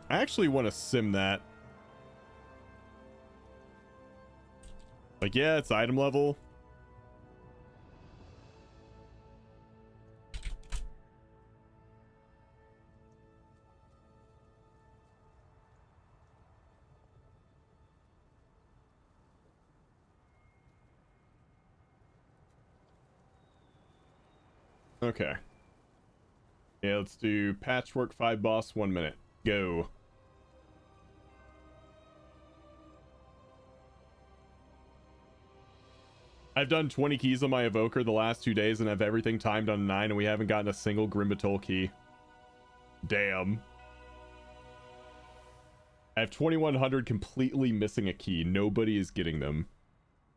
A: I actually want to sim that. Like, yeah, it's item level. Okay. Yeah, let's do patchwork 5 boss 1 minute. Go. I've done 20 keys on my evoker the last 2 days and have everything timed on 9, and we haven't gotten a single Grim Batol key. Damn. I have 2100 completely missing a key. Nobody is getting them.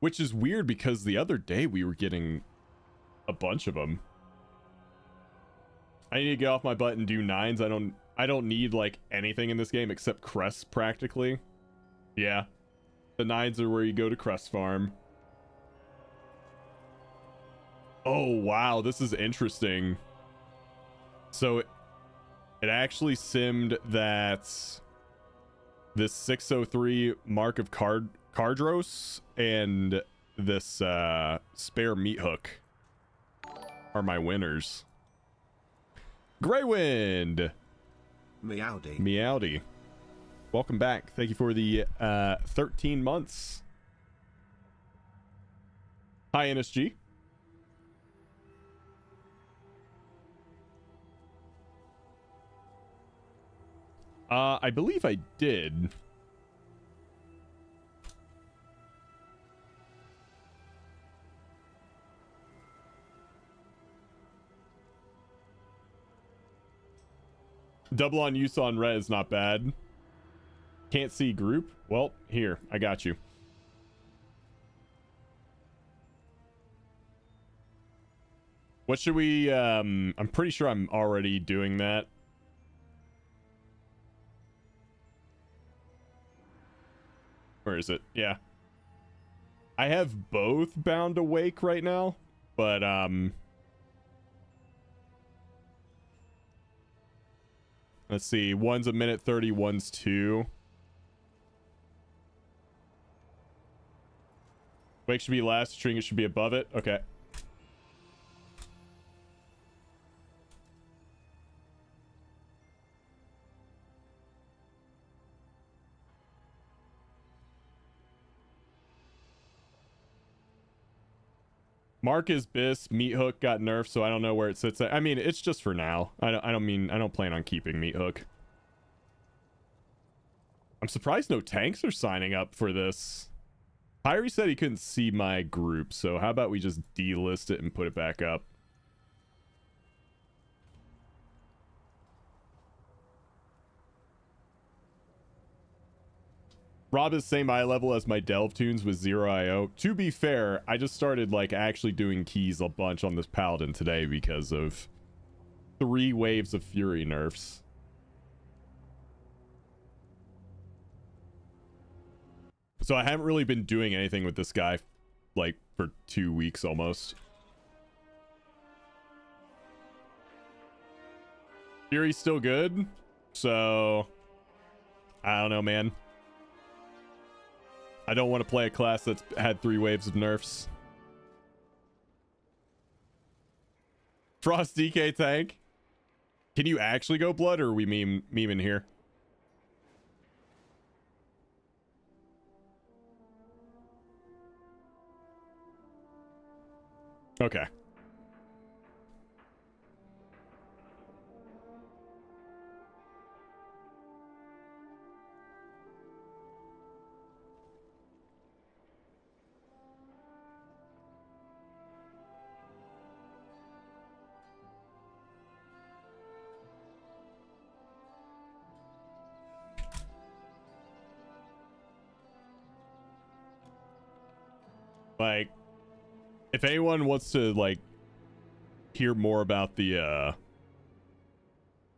A: Which is weird because the other day we were getting a bunch of them. I need to get off my butt and do 9s. I don't need like anything in this game except crests practically. Yeah. The 9s are where you go to crest farm. Oh, wow, this is interesting. So it actually simmed that this 603 Mark of Cardros and this spare meat hook are my winners. Greywind.
N: Meowdy.
A: Meowdy. Welcome back. Thank you for the 13 months. Hi, NSG. I believe I did. Double on use on red is not bad. Can't see group? Well, here, I got you. What should we, I'm pretty sure I'm already doing that. Where is it? Yeah. I have both Bound Awake right now, but, Let's see. One's a minute 30, one's 2. Wake should be last. Trinket should be above it. Okay. Mark is Biss. Meat Hook got nerfed, so I don't know where it sits at. I mean, it's just for now. I don't plan on keeping Meat Hook. I'm surprised no tanks are signing up for this. Pyrie said he couldn't see my group, so how about we just delist it and put it back up? Rob is same eye level as my Delve tunes with 0 IO. To be fair, I just started like actually doing keys a bunch on this Paladin today because of 3 waves of Fury nerfs. So I haven't really been doing anything with this guy like for 2 weeks almost. Fury's still good, so I don't know, man. I don't want to play a class that's had 3 waves of nerfs. Frost DK tank. Can you actually go blood, or are we memeing here? Okay. Like, if anyone wants to like hear more about the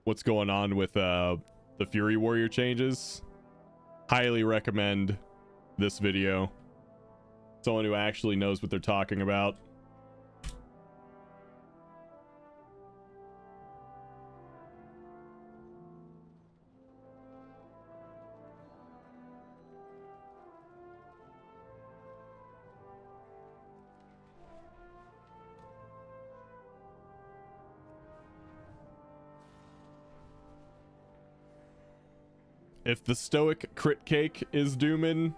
A: what's going on with the Fury Warrior changes, highly recommend this video. Someone who actually knows what they're talking about. If the stoic crit cake is dooming,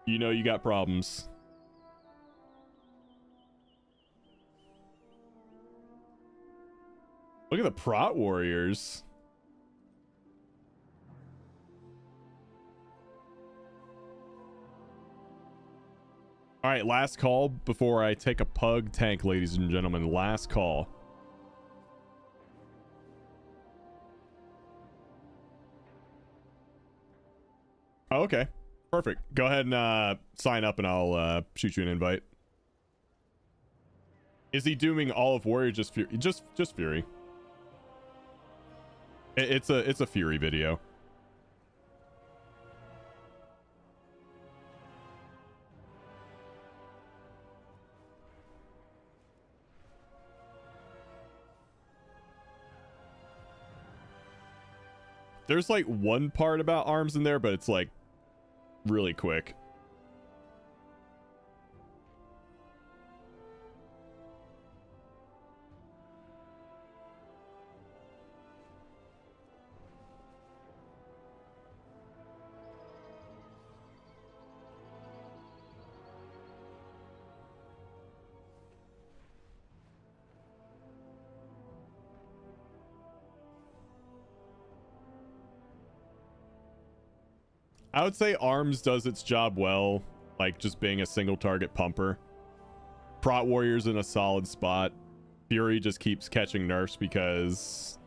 A: you know you got problems. Look at the prot warriors. All right, last call before I take a pug tank, ladies and gentlemen. Last call. Oh, okay, perfect. Go ahead and sign up and I'll shoot you an invite. Is he dooming all of Warrior? Just Fury? Just Fury. It's a Fury video. There's like one part about arms in there, but it's like really quick. I would say arms does its job well, like just being a single target pumper. Prot warrior's in a solid spot. Fury just keeps catching nerfs because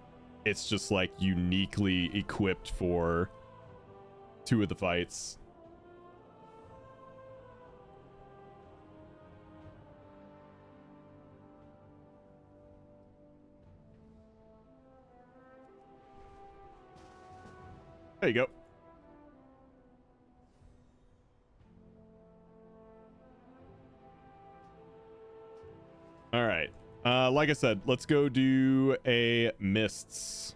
A: it's just like uniquely equipped for 2 of the fights. There you go. All right. Like I said, let's go do a mists.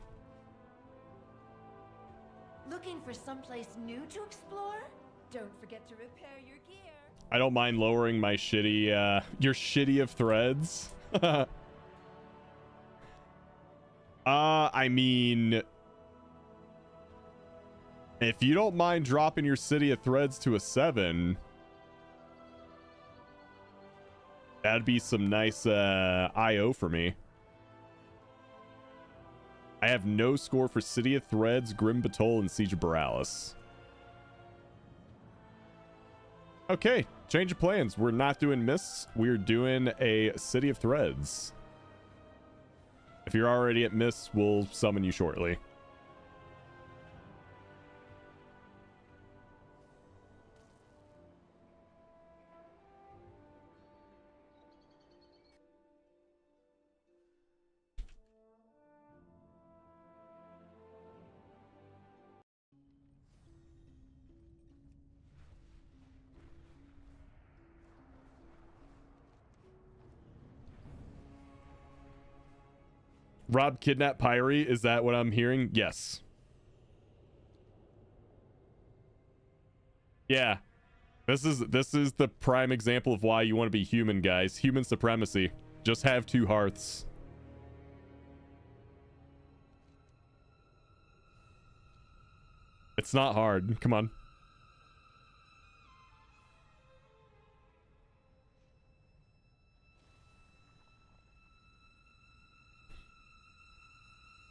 E: Looking for someplace new to explore? Don't forget to repair your gear.
A: I don't mind lowering my shitty, your shitty of threads. I mean, if you don't mind dropping your city of threads to a 7, that'd be some nice IO for me. I have no score for City of Threads, Grim Batol, and Siege of Borealis. Okay, change of plans. We're not doing Mists. We're doing a City of Threads. If you're already at Mists, we'll summon you shortly. Rob kidnapped Pyrie, is that what I'm hearing? Yes. Yeah. This is the prime example of why you want to be human, guys. Human supremacy. Just have 2 hearts. It's not hard. Come on.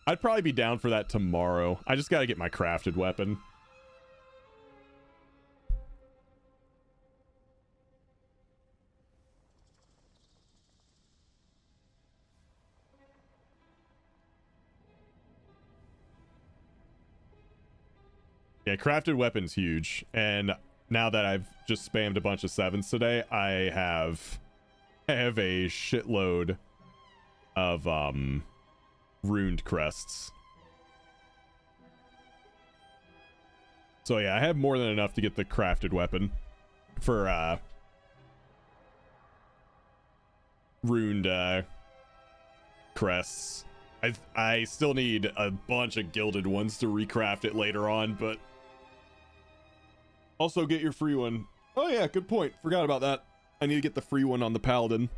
A: I'd probably be down for that tomorrow. I just gotta get my crafted weapon. Yeah, crafted weapon's huge. And now that I've just spammed a bunch of 7s today, I have a shitload of ruined crests. So yeah, I have more than enough to get the crafted weapon for ruined crests. I still need a bunch of gilded ones to recraft it later on, but also get your free one. Oh yeah, good point. Forgot about that. I need to get the free one on the Paladin.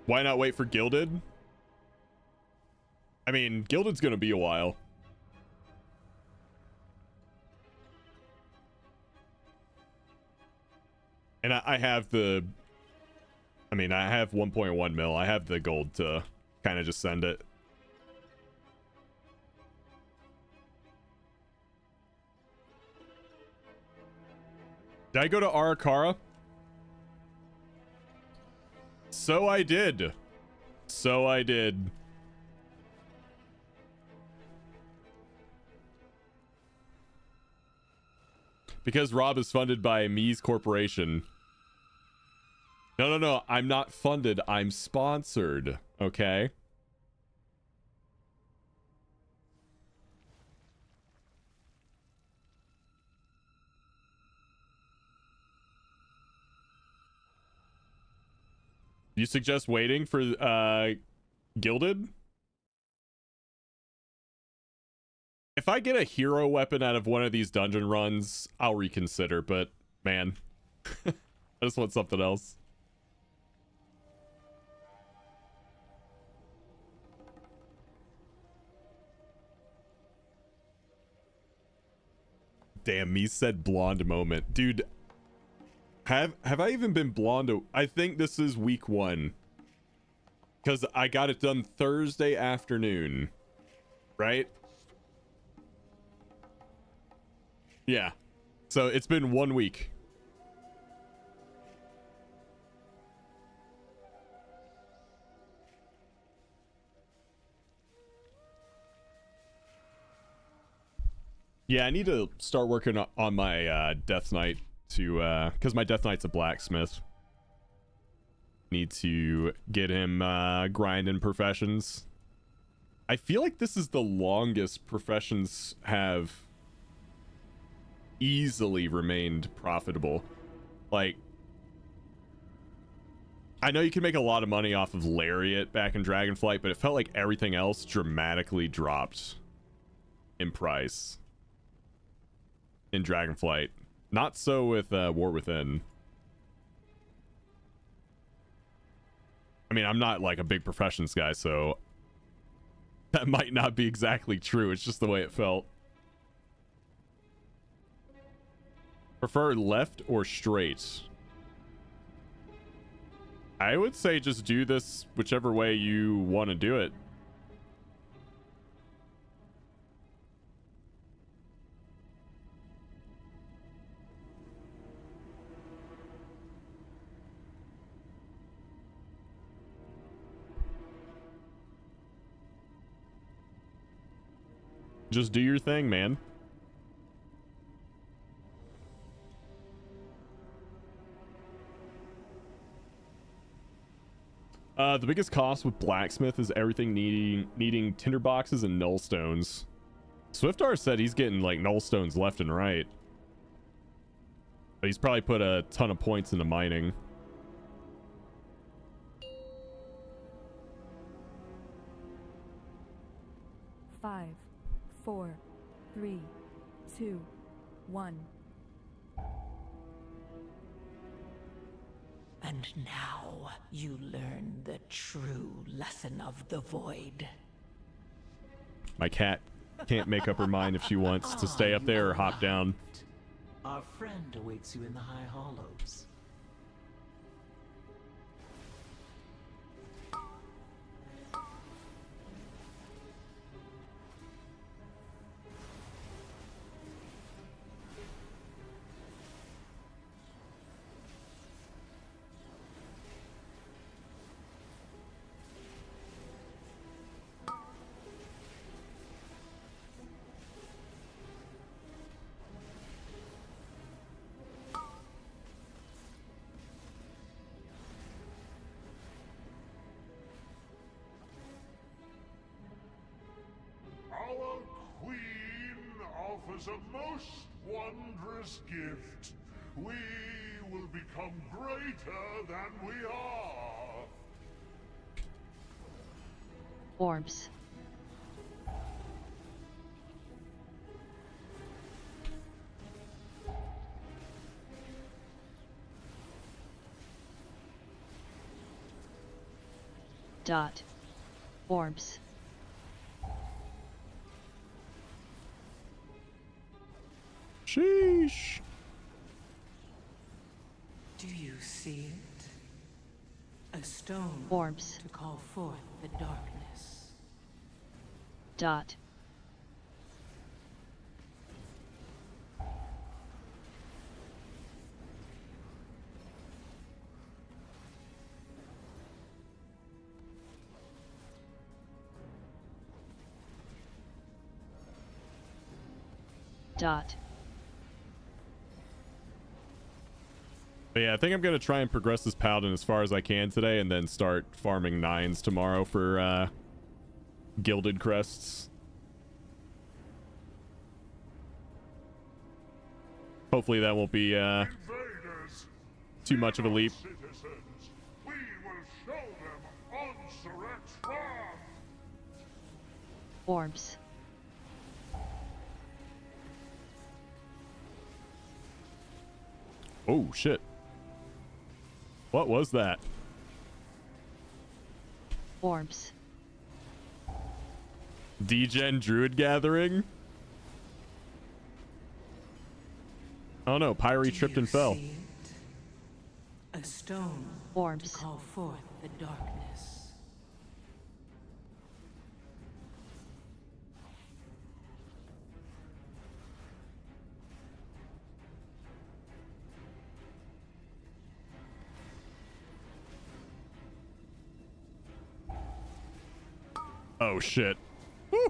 A: Why not wait for Gilded? I mean, Gilded's gonna be a while. And I have the... I mean, I have 1.1 mil. I have the gold to kind of just send it. Did I go to Arakara? So I did. So I did. Because Rob is funded by Mies Corporation. No. I'm not funded. I'm sponsored. Okay? You suggest waiting for Gilded? If I get a hero weapon out of one of these dungeon runs, I'll reconsider, but man, I just want something else. Damn, me said blonde moment. Dude, have I even been blonde? I think this is week 1. Because I got it done Thursday afternoon. Right? Yeah. So it's been 1 week. Yeah, I need to start working on my Death Knight to because my Death Knight's a blacksmith. Need to get him grinding professions. I feel like this is the longest professions have easily remained profitable. Like I know you can make a lot of money off of Lariat back in Dragonflight, but it felt like everything else dramatically dropped in price in Dragonflight. Not so with War Within. I mean, I'm not like a big Professions guy, so that might not be exactly true. It's just the way it felt. Prefer left or straight? I would say just do this whichever way you want to do it. Just do your thing, man. The biggest cost with Blacksmith is everything needing tinderboxes and nullstones. Swiftar said he's getting like nullstones left and right. But he's probably put a ton of points into mining.
J: Five, 4, 3, 2, 1.
F: And now you learn the true lesson of the void.
A: My cat can't make up her mind if she wants to stay up there or hop down.
Q: Our friend awaits you in the High Hollows.
G: Our queen offers a most wondrous gift. We will become greater than we are.
H: Orbs. Dot. Orbs.
A: Sheesh.
F: Do you see it? A stone
H: Orbs.
F: to call forth the darkness.
H: Dot. Dot.
A: But yeah, I think I'm going to try and progress this Paladin as far as I can today and then start farming 9s tomorrow for Gilded Crests. Hopefully that won't be too much of a leap.
G: Citizens, we will show them Onsuret's wrath.
H: Orbs.
A: Oh, shit. What was that?
H: Orbs.
A: Degen Druid Gathering? Oh no, Pyre tripped and fell.
F: A stone
H: Orbs.
F: to call forth the darkness.
A: Oh shit. Woo.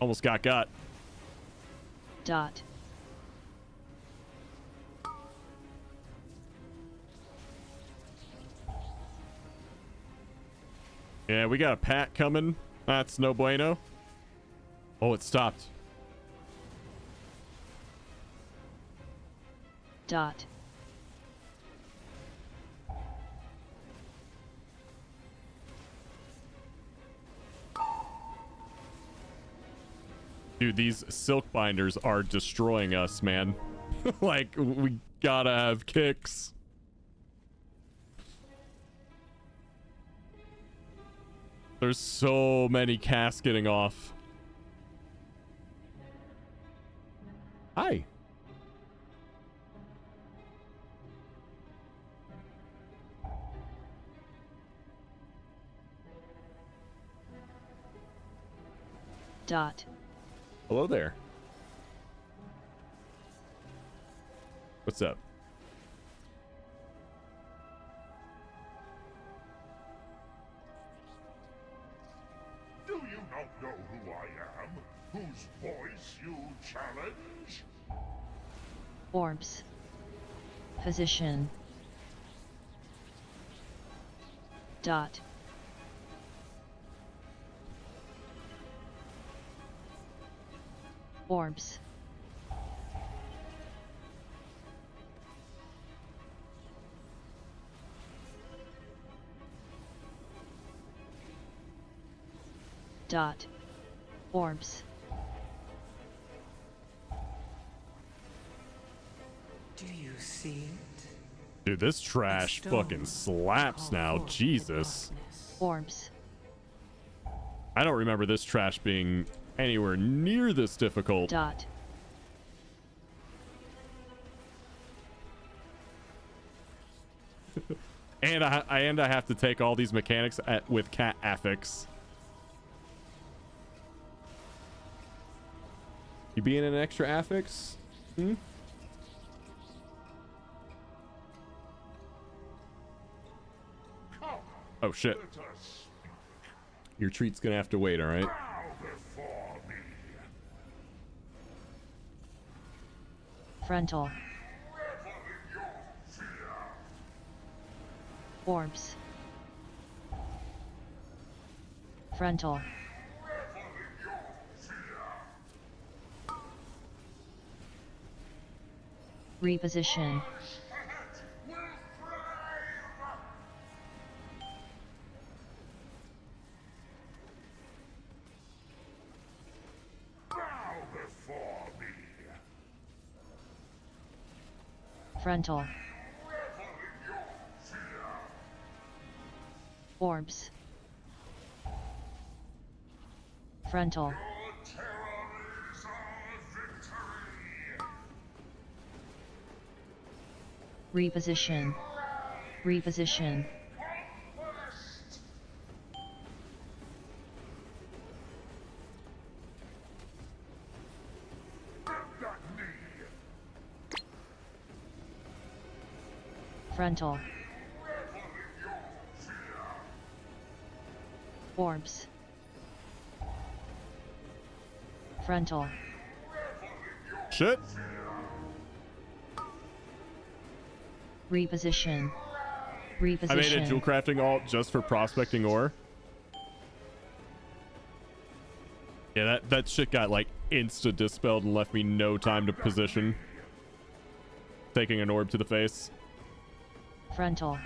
A: Almost got.
H: Dot.
A: Yeah, we got a pack coming. That's no bueno. Oh, it stopped.
H: Dot.
A: Dude, these silk binders are destroying us, man. Like, we gotta have kicks. There's so many casts getting off. Hi.
H: Dot.
A: Hello there. What's up?
G: Do you not know who I am? Whose voice you challenge?
H: Orbs. Position. Dot. Orbs. Dot. Orbs.
F: Do you see it?
A: Dude, this trash fucking slaps now. Jesus.
H: Orbs.
A: I don't remember this trash being anywhere near this difficult.
H: Dot.
A: And I have to take all these mechanics with cat affix. You being an extra affix? Hmm? Oh shit. Your treat's gonna have to wait, alright?
H: Frontal. Orbs. Frontal. Reposition. Frontal. Orbs. Frontal. Reposition. Reposition. Frontal. Orbs. Frontal.
A: Shit.
H: Reposition. Reposition.
A: I made a jewel crafting alt just for prospecting ore. Yeah, that shit got like insta dispelled and left me no time to position. Taking an orb to the face.
H: Frontal.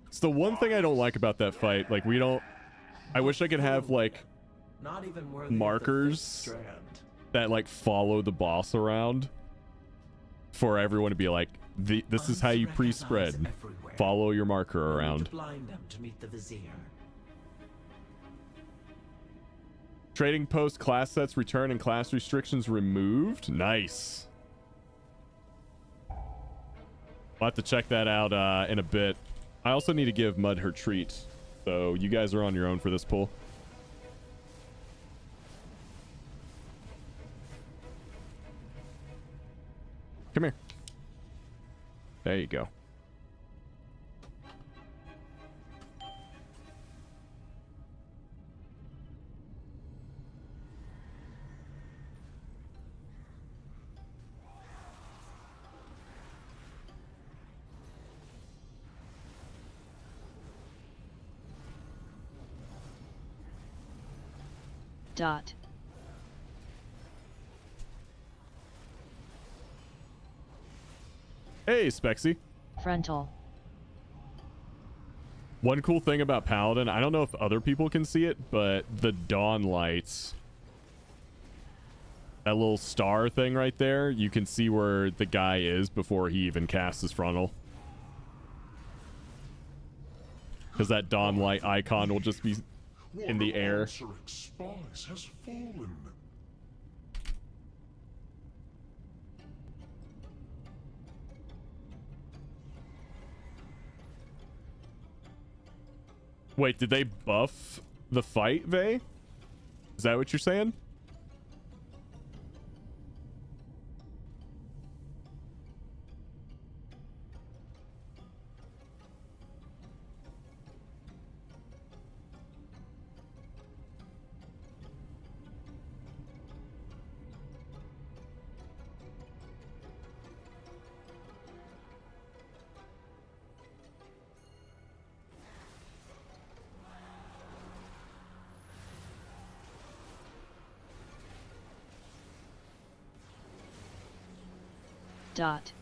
A: It's the one thing I don't like about that fight. Like, we don't... I wish I could have, like,
Q: Not even worthy
A: markers that, like, follow the boss around for everyone to be like, this is how you pre-spread. Follow your marker around.
Q: Blind them to meet the vizier.
A: Trading post class sets return and class restrictions removed. Nice. I'll have to check that out in a bit. I also need to give Mud her treat. So you guys are on your own for this pull. Come here. There you go.
H: Dot.
A: Hey, Spexy.
H: Frontal.
A: One cool thing about Paladin, I don't know if other people can see it, but the dawn lights, that little star thing right there, you can see where the guy is before he even casts his frontal. Because that dawn light icon will just be in the air.
G: Spice has fallen.
A: Wait, did they buff the fight, Vey? Is that what you're saying?
H: Dot.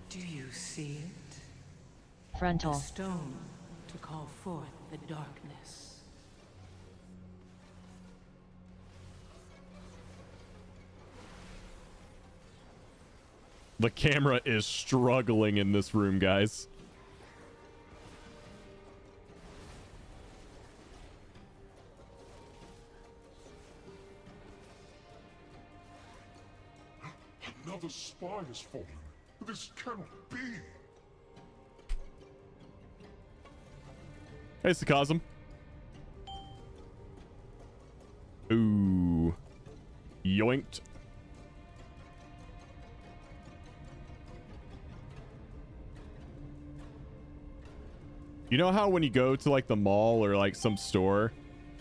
F: Do you see it?
H: Frontal.
F: A stone to call forth the darkness.
A: The camera is struggling in this room, guys.
G: Another spy has fallen. This cannot be.
A: Hey, Sakazam. Ooh. Yoinked. You know how when you go to like the mall or like some store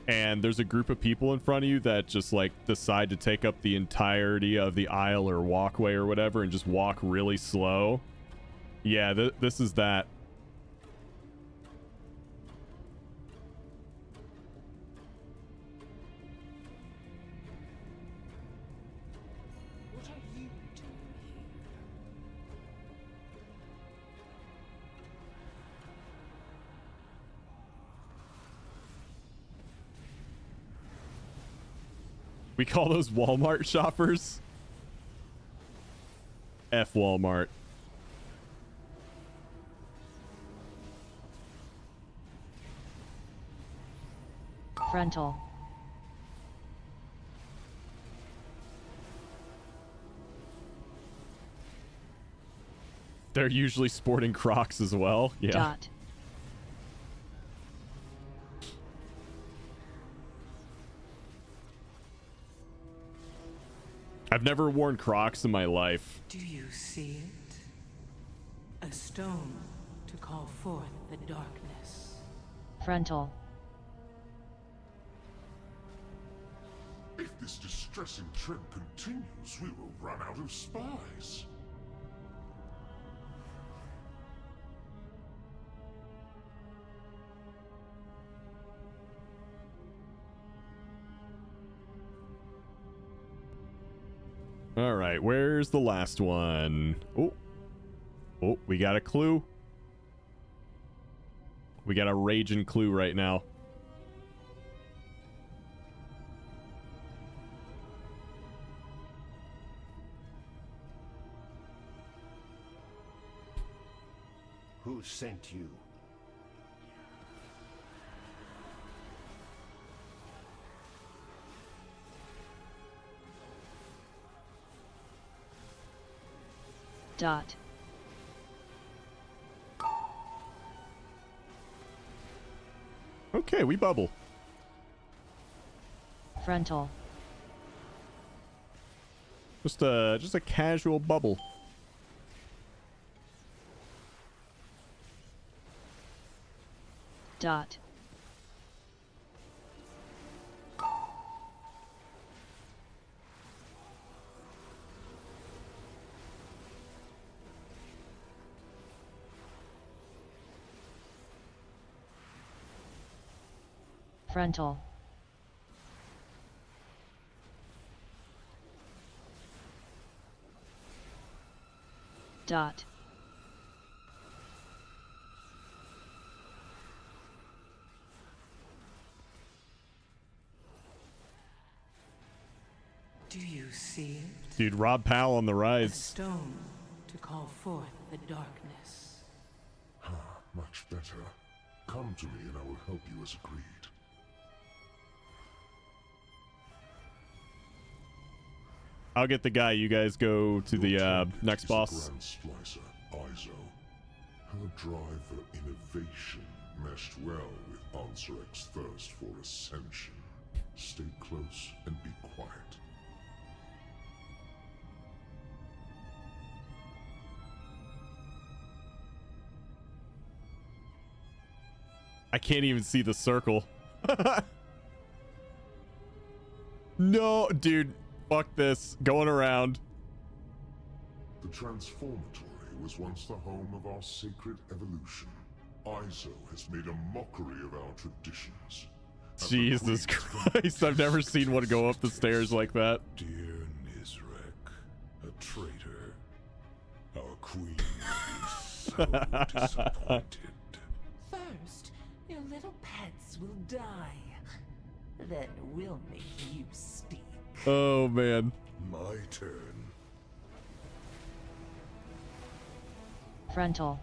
A: and there's a group of people in front of you that just like decide to take up the entirety of the aisle or walkway or whatever and just walk really slow? Yeah, this is that.
F: What are you doing here?
A: We call those Walmart shoppers. F Walmart.
H: Frontal.
A: They're usually sporting Crocs as well. Yeah.
H: Dot.
A: I've never worn Crocs in my life.
F: Do you see it? A stone to call forth the darkness.
H: Frontal.
G: If this distressing trend continues, we will run out of spies.
A: All right, where's the last one? Oh, we got a clue. We got a raging clue right now.
T: Who sent you?
H: Dot.
A: Okay, we bubble.
H: Frontal.
A: Just a casual bubble.
H: Dot. Frontal. Dot.
F: Do you see it?
A: Dude, Rob Powell on the
F: A
A: rise.
F: stone to call forth the darkness.
G: Much better. Come to me and I will help you as agreed.
A: I'll get the guy. You guys go to the next boss.
G: Grand Splicer, Izo. Her drive for innovation meshed well with Ansarek's thirst for ascension. Stay close and be quiet.
A: I can't even see the circle. No, dude. Fuck this. Going around.
G: The Transformatory was once the home of our sacred evolution. Izo has made a mockery of our traditions.
A: Jesus Christ. I've never seen one go up the stairs like that.
G: Dear Nizrek, a traitor. Our queen will be so disappointed.
Q: First, your little pets will die. Then we'll make you speak.
A: Oh, man.
G: My turn.
H: Frontal.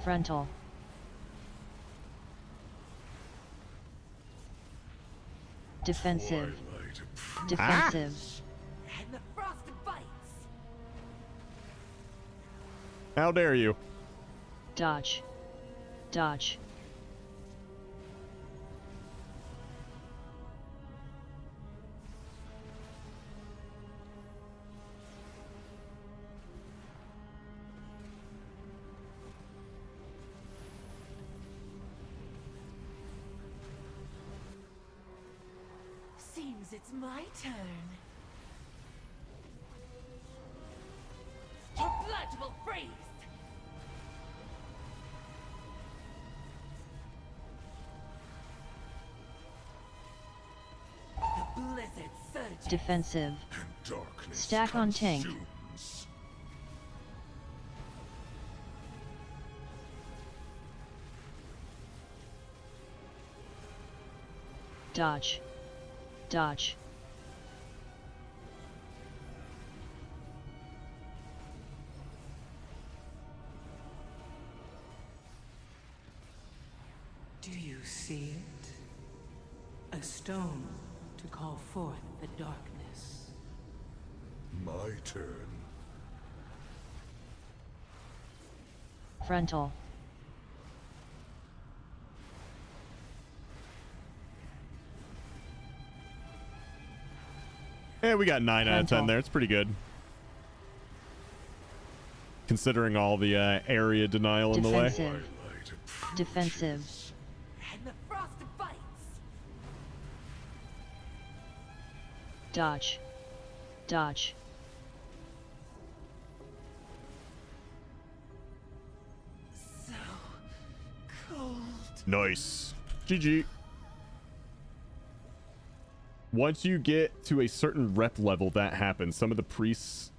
H: Frontal. Defensive. Defensive.
Q: And the frosted bites.
A: How dare you?
H: Dodge. Dodge.
Q: Seems it's my turn. Your blood will freeze. The blizzard surges.
H: Defensive.
G: Darkness
H: Stack on tank.
G: consumes.
H: Dodge. Dodge.
F: Do you see it? A stone to call forth the darkness.
G: My turn.
H: Frontal.
A: Yeah, we got 9 out of 10
H: Frontal.
A: there. It's pretty good. Considering all the area denial in the way.
H: Defensive. Defensive.
Q: And the frosted bites.
H: Dodge. Dodge.
Q: So cold.
A: Nice. GG. Once you get to a certain rep level, that happens. Some of the priestess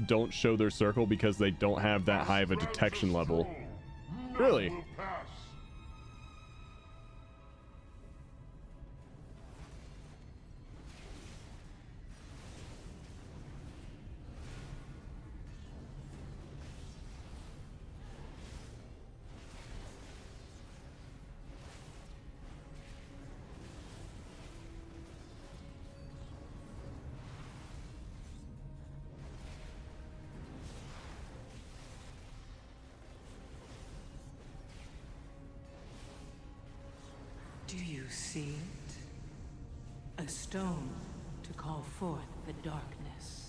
A: don't show their circle because they don't have that high of a detection level. Really?
F: Do you see it? A stone to call forth the darkness.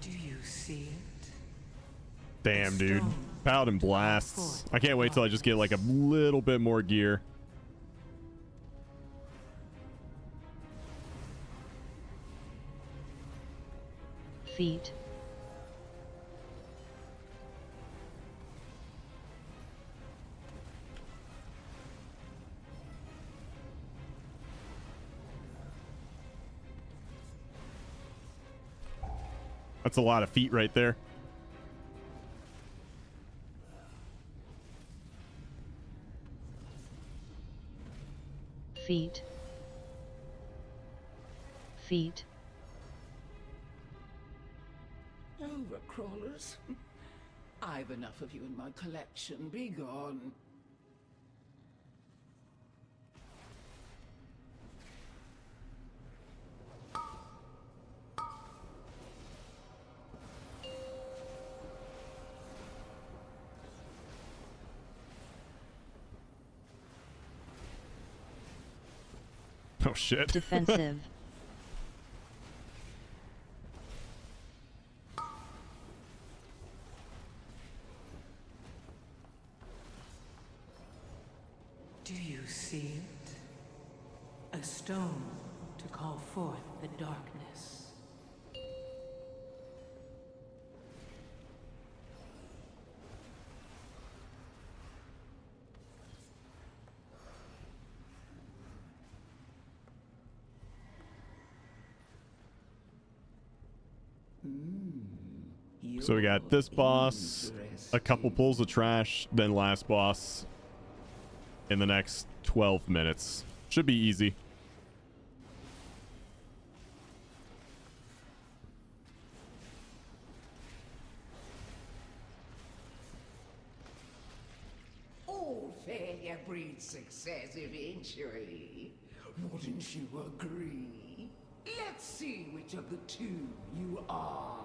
F: Do you see it?
A: Damn, dude. Paladin blasts. I can't wait till I just get like a little bit more gear.
H: Feet.
A: That's a lot of feet right there.
H: Feet. Feet.
F: Overcrawlers. I've enough of you in my collection. Be gone.
A: Oh shit.
H: Defensive.
F: Do you see it? A stone to call forth the darkness.
A: So we got this boss, a couple pulls of trash, then last boss in the next 12 minutes. Should be easy.
F: All failure breeds success eventually. Wouldn't you agree? Let's see which of the two you are.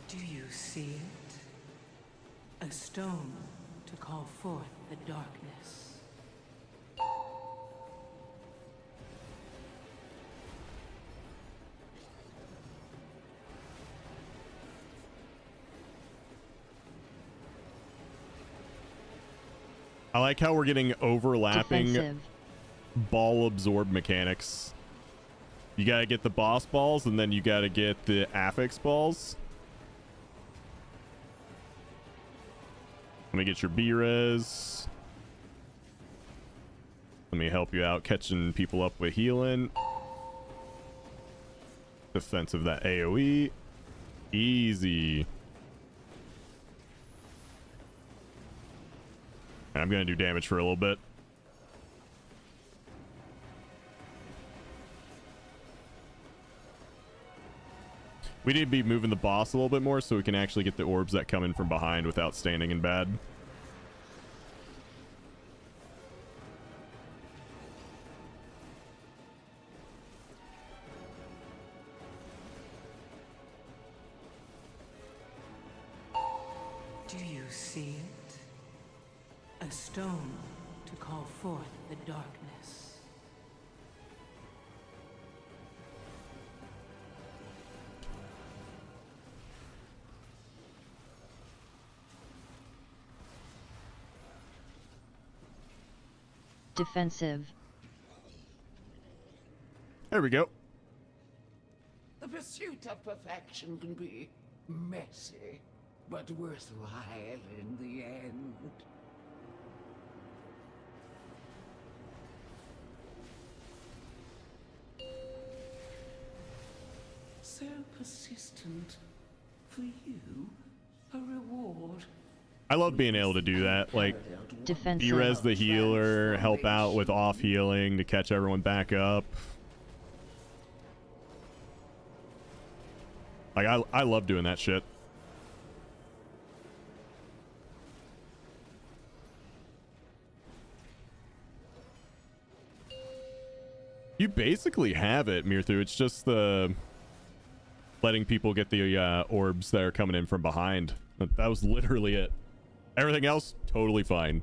F: Do you see it? A stone to call forth the darkness.
A: I like how we're getting overlapping
H: Defensive.
A: ball absorb mechanics. You gotta get the boss balls and then you gotta get the affix balls. Let me get your B-res. Let me help you out catching people up with healing. Defensive that AoE. Easy. And I'm gonna do damage for a little bit. We need to be moving the boss a little bit more so we can actually get the orbs that come in from behind without standing in bad.
F: Do you see it? A stone to call forth the darkness.
H: Defensive.
A: There we go.
F: The pursuit of perfection can be messy, but worthwhile in the end. So persistent. For you, a reward.
A: I love being able to do that. Like, B-res the healer, help out with off healing to catch everyone back up. Like, I love doing that shit. You basically have it, Mirthu. It's just the letting people get the orbs that are coming in from behind. That was literally it. Everything else, totally fine.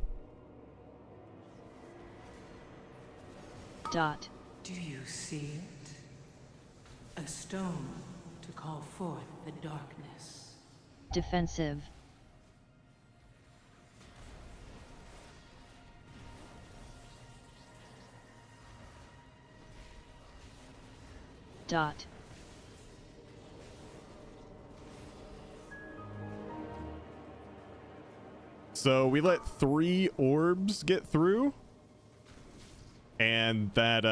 H: Dot.
Q: Do you see it? A stone to call forth the darkness.
H: Defensive. Dot.
A: So we let 3 orbs get through, and that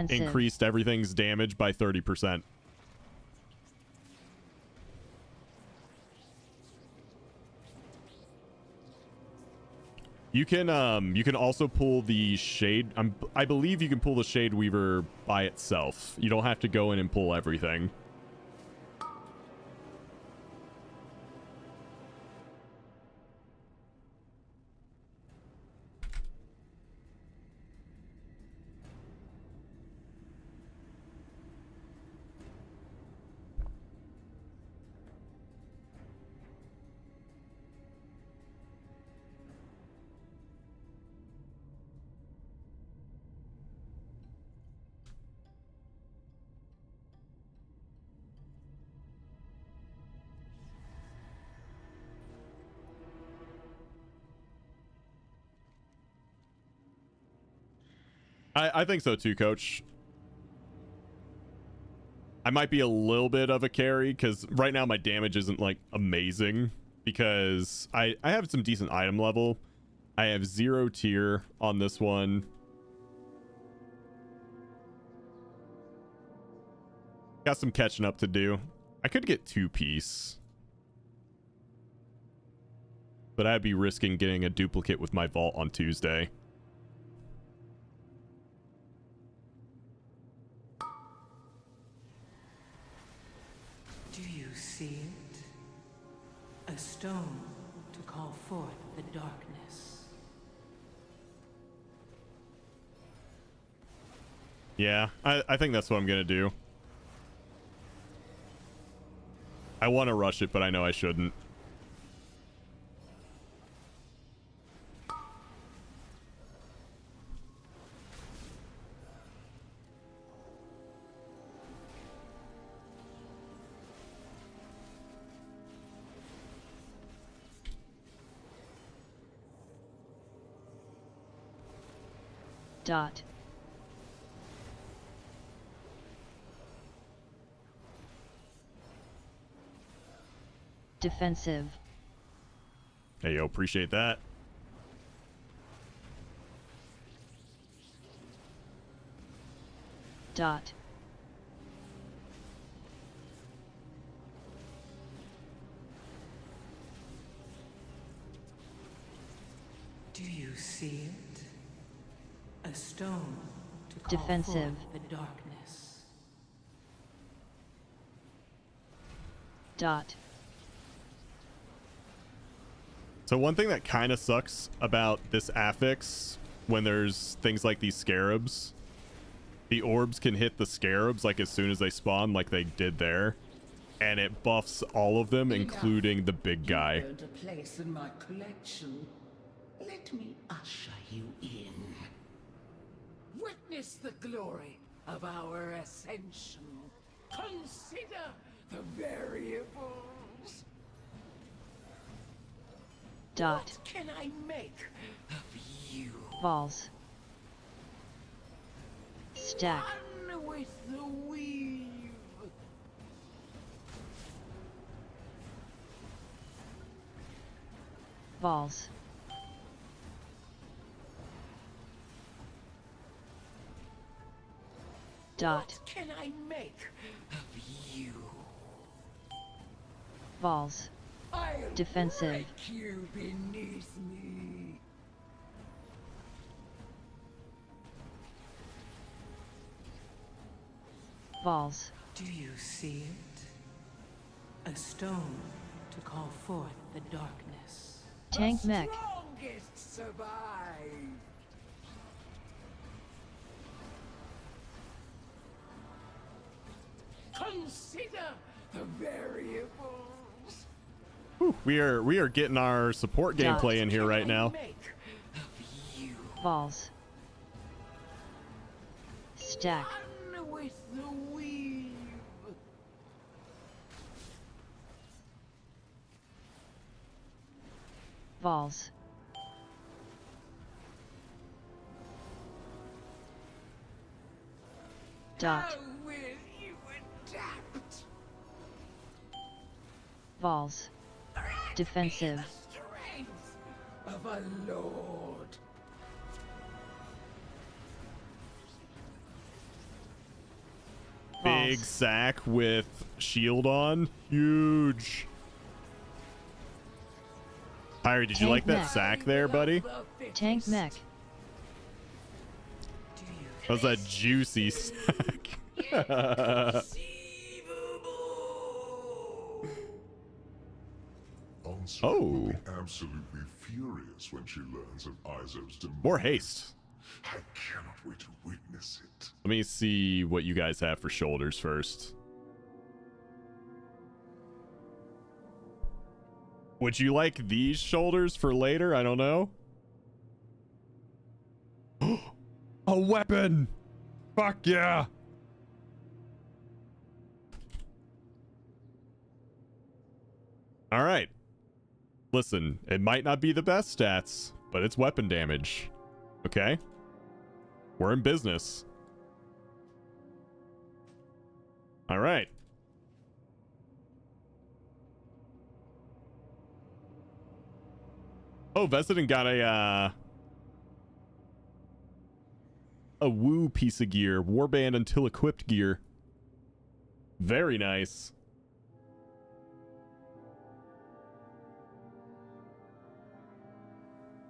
A: increased everything's damage by 30%. You can also pull the shade. I believe you can pull the Shade Weaver by itself. You don't have to go in and pull everything. I think so too, Coach. I might be a little bit of a carry because right now my damage isn't like amazing because I have some decent item level. I have 0 tier on this one. Got some catching up to do. I could get 2-piece, but I'd be risking getting a duplicate with my vault on Tuesday.
Q: See it? A stone to call forth the darkness.
A: Yeah, I think that's what I'm gonna do. I want to rush it, but I know I shouldn't.
H: Dot. Defensive.
A: Hey, yo, appreciate that.
H: Dot.
Q: Do you see it? A stone to call
H: Defensive.
Q: forth the darkness.
H: Dot.
A: So one thing that kind of sucks about this affix when there's things like these scarabs, the orbs can hit the scarabs like as soon as they spawn, like they did there, and it buffs all of them, including the big guy.
F: You've earned a place in my collection. Let me usher you in. Witness the glory of our ascension. Consider the variables.
H: Dot.
F: What can I make of you?
H: Balls. Stack.
F: Run with the weave.
H: Balls. Dot.
F: What can I make of you?
H: Balls.
F: I'll
H: Defensive.
F: break you beneath me.
H: Balls.
Q: Do you see it? A stone to call forth the darkness.
H: Tank mech.
F: Strongest survive. Consider the variables.
A: Whew, we are getting our support gameplay in here right now.
H: Balls. Stack.
F: Run with the weave.
H: Balls. Dot.
F: How will you adapt?
H: Balls. Defensive.
F: Strength of a lord.
A: Big sack with shield on. Huge. Pyre, did you like that sack there, buddy?
H: Tank mech.
A: That was a juicy sack.
G: Answer will be absolutely furious when she learns of Izo's demise.
A: More haste.
G: I cannot wait to witness it.
A: Let me see what you guys have for shoulders first. Would you like these shoulders for later? I don't know. A weapon! Fuck yeah! All right. Listen, it might not be the best stats, but it's weapon damage. Okay? We're in business. All right. Oh, Vesident got a woo piece of gear. Warband until equipped gear. Very nice.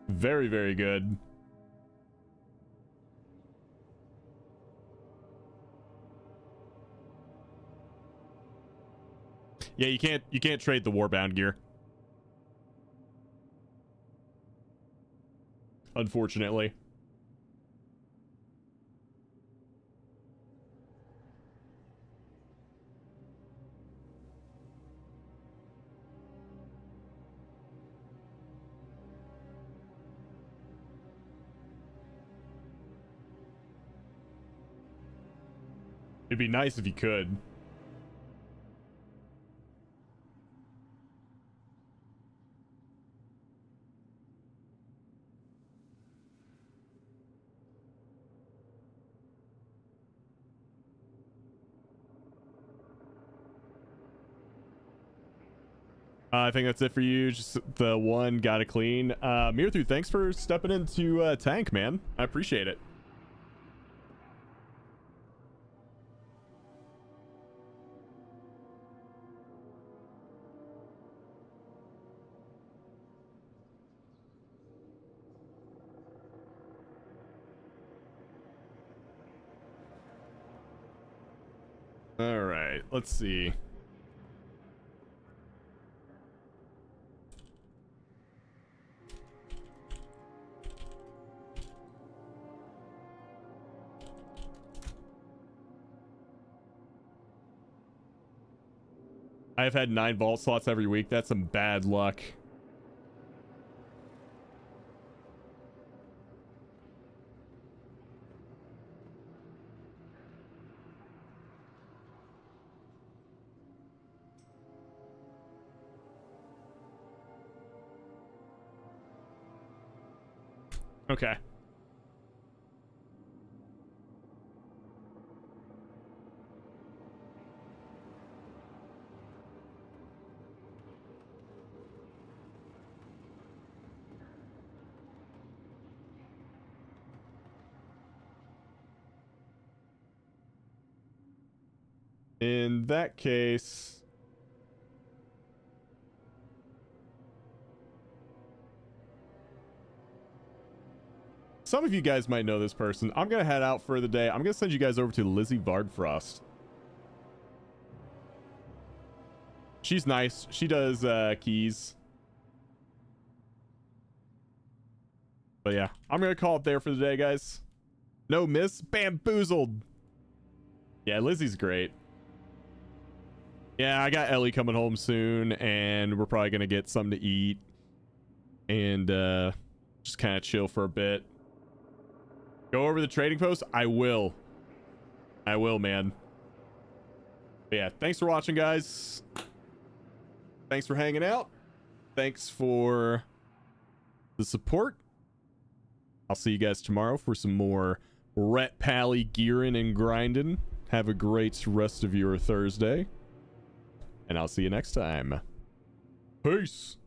A: Very, very good. Yeah, you can't trade the Warbound gear. Unfortunately. It'd be nice if you could. I think that's it for you. Just the one got it clean. Mirthu, thanks for stepping into tank, man. I appreciate it. All right, let's see. I've had 9 vault slots every week. That's some bad luck. Okay. In that case, some of you guys might know this person. I'm gonna head out for the day. I'm gonna send you guys over to Lizzie Vardfrost. She's nice. She does keys. But yeah, I'm gonna call it there for the day, guys. No miss, bamboozled. Yeah, Lizzie's great. Yeah, I got Ellie coming home soon, and we're probably gonna get something to eat and just kind of chill for a bit. Go over the trading post. I will, man. But yeah, thanks for watching, guys. Thanks for hanging out. Thanks for the support. I'll see you guys tomorrow for some more Ret Pally gearing and grinding. Have a great rest of your Thursday. And I'll see you next time. Peace.